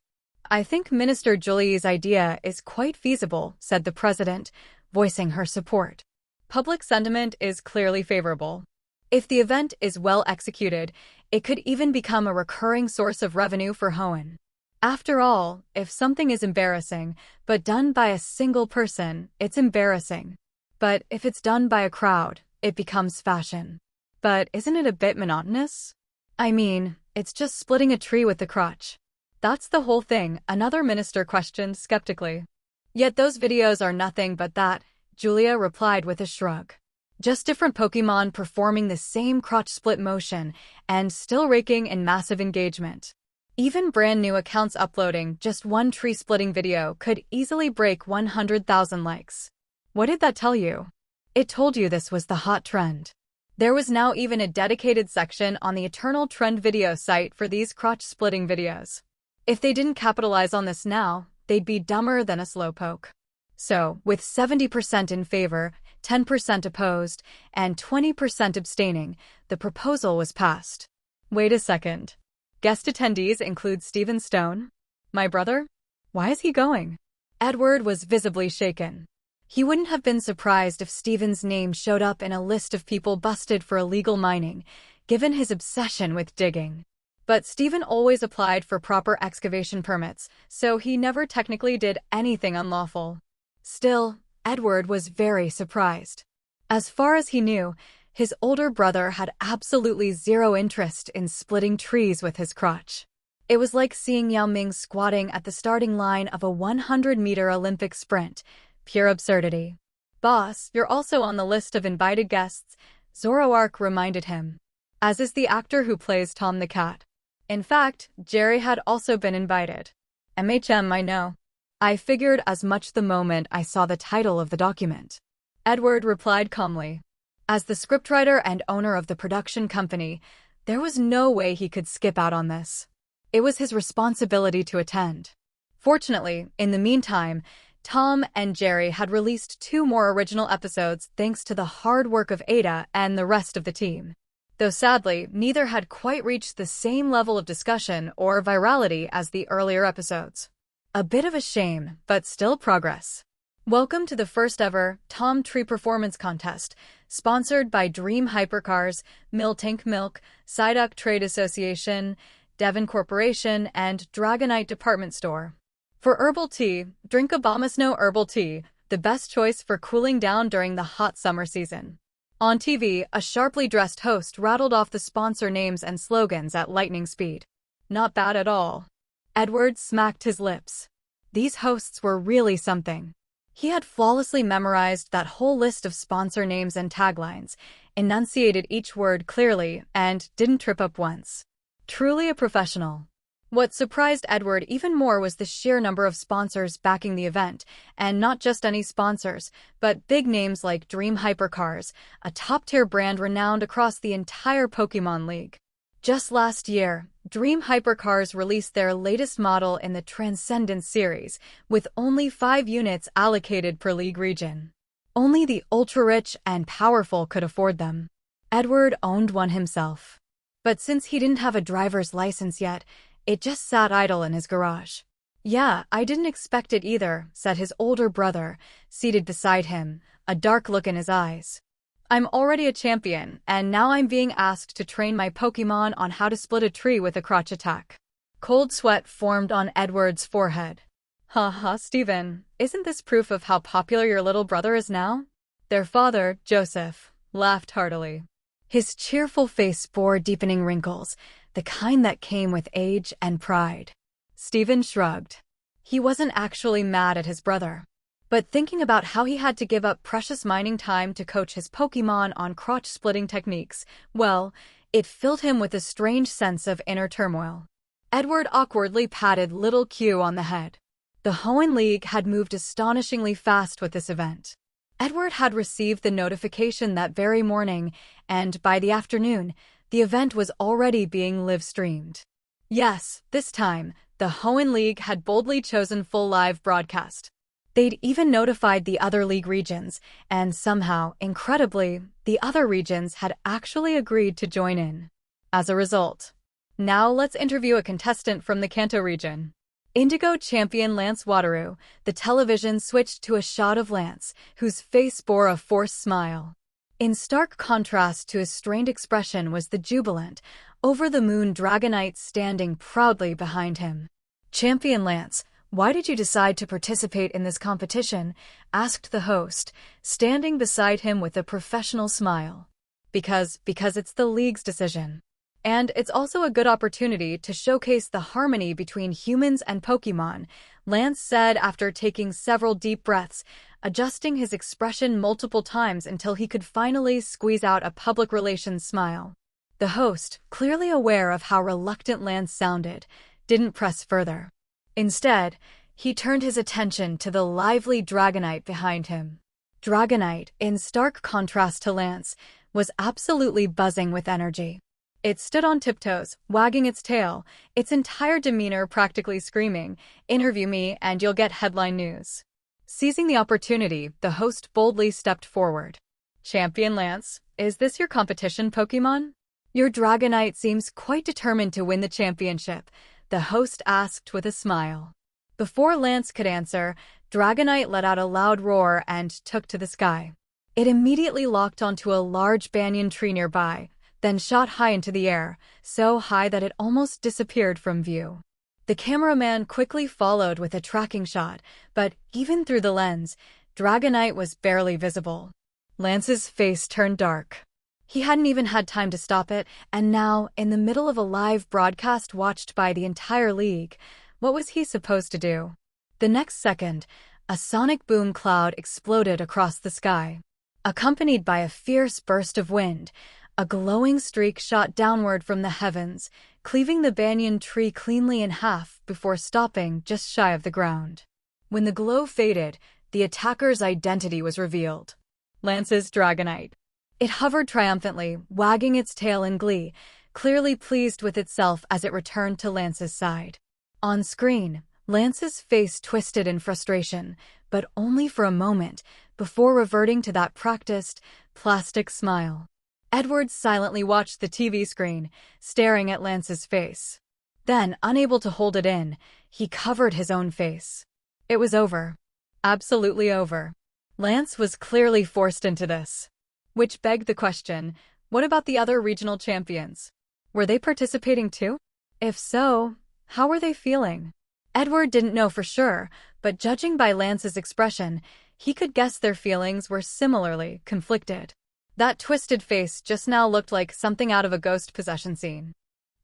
"I think Minister Julie's idea is quite feasible," said the president, voicing her support. Public sentiment is clearly favorable. If the event is well executed, it could even become a recurring source of revenue for Hoenn. After all, if something is embarrassing, but done by a single person, it's embarrassing. But if it's done by a crowd, it becomes fashion. But isn't it a bit monotonous? I mean, it's just splitting a tree with the crotch. That's the whole thing, another minister questioned skeptically. Yet those videos are nothing but that, Julia replied with a shrug. Just different Pokémon performing the same crotch split motion and still raking in massive engagement. Even brand new accounts uploading just one tree-splitting video could easily break 100,000 likes. What did that tell you? It told you this was the hot trend. There was now even a dedicated section on the Eternal Trend video site for these crotch-splitting videos. If they didn't capitalize on this now, they'd be dumber than a slowpoke. So, with 70% in favor, 10% opposed, and 20% abstaining, the proposal was passed. Wait a second. Guest attendees include Stephen Stone? My brother? Why is he going? Edward was visibly shaken. He wouldn't have been surprised if Stephen's name showed up in a list of people busted for illegal mining, given his obsession with digging. But Stephen always applied for proper excavation permits, so he never technically did anything unlawful. Still, Edward was very surprised. As far as he knew, his older brother had absolutely zero interest in splitting trees with his crotch. It was like seeing Yao Ming squatting at the starting line of a 100-meter Olympic sprint. Pure absurdity. "Boss, you're also on the list of invited guests," Zoroark reminded him. As is the actor who plays Tom the Cat. In fact, Jerry had also been invited. I know. I figured as much the moment I saw the title of the document. Edward replied calmly. As the scriptwriter and owner of the production company, there was no way he could skip out on this. It was his responsibility to attend. Fortunately, in the meantime, Tom and Jerry had released 2 more original episodes thanks to the hard work of Ada and the rest of the team. Though sadly, neither had quite reached the same level of discussion or virality as the earlier episodes. A bit of a shame, but still progress. Welcome to the first ever Tom Tree Performance Contest, sponsored by Dream Hypercars, Miltank Milk, Psyduck Trade Association, Devon Corporation, and Dragonite Department Store. For herbal tea, drink Abomasnow Herbal Tea, the best choice for cooling down during the hot summer season. On TV, a sharply dressed host rattled off the sponsor names and slogans at lightning speed. Not bad at all. Edward smacked his lips. These hosts were really something. He had flawlessly memorized that whole list of sponsor names and taglines, enunciated each word clearly, and didn't trip up once. Truly a professional. What surprised Edward even more was the sheer number of sponsors backing the event, and not just any sponsors, but big names like Dream Hypercars, a top-tier brand renowned across the entire Pokémon League. Just last year, Dream Hypercars released their latest model in the Transcendence series, with only 5 units allocated per league region. Only the ultra-rich and powerful could afford them. Edward owned one himself. But since he didn't have a driver's license yet, it just sat idle in his garage. "Yeah, I didn't expect it either," said his older brother, seated beside him, a dark look in his eyes. "I'm already a champion, and now I'm being asked to train my Pokémon on how to split a tree with a crotch attack." Cold sweat formed on Edward's forehead. "Ha, Stephen, isn't this proof of how popular your little brother is now?" Their father, Joseph, laughed heartily. His cheerful face bore deepening wrinkles, the kind that came with age and pride. Stephen shrugged. He wasn't actually mad at his brother. But thinking about how he had to give up precious mining time to coach his Pokémon on crotch-splitting techniques, well, it filled him with a strange sense of inner turmoil. Edward awkwardly patted little Q on the head. The Hoenn League had moved astonishingly fast with this event. Edward had received the notification that very morning, and by the afternoon, the event was already being live-streamed. Yes, this time, the Hoenn League had boldly chosen full live broadcast. They'd even notified the other league regions, and somehow, incredibly, the other regions had actually agreed to join in. As a result, now let's interview a contestant from the Kanto region. Indigo champion Lance Wataru. The television switched to a shot of Lance, whose face bore a forced smile. In stark contrast to his strained expression was the jubilant, over-the-moon Dragonite standing proudly behind him. "Champion Lance, why did you decide to participate in this competition?" asked the host, standing beside him with a professional smile. Because it's the league's decision. And it's also a good opportunity to showcase the harmony between humans and Pokémon, Lance said after taking several deep breaths, adjusting his expression multiple times until he could finally squeeze out a public relations smile. The host, clearly aware of how reluctant Lance sounded, didn't press further. Instead, he turned his attention to the lively Dragonite behind him. Dragonite, in stark contrast to Lance, was absolutely buzzing with energy. It stood on tiptoes, wagging its tail, its entire demeanor practically screaming, "Interview me and you'll get headline news." Seizing the opportunity, the host boldly stepped forward. "Champion Lance, is this your competition Pokémon? Your Dragonite seems quite determined to win the championship," the host asked with a smile. Before Lance could answer, Dragonite let out a loud roar and took to the sky. It immediately locked onto a large banyan tree nearby, then shot high into the air, so high that it almost disappeared from view. The cameraman quickly followed with a tracking shot, but even through the lens, Dragonite was barely visible. Lance's face turned dark. He hadn't even had time to stop it, and now, in the middle of a live broadcast watched by the entire league, what was he supposed to do? The next second, a sonic boom cloud exploded across the sky. Accompanied by a fierce burst of wind, a glowing streak shot downward from the heavens, cleaving the banyan tree cleanly in half before stopping just shy of the ground. When the glow faded, the attacker's identity was revealed. Lance's Dragonite. It hovered triumphantly, wagging its tail in glee, clearly pleased with itself as it returned to Lance's side. On screen, Lance's face twisted in frustration, but only for a moment, before reverting to that practiced, plastic smile. Edward silently watched the TV screen, staring at Lance's face. Then, unable to hold it in, he covered his own face. It was over. Absolutely over. Lance was clearly forced into this. Which begged the question, what about the other regional champions? Were they participating too? If so, how were they feeling? Edward didn't know for sure, but judging by Lance's expression, he could guess their feelings were similarly conflicted. That twisted face just now looked like something out of a ghost possession scene.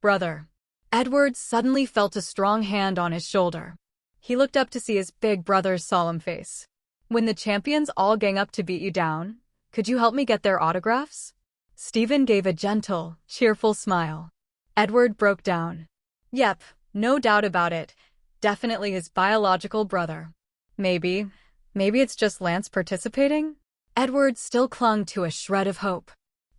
"Brother." Edward suddenly felt a strong hand on his shoulder. He looked up to see his big brother's solemn face. "When the champions all gang up to beat you down, could you help me get their autographs?" Stephen gave a gentle, cheerful smile. Edward broke down. Yep, no doubt about it. Definitely his biological brother. Maybe it's just Lance participating? Edward still clung to a shred of hope.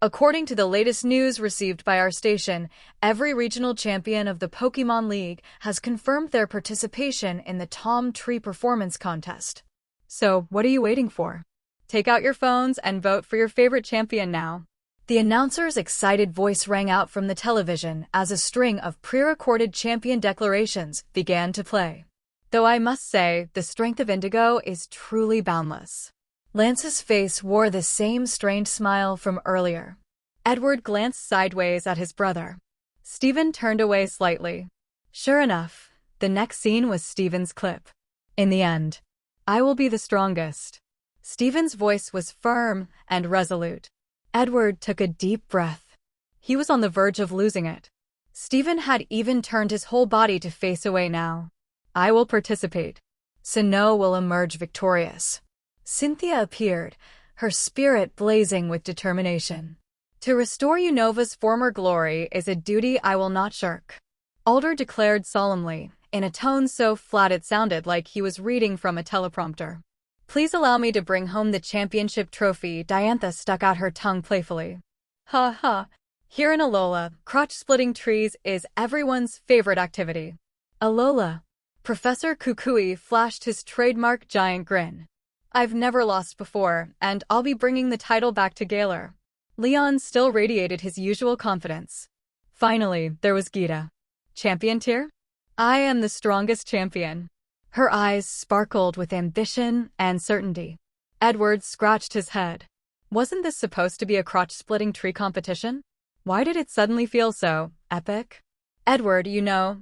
According to the latest news received by our station, every regional champion of the Pokémon League has confirmed their participation in the Tom Tree Performance Contest. So, what are you waiting for? Take out your phones and vote for your favorite champion now. The announcer's excited voice rang out from the television as a string of pre-recorded champion declarations began to play. Though I must say, the strength of Indigo is truly boundless. Lance's face wore the same strained smile from earlier. Edward glanced sideways at his brother. Stephen turned away slightly. Sure enough, the next scene was Stephen's clip. In the end, I will be the strongest. Stephen's voice was firm and resolute. Edward took a deep breath. He was on the verge of losing it. Stephen had even turned his whole body to face away now. I will participate. Sinnoh will emerge victorious. Cynthia appeared, her spirit blazing with determination. To restore Unova's former glory is a duty I will not shirk. Alder declared solemnly, in a tone so flat it sounded like he was reading from a teleprompter. Please allow me to bring home the championship trophy. Diantha stuck out her tongue playfully. Ha ha. Here in Alola, crotch-splitting trees is everyone's favorite activity. Alola. Professor Kukui flashed his trademark giant grin. I've never lost before, and I'll be bringing the title back to Galar. Leon still radiated his usual confidence. Finally, there was Gita. Champion tier? I am the strongest champion. Her eyes sparkled with ambition and certainty. Edward scratched his head. Wasn't this supposed to be a crotch-splitting tree competition? Why did it suddenly feel so epic? Edward,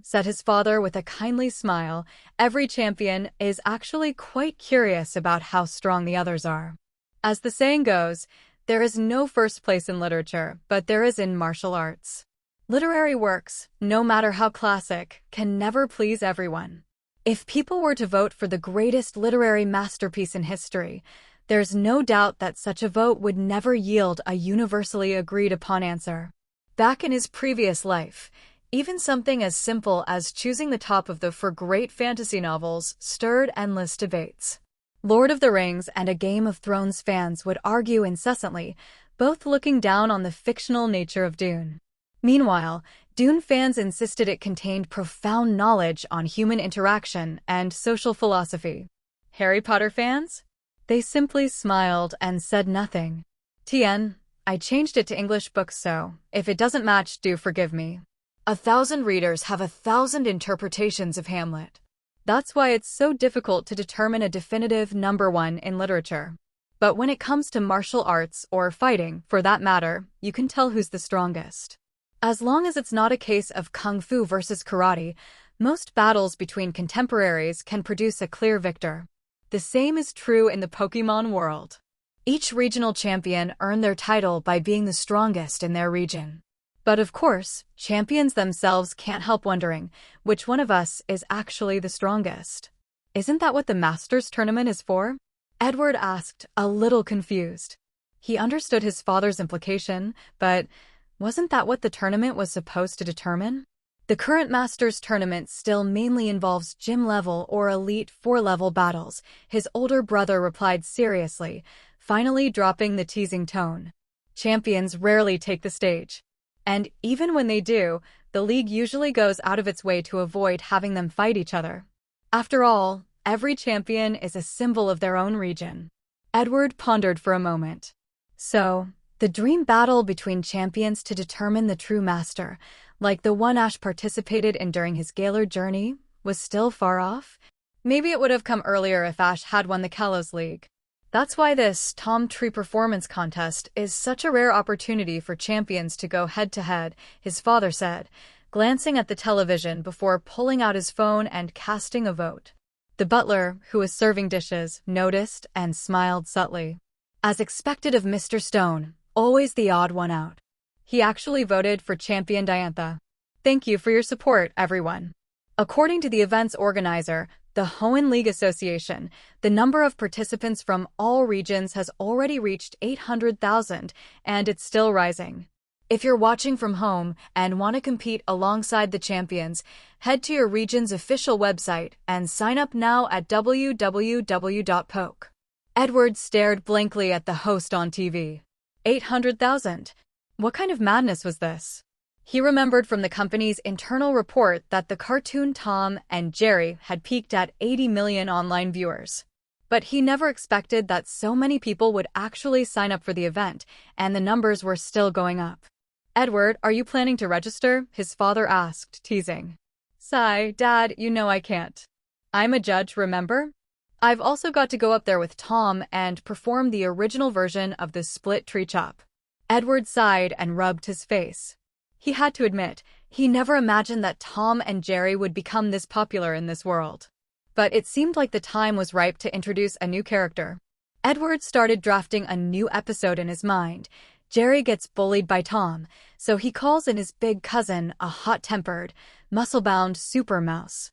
said his father with a kindly smile, every champion is actually quite curious about how strong the others are. As the saying goes, there is no first place in literature, but there is in martial arts. Literary works, no matter how classic, can never please everyone. If people were to vote for the greatest literary masterpiece in history, there's no doubt that such a vote would never yield a universally agreed-upon answer. Back in his previous life, even something as simple as choosing the top of the for great fantasy novels stirred endless debates. Lord of the Rings and a Game of Thrones fans would argue incessantly, both looking down on the fictional nature of Dune. Meanwhile, Dune fans insisted it contained profound knowledge on human interaction and social philosophy. Harry Potter fans? They simply smiled and said nothing. TN, I changed it to English books, so if it doesn't match, do forgive me. 1,000 readers have 1,000 interpretations of Hamlet. That's why it's so difficult to determine a definitive number one in literature. But when it comes to martial arts, or fighting, for that matter, you can tell who's the strongest. As long as it's not a case of kung fu versus karate, most battles between contemporaries can produce a clear victor. The same is true in the Pokémon world. Each regional champion earned their title by being the strongest in their region. But of course, champions themselves can't help wondering, which one of us is actually the strongest? Isn't that what the Masters tournament is for? Edward asked, a little confused. He understood his father's implication, but wasn't that what the tournament was supposed to determine? The current Masters tournament still mainly involves gym-level or Elite Four-level battles, his older brother replied seriously, finally dropping the teasing tone. Champions rarely take the stage. And even when they do, the league usually goes out of its way to avoid having them fight each other. After all, every champion is a symbol of their own region. Edward pondered for a moment. So, the dream battle between champions to determine the true master, like the one Ash participated in during his Galar journey, was still far off? Maybe it would have come earlier if Ash had won the Kalos League. That's why this Tom Tree Performance Contest is such a rare opportunity for champions to go head-to-head, his father said, glancing at the television before pulling out his phone and casting a vote. The butler, who was serving dishes, noticed and smiled subtly. As expected of Mr. Stone, always the odd one out. He actually voted for Champion Diantha. Thank you for your support, everyone. According to the event's organizer, the Hoenn League Association, the number of participants from all regions has already reached 800,000, and it's still rising. If you're watching from home and want to compete alongside the champions, head to your region's official website and sign up now at www.poke. Edward stared blankly at the host on TV. 800,000. What kind of madness was this? He remembered from the company's internal report that the cartoon Tom and Jerry had peaked at 80 million online viewers. But he never expected that so many people would actually sign up for the event, and the numbers were still going up. Edward, are you planning to register? His father asked, teasing. Sigh, Dad, I can't. I'm a judge, remember? I've also got to go up there with Tom and perform the original version of the split tree chop. Edward sighed and rubbed his face. He had to admit, he never imagined that Tom and Jerry would become this popular in this world. But it seemed like the time was ripe to introduce a new character. Edward started drafting a new episode in his mind. Jerry gets bullied by Tom, so he calls in his big cousin a hot-tempered, muscle-bound super mouse.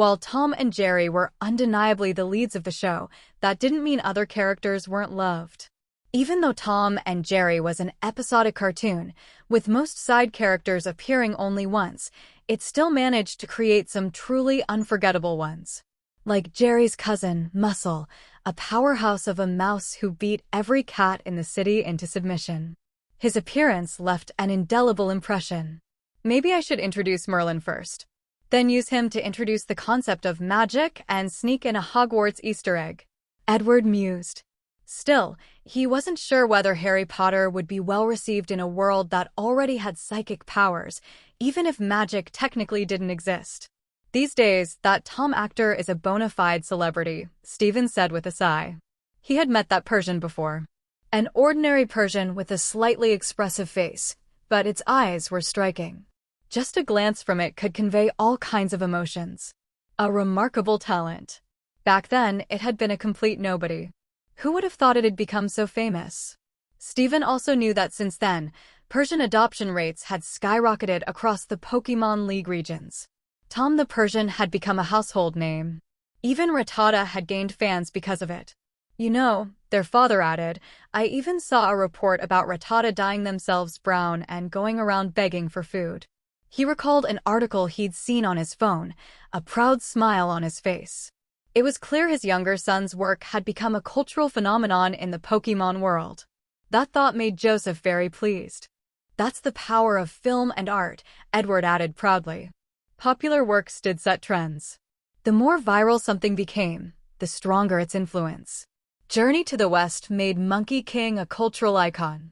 While Tom and Jerry were undeniably the leads of the show, that didn't mean other characters weren't loved. Even though Tom and Jerry was an episodic cartoon, with most side characters appearing only once, it still managed to create some truly unforgettable ones. Like Jerry's cousin, Muscle, a powerhouse of a mouse who beat every cat in the city into submission. His appearance left an indelible impression. Maybe I should introduce Merlin first, then use him to introduce the concept of magic and sneak in a Hogwarts Easter egg. Edward mused. Still, he wasn't sure whether Harry Potter would be well received in a world that already had psychic powers, even if magic technically didn't exist. These days, that Tom actor is a bona fide celebrity, Stephen said with a sigh. He had met that Persian before. An ordinary Persian with a slightly expressive face, but its eyes were striking. Just a glance from it could convey all kinds of emotions. A remarkable talent. Back then, it had been a complete nobody. Who would have thought it had become so famous? Stephen also knew that since then, Persian adoption rates had skyrocketed across the Pokémon League regions. Tom the Persian had become a household name. Even Rattata had gained fans because of it. You know, their father added, I even saw a report about Rattata dyeing themselves brown and going around begging for food. He recalled an article he'd seen on his phone, a proud smile on his face. It was clear his younger son's work had become a cultural phenomenon in the Pokémon world. That thought made Joseph very pleased. That's the power of film and art, Edward added proudly. Popular works did set trends. The more viral something became, the stronger its influence. Journey to the West made Monkey King a cultural icon.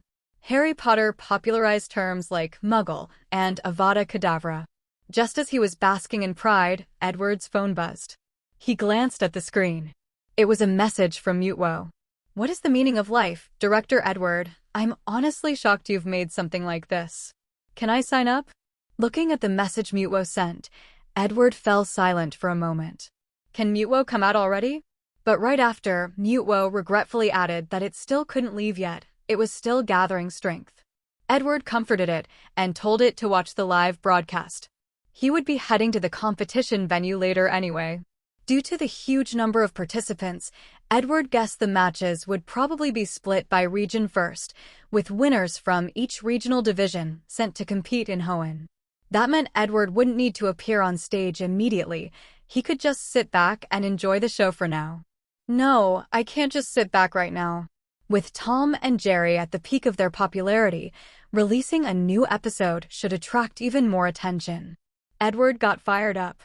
Harry Potter popularized terms like Muggle and Avada Kedavra. Just as he was basking in pride, Edward's phone buzzed. He glanced at the screen. It was a message from Mutwo. What is the meaning of life, Director Edward? I'm honestly shocked you've made something like this. Can I sign up? Looking at the message Mutwo sent, Edward fell silent for a moment. Can Mutwo come out already? But right after, Mutwo regretfully added that it still couldn't leave yet. It was still gathering strength. Edward comforted it and told it to watch the live broadcast. He would be heading to the competition venue later anyway. Due to the huge number of participants, Edward guessed the matches would probably be split by region first, with winners from each regional division sent to compete in Hoenn. That meant Edward wouldn't need to appear on stage immediately. He could just sit back and enjoy the show for now. No, I can't just sit back right now. With Tom and Jerry at the peak of their popularity, releasing a new episode should attract even more attention. Edward got fired up.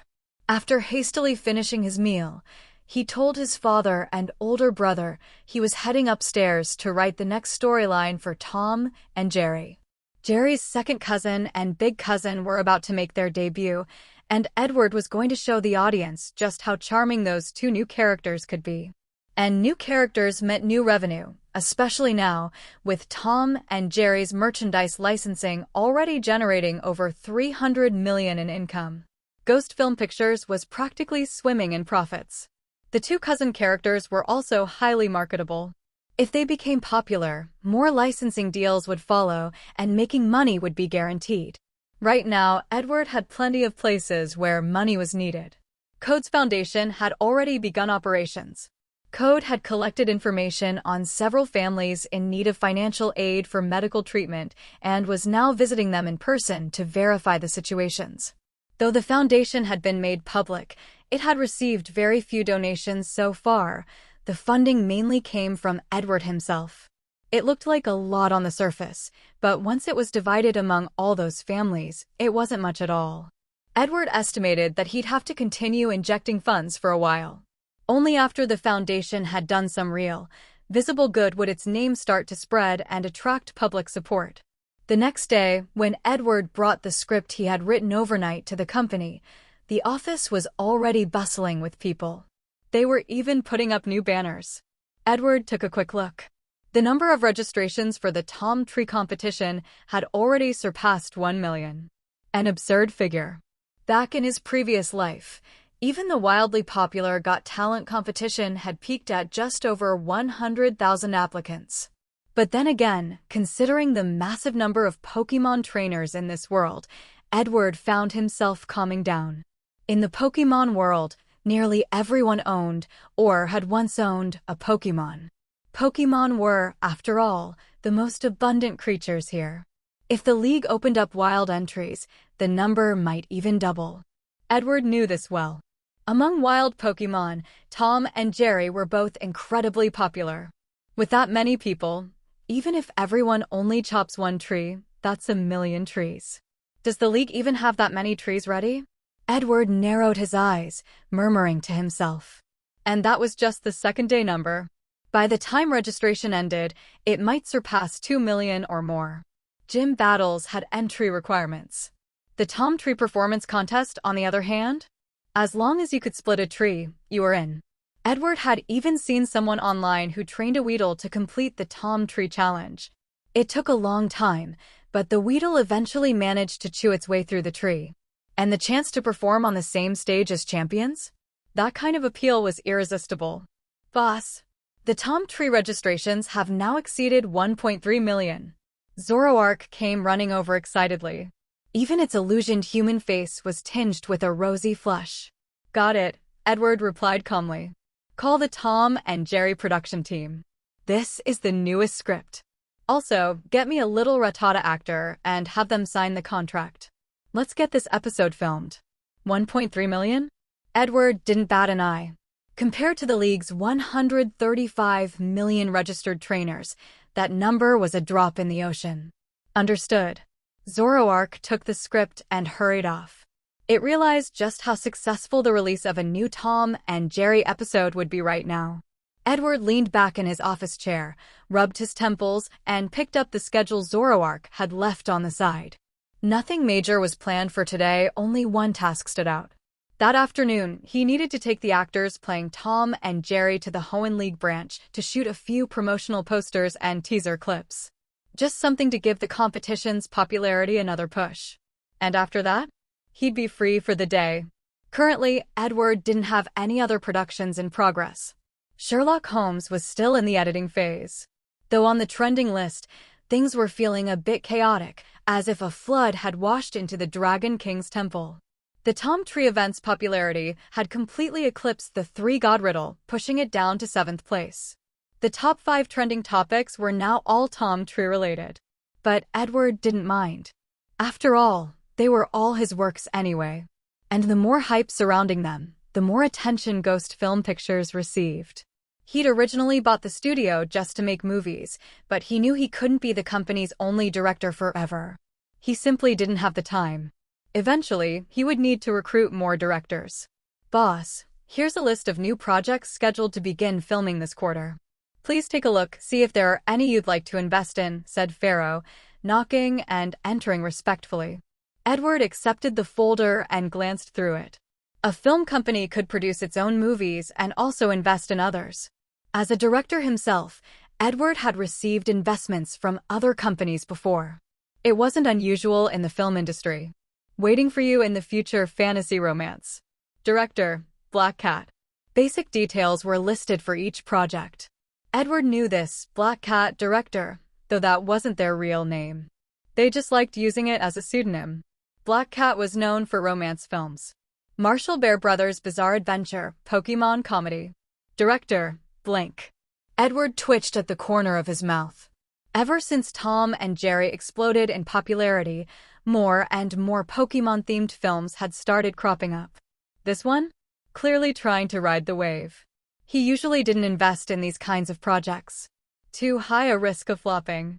After hastily finishing his meal, he told his father and older brother he was heading upstairs to write the next storyline for Tom and Jerry. Jerry's second cousin and big cousin were about to make their debut, and Edward was going to show the audience just how charming those two new characters could be. And new characters meant new revenue, especially now, with Tom and Jerry's merchandise licensing already generating over $300 million in income. Ghost Film Pictures was practically swimming in profits. The two cousin characters were also highly marketable. If they became popular, more licensing deals would follow, and making money would be guaranteed. Right now, Edward had plenty of places where money was needed. Code's foundation had already begun operations. Code had collected information on several families in need of financial aid for medical treatment and was now visiting them in person to verify the situations. Though the foundation had been made public, it had received very few donations so far. The funding mainly came from Edward himself. It looked like a lot on the surface, but once it was divided among all those families, it wasn't much at all. Edward estimated that he'd have to continue injecting funds for a while. Only after the foundation had done some real, visible good would its name start to spread and attract public support. The next day, when Edward brought the script he had written overnight to the company, the office was already bustling with people. They were even putting up new banners. Edward took a quick look. The number of registrations for the Tom Tree competition had already surpassed 1 million. An absurd figure. Back in his previous life, even the wildly popular Got Talent competition had peaked at just over 100,000 applicants. But then again, considering the massive number of Pokémon trainers in this world, Edward found himself calming down. In the Pokémon world, nearly everyone owned, or had once owned, a Pokémon. Pokémon were, after all, the most abundant creatures here. If the league opened up wild entries, the number might even double. Edward knew this well. Among wild Pokémon, Tom and Jerry were both incredibly popular. With that many people, even if everyone only chops one tree, that's a million trees. Does the league even have that many trees ready? Edward narrowed his eyes, murmuring to himself. And that was just the second-day number. By the time registration ended, it might surpass 2 million or more. Gym battles had entry requirements. The Tom Tree Performance Contest, on the other hand? As long as you could split a tree, you were in. Edward had even seen someone online who trained a Weedle to complete the Tom Tree Challenge. It took a long time, but the Weedle eventually managed to chew its way through the tree. And the chance to perform on the same stage as champions? That kind of appeal was irresistible. Boss, the Tom Tree registrations have now exceeded 1.3 million. Zoroark came running over excitedly. Even its illusioned human face was tinged with a rosy flush. Got it, Edward replied calmly. Call the Tom and Jerry production team. This is the newest script. Also, get me a little Rattata actor and have them sign the contract. Let's get this episode filmed. 1.3 million? Edward didn't bat an eye. Compared to the league's 135 million registered trainers, that number was a drop in the ocean. Understood. Zoroark took the script and hurried off. It realized just how successful the release of a new Tom and Jerry episode would be right now. Edward leaned back in his office chair, rubbed his temples, and picked up the schedule Zoroark had left on the side. Nothing major was planned for today, only one task stood out. That afternoon, he needed to take the actors playing Tom and Jerry to the Hoenn League branch to shoot a few promotional posters and teaser clips. Just something to give the competition's popularity another push. And after that, he'd be free for the day. Currently, Edward didn't have any other productions in progress. Sherlock Holmes was still in the editing phase. Though on the trending list, things were feeling a bit chaotic, as if a flood had washed into the Dragon King's temple. The Tom Tree event's popularity had completely eclipsed the three-god riddle, pushing it down to 7th place. The top 5 trending topics were now all Tom Tree related. But Edward didn't mind. After all, they were all his works anyway. And the more hype surrounding them, the more attention Ghost Film Pictures received. He'd originally bought the studio just to make movies, but he knew he couldn't be the company's only director forever. He simply didn't have the time. Eventually, he would need to recruit more directors. Boss, here's a list of new projects scheduled to begin filming this quarter. Please take a look, see if there are any you'd like to invest in, said Pharaoh, knocking and entering respectfully. Edward accepted the folder and glanced through it. A film company could produce its own movies and also invest in others. As a director himself, Edward had received investments from other companies before. It wasn't unusual in the film industry. Waiting for you in the future fantasy romance. Director, Black Cat. Basic details were listed for each project. Edward knew this, Black Cat director, though that wasn't their real name. They just liked using it as a pseudonym. Black Cat was known for romance films. Marshall Bear Brothers' Bizarre Adventure, Pokémon Comedy. Director, blank. Edward twitched at the corner of his mouth. Ever since Tom and Jerry exploded in popularity, more and more Pokémon-themed films had started cropping up. This one? Clearly trying to ride the wave. He usually didn't invest in these kinds of projects. Too high a risk of flopping.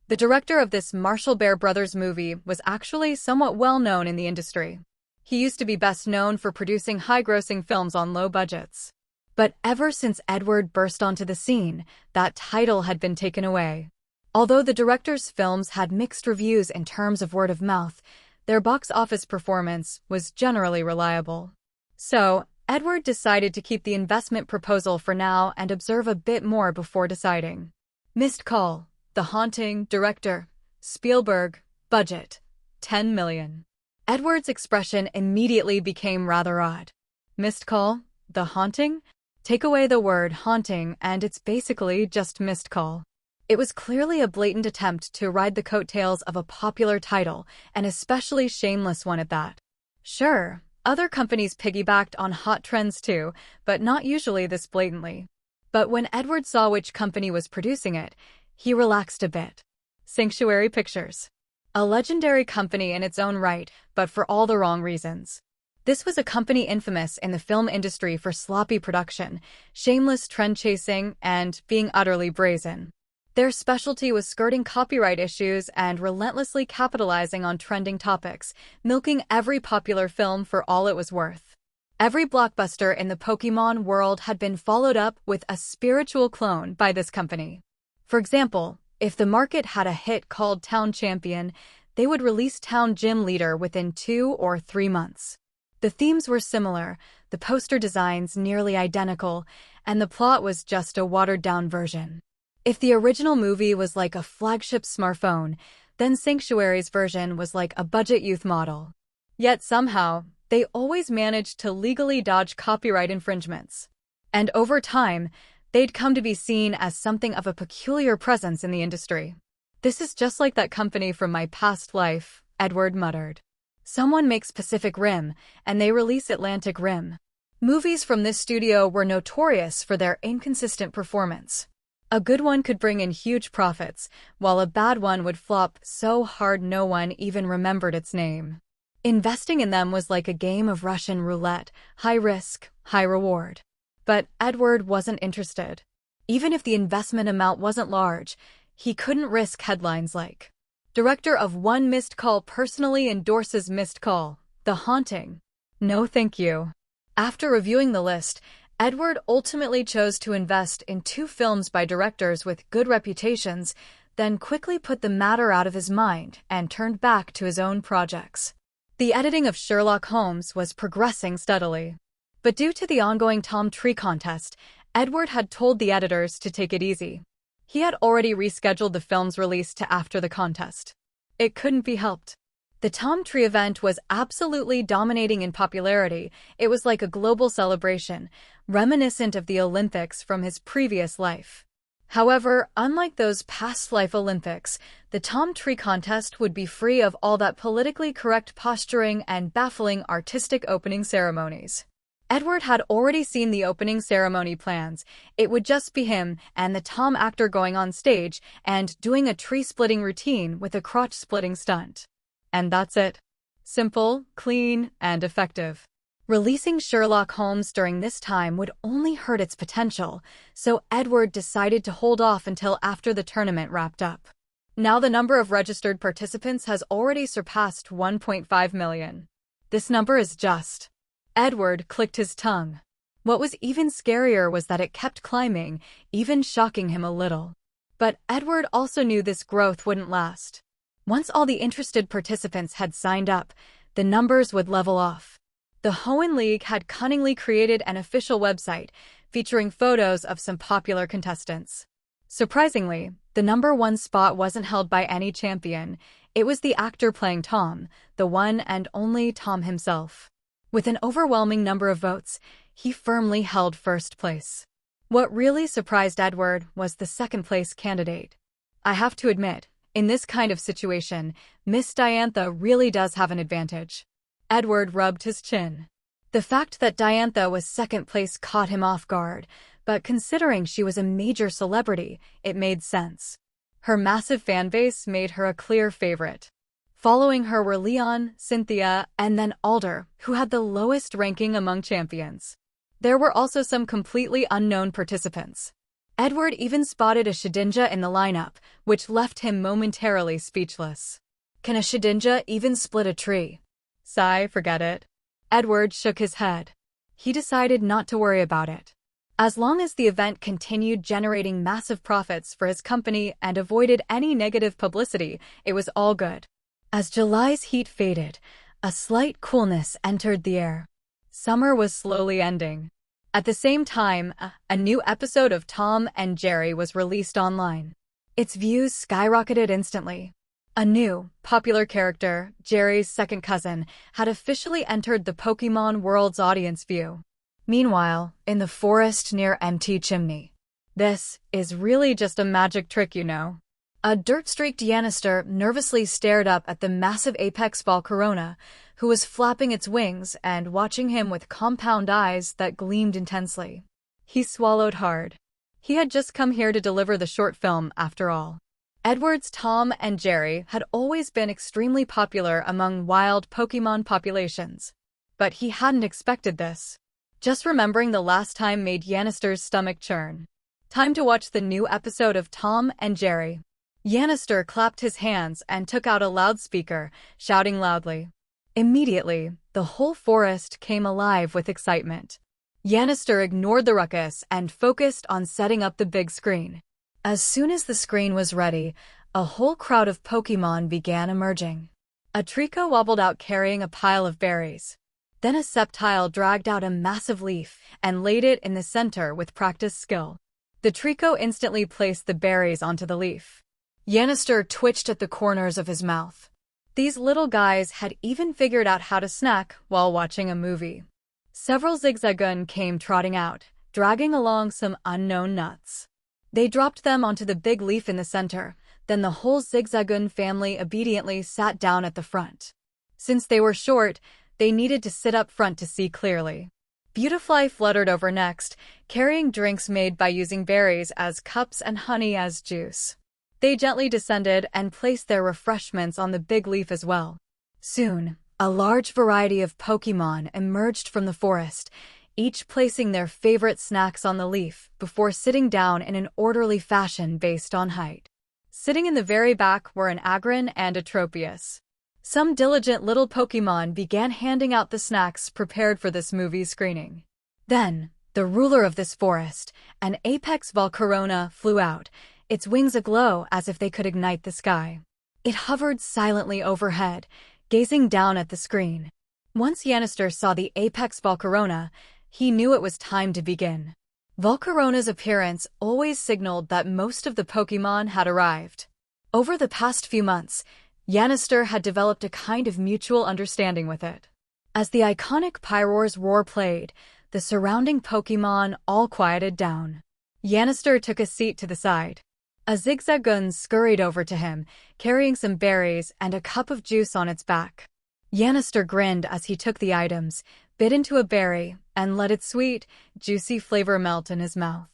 The director of this Marshall Bear Brothers movie was actually somewhat well-known in the industry. He used to be best known for producing high-grossing films on low budgets. But ever since Edward burst onto the scene, that title had been taken away. Although the director's films had mixed reviews in terms of word of mouth, their box office performance was generally reliable. So, Edward decided to keep the investment proposal for now and observe a bit more before deciding. Missed call. The Haunting, director, Spielberg, budget, 10 million. Edward's expression immediately became rather odd. Missed call? The Haunting? Take away the word haunting and it's basically just missed call. It was clearly a blatant attempt to ride the coattails of a popular title, an especially shameless one at that. Sure, Other companies piggybacked on hot trends too, but not usually this blatantly. But when Edward saw which company was producing it, he relaxed a bit. Sanctuary Pictures. A legendary company in its own right, but for all the wrong reasons. This was a company infamous in the film industry for sloppy production, shameless trend-chasing, and being utterly brazen. Their specialty was skirting copyright issues and relentlessly capitalizing on trending topics, milking every popular film for all it was worth. Every blockbuster in the Pokémon world had been followed up with a spiritual clone by this company. For example, if the market had a hit called Town Champion, they would release Town Gym Leader within 2 or 3 months. The themes were similar, the poster designs nearly identical, and the plot was just a watered-down version. If the original movie was like a flagship smartphone, then Sanctuary's version was like a budget youth model. Yet somehow, they always managed to legally dodge copyright infringements. And over time, they'd come to be seen as something of a peculiar presence in the industry. "This is just like that company from my past life," Edward muttered. Someone makes Pacific Rim, and they release Atlantic Rim. Movies from this studio were notorious for their inconsistent performance. A good one could bring in huge profits, while a bad one would flop so hard no one even remembered its name. Investing in them was like a game of Russian roulette, high risk, high reward. But Edward wasn't interested. Even if the investment amount wasn't large, he couldn't risk headlines like, "Director of One Missed Call personally endorses Missed Call, The Haunting." No thank you. After reviewing the list, Edward ultimately chose to invest in 2 films by directors with good reputations, then quickly put the matter out of his mind and turned back to his own projects. The editing of Sherlock Holmes was progressing steadily. But due to the ongoing Tom Tree contest, Edward had told the editors to take it easy. He had already rescheduled the film's release to after the contest. It couldn't be helped. The Tom Tree event was absolutely dominating in popularity. It was like a global celebration, reminiscent of the Olympics from his previous life. However, unlike those past life Olympics, the Tom Tree contest would be free of all that politically correct posturing and baffling artistic opening ceremonies. Edward had already seen the opening ceremony plans. It would just be him and the Tom actor going on stage and doing a tree-splitting routine with a crotch-splitting stunt. And that's it. Simple, clean, and effective. Releasing Sherlock Holmes during this time would only hurt its potential, so Edward decided to hold off until after the tournament wrapped up. Now the number of registered participants has already surpassed 1.5 million. This number is just... Edward clicked his tongue. What was even scarier was that it kept climbing, even shocking him a little. But Edward also knew this growth wouldn't last. Once all the interested participants had signed up, the numbers would level off. The Hoenn League had cunningly created an official website featuring photos of some popular contestants. Surprisingly, the number 1 spot wasn't held by any champion. It was the actor playing Tom, the one and only Tom himself. With an overwhelming number of votes, he firmly held first place. What really surprised Edward was the second-place candidate. I have to admit, in this kind of situation, Miss Diantha really does have an advantage. Edward rubbed his chin. The fact that Diantha was second place caught him off guard, but considering she was a major celebrity, it made sense. Her massive fanbase made her a clear favorite. Following her were Leon, Cynthia, and then Alder, who had the lowest ranking among champions. There were also some completely unknown participants. Edward even spotted a Shedinja in the lineup, which left him momentarily speechless. Can a Shedinja even split a tree? Sigh, forget it. Edward shook his head. He decided not to worry about it. As long as the event continued generating massive profits for his company and avoided any negative publicity, it was all good. As July's heat faded, a slight coolness entered the air. Summer was slowly ending. At the same time, a new episode of Tom and Jerry was released online. Its views skyrocketed instantly. A new, popular character, Jerry's second cousin, had officially entered the Pokémon world's audience view. Meanwhile, in the forest near Empty Chimney. This is really just a magic trick, you know. A dirt-streaked Yanister nervously stared up at the massive apex Volcarona, who was flapping its wings and watching him with compound eyes that gleamed intensely. He swallowed hard. He had just come here to deliver the short film, after all. Edward's Tom and Jerry had always been extremely popular among wild Pokémon populations. But he hadn't expected this. Just remembering the last time made Yanister's stomach churn. Time to watch the new episode of Tom and Jerry. Yanister clapped his hands and took out a loudspeaker, shouting loudly. Immediately, the whole forest came alive with excitement. Yanister ignored the ruckus and focused on setting up the big screen. As soon as the screen was ready, a whole crowd of Pokémon began emerging. A Trico wobbled out carrying a pile of berries. Then a Sceptile dragged out a massive leaf and laid it in the center with practiced skill. The Trico instantly placed the berries onto the leaf. Yanister twitched at the corners of his mouth. These little guys had even figured out how to snack while watching a movie. Several Zigzagoon came trotting out, dragging along some unknown nuts. They dropped them onto the big leaf in the center, then the whole Zigzagoon family obediently sat down at the front. Since they were short, they needed to sit up front to see clearly. Beautifly fluttered over next, carrying drinks made by using berries as cups and honey as juice. They gently descended and placed their refreshments on the big leaf as well. Soon, a large variety of Pokémon emerged from the forest, each placing their favorite snacks on the leaf before sitting down in an orderly fashion based on height. Sitting in the very back were an Agron and a Tropius. Some diligent little Pokémon began handing out the snacks prepared for this movie screening. Then, the ruler of this forest, an apex Volcarona, flew out, its wings aglow as if they could ignite the sky. It hovered silently overhead, gazing down at the screen. Once Yanister saw the apex Volcarona, he knew it was time to begin. Volcarona's appearance always signaled that most of the Pokémon had arrived. Over the past few months, Yanister had developed a kind of mutual understanding with it. As the iconic Pyroar's roar played, the surrounding Pokémon all quieted down. Yanister took a seat to the side. A Zigzagoon scurried over to him, carrying some berries and a cup of juice on its back. Yanister grinned as he took the items, bit into a berry, and let its sweet, juicy flavor melt in his mouth.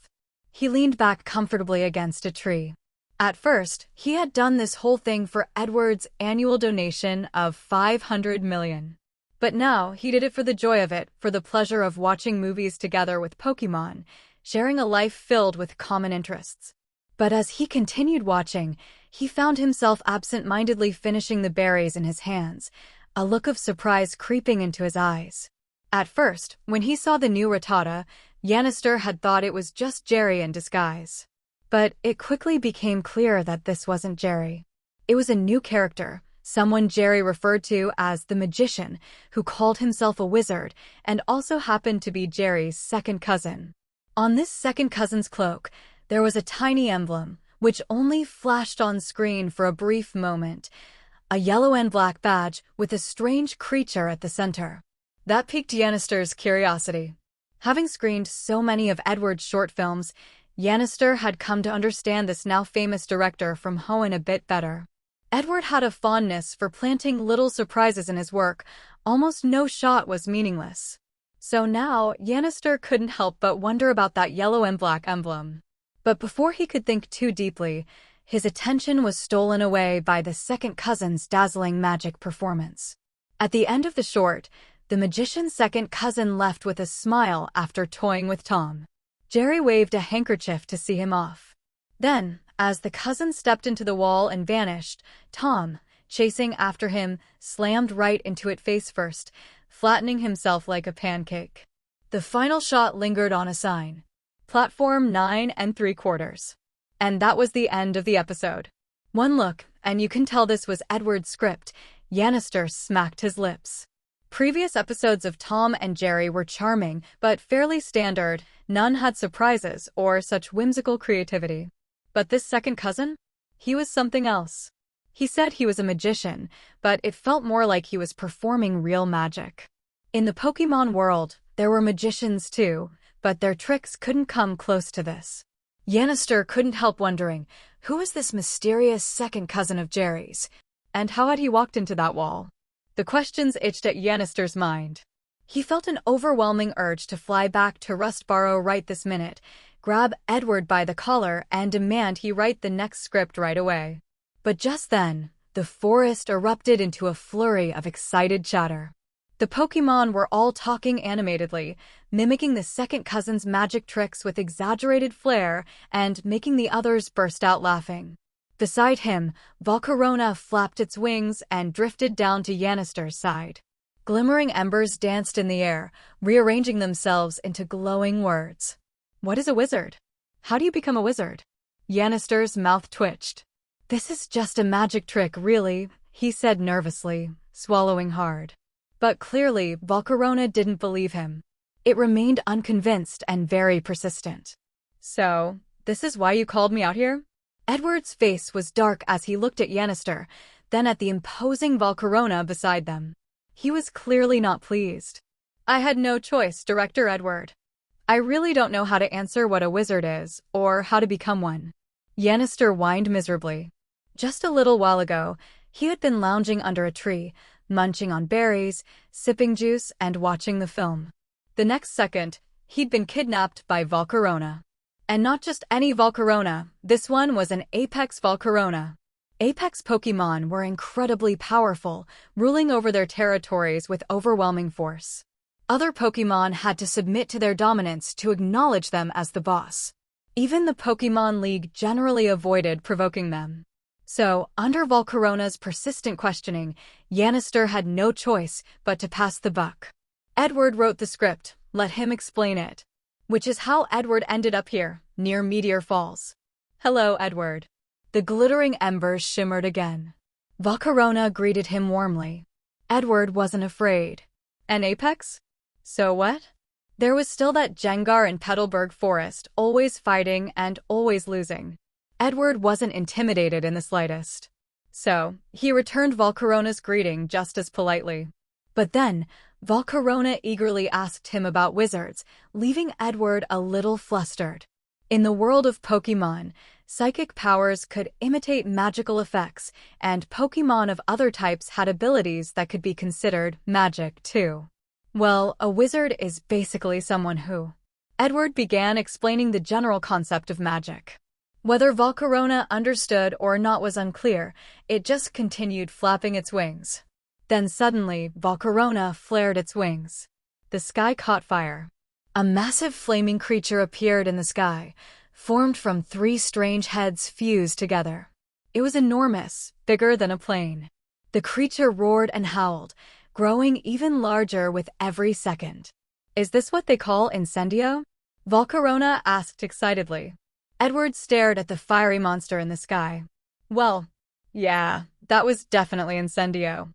He leaned back comfortably against a tree. At first, he had done this whole thing for Edward's annual donation of 500 million. But now, he did it for the joy of it, for the pleasure of watching movies together with Pokémon, sharing a life filled with common interests. But as he continued watching, he found himself absent-mindedly finishing the berries in his hands, a look of surprise creeping into his eyes. At first, when he saw the new Rattata, Yanister had thought it was just Jerry in disguise. But it quickly became clear that this wasn't Jerry. It was a new character, someone Jerry referred to as the Magician, who called himself a wizard and also happened to be Jerry's second cousin. On this second cousin's cloak, there was a tiny emblem, which only flashed on screen for a brief moment, a yellow and black badge with a strange creature at the center. That piqued Yanister's curiosity. Having screened so many of Edward's short films, Yanister had come to understand this now famous director from Hoenn a bit better. Edward had a fondness for planting little surprises in his work. Almost no shot was meaningless. So now, Yanister couldn't help but wonder about that yellow and black emblem. But before he could think too deeply, his attention was stolen away by the second cousin's dazzling magic performance. At the end of the short, the magician's second cousin left with a smile after toying with Tom. Jerry waved a handkerchief to see him off. Then, as the cousin stepped into the wall and vanished, Tom, chasing after him, slammed right into it face first, flattening himself like a pancake. The final shot lingered on a sign. Platform 9 3/4. And that was the end of the episode. One look, and you can tell this was Edward's script. Yanister smacked his lips. Previous episodes of Tom and Jerry were charming, but fairly standard. None had surprises or such whimsical creativity. But this second cousin? He was something else. He said he was a magician, but it felt more like he was performing real magic. In the Pokémon world, there were magicians too, but their tricks couldn't come close to this. Yannister couldn't help wondering, who was this mysterious second cousin of Jerry's? And how had he walked into that wall? The questions itched at Yannister's mind. He felt an overwhelming urge to fly back to Rustboro right this minute, grab Edward by the collar, and demand he write the next script right away. But just then, the forest erupted into a flurry of excited chatter. The Pokémon were all talking animatedly, mimicking the second cousin's magic tricks with exaggerated flair and making the others burst out laughing. Beside him, Volcarona flapped its wings and drifted down to Yannister's side. Glimmering embers danced in the air, rearranging themselves into glowing words. What is a wizard? How do you become a wizard? Yannister's mouth twitched. This is just a magic trick, really, he said nervously, swallowing hard. But clearly, Volcarona didn't believe him. It remained unconvinced and very persistent. So, this is why you called me out here? Edward's face was dark as he looked at Yannister, then at the imposing Volcarona beside them. He was clearly not pleased. I had no choice, Director Edward. I really don't know how to answer what a wizard is, or how to become one. Yannister whined miserably. Just a little while ago, he had been lounging under a tree, munching on berries, sipping juice, and watching the film. The next second, he'd been kidnapped by Volcarona. And not just any Volcarona, this one was an Apex Volcarona. Apex Pokémon were incredibly powerful, ruling over their territories with overwhelming force. Other Pokémon had to submit to their dominance to acknowledge them as the boss. Even the Pokémon League generally avoided provoking them. So, under Volcarona's persistent questioning, Yannister had no choice but to pass the buck. Edward wrote the script, let him explain it. Which is how Edward ended up here, near Meteor Falls. Hello, Edward. The glittering embers shimmered again. Volcarona greeted him warmly. Edward wasn't afraid. An apex? So what? There was still that Jengar in Petalburg Forest, always fighting and always losing. Edward wasn't intimidated in the slightest. So, he returned Volcarona's greeting just as politely. But then, Volcarona eagerly asked him about wizards, leaving Edward a little flustered. In the world of Pokémon, psychic powers could imitate magical effects, and Pokémon of other types had abilities that could be considered magic too. Well, a wizard is basically someone who... Edward began explaining the general concept of magic. Whether Volcarona understood or not was unclear, it just continued flapping its wings. Then suddenly, Volcarona flared its wings. The sky caught fire. A massive flaming creature appeared in the sky, formed from 3 strange heads fused together. It was enormous, bigger than a plane. The creature roared and howled, growing even larger with every second. Is this what they call incendio? Volcarona asked excitedly. Edward stared at the fiery monster in the sky. Well, yeah, that was definitely incendio.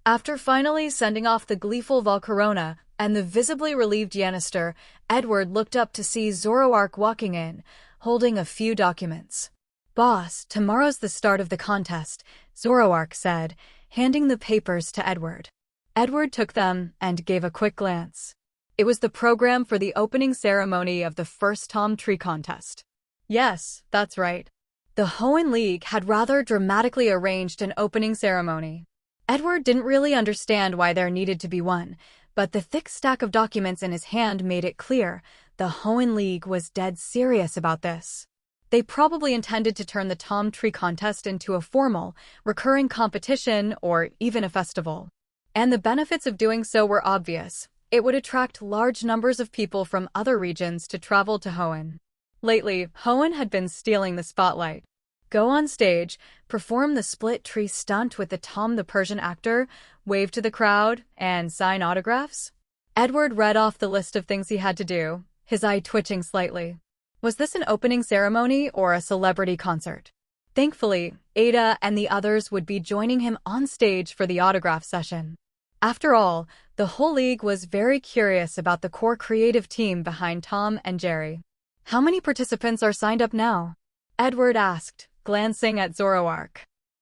After finally sending off the gleeful Volcarona and the visibly relieved Yannister, Edward looked up to see Zoroark walking in, holding a few documents. Boss, tomorrow's the start of the contest, Zoroark said, handing the papers to Edward. Edward took them and gave a quick glance. It was the program for the opening ceremony of the first Tom Tree contest. Yes, that's right. The Hoenn League had rather dramatically arranged an opening ceremony. Edward didn't really understand why there needed to be one, but the thick stack of documents in his hand made it clear the Hoenn League was dead serious about this. They probably intended to turn the Tom Tree contest into a formal, recurring competition or even a festival. And the benefits of doing so were obvious. It would attract large numbers of people from other regions to travel to Hoenn. Lately, Hoenn had been stealing the spotlight. Go on stage, perform the split tree stunt with the Tom the Persian actor, wave to the crowd, and sign autographs? Edward read off the list of things he had to do, his eye twitching slightly. Was this an opening ceremony or a celebrity concert? Thankfully, Ada and the others would be joining him on stage for the autograph session. After all, the whole league was very curious about the core creative team behind Tom and Jerry. How many participants are signed up now? Edward asked, glancing at Zoroark.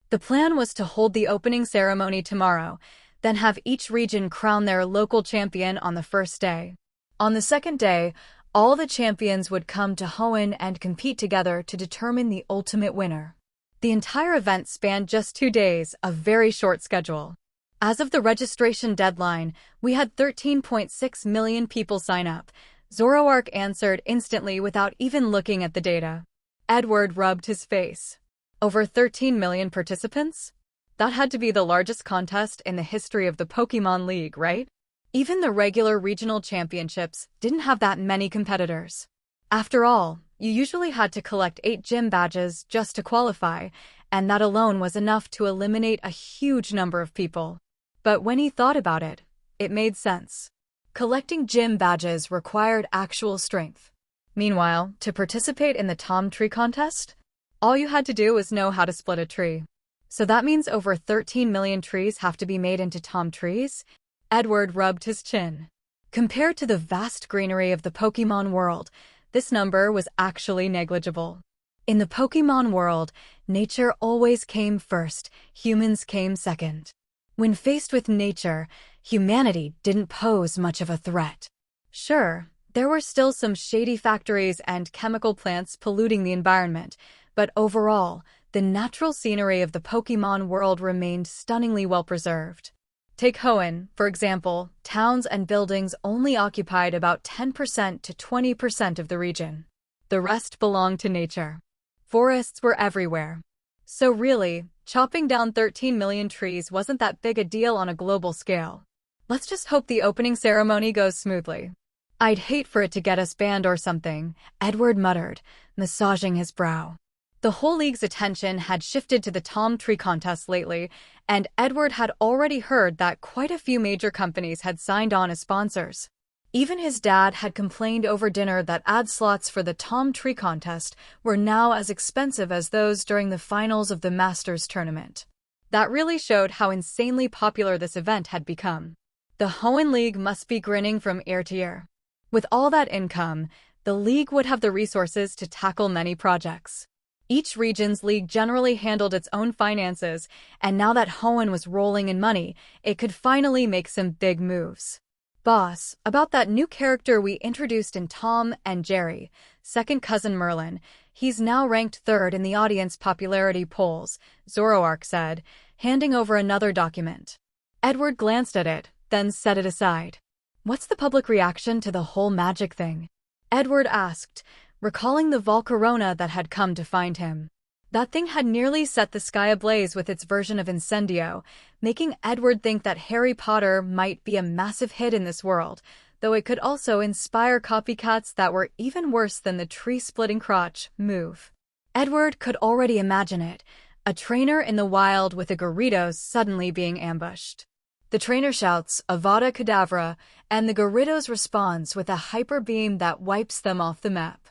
The plan was to hold the opening ceremony tomorrow, then have each region crown their local champion on the first day. On the second day, All the champions would come to Hoenn and compete together to determine the ultimate winner. The entire event spanned just 2 days, a very short schedule. As of the registration deadline, we had 13.6 million people sign up. Zoroark answered instantly without even looking at the data. Edward rubbed his face. Over 13 million participants? That had to be the largest contest in the history of the Pokémon League, right? Even the regular regional championships didn't have that many competitors. After all, you usually had to collect 8 gym badges just to qualify, and that alone was enough to eliminate a huge number of people. But when he thought about it, it made sense. Collecting gym badges required actual strength. Meanwhile, to participate in the Tom Tree contest, all you had to do was know how to split a tree. So that means over 13 million trees have to be made into Tom trees? Edward rubbed his chin. Compared to the vast greenery of the Pokémon world, this number was actually negligible. In the Pokémon world, nature always came first, humans came second. When faced with nature, humanity didn't pose much of a threat. Sure, there were still some shady factories and chemical plants polluting the environment, but overall, the natural scenery of the Pokémon world remained stunningly well preserved. Take Hoenn, for example. Towns and buildings only occupied about 10% to 20% of the region. The rest belonged to nature. Forests were everywhere. So really, chopping down 13 million trees wasn't that big a deal on a global scale. Let's just hope the opening ceremony goes smoothly. I'd hate for it to get us banned or something, Edward muttered, massaging his brow. The whole league's attention had shifted to the Tom Tree contest lately, and Edward had already heard that quite a few major companies had signed on as sponsors. Even his dad had complained over dinner that ad slots for the Tom Tree contest were now as expensive as those during the finals of the Masters tournament. That really showed how insanely popular this event had become. The Hoenn League must be grinning from ear to ear. With all that income, the league would have the resources to tackle many projects. Each region's league generally handled its own finances, and now that Hoenn was rolling in money, it could finally make some big moves. Boss, about that new character we introduced in Tom and Jerry, second cousin Merlin, he's now ranked 3rd in the audience popularity polls, Zoroark said, handing over another document. Edward glanced at it, then set it aside. What's the public reaction to the whole magic thing? Edward asked, recalling the Volcarona that had come to find him. That thing had nearly set the sky ablaze with its version of Incendio, making Edward think that Harry Potter might be a massive hit in this world, though it could also inspire copycats that were even worse than the tree-splitting crotch move. Edward could already imagine it, a trainer in the wild with a Gyarados suddenly being ambushed. The trainer shouts, Avada Kedavra, and the Gyarados responds with a hyper beam that wipes them off the map.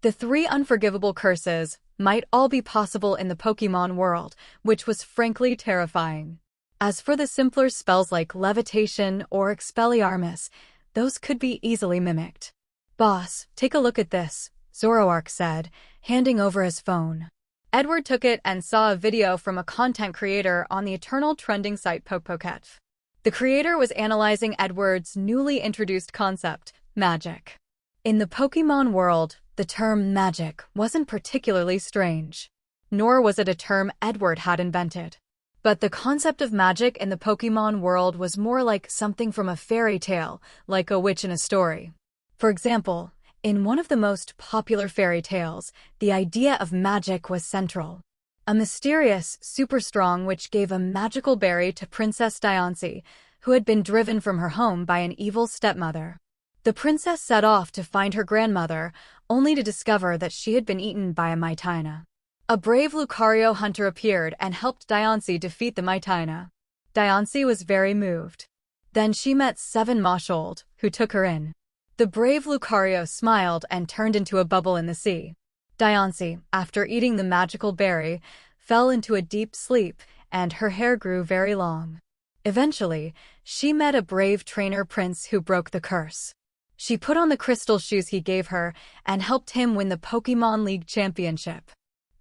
The 3 unforgivable curses might all be possible in the Pokémon world, which was frankly terrifying. As for the simpler spells like Levitation or Expelliarmus, those could be easily mimicked. Boss, take a look at this, Zoroark said, handing over his phone. Edward took it and saw a video from a content creator on the eternal trending site Pokémon. The creator was analyzing Edward's newly introduced concept, magic. In the Pokémon world, the term magic wasn't particularly strange, nor was it a term Edward had invented. But the concept of magic in the Pokémon world was more like something from a fairy tale, like a witch in a story. For example, in one of the most popular fairy tales, the idea of magic was central. A mysterious, super strong witch gave a magical berry to Princess Diancie, who had been driven from her home by an evil stepmother. The princess set off to find her grandmother, only to discover that she had been eaten by a Mytina. A brave Lucario hunter appeared and helped Diancie defeat the Mytina. Diancie was very moved. Then she met 7 Moshold, who took her in. The brave Lucario smiled and turned into a bubble in the sea. Diancie, after eating the magical berry, fell into a deep sleep, and her hair grew very long. Eventually, she met a brave trainer prince who broke the curse. She put on the crystal shoes he gave her and helped him win the Pokémon League championship.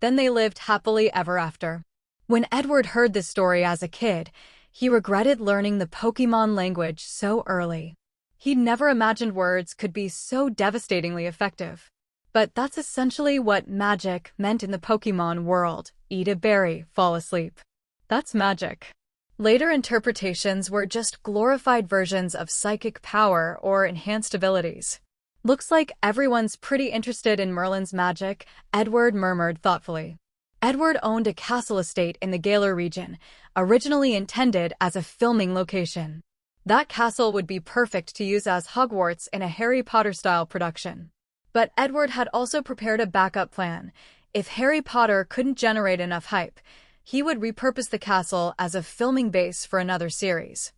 Then they lived happily ever after. When Edward heard this story as a kid, he regretted learning the Pokémon language so early. He'd never imagined words could be so devastatingly effective. But that's essentially what magic meant in the Pokémon world. Eat a berry, fall asleep. That's magic. Later interpretations were just glorified versions of psychic power or enhanced abilities. Looks like everyone's pretty interested in Merlin's magic, Edward murmured thoughtfully. Edward owned a castle estate in the Galar region, originally intended as a filming location. That castle would be perfect to use as Hogwarts in a Harry Potter-style production. But Edward had also prepared a backup plan. If Harry Potter couldn't generate enough hype, he would repurpose the castle as a filming base for another series.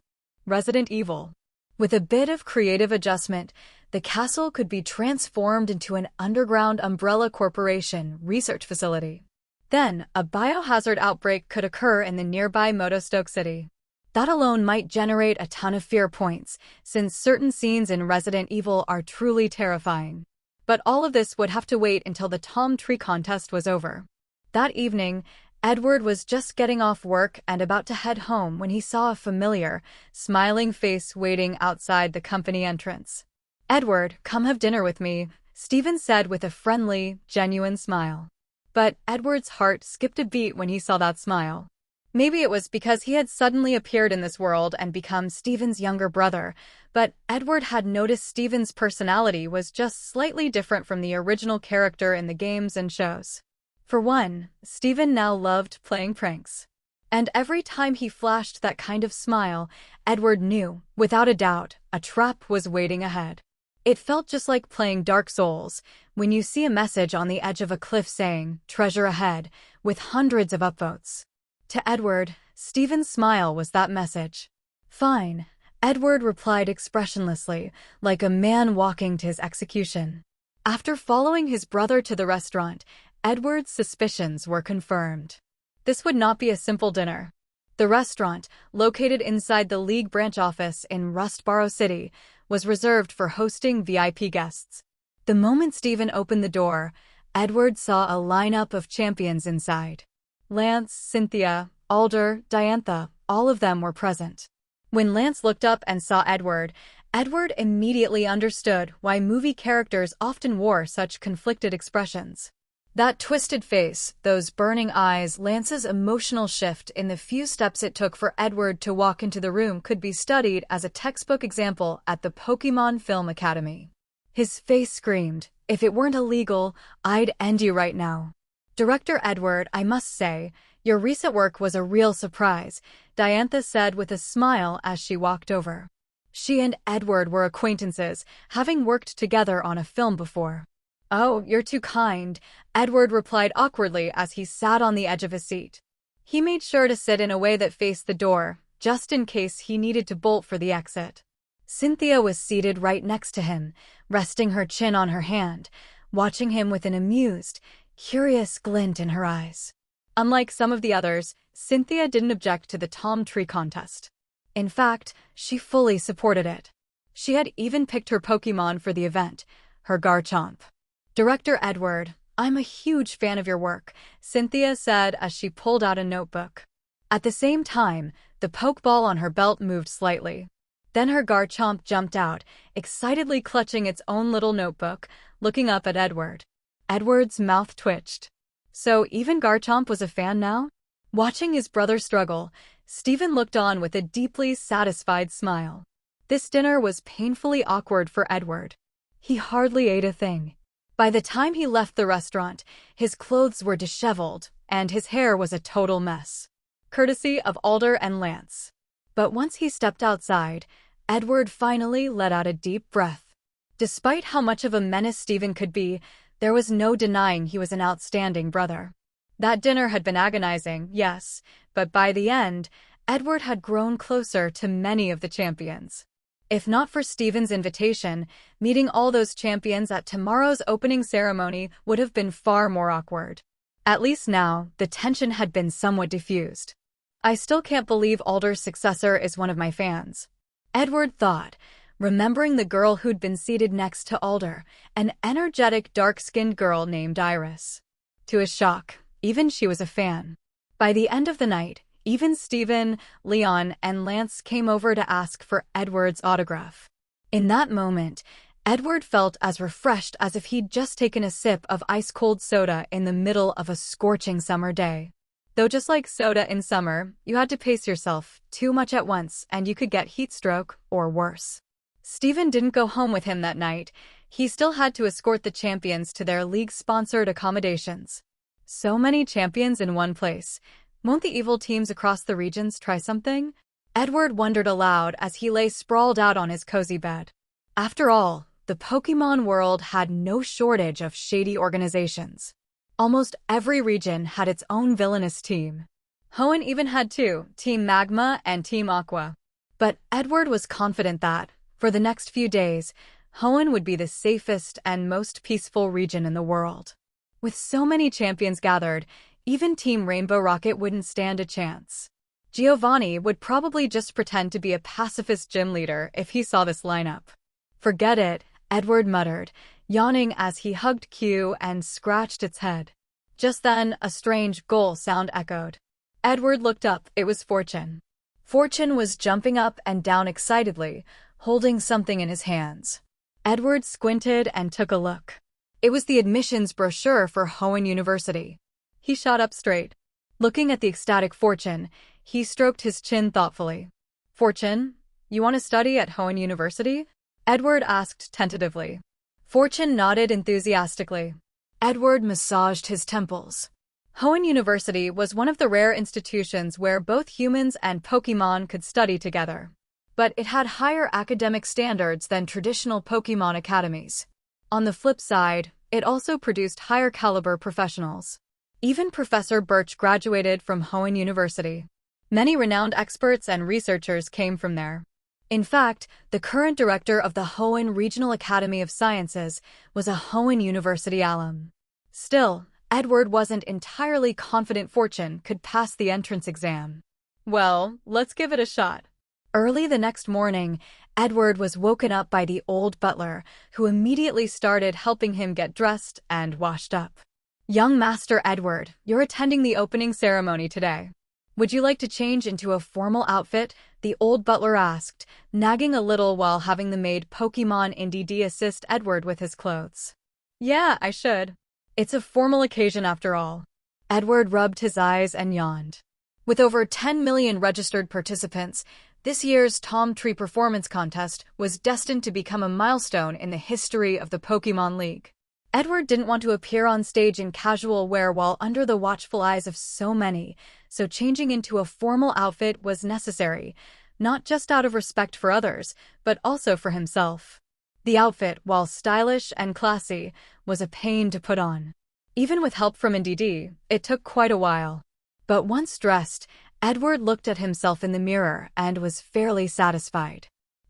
Resident Evil. With a bit of creative adjustment, the castle could be transformed into an underground Umbrella Corporation research facility. Then, a biohazard outbreak could occur in the nearby Motostoke City. That alone might generate a ton of fear points, since certain scenes in Resident Evil are truly terrifying. But all of this would have to wait until the Tom Tree contest was over. That evening, Edward was just getting off work and about to head home when he saw a familiar, smiling face waiting outside the company entrance. "Edward, come have dinner with me," Stephen said with a friendly, genuine smile. But Edward's heart skipped a beat when he saw that smile. Maybe it was because he had suddenly appeared in this world and become Stephen's younger brother, but Edward had noticed Stephen's personality was just slightly different from the original character in the games and shows. For one, Stephen now loved playing pranks. And every time he flashed that kind of smile, Edward knew, without a doubt, a trap was waiting ahead. It felt just like playing Dark Souls, when you see a message on the edge of a cliff saying, "Treasure ahead," with hundreds of upvotes. To Edward, Stephen's smile was that message. "Fine," Edward replied expressionlessly, like a man walking to his execution. After following his brother to the restaurant, Edward's suspicions were confirmed. This would not be a simple dinner. The restaurant, located inside the League branch office in Rustboro City, was reserved for hosting VIP guests. The moment Stephen opened the door, Edward saw a lineup of champions inside. Lance, Cynthia, Alder, Diantha, all of them were present. When Lance looked up and saw Edward, Edward immediately understood why movie characters often wore such conflicted expressions. That twisted face, those burning eyes, Lance's emotional shift in the few steps it took for Edward to walk into the room could be studied as a textbook example at the Pokémon Film Academy. His face screamed, "If it weren't illegal, I'd end you right now." "Director Edward, I must say, your recent work was a real surprise," Diantha said with a smile as she walked over. She and Edward were acquaintances, having worked together on a film before. "Oh, you're too kind," Edward replied awkwardly as he sat on the edge of his seat. He made sure to sit in a way that faced the door, just in case he needed to bolt for the exit. Cynthia was seated right next to him, resting her chin on her hand, watching him with an amused, curious glint in her eyes. Unlike some of the others, Cynthia didn't object to the Tom Tree contest. In fact, she fully supported it. She had even picked her Pokémon for the event, her Garchomp. "Director Edward, I'm a huge fan of your work," Cynthia said as she pulled out a notebook. At the same time, the Pokeball on her belt moved slightly. Then her Garchomp jumped out, excitedly clutching its own little notebook, looking up at Edward. Edward's mouth twitched. So even Garchomp was a fan now? Watching his brother struggle, Stephen looked on with a deeply satisfied smile. This dinner was painfully awkward for Edward. He hardly ate a thing. By the time he left the restaurant, his clothes were disheveled, and his hair was a total mess. Courtesy of Alder and Lance. But once he stepped outside, Edward finally let out a deep breath. Despite how much of a menace Stephen could be, there was no denying he was an outstanding brother. That dinner had been agonizing, yes, but by the end, Edward had grown closer to many of the champions. If not for Stephen's invitation, meeting all those champions at tomorrow's opening ceremony would have been far more awkward. At least now, the tension had been somewhat diffused. "I still can't believe Alder's successor is one of my fans," Edward thought, remembering the girl who'd been seated next to Alder, an energetic dark-skinned girl named Iris. To his shock, even she was a fan. By the end of the night, even Stephen, Leon, and Lance came over to ask for Edward's autograph. In that moment, Edward felt as refreshed as if he'd just taken a sip of ice-cold soda in the middle of a scorching summer day. Though just like soda in summer, you had to pace yourself too much at once and you could get heat stroke or worse. Stephen didn't go home with him that night. He still had to escort the champions to their league-sponsored accommodations. So many champions in one place. Won't the evil teams across the regions try something? Edward wondered aloud as he lay sprawled out on his cozy bed. After all, the Pokémon world had no shortage of shady organizations. Almost every region had its own villainous team. Hoenn even had two, Team Magma and Team Aqua. But Edward was confident that, for the next few days, Hoenn would be the safest and most peaceful region in the world. With so many champions gathered, even Team Rainbow Rocket wouldn't stand a chance. Giovanni would probably just pretend to be a pacifist gym leader if he saw this lineup. Forget it, Edward muttered, yawning as he hugged Q and scratched its head. Just then, a strange gull sound echoed. Edward looked up. It was Fortune. Fortune was jumping up and down excitedly, holding something in his hands. Edward squinted and took a look. It was the admissions brochure for Hoenn University. He shot up straight. Looking at the ecstatic Fortune, he stroked his chin thoughtfully. Fortune, you want to study at Hoenn University? Edward asked tentatively. Fortune nodded enthusiastically. Edward massaged his temples. Hoenn University was one of the rare institutions where both humans and Pokémon could study together. But it had higher academic standards than traditional Pokémon academies. On the flip side, it also produced higher caliber professionals. Even Professor Birch graduated from Hoenn University. Many renowned experts and researchers came from there. In fact, the current director of the Hoenn Regional Academy of Sciences was a Hoenn University alum. Still, Edward wasn't entirely confident Fortune could pass the entrance exam. Well, let's give it a shot. Early the next morning, Edward was woken up by the old butler, who immediately started helping him get dressed and washed up. Young Master Edward, you're attending the opening ceremony today. Would you like to change into a formal outfit? The old butler asked, nagging a little while having the maid Pokémon NDD assist Edward with his clothes. Yeah, I should. It's a formal occasion after all. Edward rubbed his eyes and yawned. With over 10 million registered participants, this year's Tom Tree Performance Contest was destined to become a milestone in the history of the Pokémon League. Edward didn't want to appear on stage in casual wear while under the watchful eyes of so many, so changing into a formal outfit was necessary, not just out of respect for others, but also for himself. The outfit, while stylish and classy, was a pain to put on. Even with help from NDD, it took quite a while. But once dressed, Edward looked at himself in the mirror and was fairly satisfied.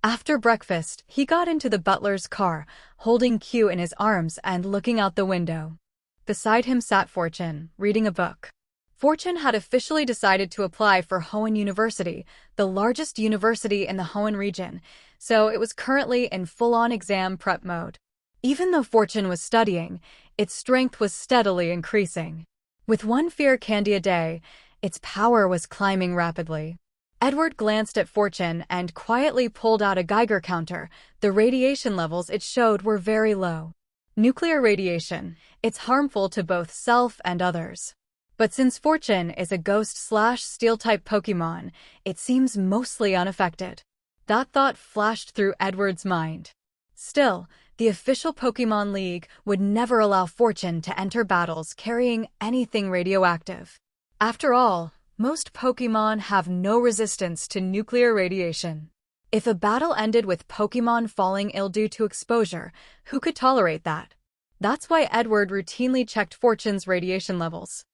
After breakfast, he got into the butler's car, holding Q in his arms and looking out the window. Beside him sat Fortune, reading a book. Fortune had officially decided to apply for Hoenn University, the largest university in the Hoenn region, so it was currently in full-on exam prep mode. Even though Fortune was studying, its strength was steadily increasing. With one fear candy a day, its power was climbing rapidly. Edward glanced at Fortune and quietly pulled out a Geiger counter. The radiation levels it showed were very low. Nuclear radiation, it's harmful to both self and others. But since Fortune is a Ghost/Steel-type Pokémon, it seems mostly unaffected. That thought flashed through Edward's mind. Still, the official Pokémon League would never allow Fortune to enter battles carrying anything radioactive. After all, most Pokémon have no resistance to nuclear radiation. If a battle ended with Pokémon falling ill due to exposure, who could tolerate that? That's why Edward routinely checked Fortune's radiation levels.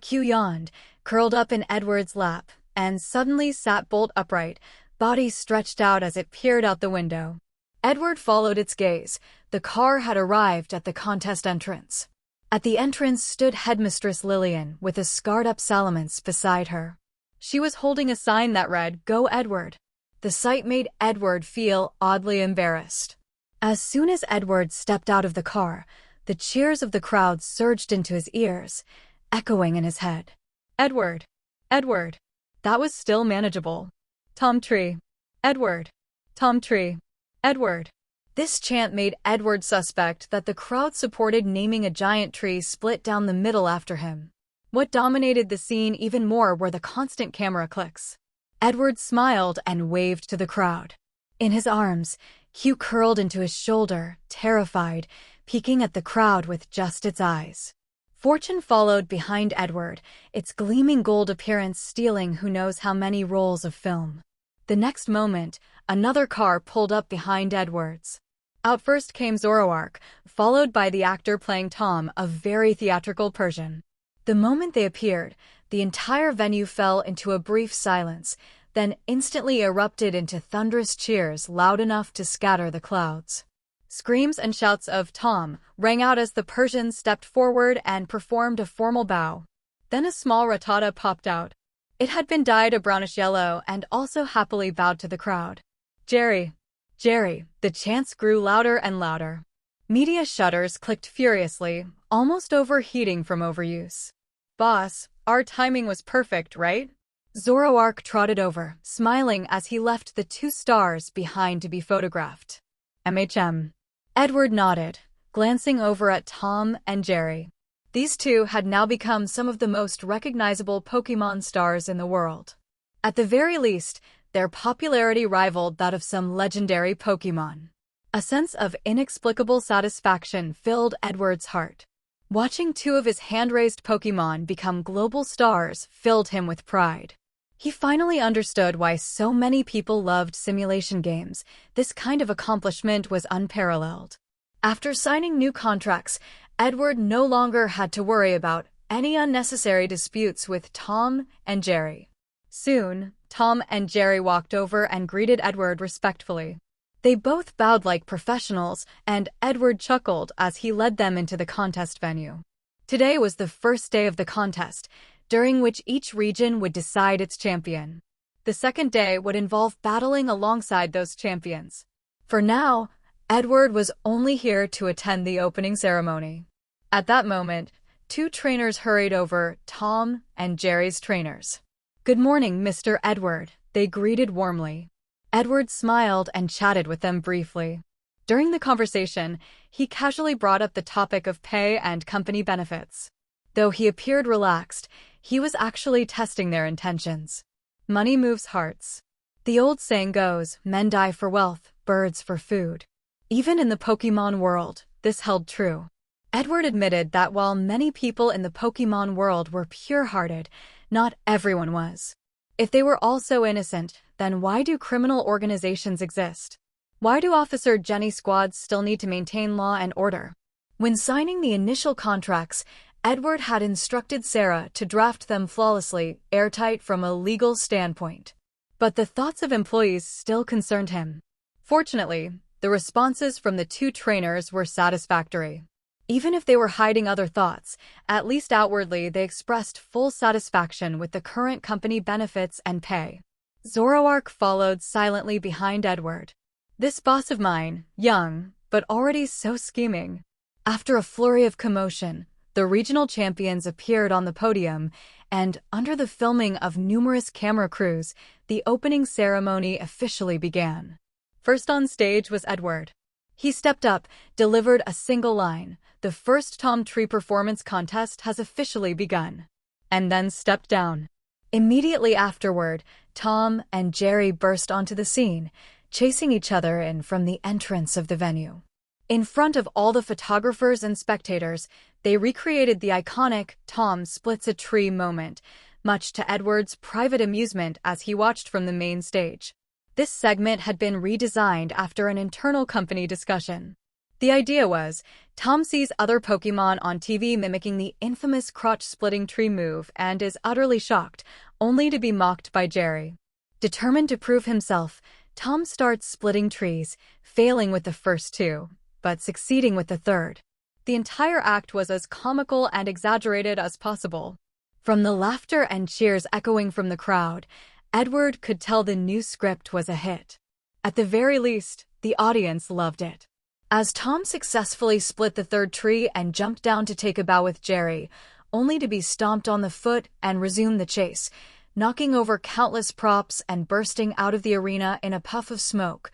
Q yawned, curled up in Edward's lap, and suddenly sat bolt upright, body stretched out as it peered out the window. Edward followed its gaze. The car had arrived at the contest entrance. At the entrance stood Headmistress Lillian with a scarred-up Salamence beside her. She was holding a sign that read, "Go Edward." The sight made Edward feel oddly embarrassed. As soon as Edward stepped out of the car, the cheers of the crowd surged into his ears, echoing in his head. Edward! Edward! That was still manageable. Tom Tree. Edward. Tom Tree. Edward. This chant made Edward suspect that the crowd supported naming a giant tree split down the middle after him. What dominated the scene even more were the constant camera clicks. Edward smiled and waved to the crowd. In his arms, Hugh curled into his shoulder, terrified, peeking at the crowd with just its eyes. Fortune followed behind Edward, its gleaming gold appearance stealing who knows how many rolls of film. The next moment, another car pulled up behind Edward's. Out first came Zoroark, followed by the actor playing Tom, a very theatrical Persian. The moment they appeared, the entire venue fell into a brief silence, then instantly erupted into thunderous cheers loud enough to scatter the clouds. Screams and shouts of "Tom" rang out as the Persian stepped forward and performed a formal bow. Then a small rattata popped out. It had been dyed a brownish yellow and also happily bowed to the crowd. "Jerry! Jerry!" The chants grew louder and louder. Media shutters clicked furiously, almost overheating from overuse. "Boss, our timing was perfect, right?" Zoroark trotted over, smiling as he left the two stars behind to be photographed. "MHM." Edward nodded, glancing over at Tom and Jerry. These two had now become some of the most recognizable Pokémon stars in the world. At the very least, their popularity rivaled that of some legendary Pokémon. A sense of inexplicable satisfaction filled Edward's heart. Watching two of his hand-raised Pokémon become global stars filled him with pride. He finally understood why so many people loved simulation games. This kind of accomplishment was unparalleled. After signing new contracts, Edward no longer had to worry about any unnecessary disputes with Tom and Jerry. Soon, Tom and Jerry walked over and greeted Edward respectfully. They both bowed like professionals, and Edward chuckled as he led them into the contest venue. Today was the first day of the contest, during which each region would decide its champion. The second day would involve battling alongside those champions. For now, Edward was only here to attend the opening ceremony. At that moment, two trainers hurried over, Tom and Jerry's trainers. "Good morning, Mr. Edward," they greeted warmly. Edward smiled and chatted with them briefly. During the conversation, he casually brought up the topic of pay and company benefits. Though he appeared relaxed, he was actually testing their intentions. Money moves hearts. The old saying goes, men die for wealth, birds for food. Even in the Pokémon world, this held true. Edward admitted that while many people in the Pokémon world were pure-hearted, not everyone was. If they were all so innocent, then why do criminal organizations exist? Why do Officer Jenny squads still need to maintain law and order? When signing the initial contracts, Edward had instructed Sarah to draft them flawlessly, airtight from a legal standpoint. But the thoughts of employees still concerned him. Fortunately, the responses from the two trainers were satisfactory. Even if they were hiding other thoughts, at least outwardly they expressed full satisfaction with the current company benefits and pay. Zoroark followed silently behind Edward. This boss of mine, young, but already so scheming. After a flurry of commotion, the regional champions appeared on the podium, and under the filming of numerous camera crews, the opening ceremony officially began. First on stage was Edward. He stepped up, delivered a single line, "The first Tom Tree Performance Contest has officially begun," and then stepped down. Immediately afterward, Tom and Jerry burst onto the scene, chasing each other in from the entrance of the venue. In front of all the photographers and spectators, they recreated the iconic "Tom splits a tree" moment, much to Edward's private amusement as he watched from the main stage. This segment had been redesigned after an internal company discussion. The idea was, Tom sees other Pokémon on TV mimicking the infamous crotch-splitting tree move and is utterly shocked, only to be mocked by Jerry. Determined to prove himself, Tom starts splitting trees, failing with the first two, but succeeding with the third. The entire act was as comical and exaggerated as possible. From the laughter and cheers echoing from the crowd, Edward could tell the new script was a hit. At the very least, the audience loved it. As Tom successfully split the third tree and jumped down to take a bow with Jerry, only to be stomped on the foot and resume the chase, knocking over countless props and bursting out of the arena in a puff of smoke,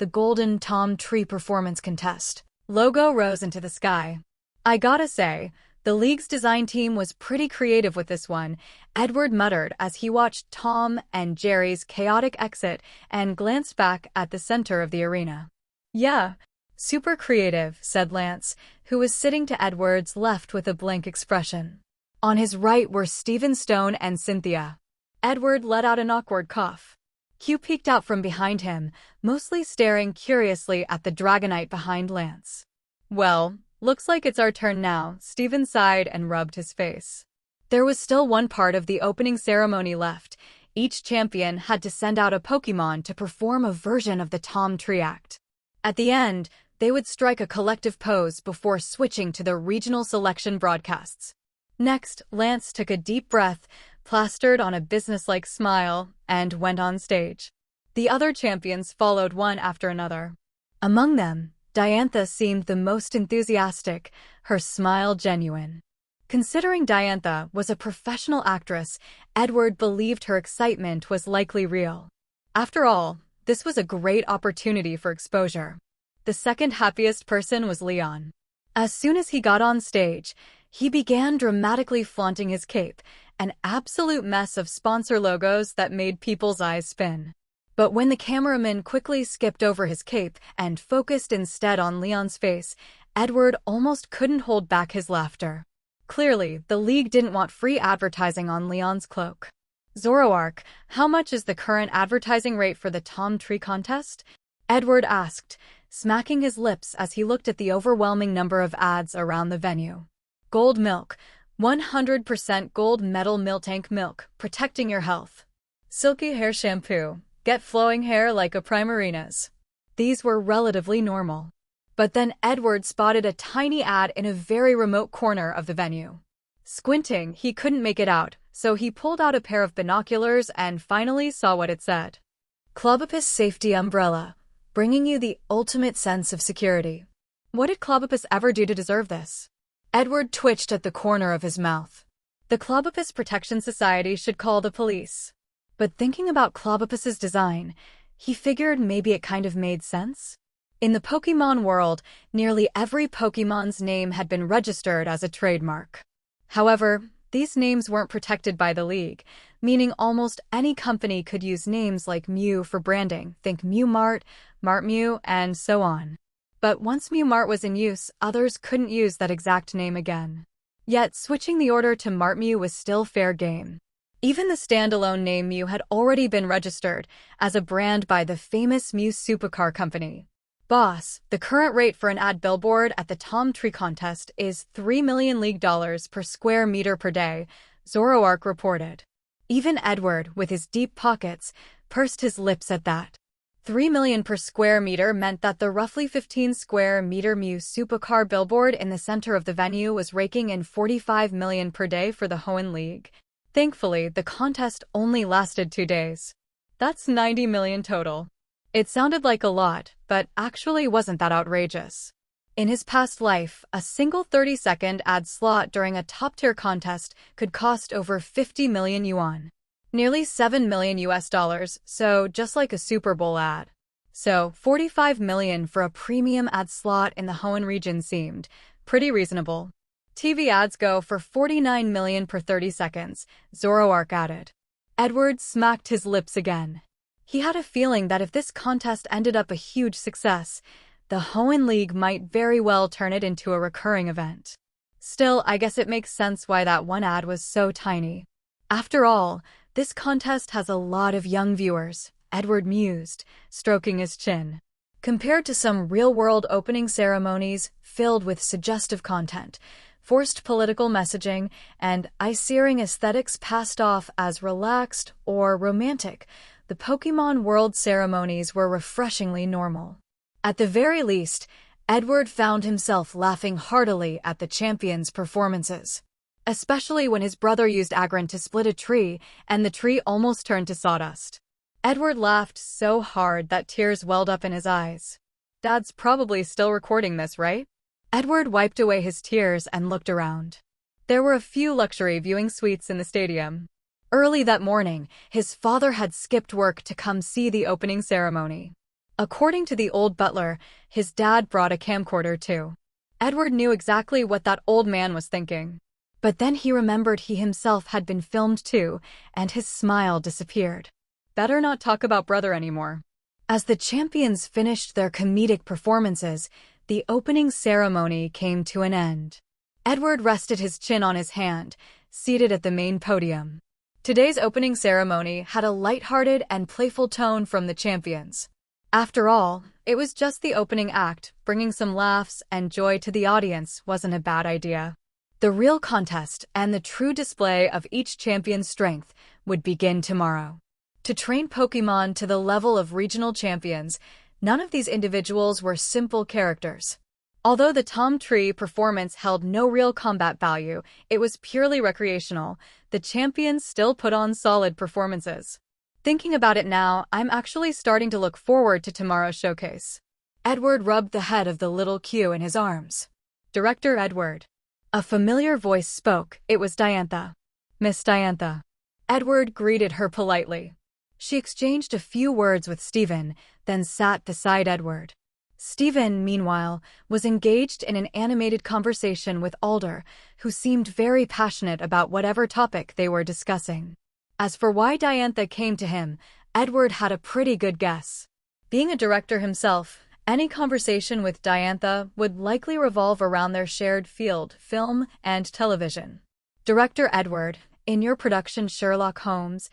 the Golden Tom Tree Performance Contest logo rose into the sky. I gotta say, the league's design team was pretty creative with this one, Edward muttered as he watched Tom and Jerry's chaotic exit and glanced back at the center of the arena. Yeah, super creative, said Lance, who was sitting to Edward's left with a blank expression. On his right were Stephen Stone and Cynthia. Edward let out an awkward cough. Q peeked out from behind him, mostly staring curiously at the Dragonite behind Lance. Well, looks like it's our turn now, Stephen sighed and rubbed his face. There was still one part of the opening ceremony left. Each champion had to send out a Pokémon to perform a version of the Tom Tree Act. At the end, they would strike a collective pose before switching to the regional selection broadcasts. Next, Lance took a deep breath, plastered on a businesslike smile, and went on stage. The other champions followed one after another. Among them, Diantha seemed the most enthusiastic, her smile genuine. Considering Diantha was a professional actress, Edward believed her excitement was likely real. After all, this was a great opportunity for exposure. The second happiest person was Leon. As soon as he got on stage, he began dramatically flaunting his cape, an absolute mess of sponsor logos that made people's eyes spin. But when the cameraman quickly skipped over his cape and focused instead on Leon's face, Edward almost couldn't hold back his laughter. Clearly, the league didn't want free advertising on Leon's cloak. Zoroark, how much is the current advertising rate for the Tom Tree contest? Edward asked, smacking his lips as he looked at the overwhelming number of ads around the venue. Gold milk, 100% gold medal Miltank milk, protecting your health. Silky hair shampoo, get flowing hair like a Primarina's. These were relatively normal. But then Edward spotted a tiny ad in a very remote corner of the venue. Squinting, he couldn't make it out, so he pulled out a pair of binoculars and finally saw what it said. Clobopus Safety Umbrella, bringing you the ultimate sense of security. What did Clobopus ever do to deserve this? Edward twitched at the corner of his mouth. The Clobopus Protection Society should call the police. But thinking about Clobopus's design, he figured maybe it kind of made sense. In the Pokémon world, nearly every Pokémon's name had been registered as a trademark. However, these names weren't protected by the League, meaning almost any company could use names like Mew for branding, think Mew Mart, Mart Mew, and so on. But once Mew Mart was in use, others couldn't use that exact name again. Yet, switching the order to Mart Mew was still fair game. Even the standalone name Mew had already been registered as a brand by the famous Mew Supercar company. Boss, the current rate for an ad billboard at the Tom Tree contest is $3 million League dollars per square meter per day, Zoroark reported. Even Edward, with his deep pockets, pursed his lips at that. $3 million per square meter meant that the roughly 15 square meter Mew Supercar billboard in the center of the venue was raking in $45 million per day for the Hoenn League. Thankfully, the contest only lasted 2 days. That's $90 million total. It sounded like a lot, but actually wasn't that outrageous. In his past life, a single 30-second ad slot during a top-tier contest could cost over 50 million yuan. Nearly $7 million US dollars, so just like a Super Bowl ad. So, 45 million for a premium ad slot in the Hoenn region seemed pretty reasonable. TV ads go for 49 million per 30 seconds, Zoroark added. Edward smacked his lips again. He had a feeling that if this contest ended up a huge success, the Hoenn League might very well turn it into a recurring event. Still, I guess it makes sense why that one ad was so tiny. After all, this contest has a lot of young viewers, Edward mused, stroking his chin. Compared to some real-world opening ceremonies filled with suggestive content, forced political messaging, and eye-searing aesthetics passed off as relaxed or romantic, the Pokémon World ceremonies were refreshingly normal. At the very least, Edward found himself laughing heartily at the champions' performances. Especially when his brother used Agron to split a tree, and the tree almost turned to sawdust. Edward laughed so hard that tears welled up in his eyes. Dad's probably still recording this, right? Edward wiped away his tears and looked around. There were a few luxury viewing suites in the stadium. Early that morning, his father had skipped work to come see the opening ceremony. According to the old butler, his dad brought a camcorder too. Edward knew exactly what that old man was thinking. But then he remembered he himself had been filmed too, and his smile disappeared. Better not talk about brother anymore. As the champions finished their comedic performances, the opening ceremony came to an end. Edward rested his chin on his hand, seated at the main podium. Today's opening ceremony had a lighthearted and playful tone from the champions. After all, it was just the opening act. Bringing some laughs and joy to the audience wasn't a bad idea. The real contest and the true display of each champion's strength would begin tomorrow. To train Pokémon to the level of regional champions, none of these individuals were simple characters. Although the Tom Tree performance held no real combat value, it was purely recreational, the champions still put on solid performances. Thinking about it now, I'm actually starting to look forward to tomorrow's showcase. Edward rubbed the head of the little Q in his arms. Director Edward. A familiar voice spoke. It was Diantha. Miss Diantha. Edward greeted her politely. She exchanged a few words with Stephen, then sat beside Edward. Stephen, meanwhile, was engaged in an animated conversation with Alder, who seemed very passionate about whatever topic they were discussing. As for why Diantha came to him, Edward had a pretty good guess. Being a director himself, any conversation with Diantha would likely revolve around their shared field, film and television. Director Edward, in your production Sherlock Holmes,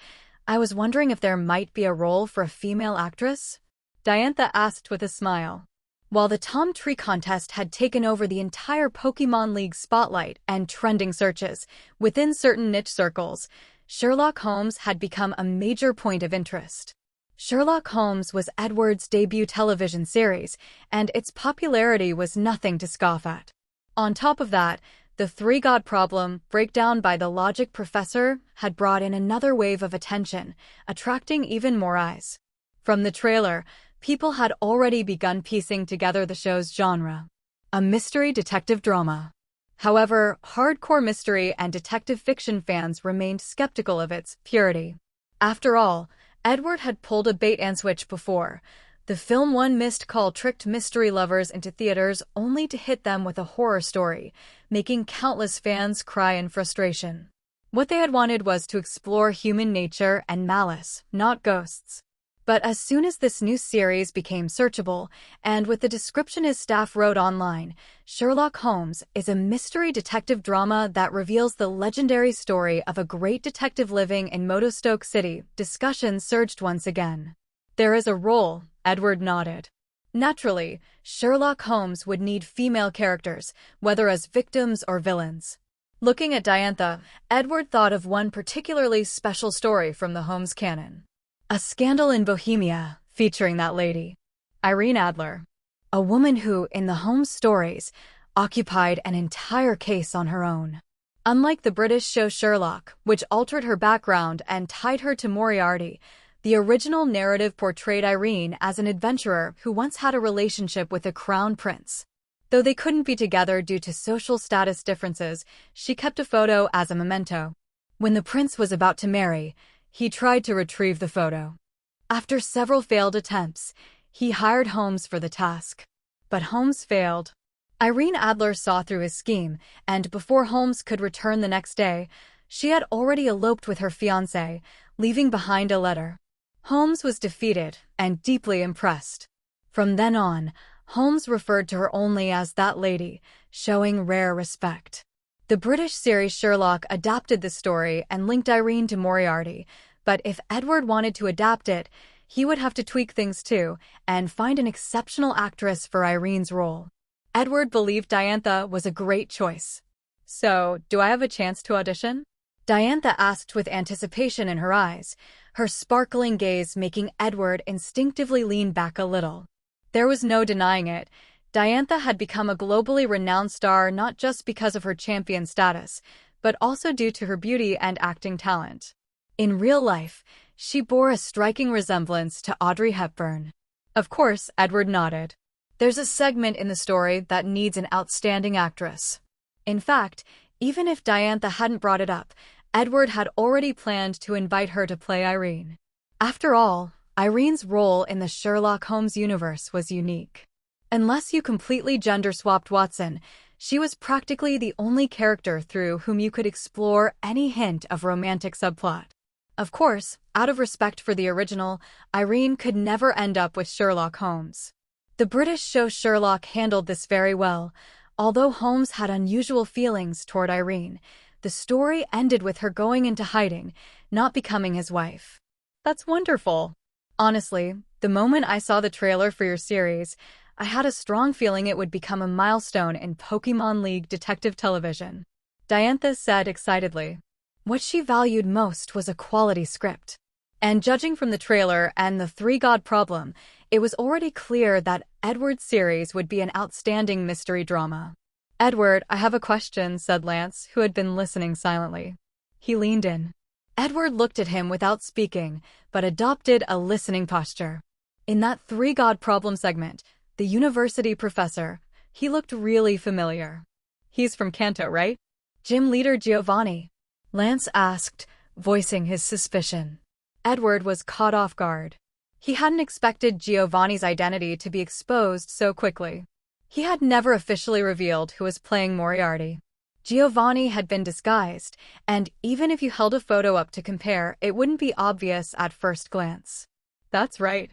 I was wondering if there might be a role for a female actress? Diantha asked with a smile. While the Tom Tree contest had taken over the entire Pokémon League spotlight and trending searches within certain niche circles, Sherlock Holmes had become a major point of interest. Sherlock Holmes was Edward's debut television series, and its popularity was nothing to scoff at. On top of that, the three-god problem, breakdown by the logic professor, had brought in another wave of attention, attracting even more eyes. From the trailer, people had already begun piecing together the show's genre. A mystery detective drama. However, hardcore mystery and detective fiction fans remained skeptical of its purity. After all, Edward had pulled a bait-and-switch before. The film One Missed Call tricked mystery lovers into theaters only to hit them with a horror story, making countless fans cry in frustration. What they had wanted was to explore human nature and malice, not ghosts. But as soon as this new series became searchable, and with the description his staff wrote online, Sherlock Holmes is a mystery detective drama that reveals the legendary story of a great detective living in Motostoke City, discussion surged once again. There is a role, Edward nodded. Naturally, Sherlock Holmes would need female characters, whether as victims or villains. Looking at Diantha, Edward thought of one particularly special story from the Holmes canon. A Scandal in Bohemia, featuring that lady, Irene Adler. A woman who, in the Holmes stories, occupied an entire case on her own. Unlike the British show Sherlock, which altered her background and tied her to Moriarty, the original narrative portrayed Irene as an adventurer who once had a relationship with a crown prince. Though they couldn't be together due to social status differences, she kept a photo as a memento. When the prince was about to marry, he tried to retrieve the photo. After several failed attempts, he hired Holmes for the task. But Holmes failed. Irene Adler saw through his scheme, and before Holmes could return the next day, she had already eloped with her fiancé, leaving behind a letter. Holmes was defeated and deeply impressed. From then on, Holmes referred to her only as that lady, showing rare respect. The British series Sherlock adapted the story and linked Irene to Moriarty, but if Edward wanted to adapt it, he would have to tweak things too and find an exceptional actress for Irene's role. Edward believed Diantha was a great choice. So, do I have a chance to audition? Diantha asked with anticipation in her eyes, her sparkling gaze making Edward instinctively lean back a little. There was no denying it. Diantha had become a globally renowned star not just because of her champion status, but also due to her beauty and acting talent. In real life, she bore a striking resemblance to Audrey Hepburn. Of course, Edward nodded. There's a segment in the story that needs an outstanding actress. In fact, even if Diantha hadn't brought it up, Edward had already planned to invite her to play Irene. After all, Irene's role in the Sherlock Holmes universe was unique. Unless you completely gender-swapped Watson, she was practically the only character through whom you could explore any hint of romantic subplot. Of course, out of respect for the original, Irene could never end up with Sherlock Holmes. The British show Sherlock handled this very well. Although Holmes had unusual feelings toward Irene, the story ended with her going into hiding, not becoming his wife. That's wonderful. Honestly, the moment I saw the trailer for your series, I had a strong feeling it would become a milestone in Pokémon League detective television. Diantha said excitedly. What she valued most was a quality script. And judging from the trailer and the three-god problem, it was already clear that Edward's series would be an outstanding mystery drama. Edward, I have a question, said Lance, who had been listening silently. He leaned in. Edward looked at him without speaking, but adopted a listening posture. In that three-god problem segment, the university professor, he looked really familiar. He's from Kanto, right? Gym leader Giovanni. Lance asked, voicing his suspicion. Edward was caught off guard. He hadn't expected Giovanni's identity to be exposed so quickly. He had never officially revealed who was playing Moriarty. Giovanni had been disguised, and even if you held a photo up to compare, it wouldn't be obvious at first glance. That's right.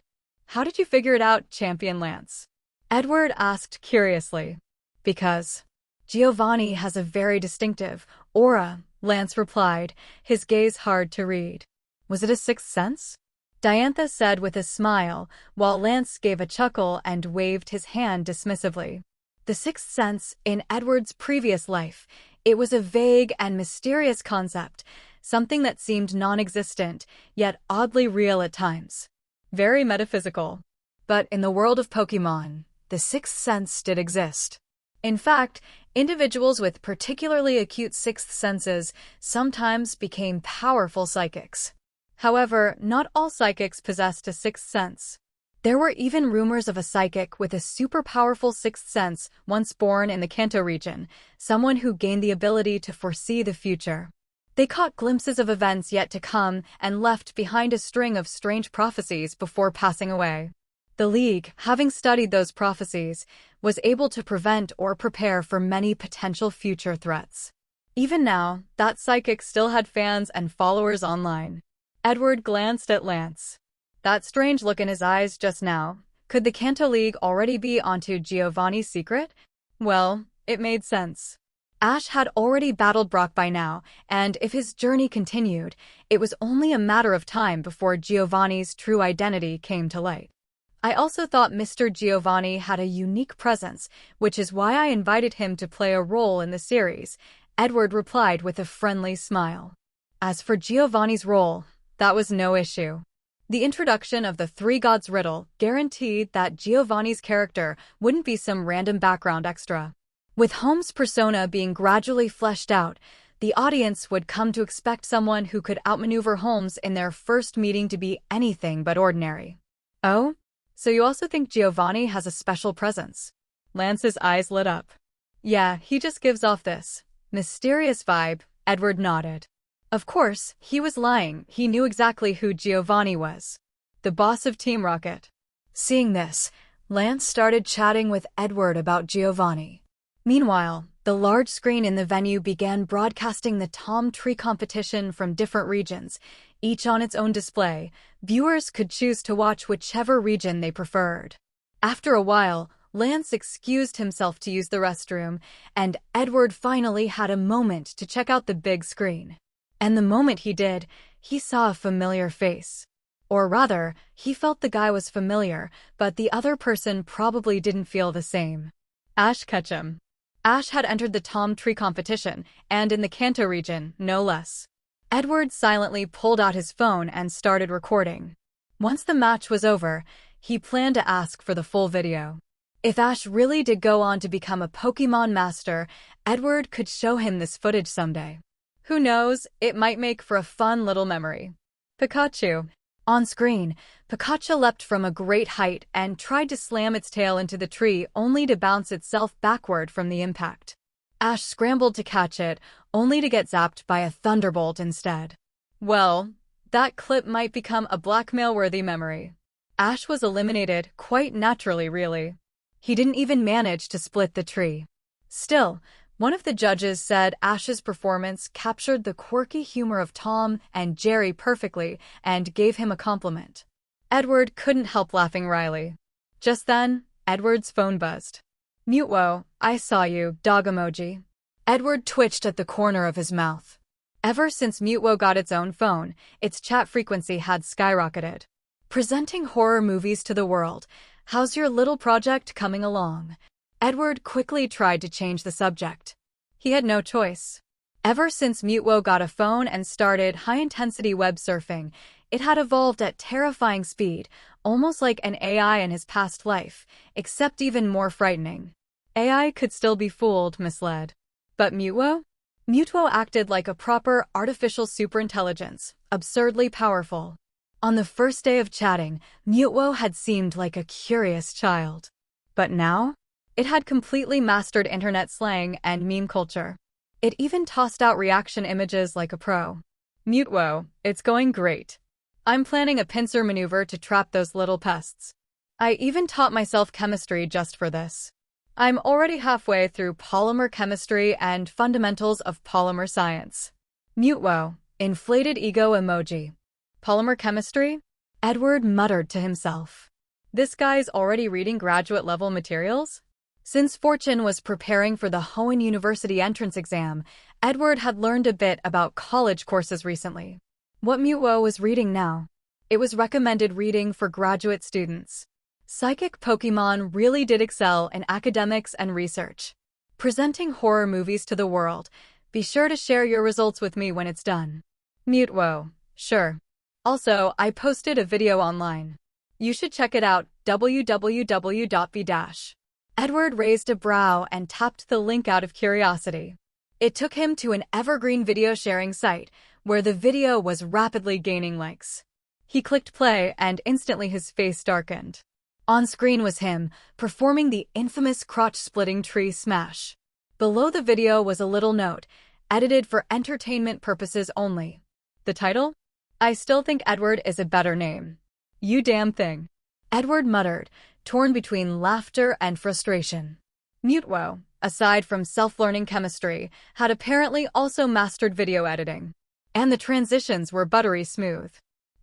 How did you figure it out, Champion Lance? Edward asked curiously. Because Giovanni has a very distinctive aura, Lance replied, his gaze hard to read. Was it a sixth sense? Diantha said with a smile, while Lance gave a chuckle and waved his hand dismissively. The sixth sense, in Edward's previous life, it was a vague and mysterious concept, something that seemed non-existent, yet oddly real at times. Very metaphysical. But in the world of Pokémon, the sixth sense did exist. In fact, individuals with particularly acute sixth senses sometimes became powerful psychics. However, not all psychics possessed a sixth sense. There were even rumors of a psychic with a super powerful sixth sense once born in the Kanto region, someone who gained the ability to foresee the future. They caught glimpses of events yet to come and left behind a string of strange prophecies before passing away. The League, having studied those prophecies, was able to prevent or prepare for many potential future threats. Even now, that psychic still had fans and followers online. Edward glanced at Lance. That strange look in his eyes just now. Could the Kanto League already be onto Giovanni's secret? Well, it made sense. Ash had already battled Brock by now, and if his journey continued, it was only a matter of time before Giovanni's true identity came to light. I also thought Mr. Giovanni had a unique presence, which is why I invited him to play a role in the series, Edward replied with a friendly smile. As for Giovanni's role, that was no issue. The introduction of the Three Gods riddle guaranteed that Giovanni's character wouldn't be some random background extra. With Holmes' persona being gradually fleshed out, the audience would come to expect someone who could outmaneuver Holmes in their first meeting to be anything but ordinary. Oh? So you also think Giovanni has a special presence? Lance's eyes lit up. Yeah, he just gives off this mysterious vibe, Edward nodded. Of course, he was lying. He knew exactly who Giovanni was. The boss of Team Rocket. Seeing this, Lance started chatting with Edward about Giovanni. Meanwhile, the large screen in the venue began broadcasting the Tom Tree competition from different regions, each on its own display. Viewers could choose to watch whichever region they preferred. After a while, Lance excused himself to use the restroom, and Edward finally had a moment to check out the big screen. And the moment he did, he saw a familiar face. Or rather, he felt the guy was familiar, but the other person probably didn't feel the same. Ash Ketchum. Ash had entered the Tom Tree competition, and in the Kanto region, no less. Edward silently pulled out his phone and started recording. Once the match was over, he planned to ask for the full video. If Ash really did go on to become a Pokémon Master, Edward could show him this footage someday. Who knows, it might make for a fun little memory. Pikachu. On screen, Pikachu leapt from a great height and tried to slam its tail into the tree only to bounce itself backward from the impact. Ash scrambled to catch it, only to get zapped by a thunderbolt instead. Well, That clip might become a blackmail-worthy memory. Ash was eliminated quite naturally, really. He didn't even manage to split the tree. Still, one of the judges said Ash's performance captured the quirky humor of Tom and Jerry perfectly and gave him a compliment. Edward couldn't help laughing wryly. Just then, Edward's phone buzzed. Mutwo, I saw you, dog emoji. Edward twitched at the corner of his mouth. Ever since Mutwo got its own phone, its chat frequency had skyrocketed. Presenting horror movies to the world, how's your little project coming along? Edward quickly tried to change the subject. He had no choice. Ever since Mutwo got a phone and started high-intensity web surfing, it had evolved at terrifying speed, almost like an AI in his past life, except even more frightening. AI could still be fooled, misled. But Mutwo? Mutwo acted like a proper artificial superintelligence, absurdly powerful. On the first day of chatting, Mutwo had seemed like a curious child. But now? It had completely mastered internet slang and meme culture. It even tossed out reaction images like a pro. Mutwo, it's going great. I'm planning a pincer maneuver to trap those little pests. I even taught myself chemistry just for this. I'm already halfway through polymer chemistry and fundamentals of polymer science. Mutwo, inflated ego emoji. Polymer chemistry? Edward muttered to himself. This guy's already reading graduate-level materials? Since Fortune was preparing for the Hoenn University entrance exam, Edward had learned a bit about college courses recently. What Mutwo was reading now? It was recommended reading for graduate students. Psychic Pokémon really did excel in academics and research. Presenting horror movies to the world. Be sure to share your results with me when it's done. Mutwo. Sure. Also, I posted a video online. You should check it out, www.b-. Edward raised a brow and tapped the link out of curiosity. It took him to an evergreen video sharing site, where the video was rapidly gaining likes. He clicked play and instantly his face darkened. On screen was him, performing the infamous crotch-splitting tree smash. Below the video was a little note, edited for entertainment purposes only. The title? I still think Edward is a better name. You damn thing. Edward muttered, torn between laughter and frustration. Mutwo, aside from self-learning chemistry, had apparently also mastered video editing. And the transitions were buttery smooth.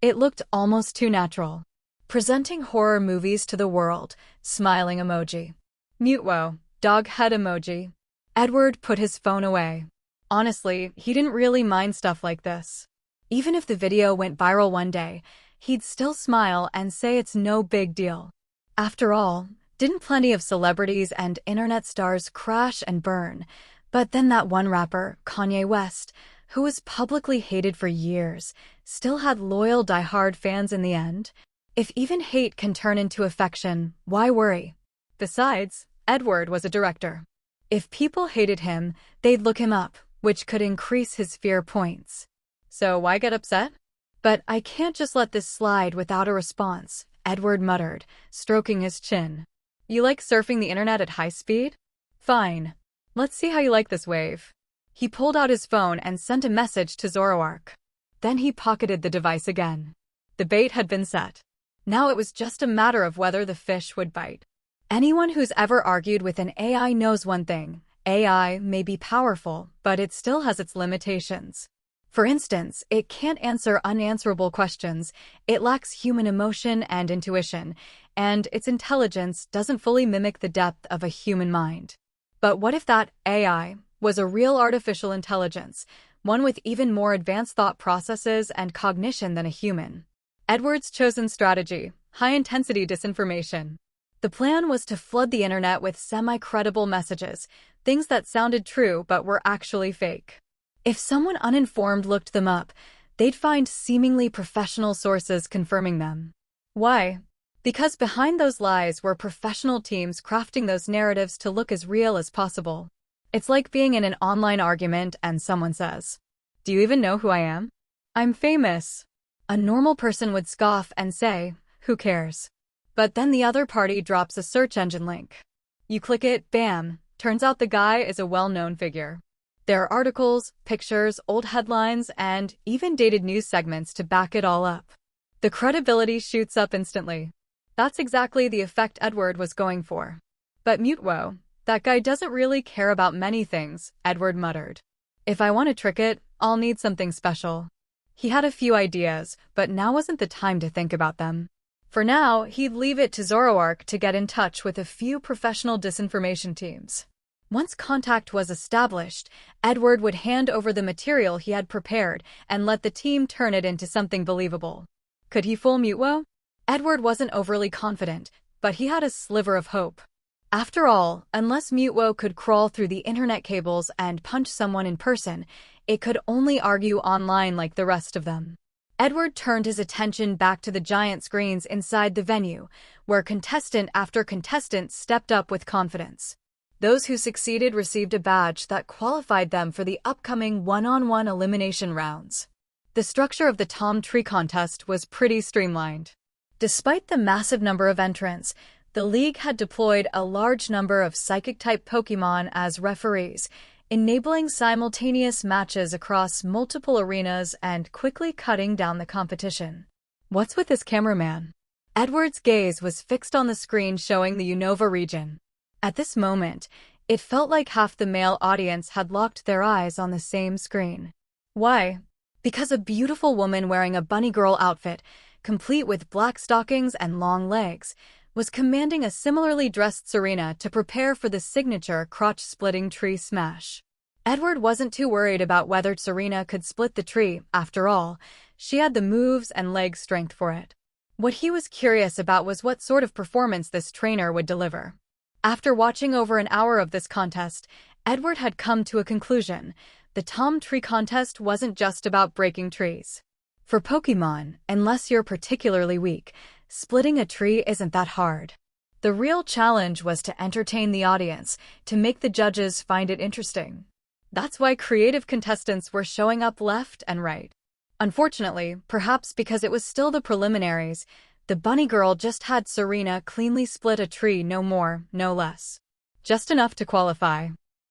It looked almost too natural. Presenting horror movies to the world, smiling emoji. Mutwo, dog head emoji. Edward put his phone away. Honestly, he didn't really mind stuff like this. Even if the video went viral one day, he'd still smile and say it's no big deal. After all, didn't plenty of celebrities and internet stars crash and burn? But then that one rapper, Kanye West, who was publicly hated for years, still had loyal die-hard fans in the end. If even hate can turn into affection, why worry? Besides, Edward was a director. If people hated him, they'd look him up, which could increase his fear points. So why get upset? But I can't just let this slide without a response, Edward muttered, stroking his chin. You like surfing the internet at high speed? Fine. Let's see how you like this wave. He pulled out his phone and sent a message to Zoroark. Then he pocketed the device again. The bait had been set. Now it was just a matter of whether the fish would bite. Anyone who's ever argued with an AI knows one thing. AI may be powerful, but it still has its limitations. For instance, it can't answer unanswerable questions, it lacks human emotion and intuition, and its intelligence doesn't fully mimic the depth of a human mind. But what if that AI was a real artificial intelligence, one with even more advanced thought processes and cognition than a human? Edward's chosen strategy: high-intensity disinformation. The plan was to flood the internet with semi-credible messages, things that sounded true but were actually fake. If someone uninformed looked them up, they'd find seemingly professional sources confirming them. Why? Because behind those lies were professional teams crafting those narratives to look as real as possible. It's like being in an online argument and someone says, "Do you even know who I am? I'm famous." A normal person would scoff and say, "Who cares?" But then the other party drops a search engine link. You click it, bam, turns out the guy is a well-known figure. There are articles, pictures, old headlines, and even dated news segments to back it all up. The credibility shoots up instantly. That's exactly the effect Edward was going for. But Mutwo, that guy doesn't really care about many things, Edward muttered. If I want to trick it, I'll need something special. He had a few ideas, but now wasn't the time to think about them. For now, he'd leave it to Zoroark to get in touch with a few professional disinformation teams. Once contact was established, Edward would hand over the material he had prepared and let the team turn it into something believable. Could he fool Mutwo? Edward wasn't overly confident, but he had a sliver of hope. After all, unless Mutwo could crawl through the internet cables and punch someone in person, it could only argue online like the rest of them. Edward turned his attention back to the giant screens inside the venue, where contestant after contestant stepped up with confidence. Those who succeeded received a badge that qualified them for the upcoming one-on-one elimination rounds. The structure of the Tom Tree contest was pretty streamlined. Despite the massive number of entrants, the league had deployed a large number of psychic-type Pokémon as referees, enabling simultaneous matches across multiple arenas and quickly cutting down the competition. What's with this cameraman? Edward's gaze was fixed on the screen showing the Unova region. At this moment, it felt like half the male audience had locked their eyes on the same screen. Why? Because a beautiful woman wearing a bunny girl outfit, complete with black stockings and long legs, was commanding a similarly dressed Serena to prepare for the signature crotch-splitting tree smash. Edward wasn't too worried about whether Serena could split the tree. After all, she had the moves and leg strength for it. What he was curious about was what sort of performance this trainer would deliver. After watching over an hour of this contest, Edward had come to a conclusion. The Tom Tree contest wasn't just about breaking trees. For Pokémon, unless you're particularly weak, splitting a tree isn't that hard. The real challenge was to entertain the audience, to make the judges find it interesting. That's why creative contestants were showing up left and right. Unfortunately, perhaps because it was still the preliminaries, the bunny girl just had Serena cleanly split a tree, no more, no less. Just enough to qualify.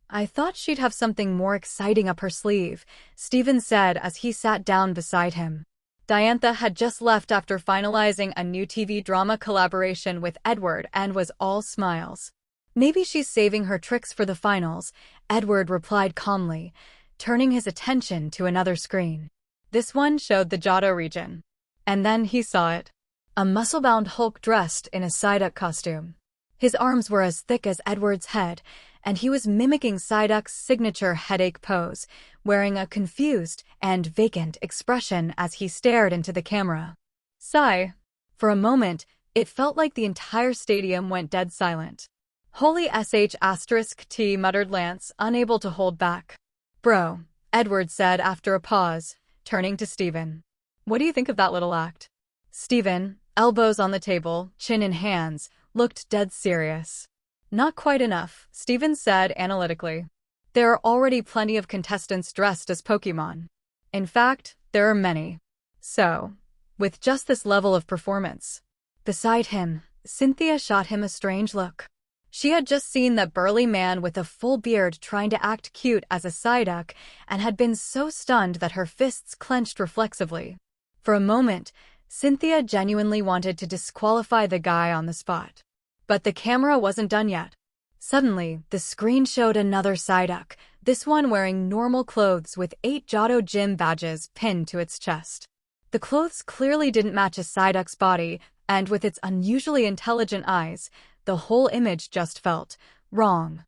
I thought she'd have something more exciting up her sleeve, Steven said as he sat down beside him. Diantha had just left after finalizing a new TV drama collaboration with Edward and was all smiles. Maybe she's saving her tricks for the finals, Edward replied calmly, turning his attention to another screen. This one showed the Johto region. And then he saw it. A muscle-bound Hulk dressed in a Psyduck costume. His arms were as thick as Edward's head, and he was mimicking Psyduck's signature headache pose, wearing a confused and vacant expression as he stared into the camera. Sigh. For a moment, it felt like the entire stadium went dead silent. Holy sh*T, muttered Lance, unable to hold back. Bro, Edward said after a pause, turning to Steven. What do you think of that little act? Steven, elbows on the table, chin in hands, looked dead serious. Not quite enough, Steven said analytically. There are already plenty of contestants dressed as Pokémon. In fact, there are many. So, with just this level of performance. Beside him, Cynthia shot him a strange look. She had just seen that burly man with a full beard trying to act cute as a Psyduck and had been so stunned that her fists clenched reflexively. For a moment, Cynthia genuinely wanted to disqualify the guy on the spot. But the camera wasn't done yet. Suddenly, the screen showed another Psyduck, this one wearing normal clothes with 8 Johto gym badges pinned to its chest. The clothes clearly didn't match a Psyduck's body, and with its unusually intelligent eyes, the whole image just felt wrong.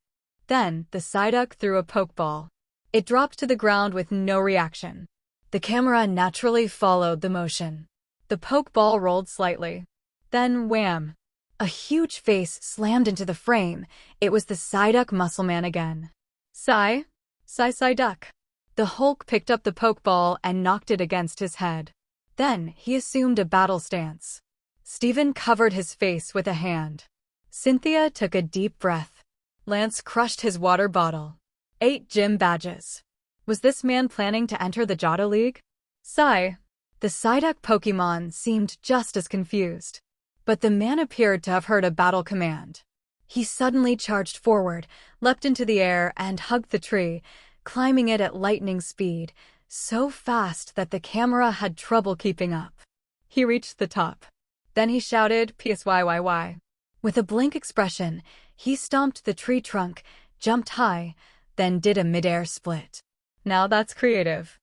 Then, the Psyduck threw a Pokeball. It dropped to the ground with no reaction. The camera naturally followed the motion. The Pokeball rolled slightly. Then, wham! A huge face slammed into the frame. It was the Psyduck Muscleman again. Sigh? Psyduck. The Hulk picked up the Pokeball and knocked it against his head. Then, he assumed a battle stance. Steven covered his face with a hand. Cynthia took a deep breath. Lance crushed his water bottle. 8 gym badges. Was this man planning to enter the Johto League? Sigh. The Psyduck Pokémon seemed just as confused. But the man appeared to have heard a battle command. He suddenly charged forward, leapt into the air, and hugged the tree, climbing it at lightning speed, so fast that the camera had trouble keeping up. He reached the top. Then he shouted, "PSYYY." With a blank expression, he stomped the tree trunk, jumped high, then did a mid-air split. Now that's creative.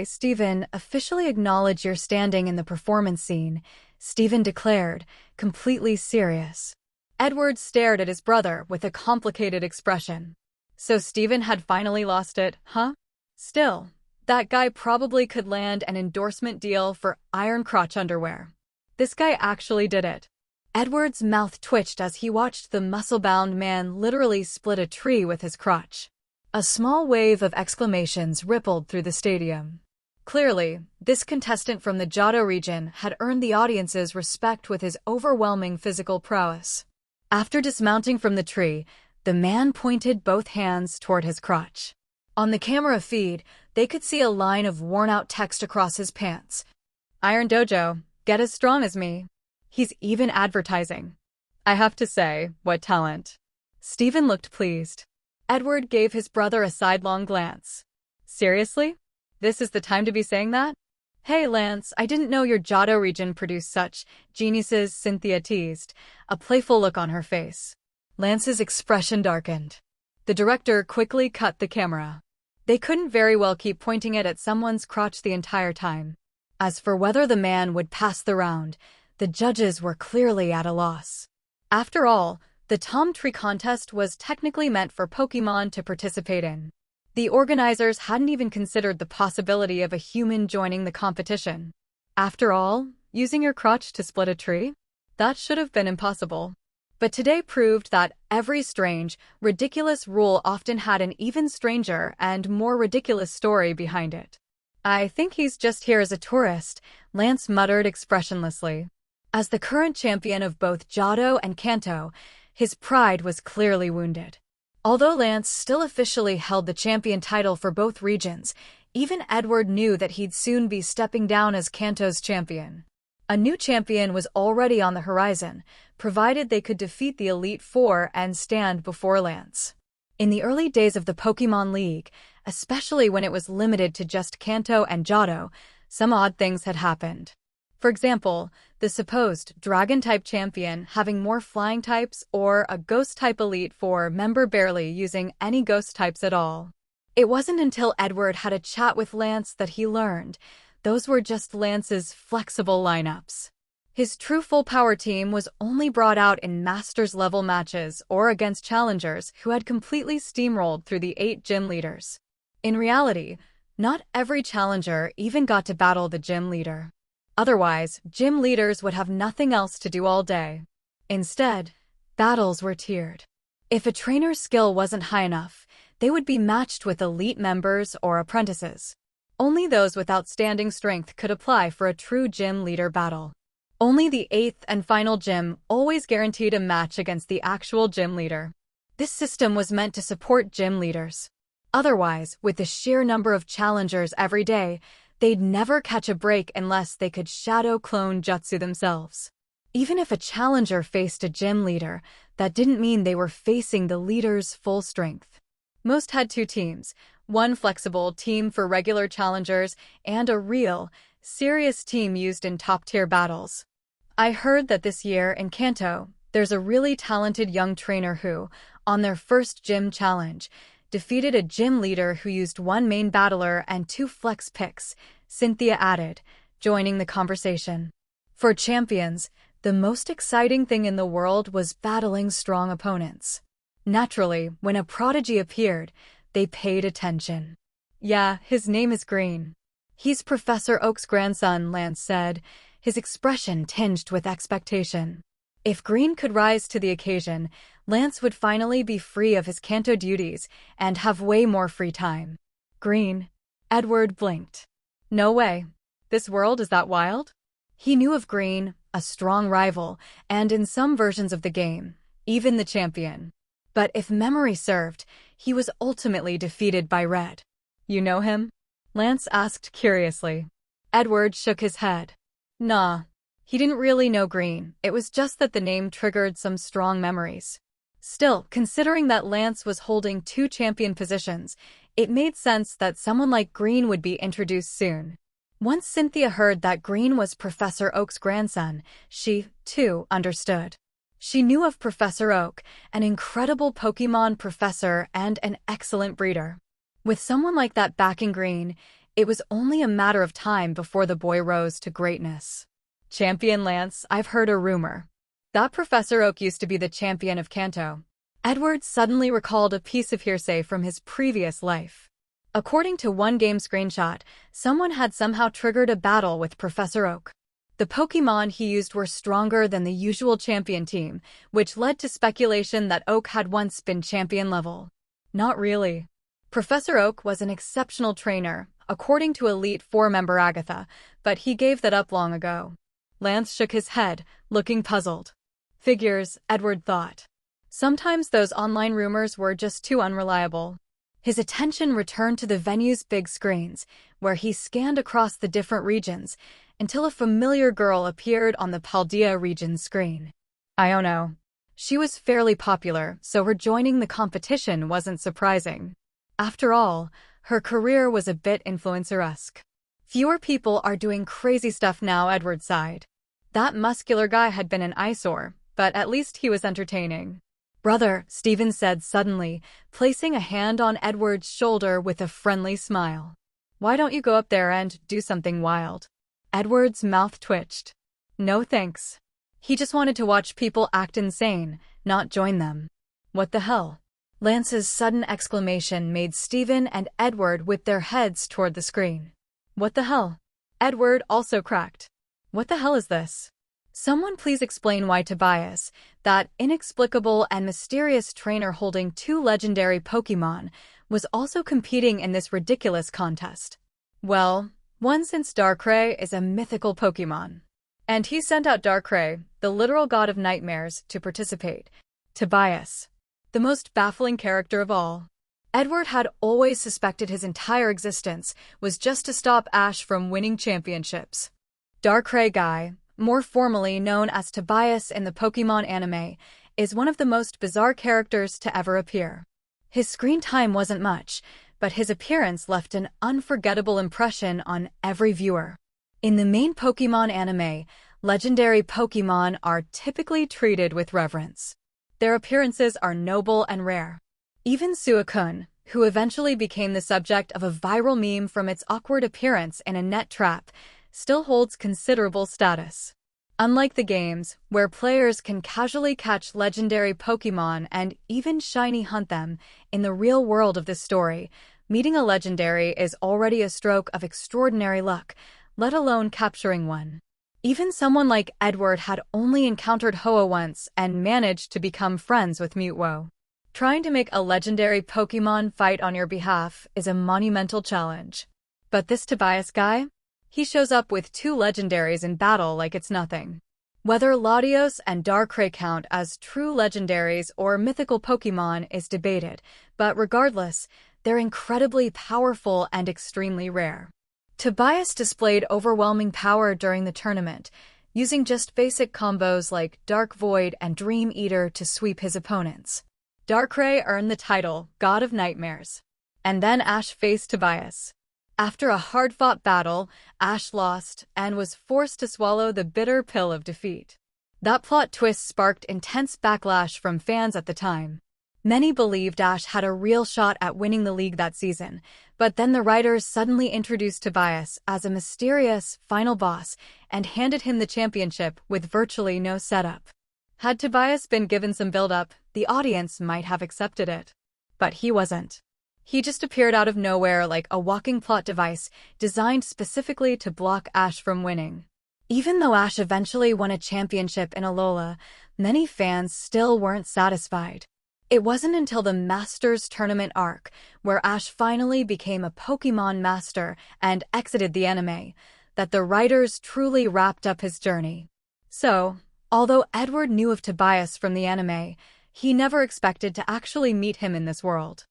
Stephen, officially acknowledge your standing in the performance scene, Stephen declared, completely serious. Edward stared at his brother with a complicated expression. So Stephen had finally lost it, huh? Still, that guy probably could land an endorsement deal for iron crotch underwear. This guy actually did it. Edward's mouth twitched as he watched the muscle-bound man literally split a tree with his crotch. A small wave of exclamations rippled through the stadium. Clearly, this contestant from the Johto region had earned the audience's respect with his overwhelming physical prowess. After dismounting from the tree, the man pointed both hands toward his crotch. On the camera feed, they could see a line of worn-out text across his pants. "Iron Dojo, get as strong as me." He's even advertising. I have to say, what talent. Stephen looked pleased. Edward gave his brother a sidelong glance. Seriously? This is the time to be saying that? Hey Lance, I didn't know your Johto region produced such geniuses, Cynthia teased, a playful look on her face. Lance's expression darkened. The director quickly cut the camera. They couldn't very well keep pointing it at someone's crotch the entire time. As for whether the man would pass the round, the judges were clearly at a loss. After all, the Tom Tree contest was technically meant for Pokémon to participate in. The organizers hadn't even considered the possibility of a human joining the competition. After all, using your crotch to split a tree? That should have been impossible. But today proved that every strange, ridiculous rule often had an even stranger and more ridiculous story behind it. I think he's just here as a tourist, Lance muttered expressionlessly. As the current champion of both Johto and Kanto, his pride was clearly wounded. Although Lance still officially held the champion title for both regions, even Edward knew that he'd soon be stepping down as Kanto's champion. A new champion was already on the horizon, provided they could defeat the Elite Four and stand before Lance. In the early days of the Pokémon League, especially when it was limited to just Kanto and Johto, some odd things had happened. For example, the supposed Dragon-type champion having more flying types or a Ghost-type Elite Four member barely using any Ghost types at all. It wasn't until Edward had a chat with Lance that he learned those were just Lance's flexible lineups. His true full-power team was only brought out in Masters-level matches or against challengers who had completely steamrolled through the 8 gym leaders. In reality, not every challenger even got to battle the gym leader. Otherwise, gym leaders would have nothing else to do all day. Instead, battles were tiered. If a trainer's skill wasn't high enough, they would be matched with elite members or apprentices. Only those with outstanding strength could apply for a true gym leader battle. Only the 8th and final gym always guaranteed a match against the actual gym leader. This system was meant to support gym leaders. Otherwise, with the sheer number of challengers every day, they'd never catch a break unless they could shadow clone jutsu themselves. Even if a challenger faced a gym leader, that didn't mean they were facing the leader's full strength. Most had 2 teams, one flexible team for regular challengers and a real, serious team used in top-tier battles. I heard that this year in Kanto, there's a really talented young trainer who, on their first gym challenge, defeated a gym leader who used 1 main battler and 2 flex picks, Cynthia added, joining the conversation. For champions, the most exciting thing in the world was battling strong opponents. Naturally, when a prodigy appeared, they paid attention. Yeah, his name is Green. He's Professor Oak's grandson, Lance said, his expression tinged with expectation. If Green could rise to the occasion, Lance would finally be free of his Kanto duties and have way more free time. Green. Edward blinked. No way. This world is that wild? He knew of Green, a strong rival, and in some versions of the game, even the champion. But if memory served, he was ultimately defeated by Red. You know him? Lance asked curiously. Edward shook his head. Nah. He didn't really know Green, it was just that the name triggered some strong memories. Still, considering that Lance was holding 2 champion positions, It made sense that someone like Green would be introduced soon. Once Cynthia heard that Green was Professor Oak's grandson, she, too, understood. She knew of Professor Oak, an incredible Pokémon professor and an excellent breeder. With someone like that backing Green, it was only a matter of time before the boy rose to greatness. Champion Lance, I've heard a rumor. That Professor Oak used to be the champion of Kanto. Edward suddenly recalled a piece of hearsay from his previous life. According to one game screenshot, someone had somehow triggered a battle with Professor Oak. The Pokémon he used were stronger than the usual champion team, which led to speculation that Oak had once been champion level. Not really. Professor Oak was an exceptional trainer, according to Elite Four member Agatha, but he gave that up long ago. Lance shook his head, looking puzzled. Figures, Edward thought. Sometimes those online rumors were just too unreliable. His attention returned to the venue's big screens, where he scanned across the different regions, until a familiar girl appeared on the Paldea region screen. Iono. She was fairly popular, so her joining the competition wasn't surprising. After all, her career was a bit influencer-esque. Fewer people are doing crazy stuff now, Edward sighed. That muscular guy had been an eyesore, but at least he was entertaining. Brother, Stephen said suddenly, placing a hand on Edward's shoulder with a friendly smile. Why don't you go up there and do something wild? Edward's mouth twitched. No thanks. He just wanted to watch people act insane, not join them. What the hell? Lance's sudden exclamation made Stephen and Edward whip their heads toward the screen. What the hell? Edward also cracked. What the hell is this? Someone please explain why Tobias, that inexplicable and mysterious trainer holding 2 legendary Pokémon, was also competing in this ridiculous contest. Well, one since Darkrai is a mythical Pokémon. And he sent out Darkrai, the literal god of nightmares, to participate. Tobias. The most baffling character of all. Edward had always suspected his entire existence was just to stop Ash from winning championships. Darkrai Guy, more formally known as Tobias in the Pokémon anime, is one of the most bizarre characters to ever appear. His screen time wasn't much, but his appearance left an unforgettable impression on every viewer. In the main Pokémon anime, legendary Pokémon are typically treated with reverence. Their appearances are noble and rare. Even Suicune, who eventually became the subject of a viral meme from its awkward appearance in a net trap, still holds considerable status. Unlike the games, where players can casually catch legendary Pokémon and even shiny hunt them, in the real world of this story, meeting a legendary is already a stroke of extraordinary luck, let alone capturing one. Even someone like Edward had only encountered Hoa once and managed to become friends with Mutwo. Trying to make a legendary Pokémon fight on your behalf is a monumental challenge. But this Tobias guy? He shows up with 2 legendaries in battle like it's nothing. Whether Latios and Darkrai count as true legendaries or mythical Pokémon is debated, but regardless, they're incredibly powerful and extremely rare. Tobias displayed overwhelming power during the tournament, using just basic combos like Dark Void and Dream Eater to sweep his opponents. Darkrai earned the title God of Nightmares. And then Ash faced Tobias. After a hard-fought battle, Ash lost and was forced to swallow the bitter pill of defeat. That plot twist sparked intense backlash from fans at the time. Many believed Ash had a real shot at winning the league that season, but then the writers suddenly introduced Tobias as a mysterious final boss and handed him the championship with virtually no setup. Had Tobias been given some build-up, the audience might have accepted it. But he wasn't. He just appeared out of nowhere like a walking plot device designed specifically to block Ash from winning. Even though Ash eventually won a championship in Alola, many fans still weren't satisfied. It wasn't until the Masters tournament arc, where Ash finally became a Pokémon Master and exited the anime, that the writers truly wrapped up his journey. So, although Edward knew of Tobias from the anime, he never expected to actually meet him in this world.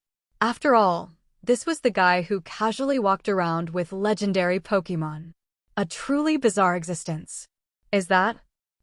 After all, this was the guy who casually walked around with legendary Pokémon. A truly bizarre existence. Is that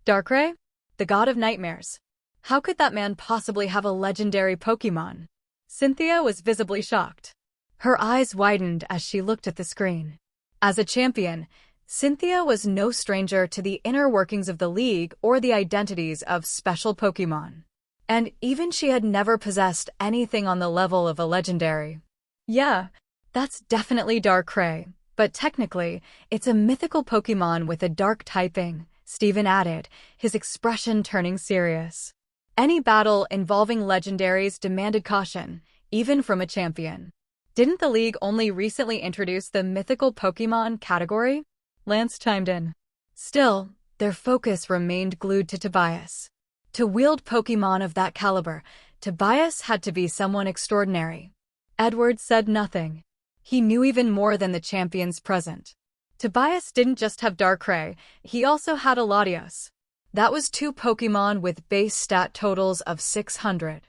Darkrai? The god of nightmares. How could that man possibly have a legendary Pokémon? Cynthia was visibly shocked. Her eyes widened as she looked at the screen. As a champion, Cynthia was no stranger to the inner workings of the league or the identities of special Pokémon. And even she had never possessed anything on the level of a legendary. Yeah, that's definitely Darkrai, but technically, it's a mythical Pokémon with a dark typing, Steven added, his expression turning serious. Any battle involving legendaries demanded caution, even from a champion. Didn't the league only recently introduce the mythical Pokémon category? Lance chimed in. Still, their focus remained glued to Tobias. To wield Pokémon of that caliber, Tobias had to be someone extraordinary. Edward said nothing. He knew even more than the champions present. Tobias didn't just have Darkrai, he also had a Latios. That was 2 Pokémon with base stat totals of 600.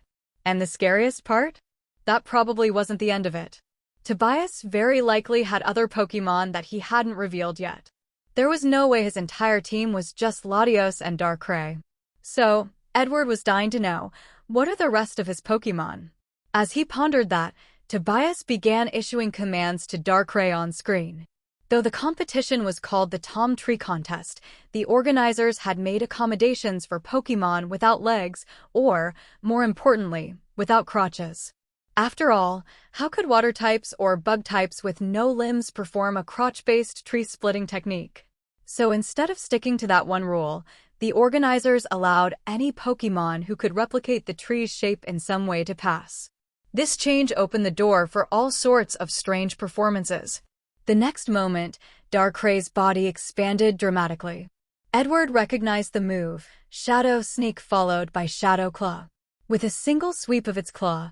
And the scariest part? That probably wasn't the end of it. Tobias very likely had other Pokémon that he hadn't revealed yet. There was no way his entire team was just Latios and Darkrai. So, Edward was dying to know, what are the rest of his Pokémon? As he pondered that, Tobias began issuing commands to Darkrai on screen. Though the competition was called the Tom Tree Contest, the organizers had made accommodations for Pokémon without legs or, more importantly, without crotches. After all, how could water types or bug types with no limbs perform a crotch-based tree-splitting technique? So instead of sticking to that one rule, the organizers allowed any Pokémon who could replicate the tree's shape in some way to pass. This change opened the door for all sorts of strange performances. The next moment, Darkrai's body expanded dramatically. Edward recognized the move, Shadow Sneak followed by Shadow Claw. With a single sweep of its claw,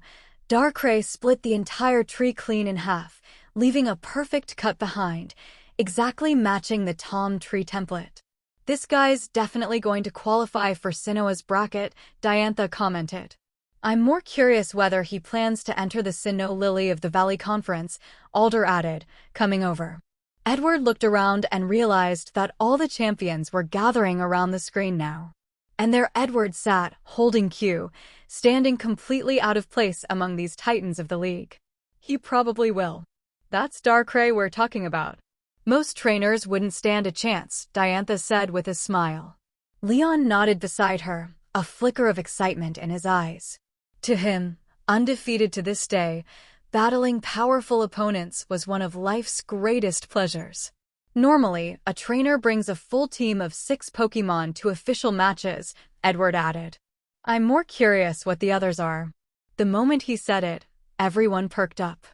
Darkrai split the entire tree clean in half, leaving a perfect cut behind, exactly matching the Tom Tree template. This guy's definitely going to qualify for Sinnoh's bracket, Diantha commented. I'm more curious whether he plans to enter the Sinnoh Lily of the Valley Conference, Alder added, coming over. Edward looked around and realized that all the champions were gathering around the screen now. And there Edward sat, holding Q, standing completely out of place among these titans of the league. He probably will. That's Darkrai we're talking about. Most trainers wouldn't stand a chance, Diantha said with a smile. Leon nodded beside her, a flicker of excitement in his eyes. To him, undefeated to this day, battling powerful opponents was one of life's greatest pleasures. Normally, a trainer brings a full team of 6 Pokémon to official matches, Edward added. I'm more curious what the others are. The moment he said it, everyone perked up.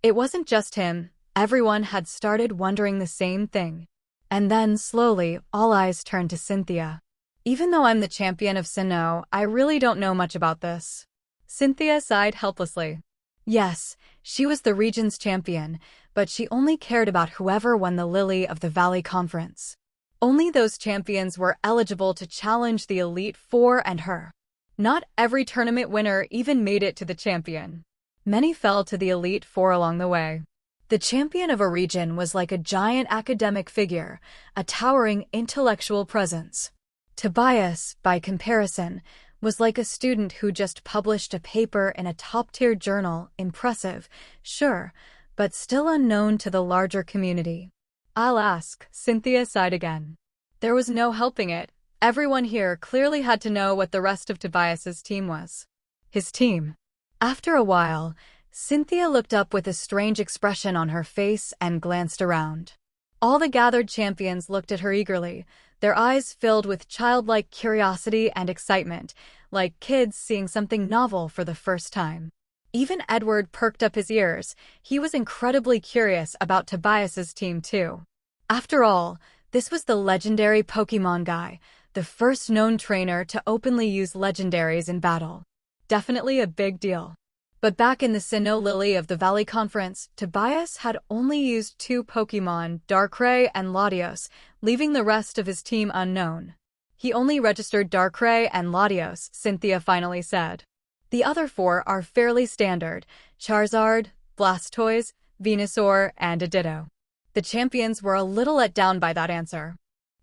It wasn't just him, everyone had started wondering the same thing. And then, slowly, all eyes turned to Cynthia. Even though I'm the champion of Sinnoh, I really don't know much about this. Cynthia sighed helplessly. Yes, she was the region's champion, but she only cared about whoever won the Lily of the Valley Conference. Only those champions were eligible to challenge the Elite Four and her. Not every tournament winner even made it to the champion. Many fell to the Elite Four along the way. The champion of a region was like a giant academic figure, a towering intellectual presence. Tobias, by comparison, was like a student who just published a paper in a top-tier journal, impressive, sure, but still unknown to the larger community. I'll ask, Cynthia sighed again. There was no helping it. Everyone here clearly had to know what the rest of Tobias's team was. His team. After a while, Cynthia looked up with a strange expression on her face and glanced around. All the gathered champions looked at her eagerly, their eyes filled with childlike curiosity and excitement, like kids seeing something novel for the first time. Even Edward perked up his ears. He was incredibly curious about Tobias's team too. After all, this was the legendary Pokémon guy, the first known trainer to openly use legendaries in battle. Definitely a big deal. But back in the Sinnoh Lily of the Valley Conference, Tobias had only used 2 Pokémon, Darkrai and Latios, leaving the rest of his team unknown. He only registered Darkrai and Latios, Cynthia finally said. The other 4 are fairly standard, Charizard, Blastoise, Venusaur, and a Ditto. The champions were a little let down by that answer.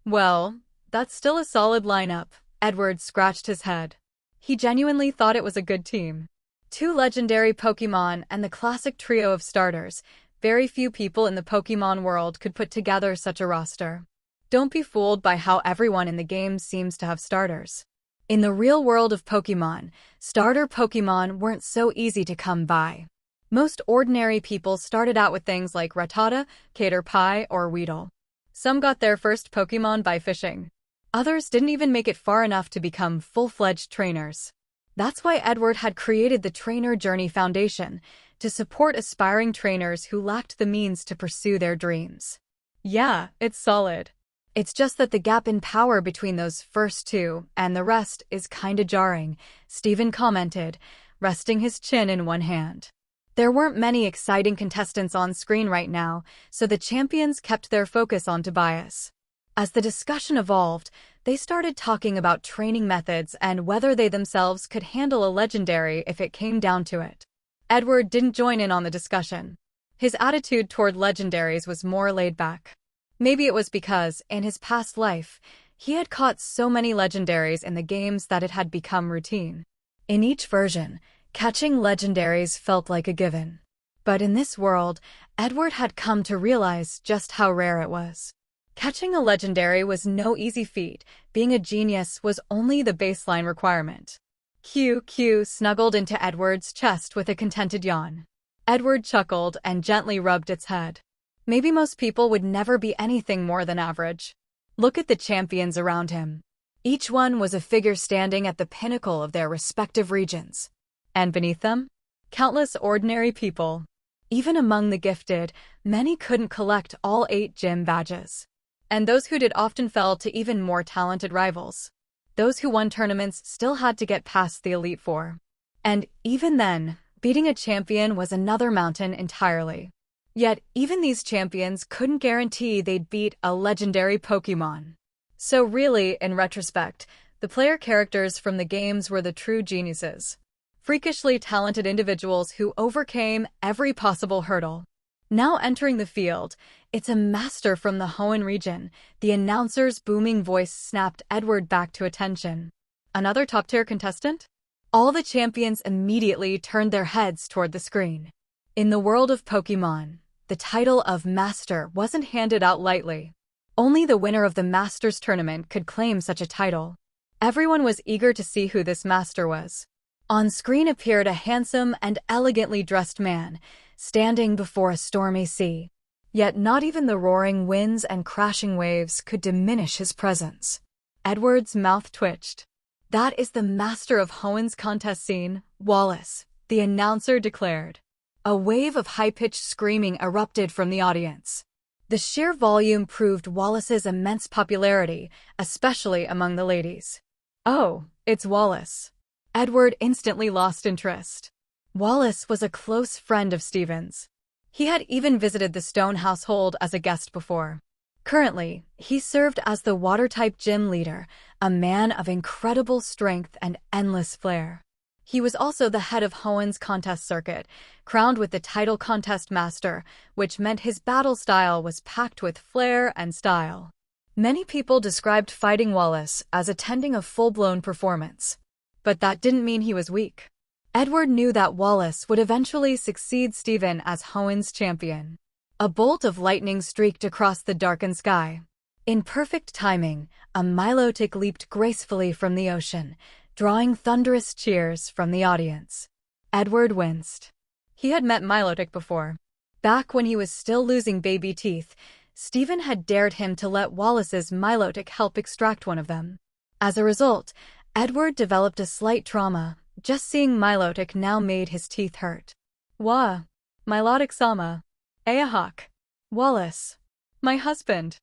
Well, that's still a solid lineup, Edward scratched his head. He genuinely thought it was a good team. 2 legendary Pokémon and the classic trio of starters. Very few people in the Pokémon world could put together such a roster. Don't be fooled by how everyone in the game seems to have starters. In the real world of Pokémon, starter Pokémon weren't so easy to come by. Most ordinary people started out with things like Rattata, Caterpie, or Weedle. Some got their first Pokémon by fishing. Others didn't even make it far enough to become full-fledged trainers. That's why Edward had created the Trainer Journey Foundation, to support aspiring trainers who lacked the means to pursue their dreams. Yeah, it's solid. It's just that the gap in power between those first two and the rest is kinda jarring, Steven commented, resting his chin in one hand. There weren't many exciting contestants on screen right now, so the champions kept their focus on Tobias. As the discussion evolved, they started talking about training methods and whether they themselves could handle a legendary if it came down to it. Edward didn't join in on the discussion. His attitude toward legendaries was more laid back. Maybe it was because, in his past life, he had caught so many legendaries in the games that it had become routine. In each version, catching legendaries felt like a given. But in this world, Edward had come to realize just how rare it was. Catching a legendary was no easy feat. Being a genius was only the baseline requirement. QQ snuggled into Edward's chest with a contented yawn. Edward chuckled and gently rubbed its head. Maybe most people would never be anything more than average. Look at the champions around him. Each one was a figure standing at the pinnacle of their respective regions. And beneath them, countless ordinary people. Even among the gifted, many couldn't collect all 8 gym badges. And those who did often fell to even more talented rivals. Those who won tournaments still had to get past the Elite Four. And even then, beating a champion was another mountain entirely. Yet, even these champions couldn't guarantee they'd beat a legendary Pokémon. So really, in retrospect, the player characters from the games were the true geniuses. Freakishly talented individuals who overcame every possible hurdle. Now entering the field, it's a master from the Hoenn region. The announcer's booming voice snapped Edward back to attention. Another top-tier contestant? All the champions immediately turned their heads toward the screen. In the world of Pokémon, the title of Master wasn't handed out lightly. Only the winner of the Masters tournament could claim such a title. Everyone was eager to see who this Master was. On screen appeared a handsome and elegantly dressed man, standing before a stormy sea. Yet not even the roaring winds and crashing waves could diminish his presence. Edward's mouth twitched. That is the master of Hoenn's contest scene, Wallace, the announcer declared. A wave of high-pitched screaming erupted from the audience. The sheer volume proved Wallace's immense popularity, especially among the ladies. Oh, it's Wallace. Edward instantly lost interest. Wallace was a close friend of Steven's. He had even visited the Stone household as a guest before. Currently, he served as the Water-type gym leader, a man of incredible strength and endless flair. He was also the head of Hoenn's contest circuit, crowned with the title Contest Master, which meant his battle style was packed with flair and style. Many people described fighting Wallace as attending a full-blown performance. But that didn't mean he was weak. Edward knew that Wallace would eventually succeed Steven as Hoenn's champion. A bolt of lightning streaked across the darkened sky. In perfect timing, a Milotic leaped gracefully from the ocean, drawing thunderous cheers from the audience. Edward winced. He had met Milotic before. Back when he was still losing baby teeth, Steven had dared him to let Wallace's Milotic help extract one of them. As a result, Edward developed a slight trauma. Just seeing Milotic now made his teeth hurt. Wah! Milotic-sama. Ayahawk. Wallace. My husband.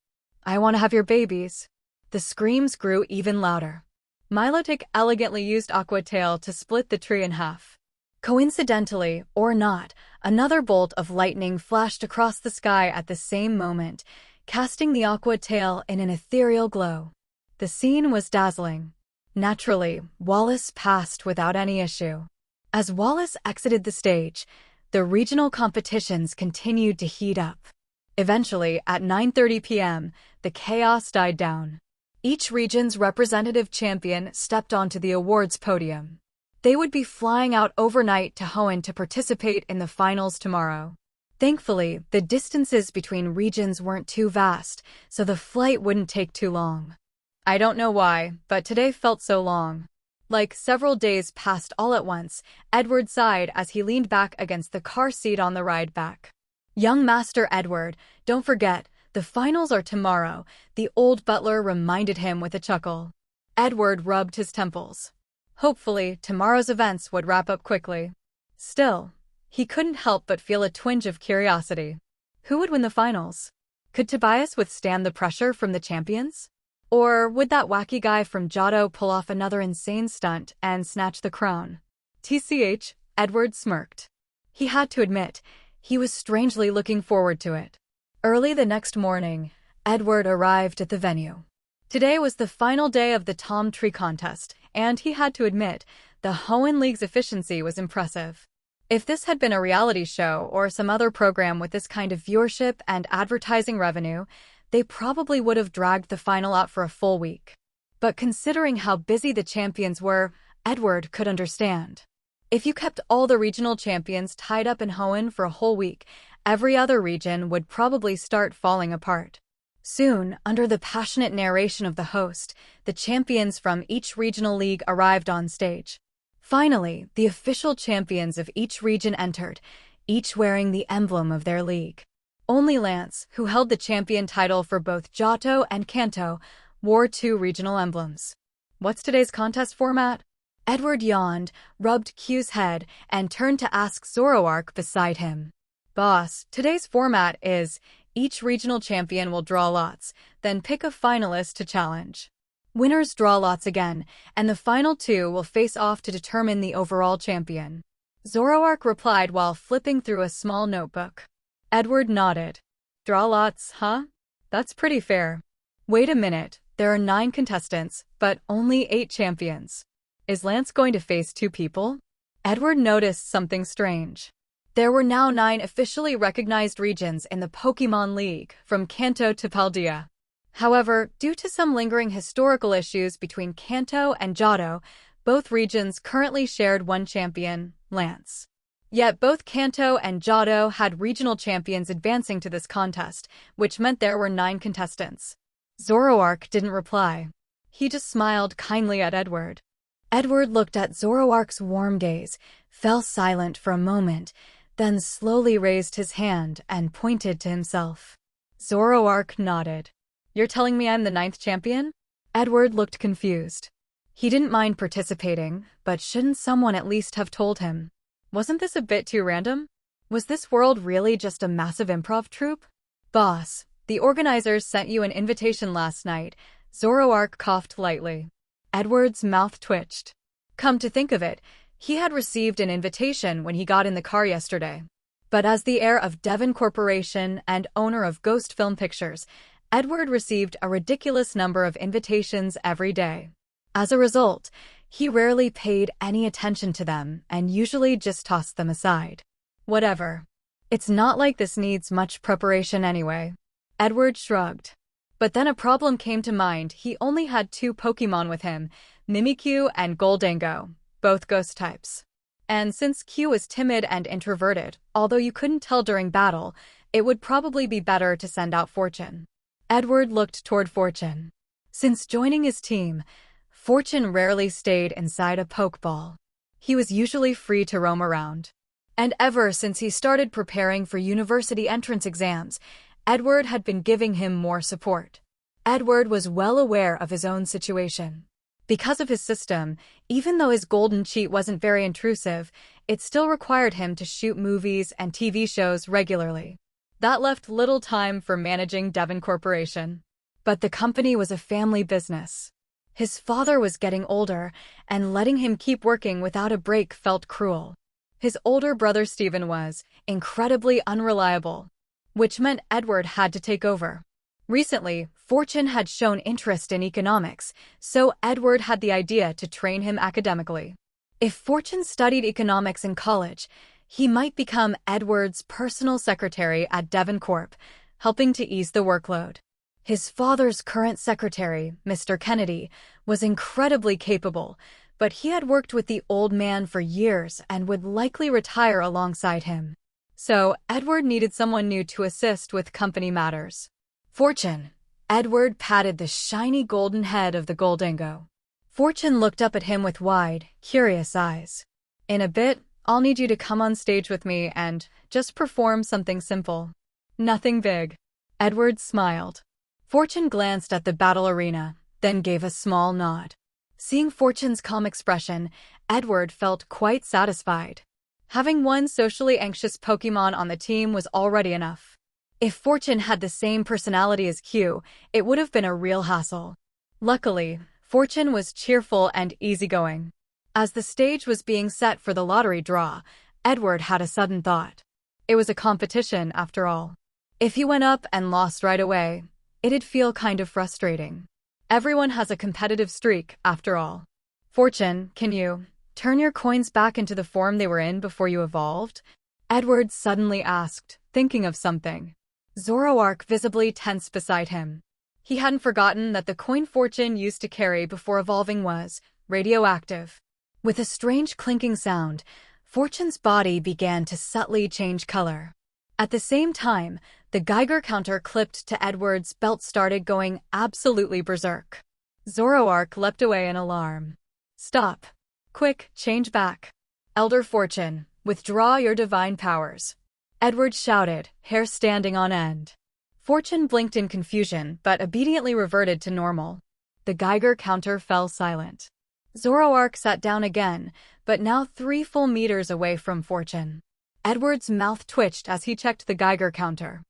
I want to have your babies. The screams grew even louder. Milotic elegantly used Aqua Tail to split the tree in half. Coincidentally, or not, another bolt of lightning flashed across the sky at the same moment, casting the Aqua Tail in an ethereal glow. The scene was dazzling. Naturally, Wallace passed without any issue. As Wallace exited the stage, the regional competitions continued to heat up. Eventually, at 9:30 p.m., the chaos died down. Each region's representative champion stepped onto the awards podium. They would be flying out overnight to Hoenn to participate in the finals tomorrow. Thankfully, the distances between regions weren't too vast, so the flight wouldn't take too long. I don't know why, but today felt so long. Like several days passed all at once, Edward sighed as he leaned back against the car seat on the ride back. Young Master Edward, don't forget, the finals are tomorrow, the old butler reminded him with a chuckle. Edward rubbed his temples. Hopefully, tomorrow's events would wrap up quickly. Still, he couldn't help but feel a twinge of curiosity. Who would win the finals? Could Tobias withstand the pressure from the champions? Or would that wacky guy from Johto pull off another insane stunt and snatch the crown? TCH, Edward smirked. He had to admit, he was strangely looking forward to it. Early the next morning, Edward arrived at the venue. Today was the final day of the Tom Tree contest, and he had to admit, the Hoenn League's efficiency was impressive. If this had been a reality show or some other program with this kind of viewership and advertising revenue, they probably would have dragged the final out for a full week. But considering how busy the champions were, Edward could understand. If you kept all the regional champions tied up in Hoenn for a whole week, every other region would probably start falling apart. Soon, under the passionate narration of the host, the champions from each regional league arrived on stage. Finally, the official champions of each region entered, each wearing the emblem of their league. Only Lance, who held the champion title for both Johto and Kanto, wore 2 regional emblems. What's today's contest format? Edward yawned, rubbed Q's head, and turned to ask Zoroark beside him. Boss, today's format is, each regional champion will draw lots, then pick a finalist to challenge. Winners draw lots again, and the final 2 will face off to determine the overall champion. Zoroark replied while flipping through a small notebook. Edward nodded. Draw lots, huh? That's pretty fair. Wait a minute, there are 9 contestants, but only 8 champions. Is Lance going to face 2 people? Edward noticed something strange. There were now 9 officially recognized regions in the Pokémon League, from Kanto to Paldea. However, due to some lingering historical issues between Kanto and Johto, both regions currently shared 1 champion, Lance. Yet both Kanto and Johto had regional champions advancing to this contest, which meant there were 9 contestants. Zoroark didn't reply. He just smiled kindly at Edward. Edward looked at Zoroark's warm gaze, fell silent for a moment, then slowly raised his hand and pointed to himself. Zoroark nodded. You're telling me I'm the 9th champion? Edward looked confused. He didn't mind participating, but shouldn't someone at least have told him? Wasn't this a bit too random? Was this world really just a massive improv troupe? Boss, the organizers sent you an invitation last night. Zoroark coughed lightly. Edward's mouth twitched. Come to think of it, he had received an invitation when he got in the car yesterday. But as the heir of Devon Corporation and owner of Ghost Film Pictures, Edward received a ridiculous number of invitations every day. As a result, he rarely paid any attention to them and usually just tossed them aside. Whatever. It's not like this needs much preparation anyway. Edward shrugged. But then a problem came to mind. He only had 2 Pokémon with him, Mimikyu and Goldango, both ghost types. And since Q was timid and introverted, although you couldn't tell during battle, it would probably be better to send out Fortune. Edward looked toward Fortune. Since joining his team, Fortune rarely stayed inside a Pokeball. He was usually free to roam around. And ever since he started preparing for university entrance exams, Edward had been giving him more support. Edward was well aware of his own situation. Because of his system, even though his golden cheat wasn't very intrusive, it still required him to shoot movies and TV shows regularly. That left little time for managing Devon Corporation. But the company was a family business. His father was getting older, and letting him keep working without a break felt cruel. His older brother Stephen was incredibly unreliable, which meant Edward had to take over. Recently, Fortune had shown interest in economics, so Edward had the idea to train him academically. If Fortune studied economics in college, he might become Edward's personal secretary at Devon Corp, helping to ease the workload. His father's current secretary, Mr. Kennedy, was incredibly capable, but he had worked with the old man for years and would likely retire alongside him. So, Edward needed someone new to assist with company matters. Fortune. Edward patted the shiny golden head of the Goldingo. Fortune looked up at him with wide, curious eyes. In a bit, I'll need you to come on stage with me and just perform something simple. Nothing big. Edward smiled. Fortune glanced at the battle arena, then gave a small nod. Seeing Fortune's calm expression, Edward felt quite satisfied. Having one socially anxious Pokémon on the team was already enough. If Fortune had the same personality as Q, it would have been a real hassle. Luckily, Fortune was cheerful and easygoing. As the stage was being set for the lottery draw, Edward had a sudden thought. It was a competition, after all. If he went up and lost right away, it'd feel kind of frustrating. Everyone has a competitive streak, after all. Fortune, can you turn your coins back into the form they were in before you evolved? Edward suddenly asked, thinking of something. Zoroark visibly tensed beside him. He hadn't forgotten that the coin Fortune used to carry before evolving was radioactive. With a strange clinking sound, Fortune's body began to subtly change color. At the same time, the Geiger counter clipped to Edward's belt started going absolutely berserk. Zoroark leapt away in alarm. Stop. Quick, change back. Elder Fortune, withdraw your divine powers. Edward shouted, hair standing on end. Fortune blinked in confusion, but obediently reverted to normal. The Geiger counter fell silent. Zoroark sat down again, but now 3 full meters away from Fortune. Edward's mouth twitched as he checked the Geiger counter.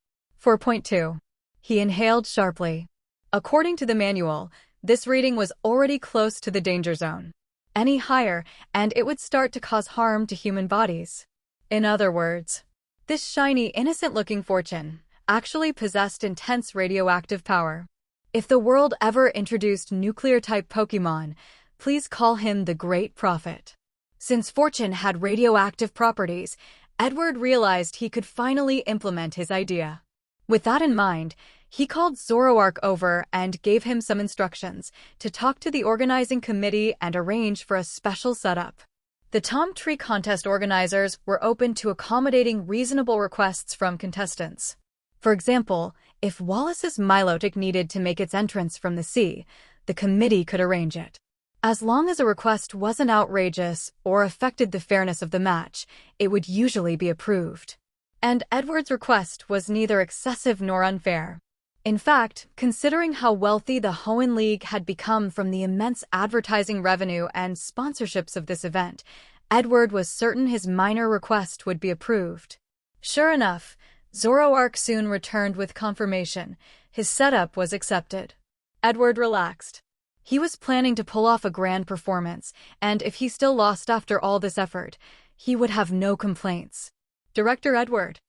4.2. He inhaled sharply. According to the manual, this reading was already close to the danger zone. Any higher, and it would start to cause harm to human bodies. In other words, this shiny, innocent-looking Fortune actually possessed intense radioactive power. If the world ever introduced nuclear-type Pokémon, please call him the Great Prophet. Since Fortune had radioactive properties, Edward realized he could finally implement his idea. With that in mind, he called Zoroark over and gave him some instructions to talk to the organizing committee and arrange for a special setup. The Tom Tree contest organizers were open to accommodating reasonable requests from contestants. For example, if Wallace's Milotic needed to make its entrance from the sea, the committee could arrange it. As long as a request wasn't outrageous or affected the fairness of the match, it would usually be approved. And Edward's request was neither excessive nor unfair. In fact, considering how wealthy the Hoenn League had become from the immense advertising revenue and sponsorships of this event, Edward was certain his minor request would be approved. Sure enough, Zoroark soon returned with confirmation. His setup was accepted. Edward relaxed. He was planning to pull off a grand performance, and if he still lost after all this effort, he would have no complaints. Director Edward,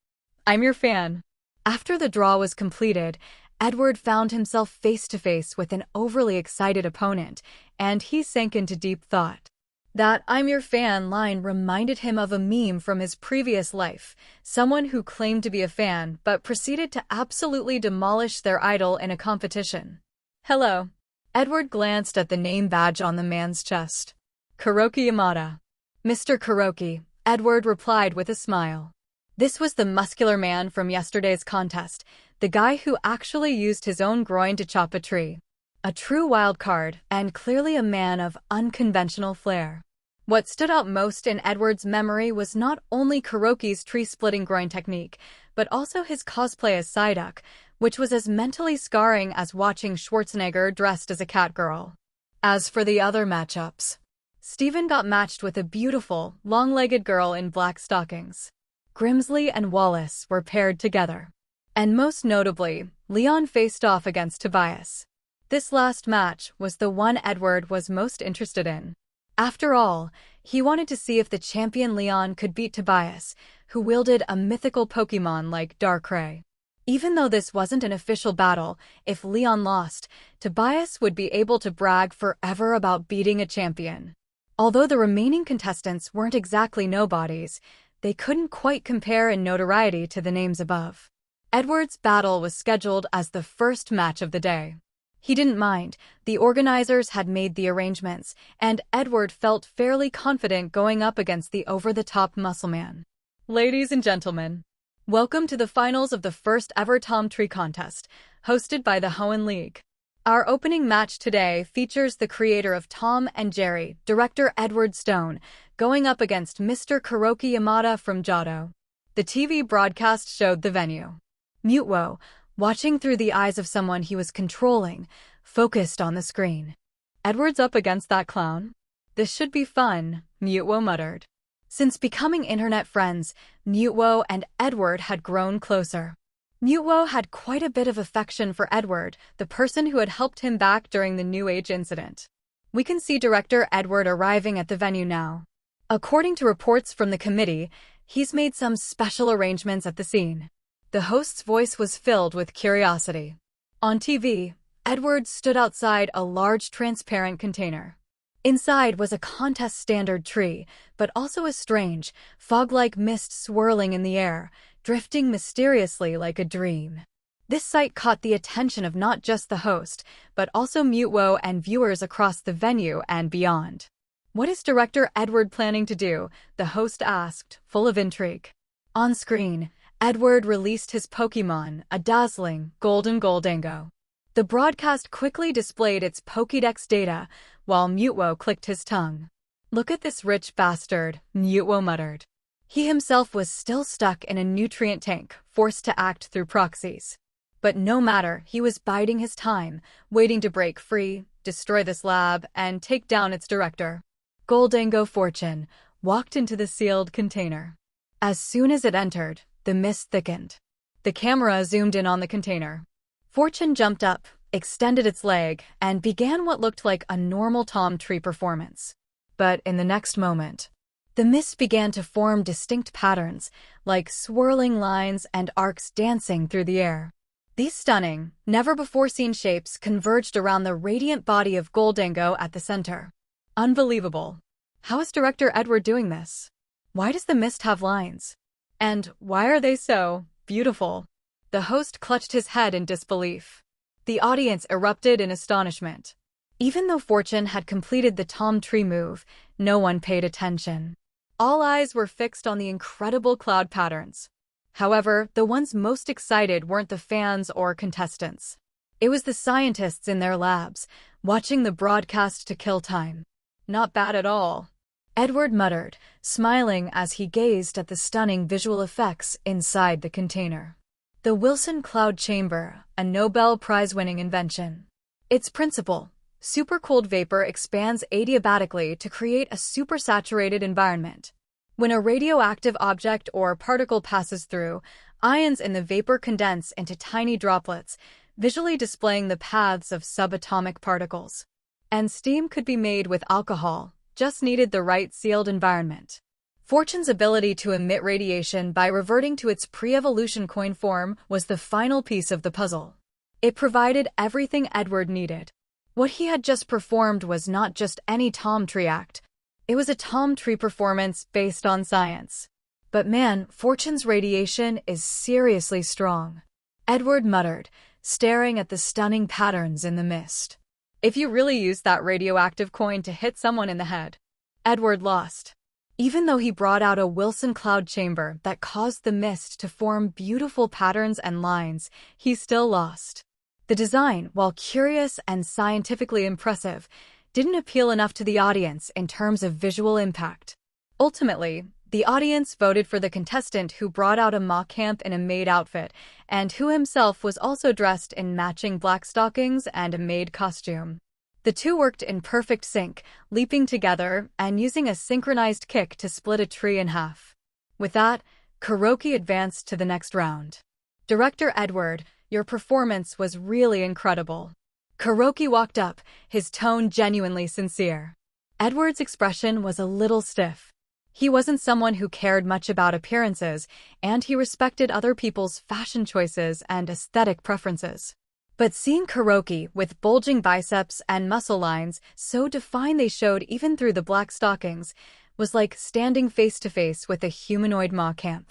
I'm your fan. After the draw was completed, Edward found himself face-to-face with an overly excited opponent, and he sank into deep thought. That "I'm your fan" line reminded him of a meme from his previous life, someone who claimed to be a fan but proceeded to absolutely demolish their idol in a competition. Hello. Edward glanced at the name badge on the man's chest. Kuroki Yamada. Mr. Kuroki, Edward replied with a smile. This was the muscular man from yesterday's contest, the guy who actually used his own groin to chop a tree. A true wild card, and clearly a man of unconventional flair. What stood out most in Edward's memory was not only Kuroki's tree-splitting groin technique, but also his cosplay as Psyduck, which was as mentally scarring as watching Schwarzenegger dressed as a catgirl. As for the other matchups, Steven got matched with a beautiful, long-legged girl in black stockings. Grimsley and Wallace were paired together. And most notably, Leon faced off against Tobias. This last match was the one Edward was most interested in. After all, he wanted to see if the champion Leon could beat Tobias, who wielded a mythical Pokémon like Darkrai. Even though this wasn't an official battle, if Leon lost, Tobias would be able to brag forever about beating a champion. Although the remaining contestants weren't exactly nobodies, they couldn't quite compare in notoriety to the names above. Edward's battle was scheduled as the first match of the day. He didn't mind. The organizers had made the arrangements, and Edward felt fairly confident going up against the over-the-top muscle man. Ladies and gentlemen, welcome to the finals of the first ever Tom Tree contest, hosted by the Hoenn League. Our opening match today features the creator of Tom and Jerry, director Edward Stone, going up against Mr. Kuroki Yamada from Johto. The TV broadcast showed the venue. Mutewo, watching through the eyes of someone he was controlling, focused on the screen. Edward's up against that clown? This should be fun, Mutewo muttered. Since becoming internet friends, Mutewo and Edward had grown closer. Mutewo had quite a bit of affection for Edward, the person who had helped him back during the New Age incident. We can see director Edward arriving at the venue now. According to reports from the committee, he's made some special arrangements at the scene. The host's voice was filled with curiosity. On TV, Edward stood outside a large transparent container. Inside was a contest-standard tree, but also a strange, fog-like mist swirling in the air, drifting mysteriously like a dream. This sight caught the attention of not just the host, but also Mutewo and viewers across the venue and beyond. What is director Edward planning to do? The host asked, full of intrigue. On screen, Edward released his Pokémon, a dazzling, golden Gholdengo. The broadcast quickly displayed its Pokédex data, while Mutewo clicked his tongue. Look at this rich bastard, Mutewo muttered. He himself was still stuck in a nutrient tank, forced to act through proxies. But no matter, he was biding his time, waiting to break free, destroy this lab, and take down its director. Gholdengo Fortune walked into the sealed container. As soon as it entered, the mist thickened. The camera zoomed in on the container. Fortune jumped up, extended its leg, and began what looked like a normal Tom Tree performance. But in the next moment, the mist began to form distinct patterns, like swirling lines and arcs dancing through the air. These stunning, never-before-seen shapes converged around the radiant body of Gholdengo at the center. Unbelievable. How is director Edward doing this? Why does the mist have lines? And why are they so beautiful? The host clutched his head in disbelief. The audience erupted in astonishment. Even though Fortune had completed the Tom Tree move, no one paid attention. All eyes were fixed on the incredible cloud patterns. However, the ones most excited weren't the fans or contestants. It was the scientists in their labs, watching the broadcast to kill time. Not bad at all, Edward muttered, smiling as he gazed at the stunning visual effects inside the container. The Wilson Cloud Chamber, a Nobel Prize-winning invention. Its principle: supercooled vapor expands adiabatically to create a supersaturated environment. When a radioactive object or particle passes through, ions in the vapor condense into tiny droplets, visually displaying the paths of subatomic particles. And steam could be made with alcohol, just needed the right sealed environment. Fortune's ability to emit radiation by reverting to its pre-evolution coin form was the final piece of the puzzle. It provided everything Edward needed. What he had just performed was not just any Tom Tree act. It was a Tom Tree performance based on science. But man, Fortune's radiation is seriously strong, Edward muttered, staring at the stunning patterns in the mist. If you really used that radioactive coin to hit someone in the head, Edward lost. Even though he brought out a Wilson Cloud Chamber that caused the mist to form beautiful patterns and lines, he still lost. The design, while curious and scientifically impressive, didn't appeal enough to the audience in terms of visual impact. Ultimately, the audience voted for the contestant who brought out a Machamp in a maid outfit, and who himself was also dressed in matching black stockings and a maid costume. The two worked in perfect sync, leaping together and using a synchronized kick to split a tree in half. With that, Kuroki advanced to the next round. Director Edward, your performance was really incredible. Kuroki walked up, his tone genuinely sincere. Edward's expression was a little stiff. He wasn't someone who cared much about appearances, and he respected other people's fashion choices and aesthetic preferences. But seeing Kuroki with bulging biceps and muscle lines so defined they showed even through the black stockings was like standing face to face with a humanoid Machamp.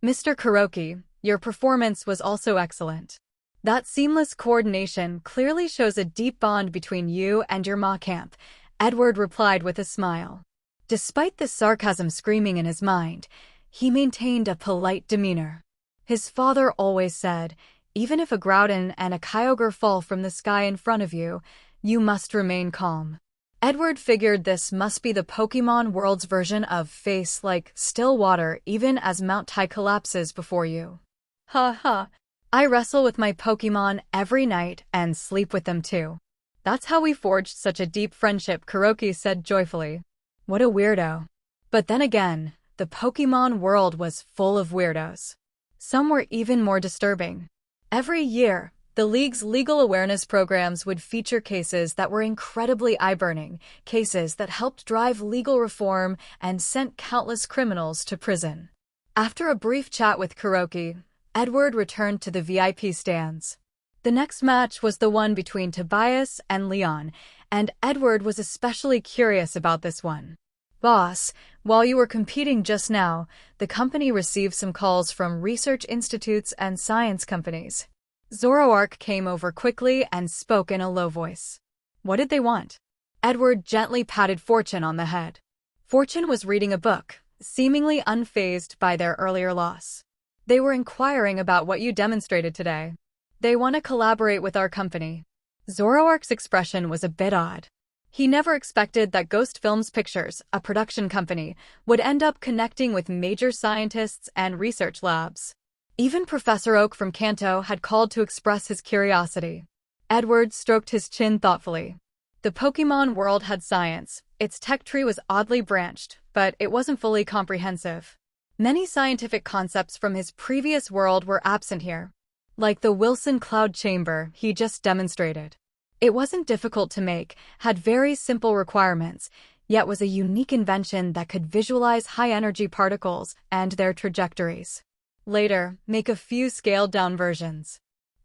Mr. Kuroki, your performance was also excellent. That seamless coordination clearly shows a deep bond between you and your Macamp, Edward replied with a smile. Despite the sarcasm screaming in his mind, he maintained a polite demeanor. His father always said, even if a Groudon and a Kyogre fall from the sky in front of you, you must remain calm. Edward figured this must be the Pokémon world's version of face like still water even as Mount Tai collapses before you. Ha ha. I wrestle with my Pokémon every night and sleep with them too. That's how we forged such a deep friendship, Kuroki said joyfully. What a weirdo. But then again, the Pokémon world was full of weirdos. Some were even more disturbing. Every year, the League's legal awareness programs would feature cases that were incredibly eye-burning, cases that helped drive legal reform and sent countless criminals to prison. After a brief chat with Kuroki, Edward returned to the VIP stands. The next match was the one between Tobias and Leon, and Edward was especially curious about this one. Boss, while you were competing just now, the company received some calls from research institutes and science companies. Zoroark came over quickly and spoke in a low voice. What did they want? Edward gently patted Fortune on the head. Fortune was reading a book, seemingly unfazed by their earlier loss. They were inquiring about what you demonstrated today. They want to collaborate with our company. Zoroark's expression was a bit odd. He never expected that Ghost Films Pictures, a production company, would end up connecting with major scientists and research labs. Even Professor Oak from Kanto had called to express his curiosity. Edward stroked his chin thoughtfully. The Pokémon world had science. Its tech tree was oddly branched, but it wasn't fully comprehensive. Many scientific concepts from his previous world were absent here, like the Wilson Cloud Chamber he just demonstrated. It wasn't difficult to make, had very simple requirements, yet was a unique invention that could visualize high-energy particles and their trajectories. Later, make a few scaled-down versions.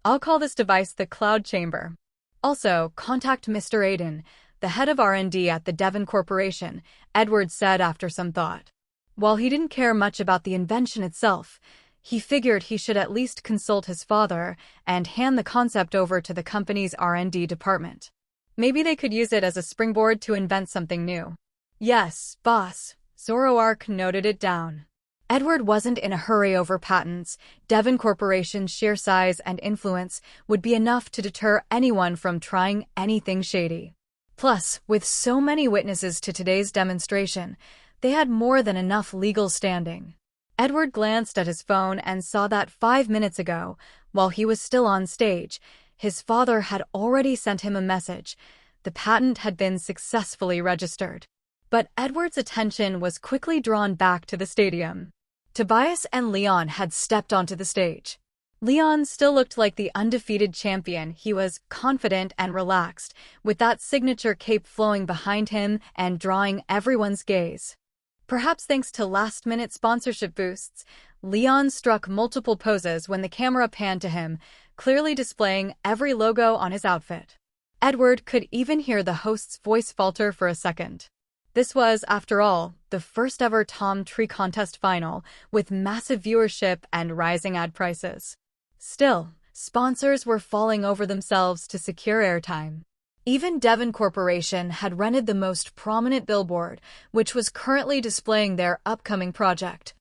I'll call this device the Cloud Chamber. Also, contact Mr. Aiden, the head of R&D at the Devon Corporation, Edward said after some thought. While he didn't care much about the invention itself, he figured he should at least consult his father and hand the concept over to the company's R&D department. Maybe they could use it as a springboard to invent something new. Yes, boss, Zoroark noted it down. Edward wasn't in a hurry over patents. Devon Corporation's sheer size and influence would be enough to deter anyone from trying anything shady. Plus, with so many witnesses to today's demonstration, they had more than enough legal standing. Edward glanced at his phone and saw that 5 minutes ago, while he was still on stage, his father had already sent him a message. The patent had been successfully registered. But Edward's attention was quickly drawn back to the stadium. Tobias and Leon had stepped onto the stage. Leon still looked like the undefeated champion. He was confident and relaxed, with that signature cape flowing behind him and drawing everyone's gaze. Perhaps thanks to last-minute sponsorship boosts, Leon struck multiple poses when the camera panned to him, clearly displaying every logo on his outfit. Edward could even hear the host's voice falter for a second. This was, after all, the first-ever Tom Tree Contest final, with massive viewership and rising ad prices. Still, sponsors were falling over themselves to secure airtime. Even Devon Corporation had rented the most prominent billboard, which was currently displaying their upcoming project,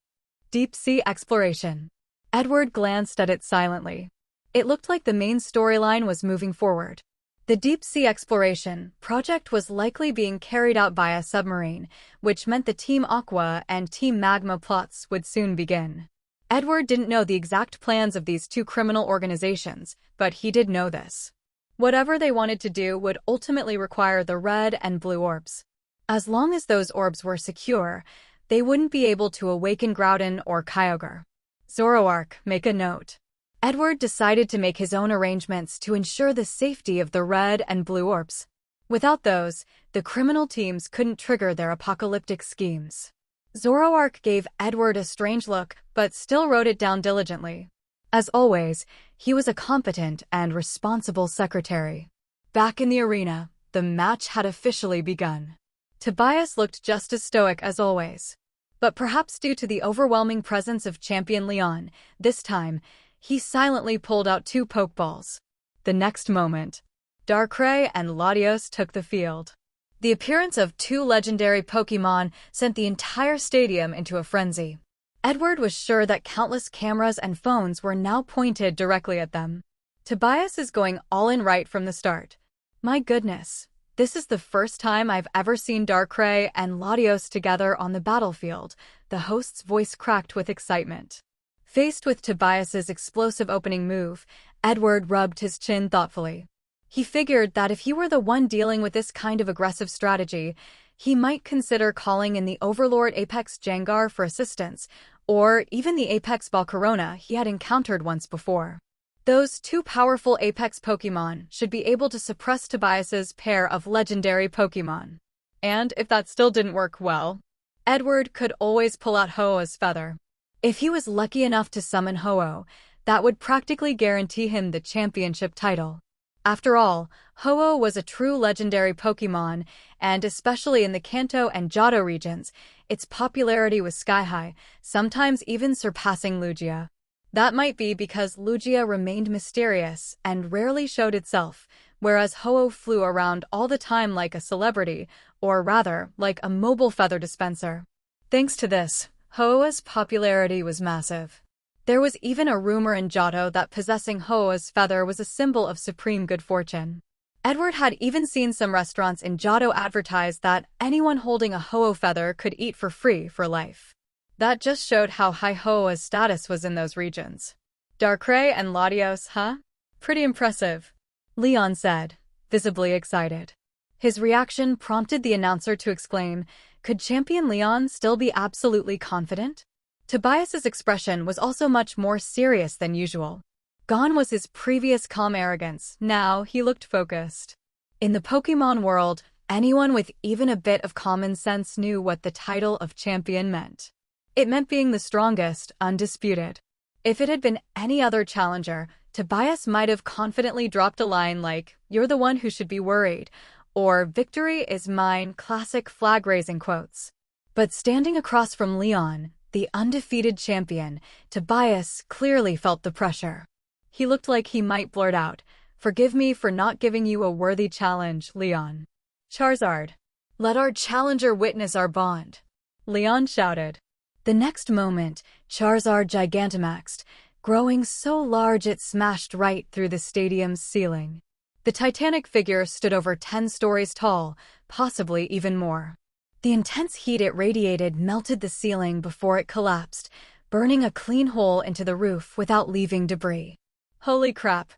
Deep Sea Exploration. Edward glanced at it silently. It looked like the main storyline was moving forward. The Deep Sea Exploration project was likely being carried out by a submarine, which meant the Team Aqua and Team Magma plots would soon begin. Edward didn't know the exact plans of these two criminal organizations, but he did know this. Whatever they wanted to do would ultimately require the red and blue orbs. As long as those orbs were secure, they wouldn't be able to awaken Groudon or Kyogre. Zoroark, make a note. Edward decided to make his own arrangements to ensure the safety of the red and blue orbs. Without those, the criminal teams couldn't trigger their apocalyptic schemes. Zoroark gave Edward a strange look, but still wrote it down diligently. As always, he was a competent and responsible secretary. Back in the arena, the match had officially begun. Tobias looked just as stoic as always. But perhaps due to the overwhelming presence of champion Leon, this time, He silently pulled out 2 Pokeballs. The next moment, Darkrai and Latios took the field. The appearance of 2 legendary Pokémon sent the entire stadium into a frenzy. Edward was sure that countless cameras and phones were now pointed directly at them. Tobias is going all in right from the start. My goodness, this is the first time I've ever seen Darkrai and Latios together on the battlefield, the host's voice cracked with excitement. Faced with Tobias's explosive opening move, Edward rubbed his chin thoughtfully. He figured that if he were the one dealing with this kind of aggressive strategy, he might consider calling in the Overlord Apex Jengar for assistance, or even the Apex Volcarona he had encountered once before. Those 2 powerful Apex Pokémon should be able to suppress Tobias's pair of legendary Pokémon. And if that still didn't work well, Edward could always pull out Ho-Oh's feather. If he was lucky enough to summon Ho-Oh, that would practically guarantee him the championship title. After all, Ho-Oh was a true legendary Pokémon, and especially in the Kanto and Johto regions, its popularity was sky-high, sometimes even surpassing Lugia. That might be because Lugia remained mysterious and rarely showed itself, whereas Ho-Oh flew around all the time like a celebrity, or rather, like a mobile feather dispenser. Thanks to this, Ho-Oh's popularity was massive. There was even a rumor in Johto that possessing Ho-Oh's feather was a symbol of supreme good fortune. Edward had even seen some restaurants in Johto advertise that anyone holding a Ho-Oh feather could eat for free for life. That just showed how high Ho-Oh's status was in those regions. Darkrai and Latios, huh? Pretty impressive, Leon said, visibly excited. His reaction prompted the announcer to exclaim, could Champion Leon still be absolutely confident? Tobias's expression was also much more serious than usual. Gone was his previous calm arrogance, now he looked focused. In the Pokémon world, anyone with even a bit of common sense knew what the title of champion meant. It meant being the strongest, undisputed. If it had been any other challenger, Tobias might have confidently dropped a line like, "You're the one who should be worried," or "Victory is mine," classic flag-raising quotes. But standing across from Leon, the undefeated champion, Tobias clearly felt the pressure. He looked like he might blurt out, "Forgive me for not giving you a worthy challenge, Leon." "Charizard, let our challenger witness our bond," Leon shouted. The next moment, Charizard Gigantamaxed, growing so large it smashed right through the stadium's ceiling. The titanic figure stood over 10 stories tall, possibly even more. The intense heat it radiated melted the ceiling before it collapsed, burning a clean hole into the roof without leaving debris. "Holy crap,"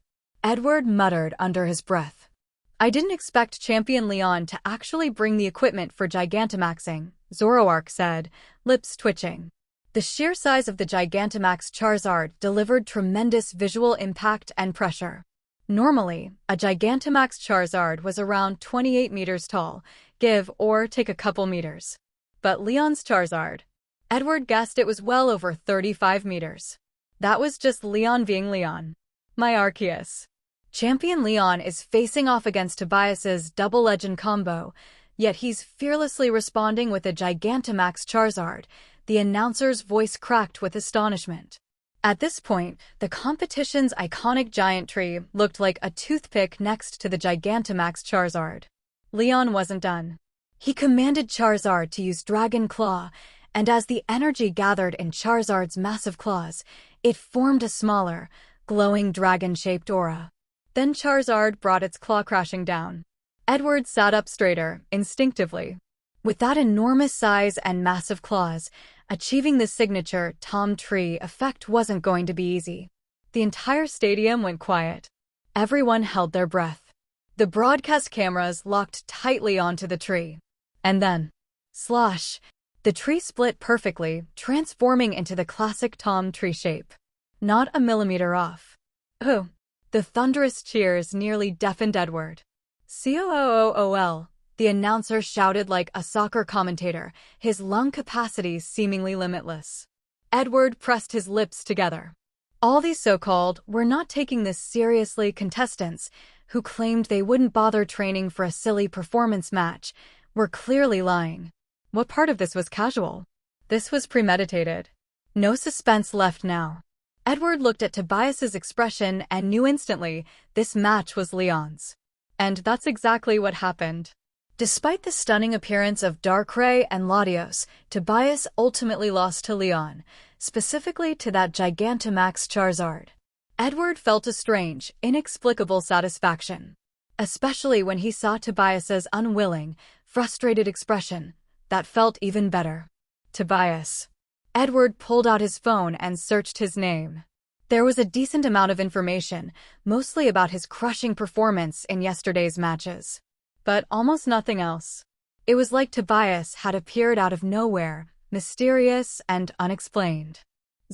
Edward muttered under his breath. "I didn't expect Champion Leon to actually bring the equipment for Gigantamaxing," Zoroark said, lips twitching. The sheer size of the Gigantamax Charizard delivered tremendous visual impact and pressure. Normally, a Gigantamax Charizard was around 28 meters tall, give or take a couple meters. But Leon's Charizard, Edward guessed it was well over 35 meters. That was just Leon being Leon. My Arceus. Champion Leon is facing off against Tobias's double legend combo, yet he's fearlessly responding with a Gigantamax Charizard, the announcer's voice cracked with astonishment. At this point, the competition's iconic giant tree looked like a toothpick next to the Gigantamax Charizard. Leon wasn't done. He commanded Charizard to use Dragon Claw, and as the energy gathered in Charizard's massive claws, it formed a smaller, glowing dragon-shaped aura. Then Charizard brought its claw crashing down. Edward sat up straighter, instinctively. With that enormous size and massive claws, achieving the signature Tom Tree effect wasn't going to be easy. The entire stadium went quiet. Everyone held their breath. The broadcast cameras locked tightly onto the tree. And then, slosh, the tree split perfectly, transforming into the classic Tom Tree shape. Not a millimeter off. Oh! The thunderous cheers nearly deafened Edward. "COOOOL," the announcer shouted like a soccer commentator, his lung capacity seemingly limitless. Edward pressed his lips together. All these so-called were not taking this seriously contestants, who claimed they wouldn't bother training for a silly performance match, were clearly lying. What part of this was casual? This was premeditated. No suspense left now. Edward looked at Tobias's expression and knew instantly this match was Leon's. And that's exactly what happened. Despite the stunning appearance of Darkrai and Latios, Tobias ultimately lost to Leon, specifically to that Gigantamax Charizard. Edward felt a strange, inexplicable satisfaction, especially when he saw Tobias's unwilling, frustrated expression. That felt even better. Tobias. Edward pulled out his phone and searched his name. There was a decent amount of information, mostly about his crushing performance in yesterday's matches. But almost nothing else. It was like Tobias had appeared out of nowhere, mysterious and unexplained.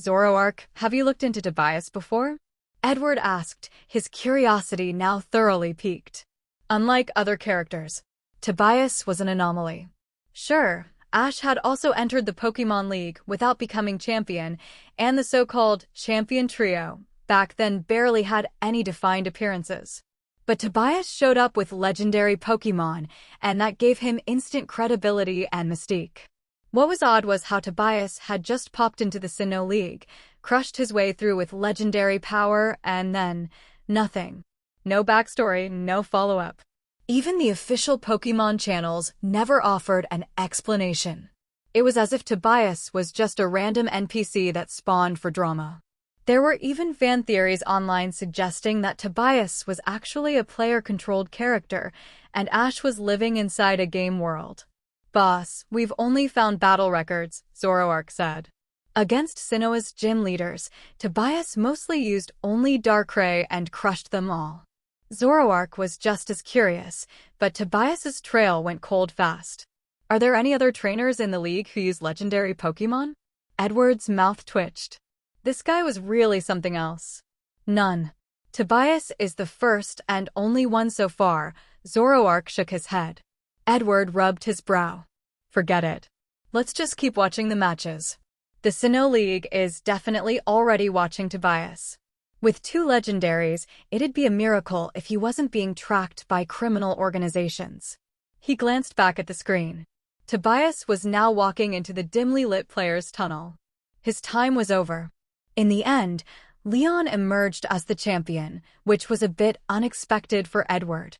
Zoroark, have you looked into Tobias before? Edward asked, his curiosity now thoroughly piqued. Unlike other characters, Tobias was an anomaly. Sure, Ash had also entered the Pokémon League without becoming champion, and the so-called champion trio back then barely had any defined appearances. But Tobias showed up with legendary Pokémon, and that gave him instant credibility and mystique. What was odd was how Tobias had just popped into the Sinnoh League, crushed his way through with legendary power, and then nothing. No backstory, no follow-up. Even the official Pokémon channels never offered an explanation. It was as if Tobias was just a random NPC that spawned for drama. There were even fan theories online suggesting that Tobias was actually a player-controlled character, and Ash was living inside a game world. Boss, we've only found battle records, Zoroark said. Against Sinnoh's gym leaders, Tobias mostly used only Darkrai and crushed them all. Zoroark was just as curious, but Tobias's trail went cold fast. Are there any other trainers in the league who use legendary Pokémon? Edward's mouth twitched. This guy was really something else. None. Tobias is the first and only one so far. Zoroark shook his head. Edward rubbed his brow. Forget it. Let's just keep watching the matches. The Sinnoh League is definitely already watching Tobias. With 2 legendaries, it'd be a miracle if he wasn't being tracked by criminal organizations. He glanced back at the screen. Tobias was now walking into the dimly lit players' tunnel. His time was over. In the end, Leon emerged as the champion, which was a bit unexpected for Edward.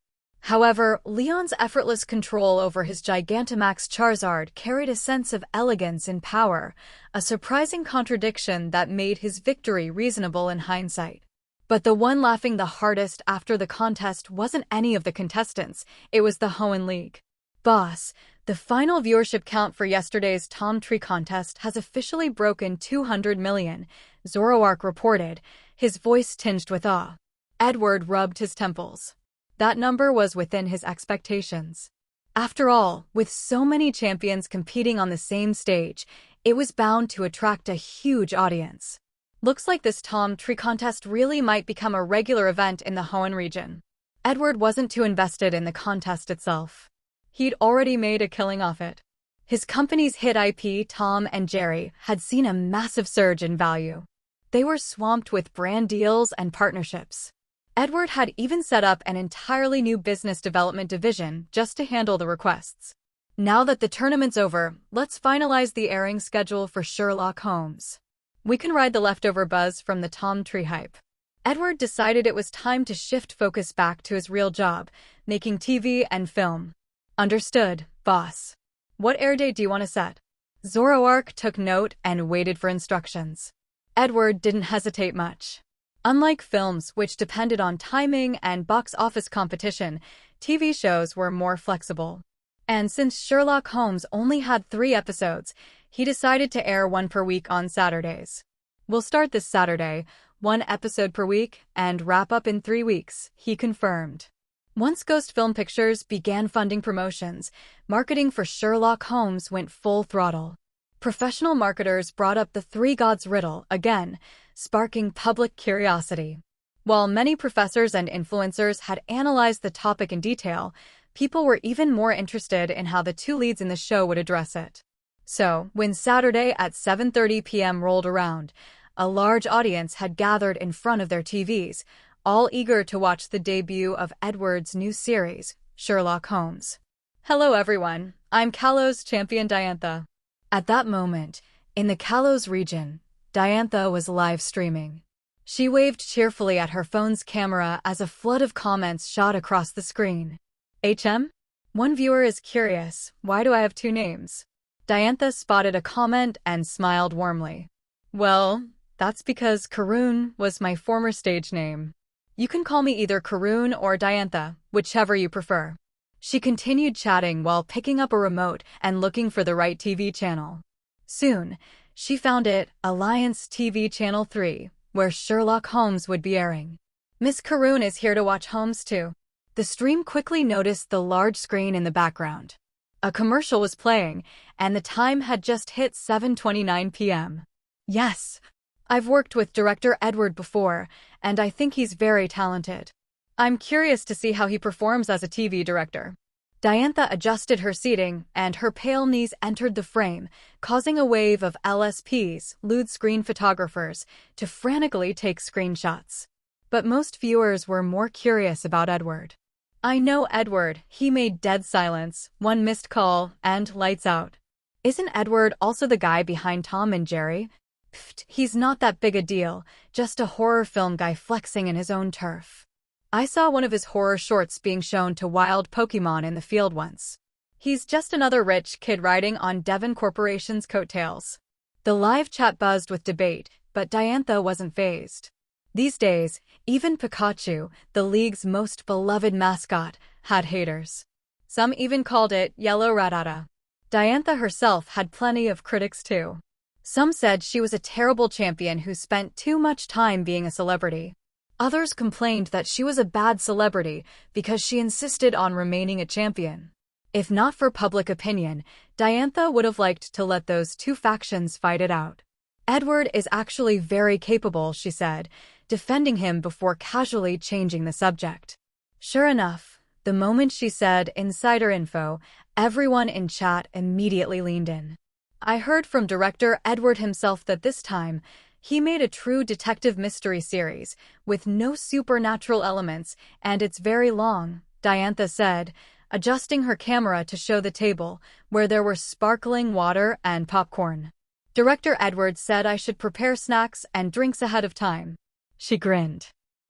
However, Leon's effortless control over his Gigantamax Charizard carried a sense of elegance and power, a surprising contradiction that made his victory reasonable in hindsight. But the one laughing the hardest after the contest wasn't any of the contestants, it was the Hoenn League. Boss, the final viewership count for yesterday's Tom Tree contest has officially broken 200 million, Zoroark reported, his voice tinged with awe. Edward rubbed his temples. That number was within his expectations. After all, with so many champions competing on the same stage, it was bound to attract a huge audience. Looks like this Tom Tree contest really might become a regular event in the Hoenn region. Edward wasn't too invested in the contest itself. He'd already made a killing off it. His company's hit IP, Tom and Jerry, had seen a massive surge in value. They were swamped with brand deals and partnerships. Edward had even set up an entirely new business development division just to handle the requests. Now that the tournament's over, let's finalize the airing schedule for Sherlock Holmes. We can ride the leftover buzz from the Tom Tree hype. Edward decided it was time to shift focus back to his real job, making TV and film. Understood, boss. What air date do you want to set? Zoroark took note and waited for instructions. Edward didn't hesitate much. Unlike films, which depended on timing and box office competition, TV shows were more flexible. And since Sherlock Holmes only had 3 episodes, he decided to air 1 per week on Saturdays. We'll start this Saturday, 1 episode per week, and wrap up in 3 weeks, he confirmed. Once Ghost Film Pictures began funding promotions, marketing for Sherlock Holmes went full throttle. Professional marketers brought up the 3 gods riddle again, sparking public curiosity. While many professors and influencers had analyzed the topic in detail, people were even more interested in how the 2 leads in the show would address it. So, when Saturday at 7:30 p.m. rolled around, a large audience had gathered in front of their TVs, all eager to watch the debut of Edward's new series, Sherlock Holmes. Hello everyone, I'm Kalos champion Diantha. At that moment, in the Kalos region, Diantha was live streaming. She waved cheerfully at her phone's camera as a flood of comments shot across the screen. HM? One viewer is curious, why do I have two names? Diantha spotted a comment and smiled warmly. Well, that's because Karun was my former stage name. You can call me either Karun or Diantha, whichever you prefer. She continued chatting while picking up a remote and looking for the right TV channel. Soon, she found it, Alliance TV Channel 3, where Sherlock Holmes would be airing. Miss Karun is here to watch Holmes too. The stream quickly noticed the large screen in the background. A commercial was playing, and the time had just hit 7:29 p.m. Yes, I've worked with director Edward before, and I think he's very talented. I'm curious to see how he performs as a TV director. Diantha adjusted her seating, and her pale knees entered the frame, causing a wave of LSPs, lewd screen photographers, to frantically take screenshots. But most viewers were more curious about Edward. I know Edward, he made dead silence, one missed call, and lights out. Isn't Edward also the guy behind Tom and Jerry? Pfft, he's not that big a deal, just a horror film guy flexing in his own turf. I saw one of his horror shorts being shown to wild Pokémon in the field once. He's just another rich kid riding on Devon Corporation's coattails. The live chat buzzed with debate, but Diantha wasn't fazed. These days, even Pikachu, the league's most beloved mascot, had haters. Some even called it Yellow Rattata. Diantha herself had plenty of critics too. Some said she was a terrible champion who spent too much time being a celebrity. Others complained that she was a bad celebrity because she insisted on remaining a champion. If not for public opinion, Diantha would have liked to let those two factions fight it out. Edward is actually very capable, she said, defending him before casually changing the subject. Sure enough, the moment she said insider info, everyone in chat immediately leaned in. I heard from director Edward himself that this time, he made a true detective mystery series, with no supernatural elements, and it's very long, Diantha said, adjusting her camera to show the table, where there were sparkling water and popcorn. Director Edward said I should prepare snacks and drinks ahead of time. She grinned.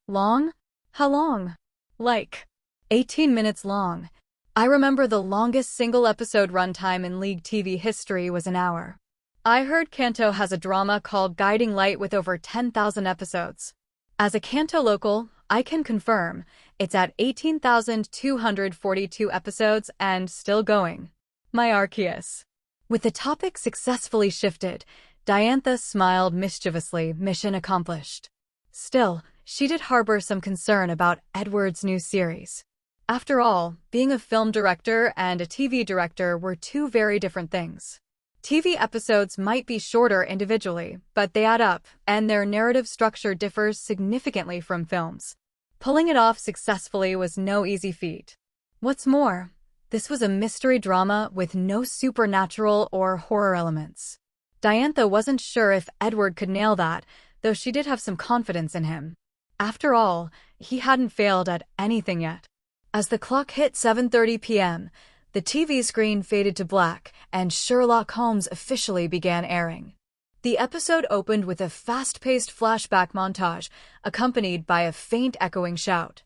Long? How long? Like 18 minutes long. I remember the longest single-episode runtime in League TV history was an hour. I heard Kanto has a drama called Guiding Light with over 10,000 episodes. As a Kanto local, I can confirm it's at 18,242 episodes and still going. My Arceus. With the topic successfully shifted, Diantha smiled mischievously, mission accomplished. Still, she did harbor some concern about Edward's new series. After all, being a film director and a TV director were two very different things. TV episodes might be shorter individually, but they add up, and their narrative structure differs significantly from films. Pulling it off successfully was no easy feat. What's more, this was a mystery drama with no supernatural or horror elements. Diantha wasn't sure if Edward could nail that, though she did have some confidence in him. After all, he hadn't failed at anything yet. As the clock hit 7:30 p.m., the TV screen faded to black, and Sherlock Holmes officially began airing. The episode opened with a fast-paced flashback montage, accompanied by a faint echoing shout.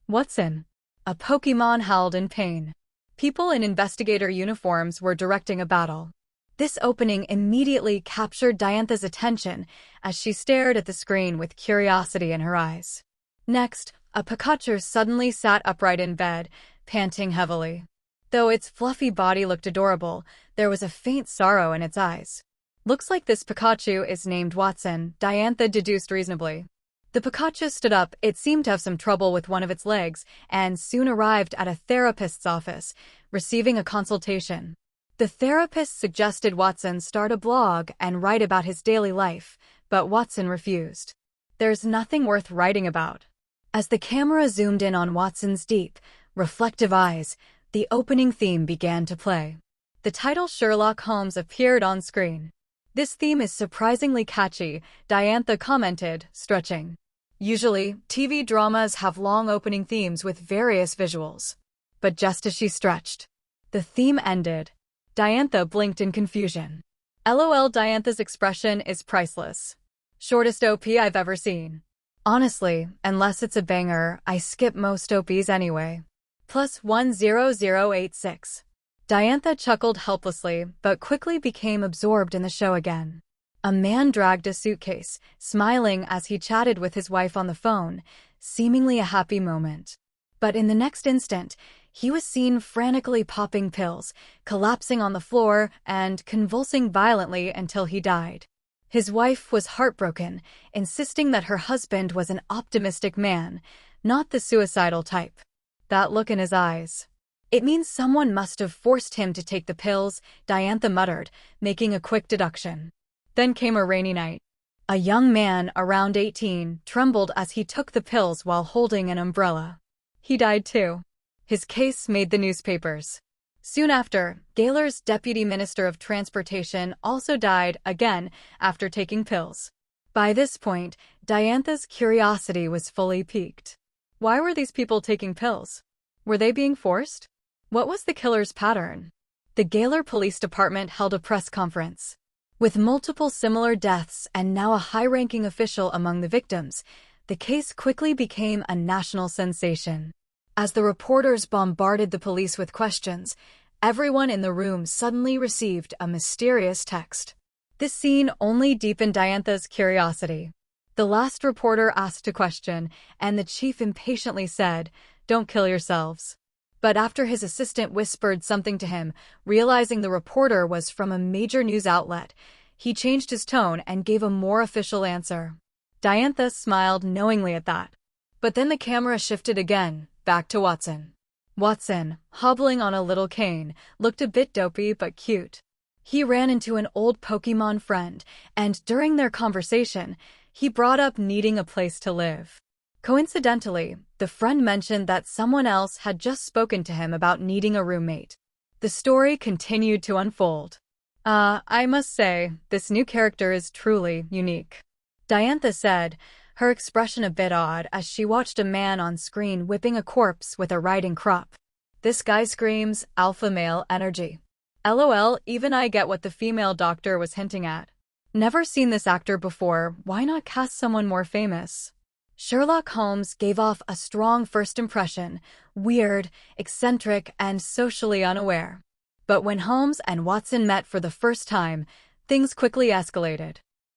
Watson! A Pokémon howled in pain. People in investigator uniforms were directing a battle. This opening immediately captured Diantha's attention as she stared at the screen with curiosity in her eyes. Next, a Pikachu suddenly sat upright in bed, panting heavily. Though its fluffy body looked adorable, there was a faint sorrow in its eyes. Looks like this Pikachu is named Watson, Diantha deduced reasonably. The Pikachu stood up, it seemed to have some trouble with one of its legs, and soon arrived at a therapist's office, receiving a consultation. The therapist suggested Watson start a blog and write about his daily life, but Watson refused. There's nothing worth writing about. As the camera zoomed in on Watson's deep, reflective eyes, the opening theme began to play. The title Sherlock Holmes appeared on screen. This theme is surprisingly catchy, Diantha commented, stretching. Usually, TV dramas have long opening themes with various visuals. But just as she stretched, the theme ended. Diantha blinked in confusion. LOL, Diantha's expression is priceless. Shortest OP I've ever seen. Honestly, unless it's a banger, I skip most OPs anyway. Plus 10086. Diantha chuckled helplessly, but quickly became absorbed in the show again. A man dragged a suitcase, smiling as he chatted with his wife on the phone, seemingly a happy moment. But in the next instant, he was seen frantically popping pills, collapsing on the floor, and convulsing violently until he died. His wife was heartbroken, insisting that her husband was an optimistic man, not the suicidal type. That look in his eyes. It means someone must have forced him to take the pills, Diantha muttered, making a quick deduction. Then came a rainy night. A young man, around 18, trembled as he took the pills while holding an umbrella. He died too. His case made the newspapers. Soon after, Gaylor's Deputy Minister of Transportation also died again after taking pills. By this point, Diantha's curiosity was fully piqued. Why were these people taking pills? Were they being forced? What was the killer's pattern? The Gaylor Police Department held a press conference. With multiple similar deaths and now a high-ranking official among the victims, the case quickly became a national sensation. As the reporters bombarded the police with questions, everyone in the room suddenly received a mysterious text. This scene only deepened Diantha's curiosity. The last reporter asked a question, and the chief impatiently said, "Don't kill yourselves." But after his assistant whispered something to him, realizing the reporter was from a major news outlet, he changed his tone and gave a more official answer. Diantha smiled knowingly at that. But then the camera shifted again, back to Watson. Watson, hobbling on a little cane, looked a bit dopey but cute. He ran into an old Pokémon friend, and during their conversation, he brought up needing a place to live. Coincidentally, the friend mentioned that someone else had just spoken to him about needing a roommate. The story continued to unfold. I must say, this new character is truly unique," Diantha said, her expression a bit odd as she watched a man on screen whipping a corpse with a riding crop. "This guy screams alpha male energy. LOL, even I get what the female doctor was hinting at. Never seen this actor before, why not cast someone more famous?" Sherlock Holmes gave off a strong first impression, weird, eccentric, and socially unaware. But when Holmes and Watson met for the first time, things quickly escalated.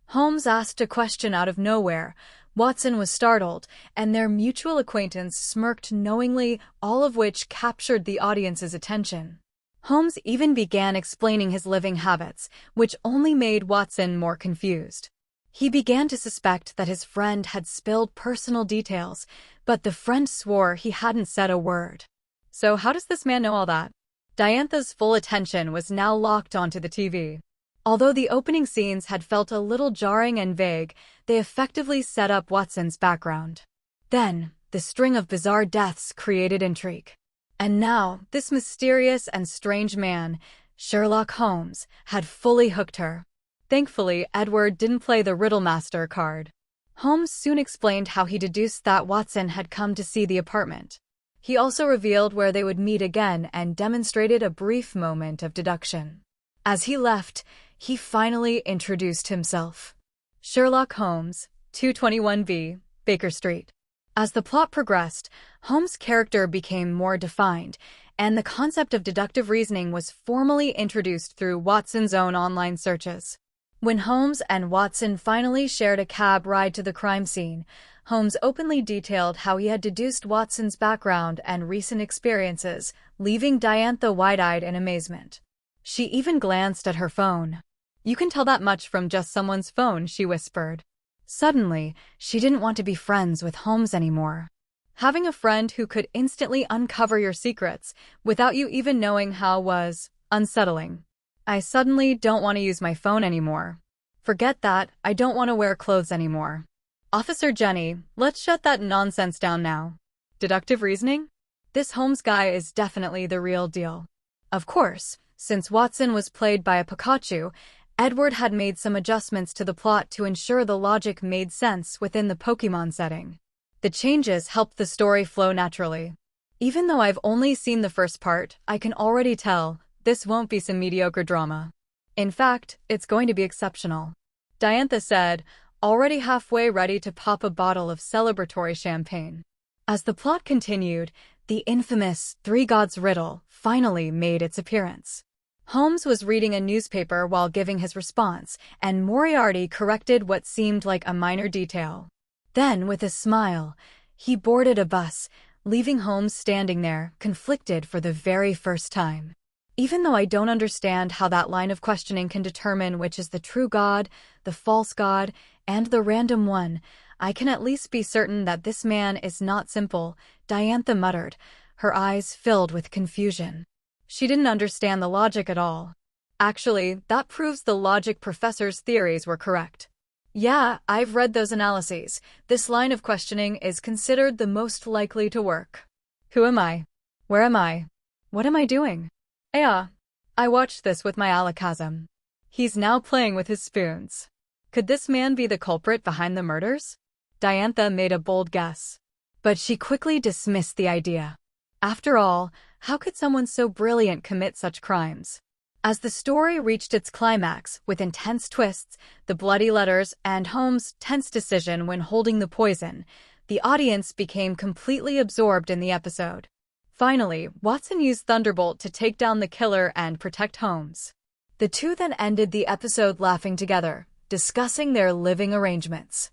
Holmes asked a question out of nowhere. Watson was startled, and their mutual acquaintance smirked knowingly, all of which captured the audience's attention. Holmes even began explaining his living habits, which only made Watson more confused. He began to suspect that his friend had spilled personal details, but the friend swore he hadn't said a word. So how does this man know all that? Diantha's full attention was now locked onto the TV. Although the opening scenes had felt a little jarring and vague, they effectively set up Watson's background. Then, the string of bizarre deaths created intrigue. And now, this mysterious and strange man, Sherlock Holmes, had fully hooked her. Thankfully, Edward didn't play the Riddle Master card. Holmes soon explained how he deduced that Watson had come to see the apartment. He also revealed where they would meet again and demonstrated a brief moment of deduction. As he left, he finally introduced himself. Sherlock Holmes, 221B, Baker Street. As the plot progressed, Holmes' character became more defined, and the concept of deductive reasoning was formally introduced through Watson's own online searches. When Holmes and Watson finally shared a cab ride to the crime scene, Holmes openly detailed how he had deduced Watson's background and recent experiences, leaving Diantha wide-eyed in amazement. She even glanced at her phone. "You can tell that much from just someone's phone," she whispered. Suddenly, she didn't want to be friends with Holmes anymore. Having a friend who could instantly uncover your secrets without you even knowing how was unsettling. "I suddenly don't want to use my phone anymore. Forget that, I don't want to wear clothes anymore. Officer Jenny, let's shut that nonsense down now." Deductive reasoning? This Holmes guy is definitely the real deal. Of course, since Watson was played by a Pikachu, Edward had made some adjustments to the plot to ensure the logic made sense within the Pokémon setting. The changes helped the story flow naturally. Even though I've only seen the first part, I can already tell this won't be some mediocre drama. In fact, it's going to be exceptional," Diantha said, already halfway ready to pop a bottle of celebratory champagne. As the plot continued, the infamous Three Gods riddle finally made its appearance. Holmes was reading a newspaper while giving his response, and Moriarty corrected what seemed like a minor detail. Then, with a smile, he boarded a bus, leaving Holmes standing there, conflicted for the very first time. Even though I don't understand how that line of questioning can determine which is the true god, the false god, and the random one, I can at least be certain that this man is not simple, Diantha muttered, her eyes filled with confusion. She didn't understand the logic at all. Actually, that proves the logic professor's theories were correct. Yeah, I've read those analyses. This line of questioning is considered the most likely to work. Who am I? Where am I? What am I doing? Yeah, I watched this with my alakazam. He's now playing with his spoons. Could this man be the culprit behind the murders? Diantha made a bold guess. But she quickly dismissed the idea. After all, how could someone so brilliant commit such crimes? As the story reached its climax, with intense twists, the bloody letters, and Holmes' tense decision when holding the poison, the audience became completely absorbed in the episode. Finally, Watson used Thunderbolt to take down the killer and protect Holmes. The two then ended the episode laughing together, discussing their living arrangements.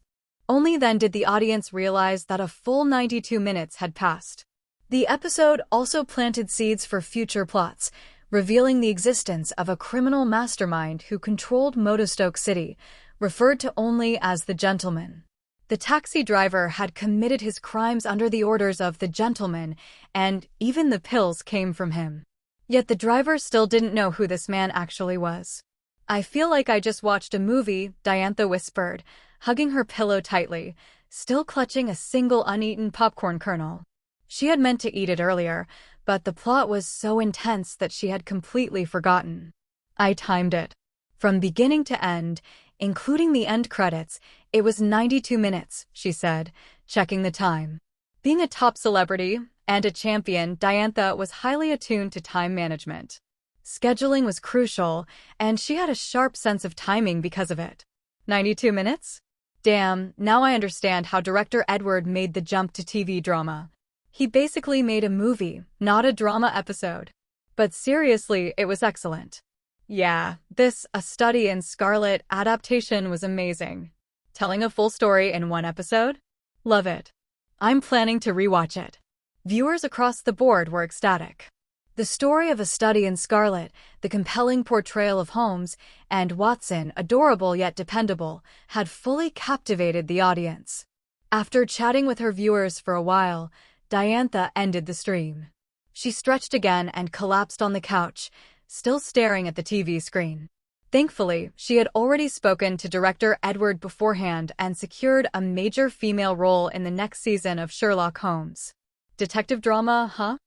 Only then did the audience realize that a full 92 minutes had passed. The episode also planted seeds for future plots, revealing the existence of a criminal mastermind who controlled Motostoke City, referred to only as the Gentleman. The taxi driver had committed his crimes under the orders of the Gentleman, and even the pills came from him. Yet the driver still didn't know who this man actually was. I feel like I just watched a movie, Diantha whispered, hugging her pillow tightly, still clutching a single uneaten popcorn kernel. She had meant to eat it earlier, but the plot was so intense that she had completely forgotten. I timed it. From beginning to end, including the end credits, it was 92 minutes, she said, checking the time. Being a top celebrity and a champion, Diantha was highly attuned to time management. Scheduling was crucial, and she had a sharp sense of timing because of it. 92 minutes? Damn, now I understand how director Edward made the jump to TV drama. He basically made a movie, not a drama episode. But seriously, it was excellent. Yeah, this A Study in Scarlet adaptation was amazing. Telling a full story in one episode? Love it. I'm planning to rewatch it. Viewers across the board were ecstatic. The story of A Study in Scarlet, the compelling portrayal of Holmes, and Watson, adorable yet dependable, had fully captivated the audience. After chatting with her viewers for a while, Diantha ended the stream. She stretched again and collapsed on the couch, still staring at the TV screen. Thankfully, she had already spoken to director Edward beforehand and secured a major female role in the next season of Sherlock Holmes. Detective drama, huh?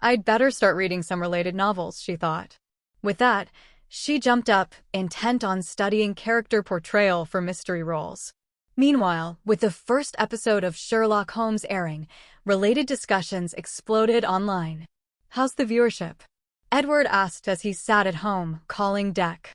I'd better start reading some related novels, she thought. With that, she jumped up, intent on studying character portrayal for mystery roles. Meanwhile, with the first episode of Sherlock Holmes airing, related discussions exploded online. How's the viewership? Edward asked as he sat at home, calling Dec.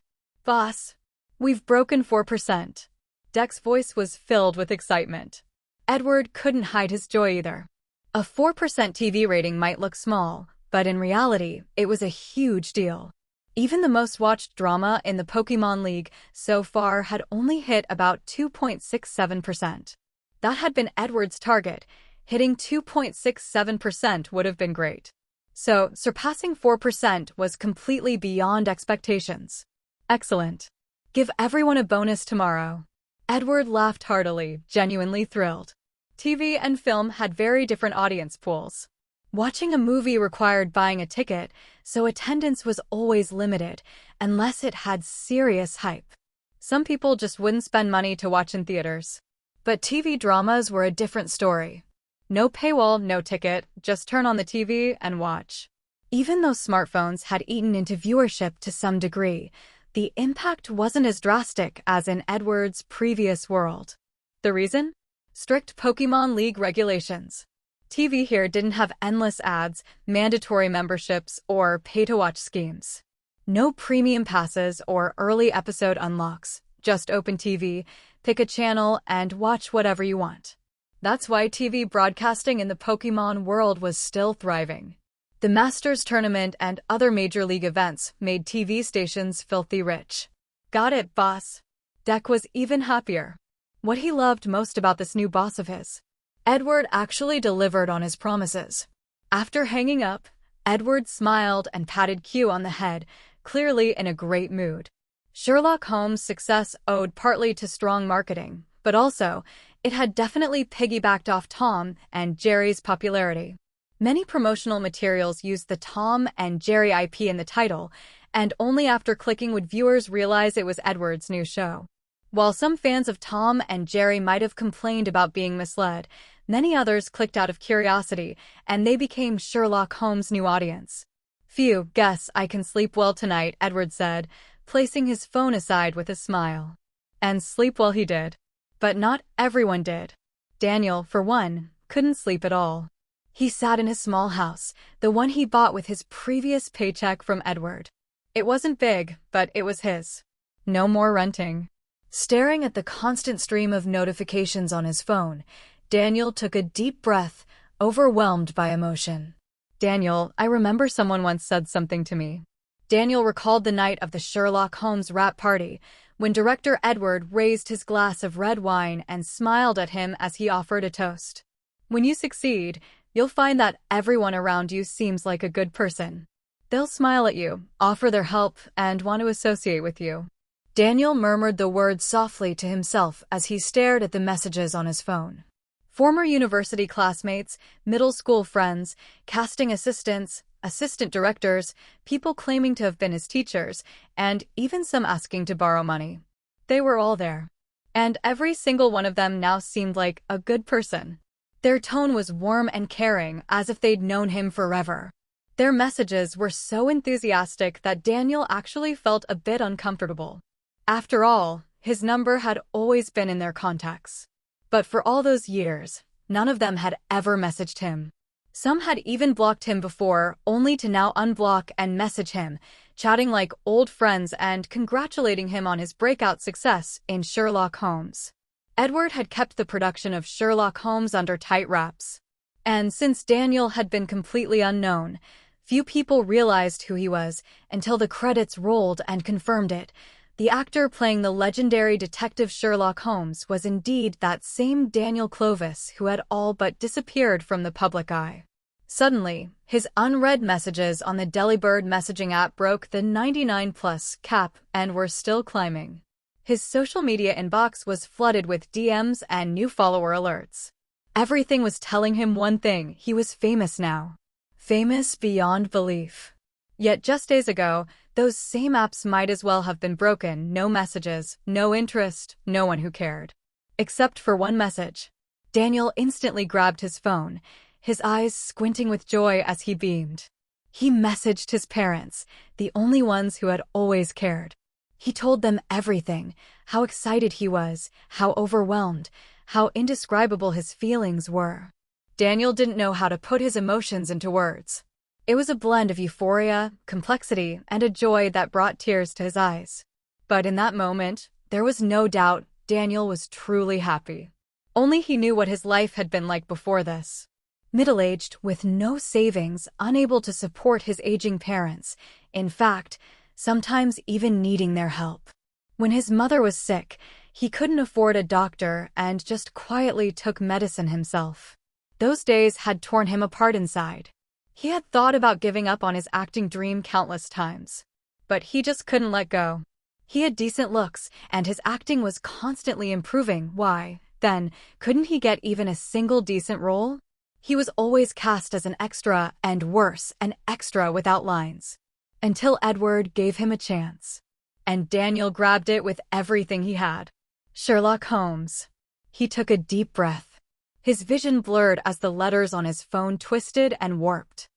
Boss, we've broken 4%. Dec's voice was filled with excitement. Edward couldn't hide his joy either. A 4% TV rating might look small, but in reality, it was a huge deal. Even the most watched drama in the Pokémon League so far had only hit about 2.67%. That had been Edward's target. Hitting 2.67% would have been great. So, surpassing 4% was completely beyond expectations. Excellent. Give everyone a bonus tomorrow. Edward laughed heartily, genuinely thrilled. TV and film had very different audience pools. Watching a movie required buying a ticket, so attendance was always limited, unless it had serious hype. Some people just wouldn't spend money to watch in theaters. But TV dramas were a different story. No paywall, no ticket, just turn on the TV and watch. Even though smartphones had eaten into viewership to some degree, the impact wasn't as drastic as in Edward's previous world. The reason? Strict Pokémon League regulations. TV here didn't have endless ads, mandatory memberships, or pay-to-watch schemes. No premium passes or early episode unlocks, Just open TV, pick a channel, and watch whatever you want. That's why TV broadcasting in the Pokémon world was still thriving. The Masters tournament and other major league events made TV stations filthy rich. Got it, boss. Deck was even happier. What he loved most about this new boss of his. Edward actually delivered on his promises. After hanging up, Edward smiled and patted Q on the head, clearly in a great mood. Sherlock Holmes' success owed partly to strong marketing, but also, it had definitely piggybacked off Tom and Jerry's popularity. Many promotional materials used the Tom and Jerry IP in the title, and only after clicking would viewers realize it was Edward's new show. While some fans of Tom and Jerry might have complained about being misled, many others clicked out of curiosity, and they became Sherlock Holmes' new audience. "Phew, guess I can sleep well tonight," Edward said, placing his phone aside with a smile. And sleep well he did. But not everyone did. Daniel, for one, couldn't sleep at all. He sat in his small house, the one he bought with his previous paycheck from Edward. It wasn't big, but it was his. No more renting. Staring at the constant stream of notifications on his phone, Daniel took a deep breath, overwhelmed by emotion. "Daniel, I remember someone once said something to me." Daniel recalled the night of the Sherlock Holmes wrap party, when Director Edward raised his glass of red wine and smiled at him as he offered a toast. "When you succeed, you'll find that everyone around you seems like a good person. They'll smile at you, offer their help, and want to associate with you." Daniel murmured the words softly to himself as he stared at the messages on his phone. Former university classmates, middle school friends, casting assistants, assistant directors, people claiming to have been his teachers, and even some asking to borrow money. They were all there. And every single one of them now seemed like a good person. Their tone was warm and caring, as if they'd known him forever. Their messages were so enthusiastic that Daniel actually felt a bit uncomfortable. After all, his number had always been in their contacts. But for all those years, none of them had ever messaged him. Some had even blocked him before, only to now unblock and message him, chatting like old friends and congratulating him on his breakout success in Sherlock Holmes. Edward had kept the production of Sherlock Holmes under tight wraps. And since Daniel had been completely unknown, few people realized who he was until the credits rolled and confirmed it. The actor playing the legendary detective Sherlock Holmes was indeed that same Daniel Clovis who had all but disappeared from the public eye. Suddenly, his unread messages on the Delibird messaging app broke the 99+ cap and were still climbing. His social media inbox was flooded with DMs and new follower alerts. Everything was telling him one thing: he was famous now. Famous beyond belief. Yet just days ago, those same apps might as well have been broken. No messages, no interest, no one who cared. Except for one message. Daniel instantly grabbed his phone, his eyes squinting with joy as he beamed. He messaged his parents, the only ones who had always cared. He told them everything, how excited he was, how overwhelmed, how indescribable his feelings were. Daniel didn't know how to put his emotions into words. It was a blend of euphoria, complexity, and a joy that brought tears to his eyes. But in that moment, there was no doubt Daniel was truly happy. Only he knew what his life had been like before this. Middle-aged, with no savings, unable to support his aging parents, in fact, sometimes even needing their help. When his mother was sick, he couldn't afford a doctor and just quietly took medicine himself. Those days had torn him apart inside. He had thought about giving up on his acting dream countless times. But he just couldn't let go. He had decent looks, and his acting was constantly improving. Why, then, couldn't he get even a single decent role? He was always cast as an extra, and worse, an extra without lines. Until Edward gave him a chance. And Daniel grabbed it with everything he had. Sherlock Holmes. He took a deep breath. His vision blurred as the letters on his phone twisted and warped.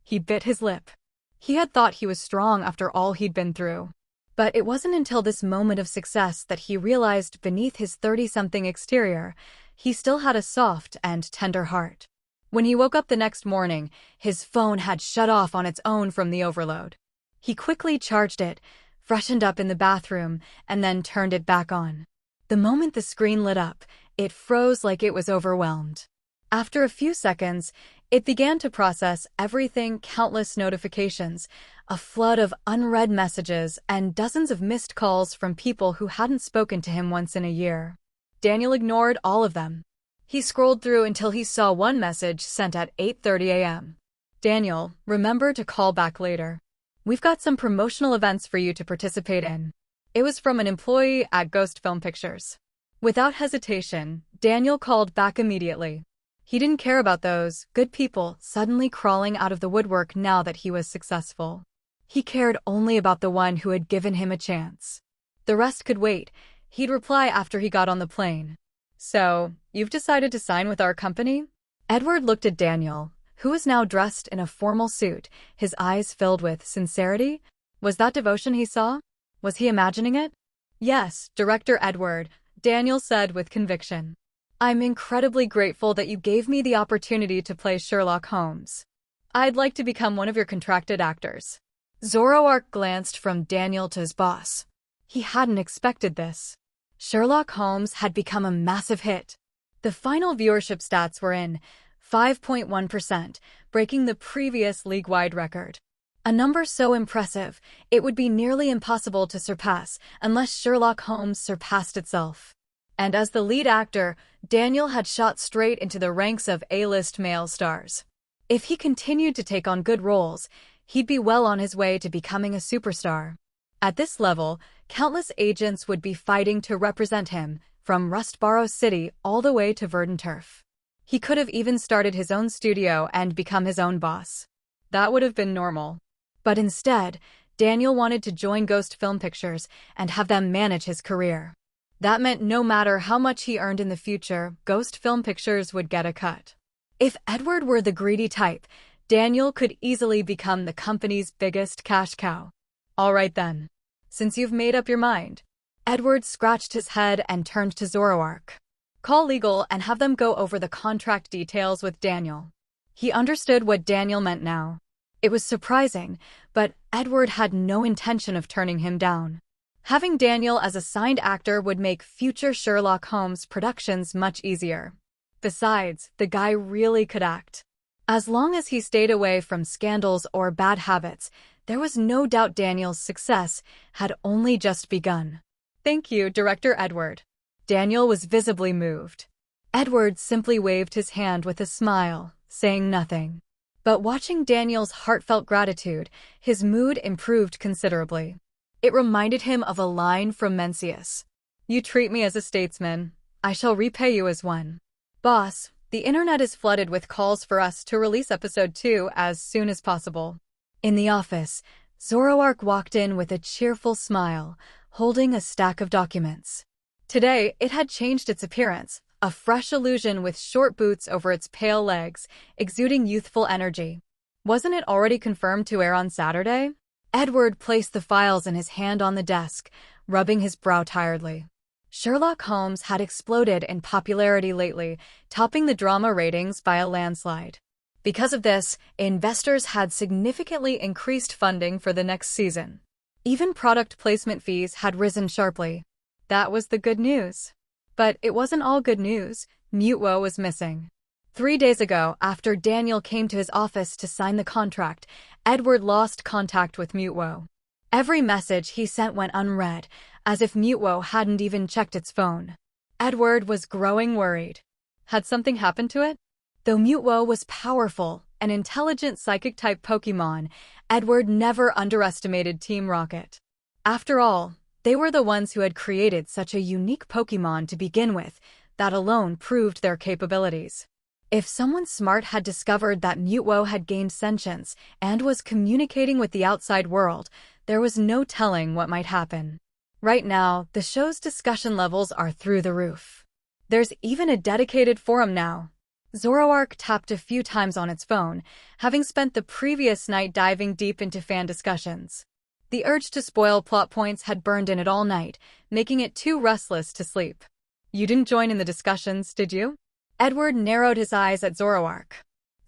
He bit his lip. He had thought he was strong after all he'd been through. But it wasn't until this moment of success that he realized beneath his 30-something exterior, he still had a soft and tender heart. When he woke up the next morning, his phone had shut off on its own from the overload. He quickly charged it, freshened up in the bathroom, and then turned it back on. The moment the screen lit up, it froze like it was overwhelmed. After a few seconds, it began to process everything, countless notifications, a flood of unread messages, and dozens of missed calls from people who hadn't spoken to him once in a year. Daniel ignored all of them. He scrolled through until he saw one message sent at 8:30 a.m. Daniel, remember to call back later. We've got some promotional events for you to participate in. It was from an employee at Ghost Film Pictures. Without hesitation, Daniel called back immediately. He didn't care about those good people suddenly crawling out of the woodwork now that he was successful. He cared only about the one who had given him a chance. The rest could wait. He'd reply after he got on the plane. So, you've decided to sign with our company? Edward looked at Daniel, who was now dressed in a formal suit, his eyes filled with sincerity. Was that devotion he saw? Was he imagining it? Yes, Director Edward, Daniel said with conviction. I'm incredibly grateful that you gave me the opportunity to play Sherlock Holmes. I'd like to become one of your contracted actors. Zoroark glanced from Daniel to his boss. He hadn't expected this. Sherlock Holmes had become a massive hit. The final viewership stats were in 5.1%, breaking the previous league-wide record. A number so impressive, it would be nearly impossible to surpass unless Sherlock Holmes surpassed itself. And as the lead actor, Daniel had shot straight into the ranks of A-list male stars. If he continued to take on good roles, he'd be well on his way to becoming a superstar. At this level, countless agents would be fighting to represent him, from Rustborough City all the way to Verdant Turf. He could have even started his own studio and become his own boss. That would have been normal. But instead, Daniel wanted to join Ghost Film Pictures and have them manage his career. That meant no matter how much he earned in the future, Ghost Film Pictures would get a cut. If Edward were the greedy type, Daniel could easily become the company's biggest cash cow. All right then. Since you've made up your mind. Edward scratched his head and turned to Zoroark. Call legal and have them go over the contract details with Daniel. He understood what Daniel meant now. It was surprising, but Edward had no intention of turning him down. Having Daniel as a signed actor would make future Sherlock Holmes productions much easier. Besides, the guy really could act. As long as he stayed away from scandals or bad habits, there was no doubt Daniel's success had only just begun. Thank you, Director Edward. Daniel was visibly moved. Edward simply waved his hand with a smile, saying nothing. But watching Daniel's heartfelt gratitude, his mood improved considerably. It reminded him of a line from Mencius. You treat me as a statesman, I shall repay you as one. Boss, the internet is flooded with calls for us to release episode 2 as soon as possible. In the office, Zoroark walked in with a cheerful smile, holding a stack of documents. Today, it had changed its appearance, a fresh illusion with short boots over its pale legs, exuding youthful energy. Wasn't it already confirmed to air on Saturday? Edward placed the files in his hand on the desk, rubbing his brow tiredly. Sherlock Holmes had exploded in popularity lately, topping the drama ratings by a landslide. Because of this, investors had significantly increased funding for the next season. Even product placement fees had risen sharply. That was the good news. But it wasn't all good news. Mutwo was missing. 3 days ago, after Daniel came to his office to sign the contract, Edward lost contact with Mutwo. Every message he sent went unread, as if Mutwo hadn't even checked its phone. Edward was growing worried. Had something happened to it? Though Mutwo was powerful, an intelligent psychic-type Pokémon, Edward never underestimated Team Rocket. After all, they were the ones who had created such a unique Pokémon to begin with. That alone proved their capabilities. If someone smart had discovered that Mutwo had gained sentience and was communicating with the outside world, there was no telling what might happen. Right now, the show's discussion levels are through the roof. There's even a dedicated forum now. Zoroark tapped a few times on its phone, having spent the previous night diving deep into fan discussions. The urge to spoil plot points had burned in it all night, making it too restless to sleep. You didn't join in the discussions, did you? Edward narrowed his eyes at Zoroark.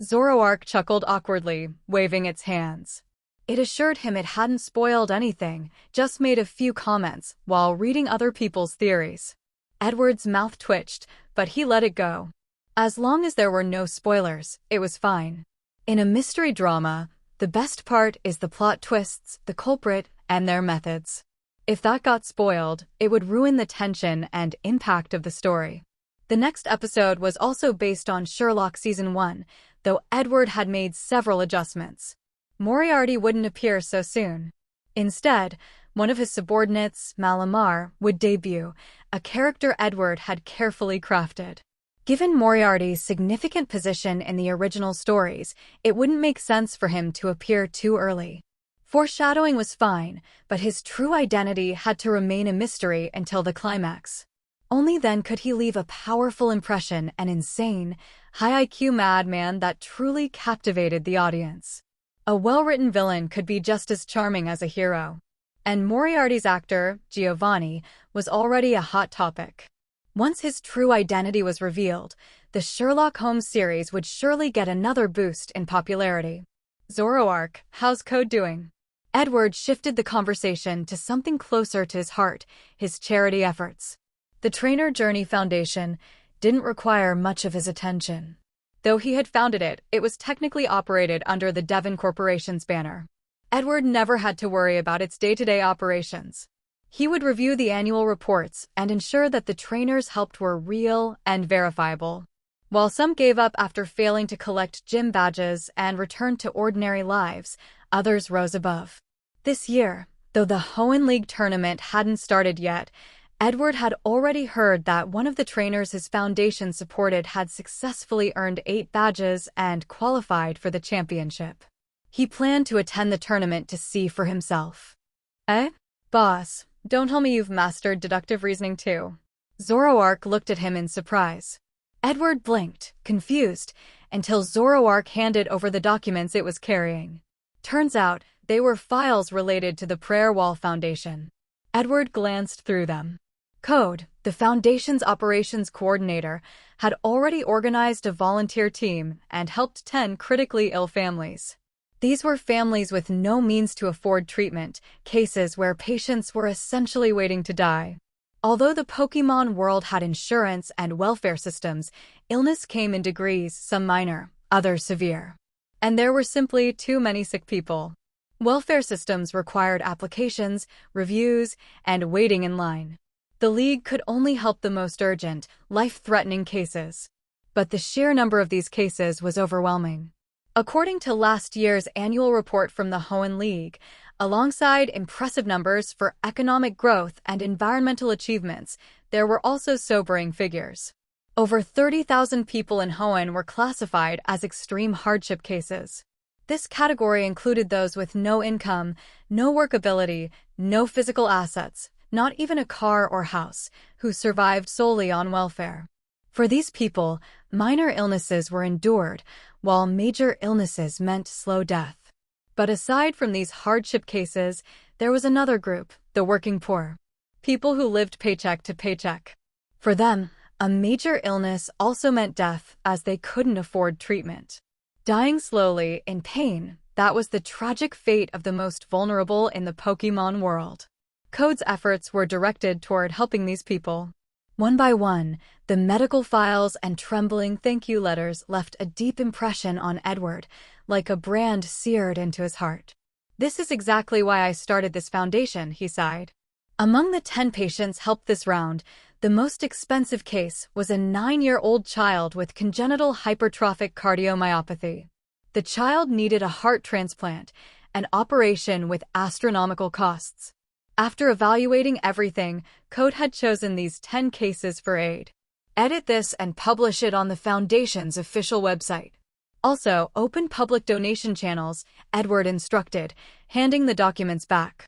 Zoroark chuckled awkwardly, waving its hands. It assured him it hadn't spoiled anything, just made a few comments while reading other people's theories. Edward's mouth twitched, but he let it go. As long as there were no spoilers, it was fine. In a mystery drama, the best part is the plot twists, the culprit, and their methods. If that got spoiled, it would ruin the tension and impact of the story. The next episode was also based on Sherlock Season 1, though Edward had made several adjustments. Moriarty wouldn't appear so soon. Instead, one of his subordinates, Malamar, would debut, a character Edward had carefully crafted. Given Moriarty's significant position in the original stories, it wouldn't make sense for him to appear too early. Foreshadowing was fine, but his true identity had to remain a mystery until the climax. Only then could he leave a powerful impression, an insane, high IQ madman that truly captivated the audience. A well-written villain could be just as charming as a hero. And Moriarty's actor, Giovanni, was already a hot topic. Once his true identity was revealed, the Sherlock Holmes series would surely get another boost in popularity. Zoroark, how's Code doing? Edward shifted the conversation to something closer to his heart, his charity efforts. The Trainer Journey Foundation didn't require much of his attention. Though he had founded it, it was technically operated under the Devon Corporation's banner. Edward never had to worry about its day-to-day operations. He would review the annual reports and ensure that the trainers helped were real and verifiable. While some gave up after failing to collect gym badges and returned to ordinary lives, others rose above. This year, though the Hoenn League tournament hadn't started yet, Edward had already heard that one of the trainers his foundation supported had successfully earned 8 badges and qualified for the championship. He planned to attend the tournament to see for himself. Eh? Boss, don't tell me you've mastered deductive reasoning too. Zoroark looked at him in surprise. Edward blinked, confused, until Zoroark handed over the documents it was carrying. Turns out, they were files related to the Prayer Wall Foundation. Edward glanced through them. Code, the Foundation's operations coordinator, had already organized a volunteer team and helped 10 critically ill families. These were families with no means to afford treatment, cases where patients were essentially waiting to die. Although the Pokémon world had insurance and welfare systems, illness came in degrees, some minor, others severe. And there were simply too many sick people. Welfare systems required applications, reviews, and waiting in line. The League could only help the most urgent, life-threatening cases. But the sheer number of these cases was overwhelming. According to last year's annual report from the Hoenn League, alongside impressive numbers for economic growth and environmental achievements, there were also sobering figures. Over 30,000 people in Hoenn were classified as extreme hardship cases. This category included those with no income, no workability, no physical assets, not even a car or house, who survived solely on welfare. For these people, minor illnesses were endured, while major illnesses meant slow death. But aside from these hardship cases, there was another group, the working poor. People who lived paycheck to paycheck. For them, a major illness also meant death, as they couldn't afford treatment. Dying slowly, in pain, that was the tragic fate of the most vulnerable in the Pokémon world. Code's efforts were directed toward helping these people. One by one, the medical files and trembling thank you letters left a deep impression on Edward, like a brand seared into his heart. This is exactly why I started this foundation, he sighed. Among the 10 patients helped this round, the most expensive case was a 9-year-old child with congenital hypertrophic cardiomyopathy. The child needed a heart transplant, an operation with astronomical costs. After evaluating everything, Code had chosen these 10 cases for aid. Edit this and publish it on the Foundation's official website. Also, open public donation channels, Edward instructed, handing the documents back.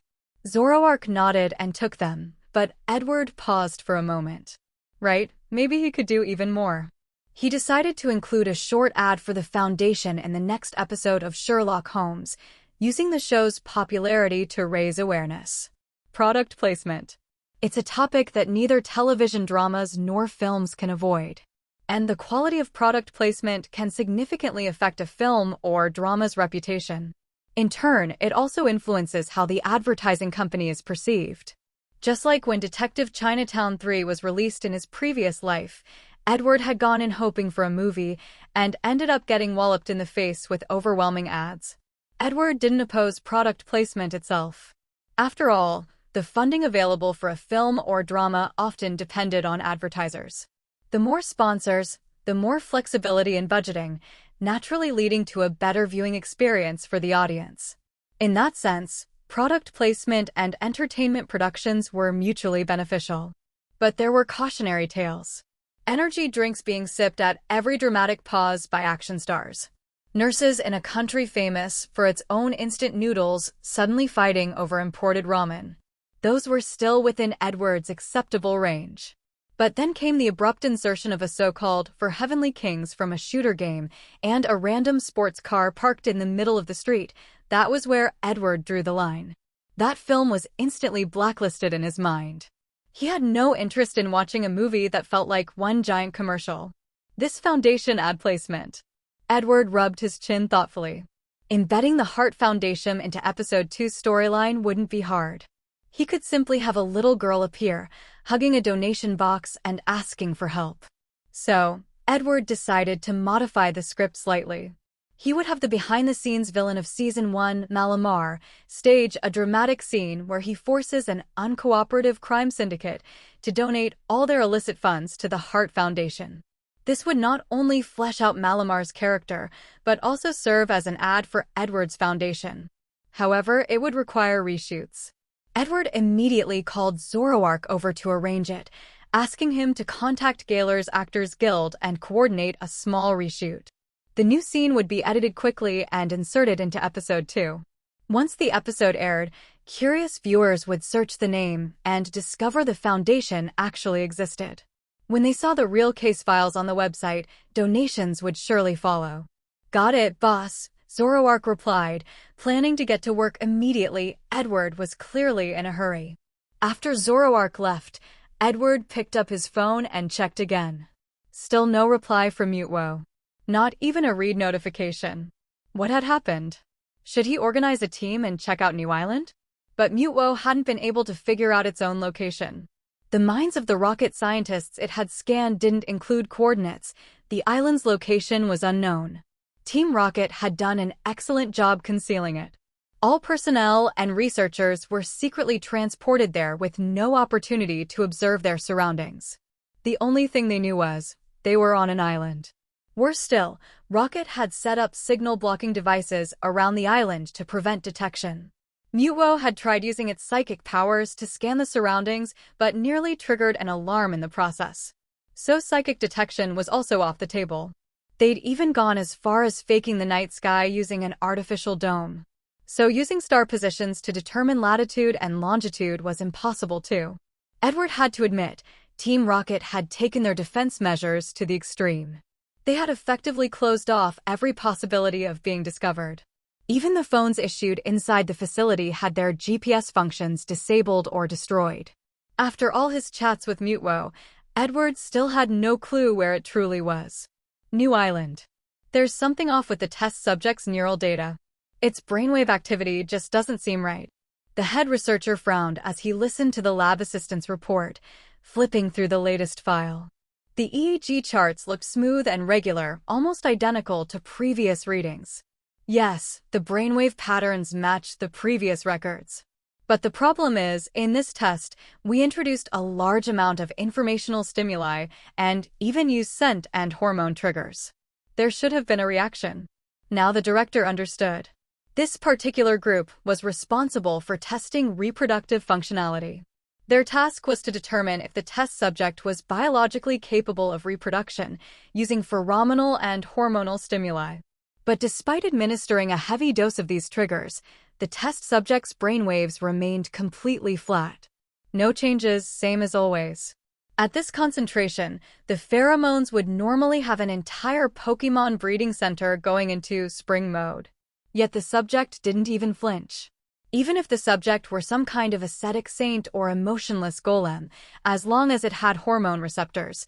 Zoroark nodded and took them, but Edward paused for a moment. Right, maybe he could do even more. He decided to include a short ad for the Foundation in the next episode of Sherlock Holmes, using the show's popularity to raise awareness. Product placement. It's a topic that neither television dramas nor films can avoid. And the quality of product placement can significantly affect a film or drama's reputation. In turn, it also influences how the advertising company is perceived. Just like when Detective Chinatown 3 was released in his previous life, Edward had gone in hoping for a movie and ended up getting walloped in the face with overwhelming ads. Edward didn't oppose product placement itself. After all, the funding available for a film or drama often depended on advertisers. The more sponsors, the more flexibility in budgeting, naturally leading to a better viewing experience for the audience. In that sense, product placement and entertainment productions were mutually beneficial. But there were cautionary tales. Energy drinks being sipped at every dramatic pause by action stars. Nurses in a country famous for its own instant noodles suddenly fighting over imported ramen. Those were still within Edward's acceptable range. But then came the abrupt insertion of a so-called For Heavenly Kings from a shooter game and a random sports car parked in the middle of the street. That was where Edward drew the line. That film was instantly blacklisted in his mind. He had no interest in watching a movie that felt like one giant commercial. This foundation ad placement. Edward rubbed his chin thoughtfully. Embedding the Heart Foundation into Episode 2's storyline wouldn't be hard. He could simply have a little girl appear, hugging a donation box and asking for help. So, Edward decided to modify the script slightly. He would have the behind-the-scenes villain of Season 1, Malamar, stage a dramatic scene where he forces an uncooperative crime syndicate to donate all their illicit funds to the Heart Foundation. This would not only flesh out Malamar's character, but also serve as an ad for Edward's foundation. However, it would require reshoots. Edward immediately called Zoroark over to arrange it, asking him to contact Gaylor's Actors Guild and coordinate a small reshoot. The new scene would be edited quickly and inserted into Episode 2. Once the episode aired, curious viewers would search the name and discover the foundation actually existed. When they saw the real case files on the website, donations would surely follow. "Got it, boss," Zoroark replied, planning to get to work immediately. Edward was clearly in a hurry. After Zoroark left, Edward picked up his phone and checked again. Still no reply from Mutewo. Not even a read notification. What had happened? Should he organize a team and check out New Island? But Mutewo hadn't been able to figure out its own location. The minds of the rocket scientists it had scanned didn't include coordinates. The island's location was unknown. Team Rocket had done an excellent job concealing it. All personnel and researchers were secretly transported there with no opportunity to observe their surroundings. The only thing they knew was, they were on an island. Worse still, Rocket had set up signal-blocking devices around the island to prevent detection. Mutewo had tried using its psychic powers to scan the surroundings, but nearly triggered an alarm in the process. So psychic detection was also off the table. They'd even gone as far as faking the night sky using an artificial dome. So using star positions to determine latitude and longitude was impossible too. Edward had to admit, Team Rocket had taken their defense measures to the extreme. They had effectively closed off every possibility of being discovered. Even the phones issued inside the facility had their GPS functions disabled or destroyed. After all his chats with Mutewo, Edward still had no clue where it truly was. New Island. There's something off with the test subject's neural data. Its brainwave activity just doesn't seem right. The head researcher frowned as he listened to the lab assistant's report, flipping through the latest file. The EEG charts looked smooth and regular, almost identical to previous readings. Yes, the brainwave patterns matched the previous records. But the problem is, in this test, we introduced a large amount of informational stimuli and even used scent and hormone triggers. There should have been a reaction. Now the director understood. This particular group was responsible for testing reproductive functionality. Their task was to determine if the test subject was biologically capable of reproduction using pheromonal and hormonal stimuli. But despite administering a heavy dose of these triggers, the test subject's brainwaves remained completely flat. No changes, same as always. At this concentration, the pheromones would normally have an entire Pokémon breeding center going into spring mode. Yet the subject didn't even flinch. Even if the subject were some kind of ascetic saint or emotionless golem, as long as it had hormone receptors,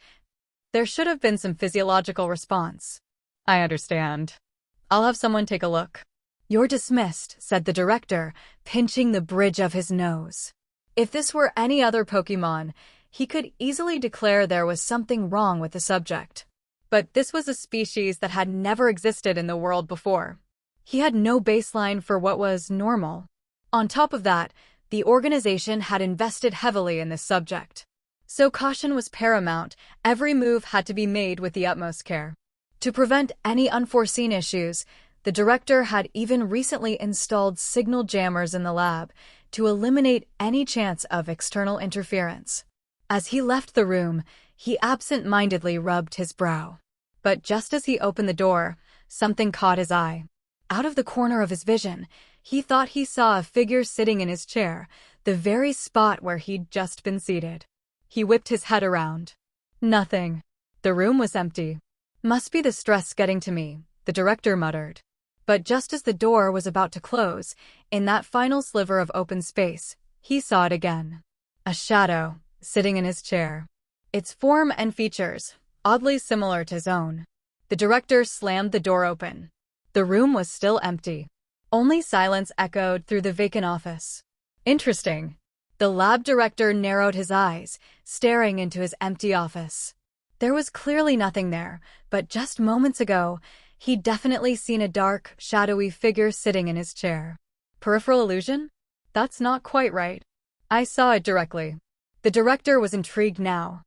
there should have been some physiological response. I understand. I'll have someone take a look. "You're dismissed," said the director, pinching the bridge of his nose. If this were any other Pokémon, he could easily declare there was something wrong with the subject. But this was a species that had never existed in the world before. He had no baseline for what was normal. On top of that, the organization had invested heavily in this subject. So caution was paramount. Every move had to be made with the utmost care. To prevent any unforeseen issues, the director had even recently installed signal jammers in the lab to eliminate any chance of external interference. As he left the room, he absent-mindedly rubbed his brow. But just as he opened the door, something caught his eye. Out of the corner of his vision, he thought he saw a figure sitting in his chair, the very spot where he'd just been seated. He whipped his head around. Nothing. The room was empty. "Must be the stress getting to me," the director muttered. But just as the door was about to close, in that final sliver of open space, he saw it again. A shadow, sitting in his chair. Its form and features, oddly similar to his own. The director slammed the door open. The room was still empty. Only silence echoed through the vacant office. Interesting. The lab director narrowed his eyes, staring into his empty office. There was clearly nothing there, but just moments ago, he'd definitely seen a dark, shadowy figure sitting in his chair. Peripheral illusion? That's not quite right. I saw it directly. The director was intrigued now.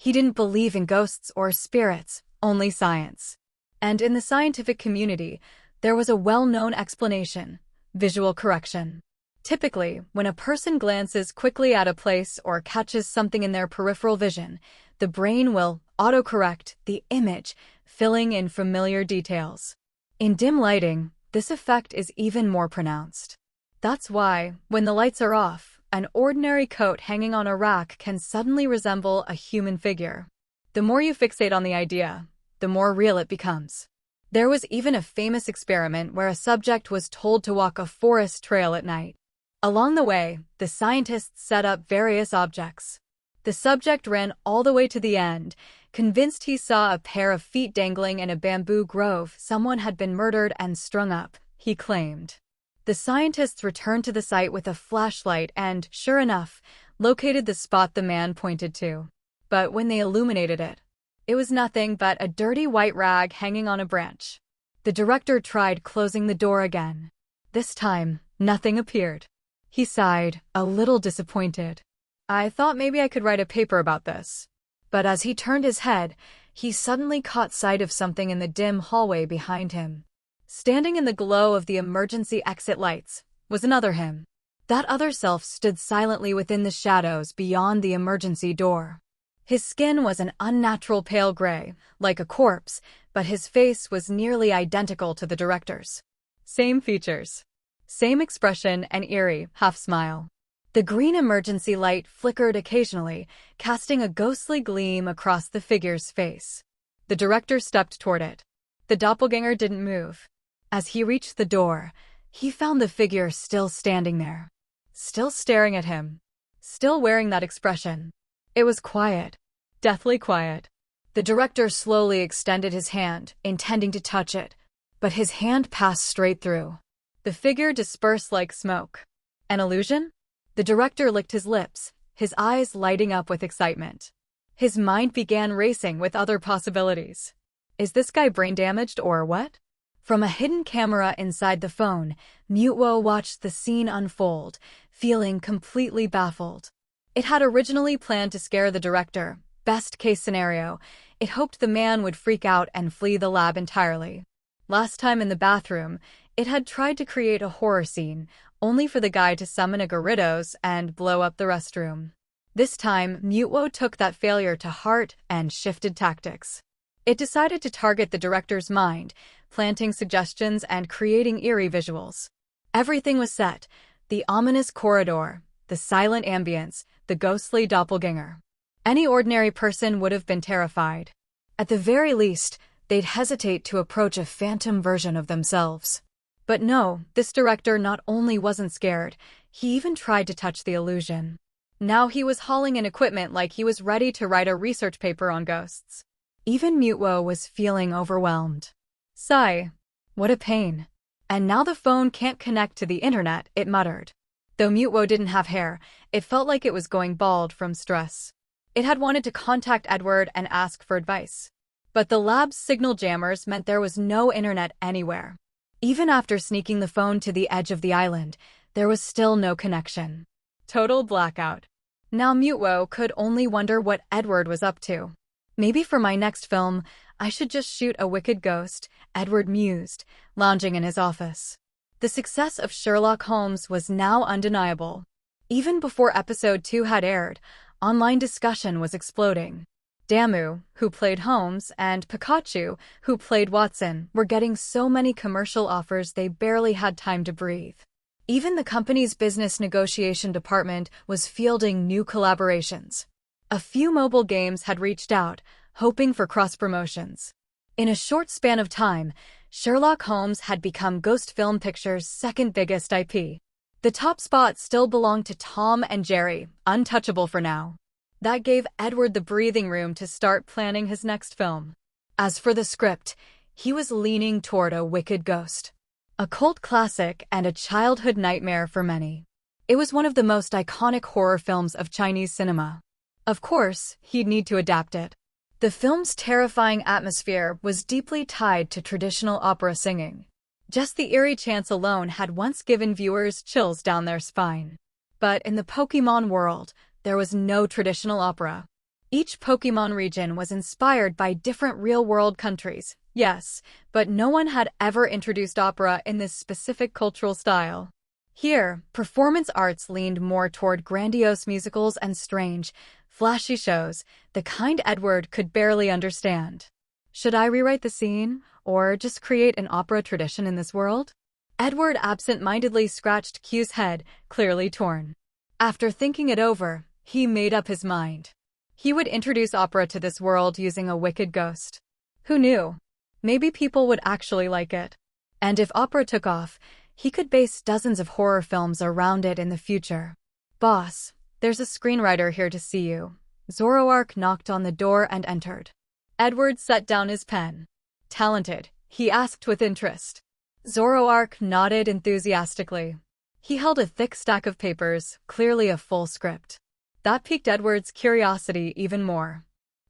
He didn't believe in ghosts or spirits, only science. And in the scientific community, there was a well-known explanation: visual correction. Typically, when a person glances quickly at a place or catches something in their peripheral vision, the brain will autocorrect the image, filling in familiar details. In dim lighting, this effect is even more pronounced. That's why, when the lights are off, an ordinary coat hanging on a rack can suddenly resemble a human figure. The more you fixate on the idea, the more real it becomes. There was even a famous experiment where a subject was told to walk a forest trail at night. Along the way, the scientists set up various objects. The subject ran all the way to the end, convinced he saw a pair of feet dangling in a bamboo grove. Someone had been murdered and strung up, he claimed. The scientists returned to the site with a flashlight and, sure enough, located the spot the man pointed to. But when they illuminated it, it was nothing but a dirty white rag hanging on a branch. The director tried closing the door again. This time, nothing appeared. He sighed, a little disappointed. "I thought maybe I could write a paper about this." But as he turned his head, he suddenly caught sight of something in the dim hallway behind him. Standing in the glow of the emergency exit lights was another him. That other self stood silently within the shadows beyond the emergency door. His skin was an unnatural pale gray, like a corpse, but his face was nearly identical to the director's. Same features, same expression, and eerie half-smile. The green emergency light flickered occasionally, casting a ghostly gleam across the figure's face. The director stepped toward it. The doppelganger didn't move. As he reached the door, he found the figure still standing there. Still staring at him. Still wearing that expression. It was quiet. Deathly quiet. The director slowly extended his hand, intending to touch it, but his hand passed straight through. The figure dispersed like smoke. An illusion? The director licked his lips, his eyes lighting up with excitement. His mind began racing with other possibilities. Is this guy brain damaged or what? From a hidden camera inside the phone, Mutwo watched the scene unfold, feeling completely baffled. It had originally planned to scare the director. Best case scenario, it hoped the man would freak out and flee the lab entirely. Last time in the bathroom, it had tried to create a horror scene, only for the guy to summon a Gyarados and blow up the restroom. This time, Mutwo took that failure to heart and shifted tactics. It decided to target the director's mind, planting suggestions and creating eerie visuals. Everything was set: the ominous corridor, the silent ambience, the ghostly doppelganger. Any ordinary person would have been terrified. At the very least, they'd hesitate to approach a phantom version of themselves. But no, this director not only wasn't scared, he even tried to touch the illusion. Now he was hauling in equipment like he was ready to write a research paper on ghosts. Even Mutwo was feeling overwhelmed. Sigh. What a pain. And now the phone can't connect to the internet, it muttered. Though Mutwo didn't have hair, it felt like it was going bald from stress. It had wanted to contact Edward and ask for advice. But the lab's signal jammers meant there was no internet anywhere. Even after sneaking the phone to the edge of the island, there was still no connection. Total blackout. Now Mutwo could only wonder what Edward was up to. Maybe for my next film, I should just shoot a wicked ghost, Edward mused, lounging in his office. The success of Sherlock Holmes was now undeniable. Even before episode 2 had aired, online discussion was exploding. Damu, who played Holmes, and Pikachu, who played Watson, were getting so many commercial offers they barely had time to breathe. Even the company's business negotiation department was fielding new collaborations. A few mobile games had reached out, hoping for cross-promotions. In a short span of time, Sherlock Holmes had become Ghost Film Pictures' second biggest IP. The top spot still belonged to Tom and Jerry, untouchable for now. That gave Edward the breathing room to start planning his next film. As for the script, he was leaning toward a wicked ghost. A cult classic and a childhood nightmare for many. It was one of the most iconic horror films of Chinese cinema. Of course, he'd need to adapt it. The film's terrifying atmosphere was deeply tied to traditional opera singing. Just the eerie chants alone had once given viewers chills down their spine. But in the Pokémon world, there was no traditional opera. Each Pokémon region was inspired by different real-world countries, yes, but no one had ever introduced opera in this specific cultural style. Here, performance arts leaned more toward grandiose musicals and strange, flashy shows, the kind Edward could barely understand. Should I rewrite the scene, or just create an opera tradition in this world? Edward absent-mindedly scratched Q's head, clearly torn. After thinking it over, he made up his mind. He would introduce opera to this world using a wicked ghost. Who knew? Maybe people would actually like it. And if opera took off, he could base dozens of horror films around it in the future. Boss, there's a screenwriter here to see you. Zoroark knocked on the door and entered. Edward set down his pen. Talented, he asked with interest. Zoroark nodded enthusiastically. He held a thick stack of papers, clearly a full script. That piqued Edward's curiosity even more.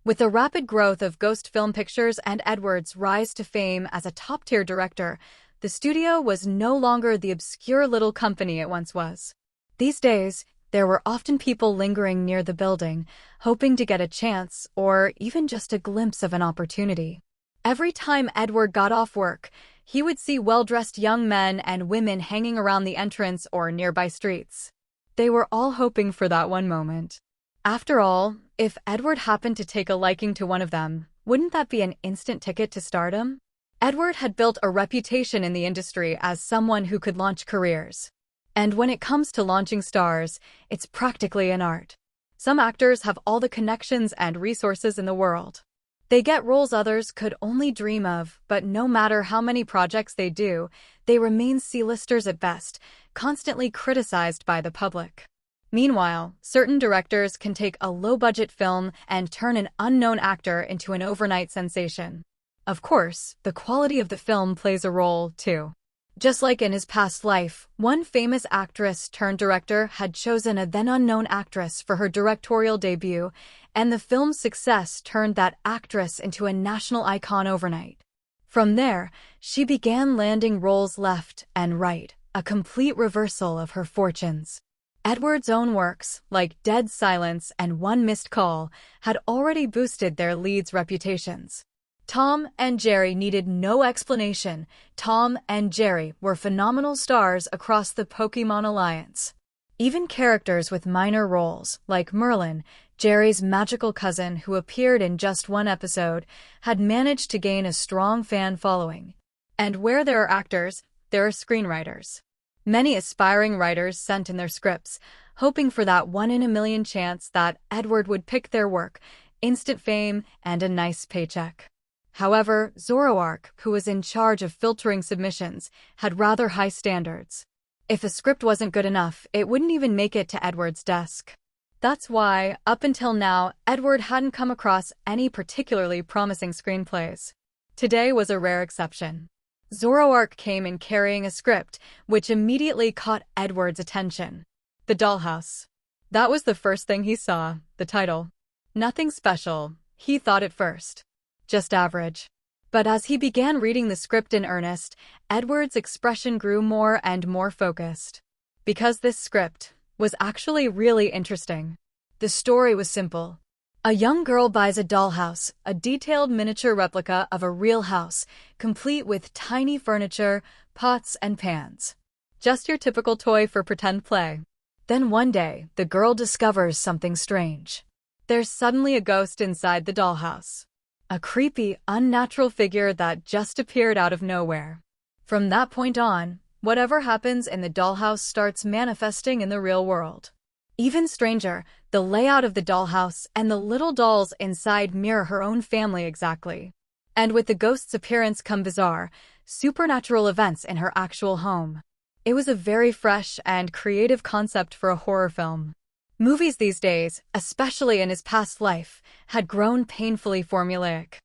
With the rapid growth of Ghost Film Pictures and Edward's rise to fame as a top-tier director, the studio was no longer the obscure little company it once was. These days, there were often people lingering near the building, hoping to get a chance or even just a glimpse of an opportunity. Every time Edward got off work, he would see well-dressed young men and women hanging around the entrance or nearby streets. They were all hoping for that one moment. After all, if Edward happened to take a liking to one of them, wouldn't that be an instant ticket to stardom? Edward had built a reputation in the industry as someone who could launch careers. And when it comes to launching stars, it's practically an art. Some actors have all the connections and resources in the world. They get roles others could only dream of, but no matter how many projects they do, they remain C-listers at best, constantly criticized by the public. Meanwhile, certain directors can take a low-budget film and turn an unknown actor into an overnight sensation. Of course, the quality of the film plays a role, too. Just like in his past life, one famous actress turned director had chosen a then-unknown actress for her directorial debut, and the film's success turned that actress into a national icon overnight. From there, she began landing roles left and right, a complete reversal of her fortunes. Edward's own works, like Dead Silence and One Missed Call, had already boosted their leads' reputations. Tom and Jerry needed no explanation. Tom and Jerry were phenomenal stars across the Pokémon Alliance. Even characters with minor roles, like Merlin, Jerry's magical cousin who appeared in just one episode, had managed to gain a strong fan following. And where there are actors, there are screenwriters. Many aspiring writers sent in their scripts, hoping for that one-in-a-million chance that Edward would pick their work, instant fame, and a nice paycheck. However, Zoroark, who was in charge of filtering submissions, had rather high standards. If a script wasn't good enough, it wouldn't even make it to Edward's desk. That's why, up until now, Edward hadn't come across any particularly promising screenplays. Today was a rare exception. Zoroark came in carrying a script, which immediately caught Edward's attention. The Dollhouse. That was the first thing he saw, the title. Nothing special, he thought at first. Just average. But as he began reading the script in earnest, Edward's expression grew more and more focused. Because this script was actually really interesting. The story was simple. A young girl buys a dollhouse, a detailed miniature replica of a real house, complete with tiny furniture, pots, and pans. Just your typical toy for pretend play. Then one day, the girl discovers something strange. There's suddenly a ghost inside the dollhouse. A creepy, unnatural figure that just appeared out of nowhere. From that point on, whatever happens in the dollhouse starts manifesting in the real world. Even stranger, the layout of the dollhouse and the little dolls inside mirror her own family exactly. And with the ghost's appearance come bizarre, supernatural events in her actual home. It was a very fresh and creative concept for a horror film. Movies these days, especially in his past life, had grown painfully formulaic.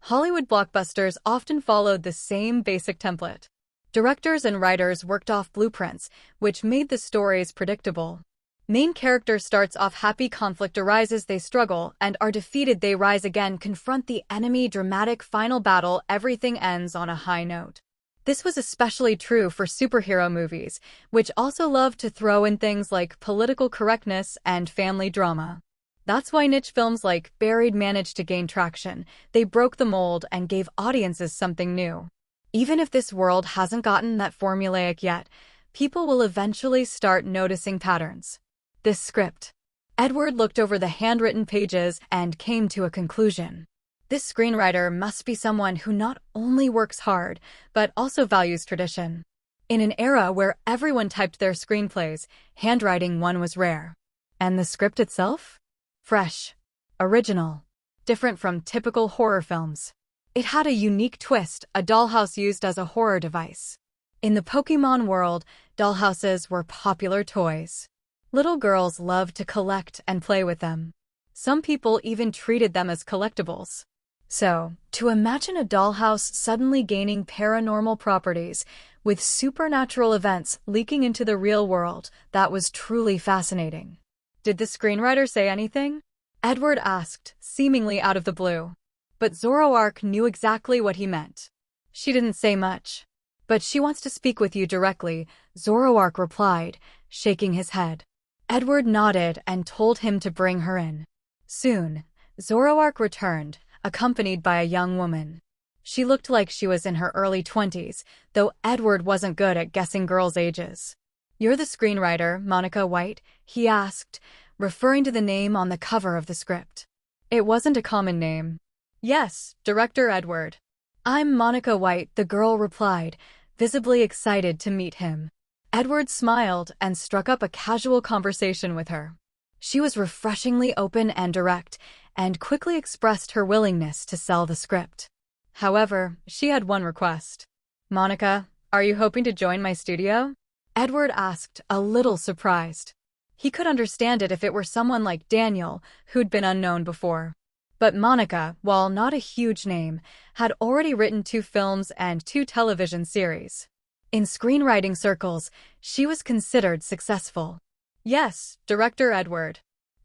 Hollywood blockbusters often followed the same basic template. Directors and writers worked off blueprints, which made the stories predictable. Main character starts off happy, conflict arises, they struggle, and are defeated, they rise again, confront the enemy, dramatic final battle, everything ends on a high note. This was especially true for superhero movies, which also loved to throw in things like political correctness and family drama. That's why niche films like Buried managed to gain traction. They broke the mold and gave audiences something new. Even if this world hasn't gotten that formulaic yet, people will eventually start noticing patterns. This script. Edward looked over the handwritten pages and came to a conclusion. This screenwriter must be someone who not only works hard, but also values tradition. In an era where everyone typed their screenplays, handwriting one was rare. And the script itself? Fresh. Original. Different from typical horror films. It had a unique twist, a dollhouse used as a horror device. In the Pokémon world, dollhouses were popular toys. Little girls loved to collect and play with them. Some people even treated them as collectibles. So, to imagine a dollhouse suddenly gaining paranormal properties, with supernatural events leaking into the real world, that was truly fascinating. Did the screenwriter say anything? Edward asked, seemingly out of the blue. But Zoroark knew exactly what he meant. She didn't say much. But she wants to speak with you directly, Zoroark replied, shaking his head. Edward nodded and told him to bring her in. Soon, Zoroark returned, accompanied by a young woman. She looked like she was in her early 20s, though Edward wasn't good at guessing girls' ages. "You're the screenwriter, Monica White?" he asked, referring to the name on the cover of the script. It wasn't a common name. "Yes, Director Edward." "I'm Monica White," the girl replied, visibly excited to meet him. Edward smiled and struck up a casual conversation with her. She was refreshingly open and direct, and quickly expressed her willingness to sell the script. However, she had one request. "Monica, are you hoping to join my studio?" Edward asked, a little surprised. He could understand it if it were someone like Daniel, who'd been unknown before. But Monica, while not a huge name, had already written 2 films and 2 television series. In screenwriting circles, she was considered successful. "Yes, Director Edward.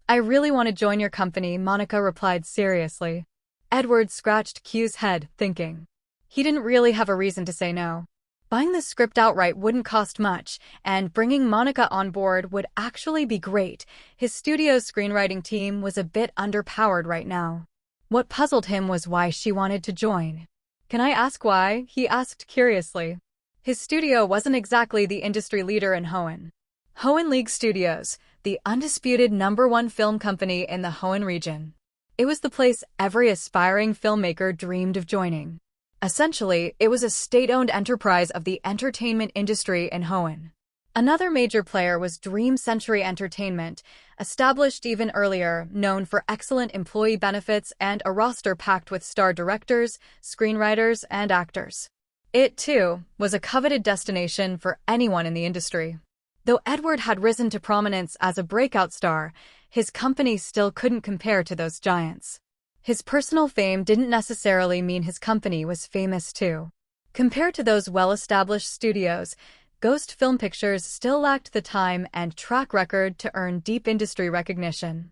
I really want to join your company," Monica replied seriously. Edward scratched Q's head, thinking. He didn't really have a reason to say no. Buying the script outright wouldn't cost much, and bringing Monica on board would actually be great. His studio's screenwriting team was a bit underpowered right now. What puzzled him was why she wanted to join. "Can I ask why?" he asked curiously. His studio wasn't exactly the industry leader in Hoenn. Hoenn League Studios, the undisputed #1 film company in the Hoenn region. It was the place every aspiring filmmaker dreamed of joining. Essentially, it was a state-owned enterprise of the entertainment industry in Hoenn. Another major player was Dream Century Entertainment, established even earlier, known for excellent employee benefits and a roster packed with star directors, screenwriters, and actors. It, too, was a coveted destination for anyone in the industry. Though Edward had risen to prominence as a breakout star, his company still couldn't compare to those giants. His personal fame didn't necessarily mean his company was famous too. Compared to those well-established studios, Ghost Film Pictures still lacked the time and track record to earn deep industry recognition.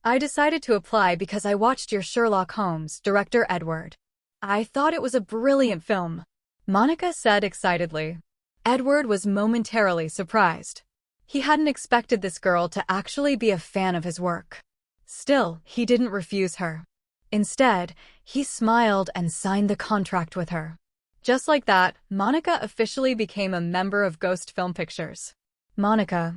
I decided to apply because I watched your Sherlock Holmes, director Edward. I thought it was a brilliant film, Monica said excitedly. Edward was momentarily surprised. He hadn't expected this girl to actually be a fan of his work. Still, he didn't refuse her. Instead, he smiled and signed the contract with her. Just like that, Monica officially became a member of Ghost Film Pictures. Monica,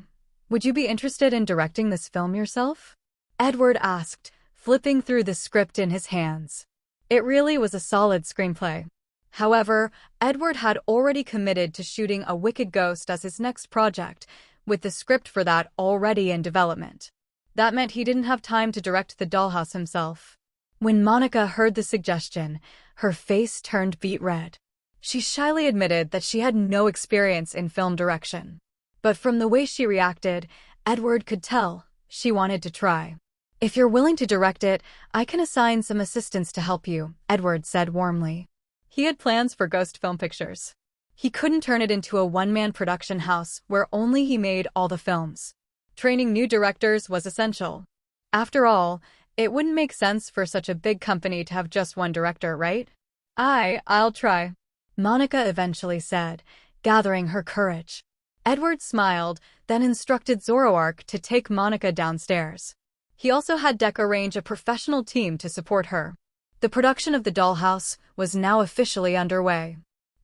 would you be interested in directing this film yourself? Edward asked, flipping through the script in his hands. It really was a solid screenplay. However, Edward had already committed to shooting A Wicked Ghost as his next project, with the script for that already in development. That meant he didn't have time to direct the dollhouse himself. When Monica heard the suggestion, her face turned beet red. She shyly admitted that she had no experience in film direction. But from the way she reacted, Edward could tell she wanted to try. If you're willing to direct it, I can assign some assistants to help you, Edward said warmly. He had plans for Ghost Film Pictures. He couldn't turn it into a one-man production house where only he made all the films. Training new directors was essential. After all, it wouldn't make sense for such a big company to have just one director, right? I'll try, Monica eventually said, gathering her courage. Edward smiled, then instructed Zoroark to take Monica downstairs. He also had Deck arrange a professional team to support her. The production of the dollhouse was now officially underway.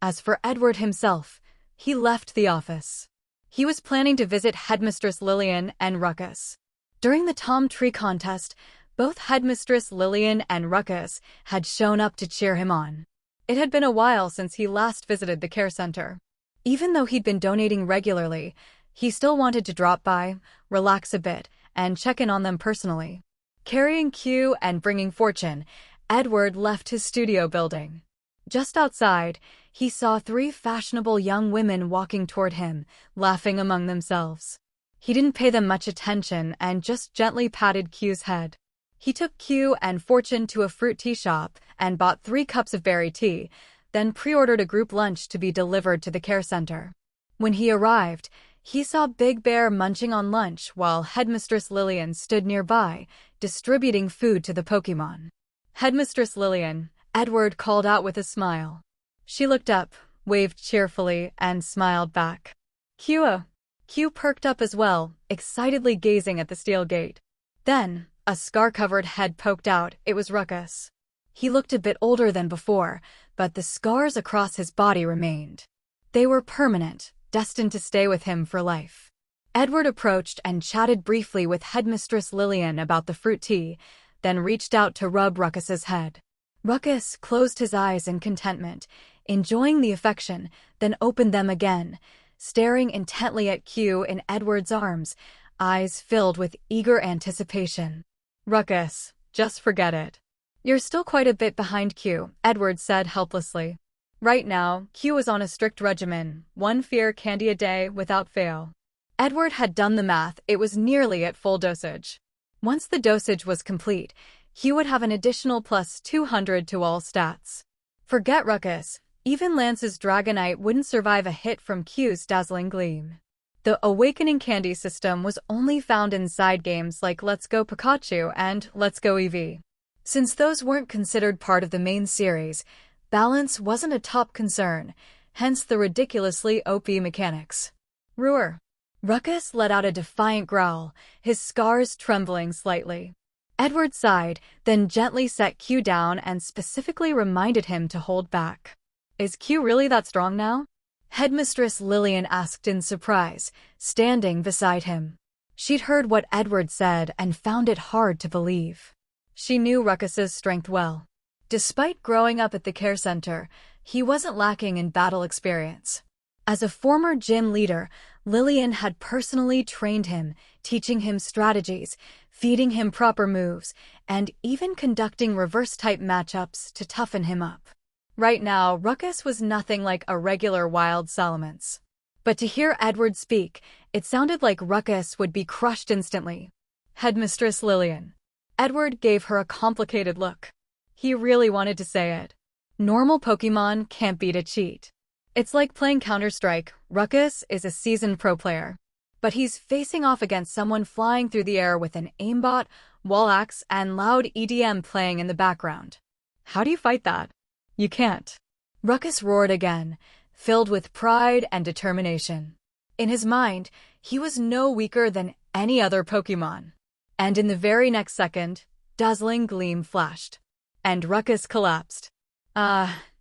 As for Edward himself, he left the office. He was planning to visit Headmistress Lillian and Ruckus. During the Tom Tree contest, both Headmistress Lillian and Ruckus had shown up to cheer him on. It had been a while since he last visited the care center. Even though he'd been donating regularly, he still wanted to drop by, relax a bit, and check in on them personally. Carrying Q and bringing fortune, Edward left his studio building. Just outside, he saw 3 fashionable young women walking toward him, laughing among themselves. He didn't pay them much attention and just gently patted Q's head. He took Q and Fortune to a fruit tea shop and bought 3 cups of berry tea, then pre-ordered a group lunch to be delivered to the care center. When he arrived, he saw Big Bear munching on lunch while Headmistress Lillian stood nearby, distributing food to the Pokémon. Headmistress Lillian, Edward called out with a smile. She looked up, waved cheerfully, and smiled back. Q perked up as well, excitedly gazing at the steel gate. Then, a scar-covered head poked out. It was Ruckus. He looked a bit older than before, but the scars across his body remained. They were permanent, destined to stay with him for life. Edward approached and chatted briefly with Headmistress Lillian about the fruit tea, then reached out to rub Ruckus's head. Ruckus closed his eyes in contentment, enjoying the affection, then opened them again, staring intently at Q in Edward's arms, eyes filled with eager anticipation. Ruckus, just forget it. You're still quite a bit behind Q, Edward said helplessly. Right now, Q is on a strict regimen, 1 fear candy a day without fail. Edward had done the math, it was nearly at full dosage. Once the dosage was complete, Q would have an additional plus 200 to all stats. Forget Ruckus, even Lance's Dragonite wouldn't survive a hit from Q's dazzling gleam. The Awakening Candy system was only found in side games like Let's Go Pikachu and Let's Go Eevee. Since those weren't considered part of the main series, balance wasn't a top concern, hence the ridiculously OP mechanics. Roar! Ruckus let out a defiant growl, his scars trembling slightly. Edward sighed, then gently set Q down and specifically reminded him to hold back. Is Q really that strong now? Headmistress Lillian asked in surprise, standing beside him. She'd heard what Edward said and found it hard to believe. She knew Ruckus's strength well. Despite growing up at the care center, he wasn't lacking in battle experience. As a former gym leader, Lillian had personally trained him, teaching him strategies, feeding him proper moves, and even conducting reverse-type matchups to toughen him up. Right now, Ruckus was nothing like a regular wild Salamence. But to hear Edward speak, it sounded like Ruckus would be crushed instantly. Headmistress Lillian. Edward gave her a complicated look. He really wanted to say it. Normal Pokémon can't beat a cheat. It's like playing Counter-Strike. Ruckus is a seasoned pro player, but he's facing off against someone flying through the air with an aimbot, wall axe, and loud EDM playing in the background. How do you fight that? You can't. Ruckus roared again, filled with pride and determination. In his mind, he was no weaker than any other Pokémon. And in the very next second, dazzling gleam flashed, and Ruckus collapsed.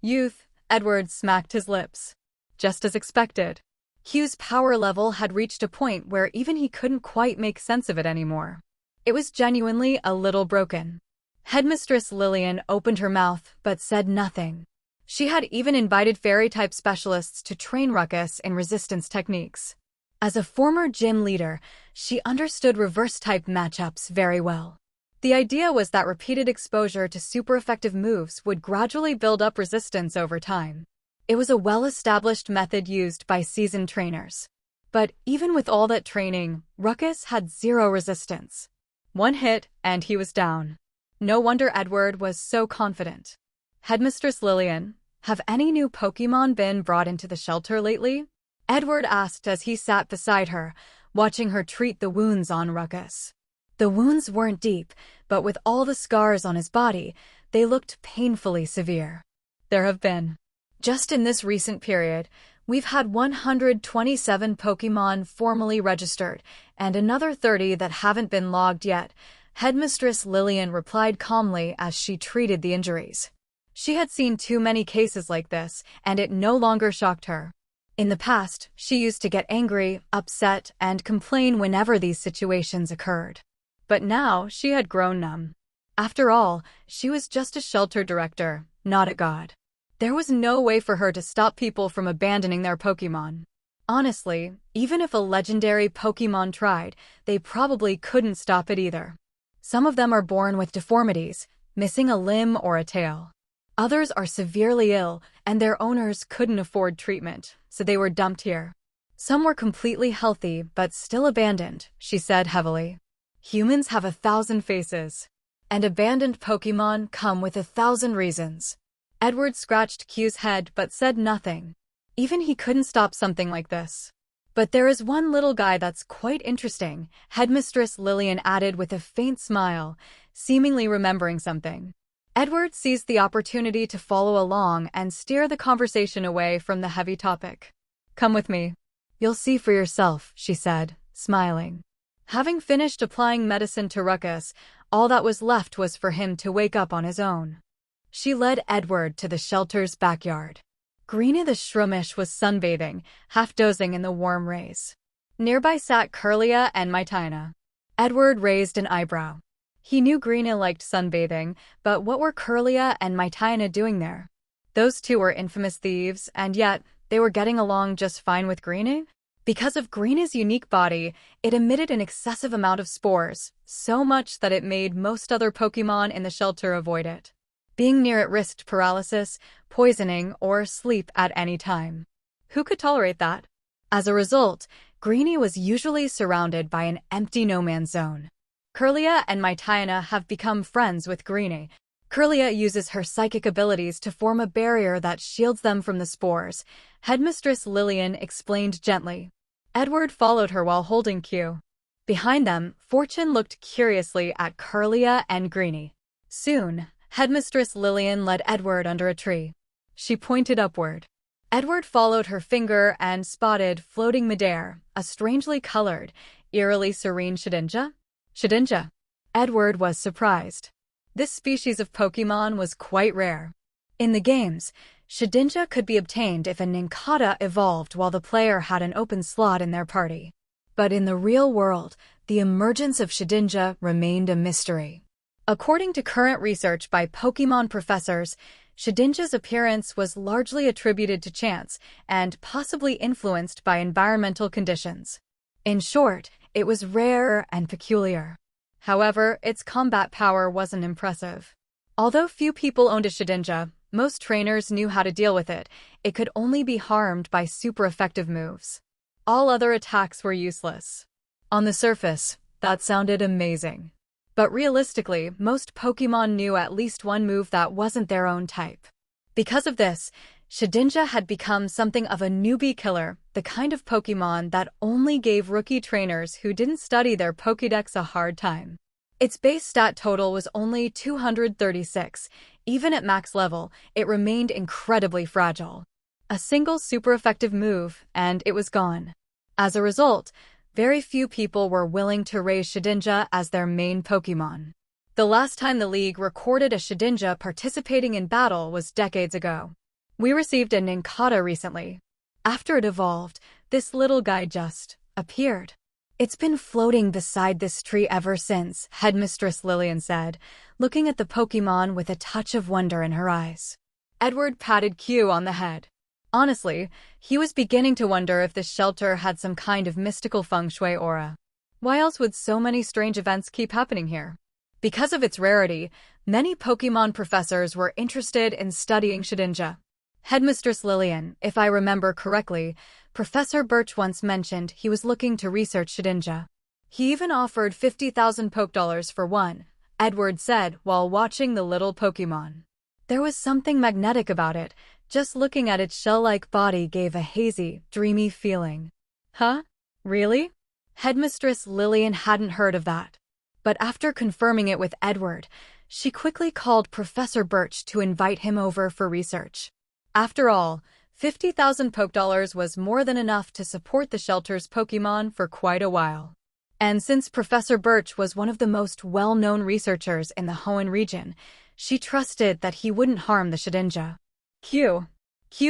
Youth, Edward smacked his lips. Just as expected. Hugh's power level had reached a point where even he couldn't quite make sense of it anymore. It was genuinely a little broken. Headmistress Lillian opened her mouth but said nothing. She had even invited fairy-type specialists to train Ruckus in resistance techniques. As a former gym leader, she understood reverse-type matchups very well. The idea was that repeated exposure to super-effective moves would gradually build up resistance over time. It was a well-established method used by seasoned trainers. But even with all that training, Ruckus had zero resistance. One hit, and he was down. No wonder Edward was so confident. Headmistress Lillian, have any new Pokémon been brought into the shelter lately? Edward asked as he sat beside her, watching her treat the wounds on Ruckus. The wounds weren't deep, but with all the scars on his body, they looked painfully severe. There have been. Just in this recent period, we've had 127 Pokémon formally registered, and another 30 that haven't been logged yet, Headmistress Lillian replied calmly as she treated the injuries. She had seen too many cases like this, and it no longer shocked her. In the past, she used to get angry, upset, and complain whenever these situations occurred. But now, she had grown numb. After all, she was just a shelter director, not a god. There was no way for her to stop people from abandoning their Pokémon. Honestly, even if a legendary Pokémon tried, they probably couldn't stop it either. Some of them are born with deformities, missing a limb or a tail. Others are severely ill, and their owners couldn't afford treatment, so they were dumped here. Some were completely healthy but still abandoned, she said heavily. Humans have 1,000 faces, and abandoned Pokémon come with 1,000 reasons. Edward scratched Q's head but said nothing. Even he couldn't stop something like this. But there is one little guy that's quite interesting, Headmistress Lillian added with a faint smile, seemingly remembering something. Edward seized the opportunity to follow along and steer the conversation away from the heavy topic. Come with me. You'll see for yourself, she said, smiling. Having finished applying medicine to Ruckus, all that was left was for him to wake up on his own. She led Edward to the shelter's backyard. Greena the Shroomish was sunbathing, half dozing in the warm rays. Nearby sat Curlia and Mytina. Edward raised an eyebrow. He knew Greena liked sunbathing, but what were Curlia and Mytina doing there? Those two were infamous thieves, and yet they were getting along just fine with Greena? Because of Greena's unique body, it emitted an excessive amount of spores, so much that it made most other Pokémon in the shelter avoid it. Being near it risked paralysis, poisoning, or sleep at any time. Who could tolerate that? As a result, Greenie was usually surrounded by an empty no-man's zone. Curlia and Mytina have become friends with Greenie. Curlia uses her psychic abilities to form a barrier that shields them from the spores, Headmistress Lillian explained gently. Edward followed her while holding Q. Behind them, Fortune looked curiously at Curlia and Greenie. Soon, Headmistress Lillian led Edward under a tree. She pointed upward. Edward followed her finger and spotted, floating midair, a strangely colored, eerily serene Shedinja. Shedinja. Edward was surprised. This species of Pokémon was quite rare. In the games, Shedinja could be obtained if a Nincada evolved while the player had an open slot in their party. But in the real world, the emergence of Shedinja remained a mystery. According to current research by Pokémon professors, Shedinja's appearance was largely attributed to chance and possibly influenced by environmental conditions. In short, it was rare and peculiar. However, its combat power wasn't impressive. Although few people owned a Shedinja, most trainers knew how to deal with it. It could only be harmed by super effective moves. All other attacks were useless. On the surface, that sounded amazing. But realistically, most Pokémon knew at least one move that wasn't their own type. Because of this, Shedinja had become something of a newbie killer, the kind of Pokemon that only gave rookie trainers who didn't study their Pokédex a hard time. Its base stat total was only 236. Even at max level, it remained incredibly fragile. A single super effective move, and it was gone. As a result, very few people were willing to raise Shedinja as their main Pokemon. The last time the League recorded a Shedinja participating in battle was decades ago. We received a Nincada recently. After it evolved, this little guy just appeared. It's been floating beside this tree ever since, Headmistress Lillian said, looking at the Pokemon with a touch of wonder in her eyes. Edward patted Q on the head. Honestly, he was beginning to wonder if this shelter had some kind of mystical feng shui aura. Why else would so many strange events keep happening here? Because of its rarity, many Pokemon professors were interested in studying Shedinja. Headmistress Lillian, if I remember correctly, Professor Birch once mentioned he was looking to research Shedinja. He even offered 50,000 Pokedollars for one, Edward said while watching the little Pokemon. There was something magnetic about it. Just looking at its shell-like body gave a hazy, dreamy feeling. Huh? Really? Headmistress Lillian hadn't heard of that. But after confirming it with Edward, she quickly called Professor Birch to invite him over for research. After all, 50,000 Pokedollars was more than enough to support the shelter's Pokemon for quite a while. And since Professor Birch was one of the most well-known researchers in the Hoenn region, she trusted that he wouldn't harm the Shedinja. Q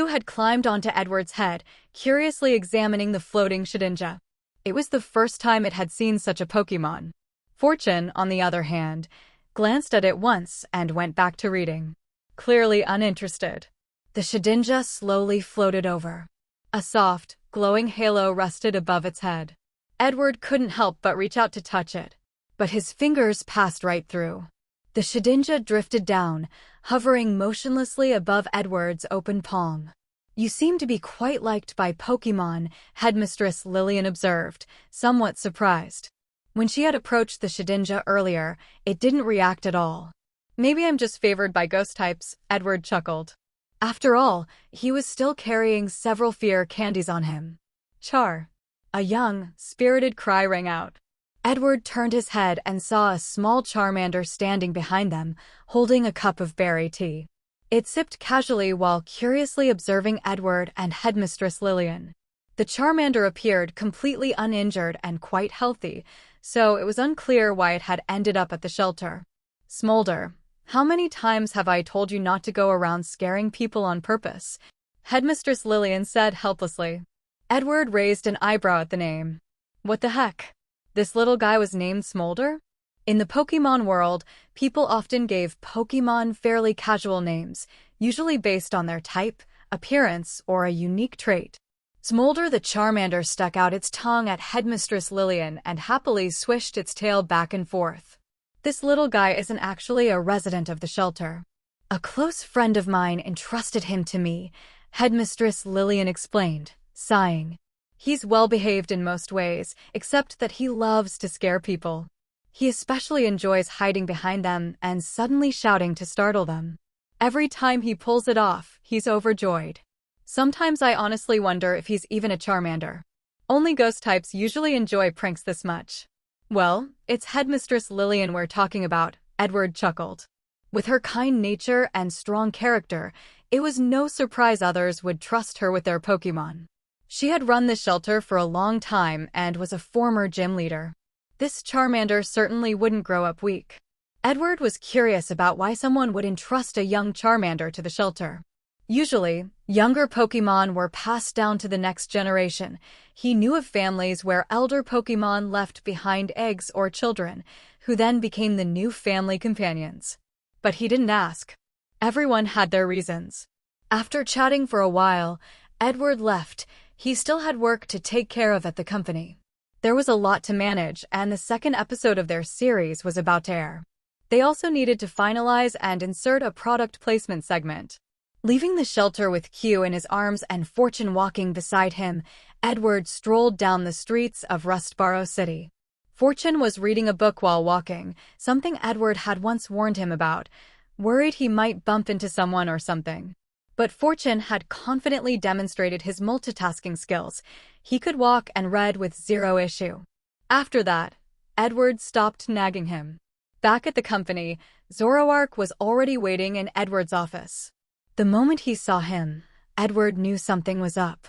had climbed onto Edward's head, curiously examining the floating Shedinja. It was the first time it had seen such a Pokemon. Fortune, on the other hand, glanced at it once and went back to reading. Clearly uninterested. The Shedinja slowly floated over. A soft, glowing halo rested above its head. Edward couldn't help but reach out to touch it, but his fingers passed right through. The Shedinja drifted down, hovering motionlessly above Edward's open palm. You seem to be quite liked by Pokemon, Headmistress Lillian observed, somewhat surprised. When she had approached the Shedinja earlier, it didn't react at all. Maybe I'm just favored by ghost types, Edward chuckled. After all, he was still carrying several fear candies on him. Char! A young, spirited cry rang out. Edward turned his head and saw a small Charmander standing behind them, holding a cup of berry tea. It sipped casually while curiously observing Edward and Headmistress Lillian. The Charmander appeared completely uninjured and quite healthy, so it was unclear why it had ended up at the shelter. Smolder. How many times have I told you not to go around scaring people on purpose? Headmistress Lillian said helplessly. Edward raised an eyebrow at the name. What the heck? This little guy was named Smolder? In the Pokemon world, people often gave Pokemon fairly casual names, usually based on their type, appearance, or a unique trait. Smolder the Charmander stuck out its tongue at Headmistress Lillian and happily swished its tail back and forth. This little guy isn't actually a resident of the shelter. A close friend of mine entrusted him to me, Headmistress Lillian explained, sighing. He's well-behaved in most ways, except that he loves to scare people. He especially enjoys hiding behind them and suddenly shouting to startle them. Every time he pulls it off, he's overjoyed. Sometimes I honestly wonder if he's even a Charmander. Only ghost types usually enjoy pranks this much. Well, it's Headmistress Lillian we're talking about, Edward chuckled. With her kind nature and strong character, it was no surprise others would trust her with their Pokemon. She had run the shelter for a long time and was a former gym leader. This Charmander certainly wouldn't grow up weak. Edward was curious about why someone would entrust a young Charmander to the shelter. Usually, younger Pokemon were passed down to the next generation. He knew of families where elder Pokemon left behind eggs or children, who then became the new family companions. But he didn't ask. Everyone had their reasons. After chatting for a while, Edward left. He still had work to take care of at the company. There was a lot to manage, and the second episode of their series was about to air. They also needed to finalize and insert a product placement segment. Leaving the shelter with Q in his arms and Fortune walking beside him, Edward strolled down the streets of Rustboro City. Fortune was reading a book while walking, something Edward had once warned him about, worried he might bump into someone or something. But Fortune had confidently demonstrated his multitasking skills. He could walk and read with zero issue. After that, Edward stopped nagging him. Back at the company, Zoroark was already waiting in Edward's office. The moment he saw him, Edward knew something was up.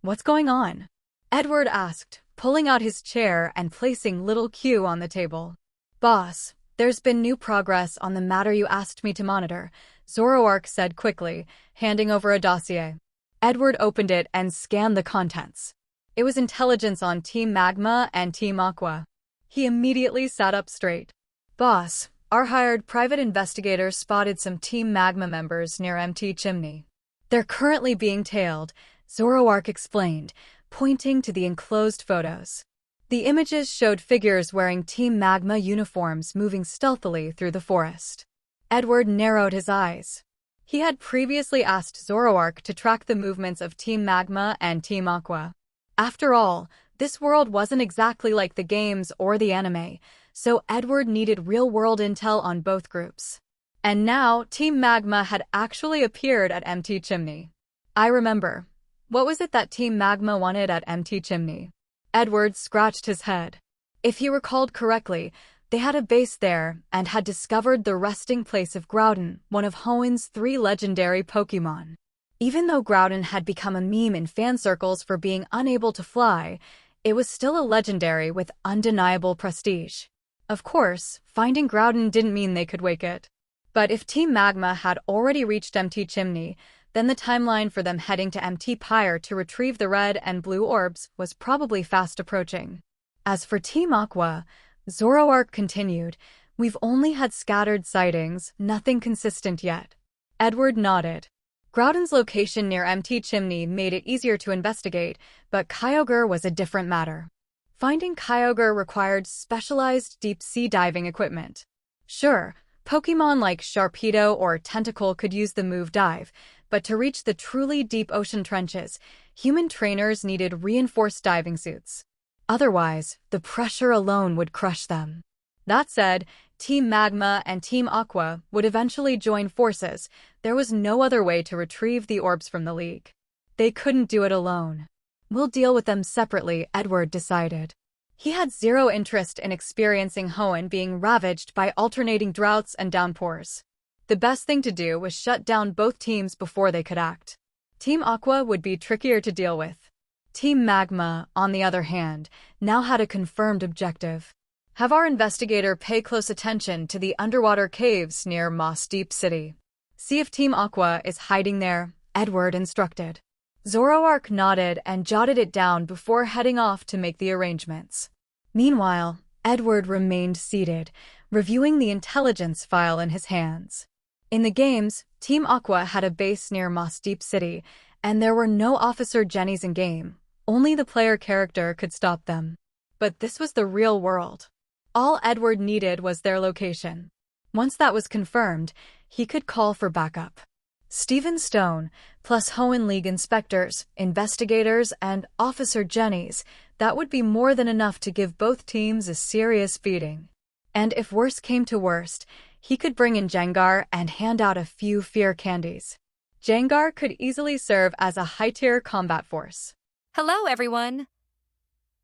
"What's going on?" Edward asked, pulling out his chair and placing little Q on the table. "Boss, there's been new progress on the matter you asked me to monitor," Zoroark said quickly, handing over a dossier. Edward opened it and scanned the contents. It was intelligence on Team Magma and Team Aqua. He immediately sat up straight. "Boss, our hired private investigators spotted some Team Magma members near MT Chimney. They're currently being tailed," Zoroark explained, pointing to the enclosed photos. The images showed figures wearing Team Magma uniforms moving stealthily through the forest. Edward narrowed his eyes. He had previously asked Zoroark to track the movements of Team Magma and Team Aqua. After all, this world wasn't exactly like the games or the anime, so Edward needed real-world intel on both groups. And now, Team Magma had actually appeared at MT Chimney. "I remember. What was it that Team Magma wanted at MT Chimney?" Edward scratched his head. If he recalled correctly, they had a base there and had discovered the resting place of Groudon, one of Hoenn's 3 legendary Pokémon. Even though Groudon had become a meme in fan circles for being unable to fly, it was still a legendary with undeniable prestige. Of course, finding Groudon didn't mean they could wake it. But if Team Magma had already reached MT Chimney, then the timeline for them heading to MT Pyre to retrieve the red and blue orbs was probably fast approaching. As for Team Aqua, Zoroark continued, "We've only had scattered sightings, nothing consistent yet." Edward nodded. Groudon's location near MT Chimney made it easier to investigate, but Kyogre was a different matter. Finding Kyogre required specialized deep-sea diving equipment. Sure, Pokémon like Sharpedo or Tentacle could use the move dive, but to reach the truly deep ocean trenches, human trainers needed reinforced diving suits. Otherwise, the pressure alone would crush them. That said, Team Magma and Team Aqua would eventually join forces. There was no other way to retrieve the orbs from the League. They couldn't do it alone. "We'll deal with them separately," Edward decided. He had zero interest in experiencing Hoenn being ravaged by alternating droughts and downpours. The best thing to do was shut down both teams before they could act. Team Aqua would be trickier to deal with. Team Magma, on the other hand, now had a confirmed objective. Have our investigator pay close attention to the underwater caves near Moss Deep City. See if Team Aqua is hiding there, Edward instructed. Zoroark nodded and jotted it down before heading off to make the arrangements. Meanwhile, Edward remained seated, reviewing the intelligence file in his hands. In the games, Team Aqua had a base near Moss Deep City, and there were no Officer Jennies in-game. Only the player character could stop them. But this was the real world. All Edward needed was their location. Once that was confirmed, he could call for backup. Stephen Stone, plus Hoenn League inspectors, investigators, and Officer Jennies, that would be more than enough to give both teams a serious beating. And if worse came to worst, he could bring in Gengar and hand out a few fear candies. Gengar could easily serve as a high-tier combat force. Hello, everyone!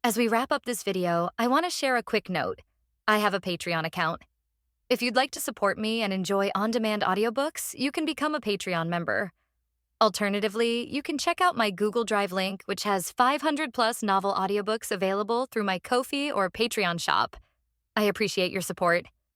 As we wrap up this video, I want to share a quick note. I have a Patreon account. If you'd like to support me and enjoy on-demand audiobooks, you can become a Patreon member. Alternatively, you can check out my Google Drive link, which has 500-plus novel audiobooks available through my Ko-fi or Patreon shop. I appreciate your support.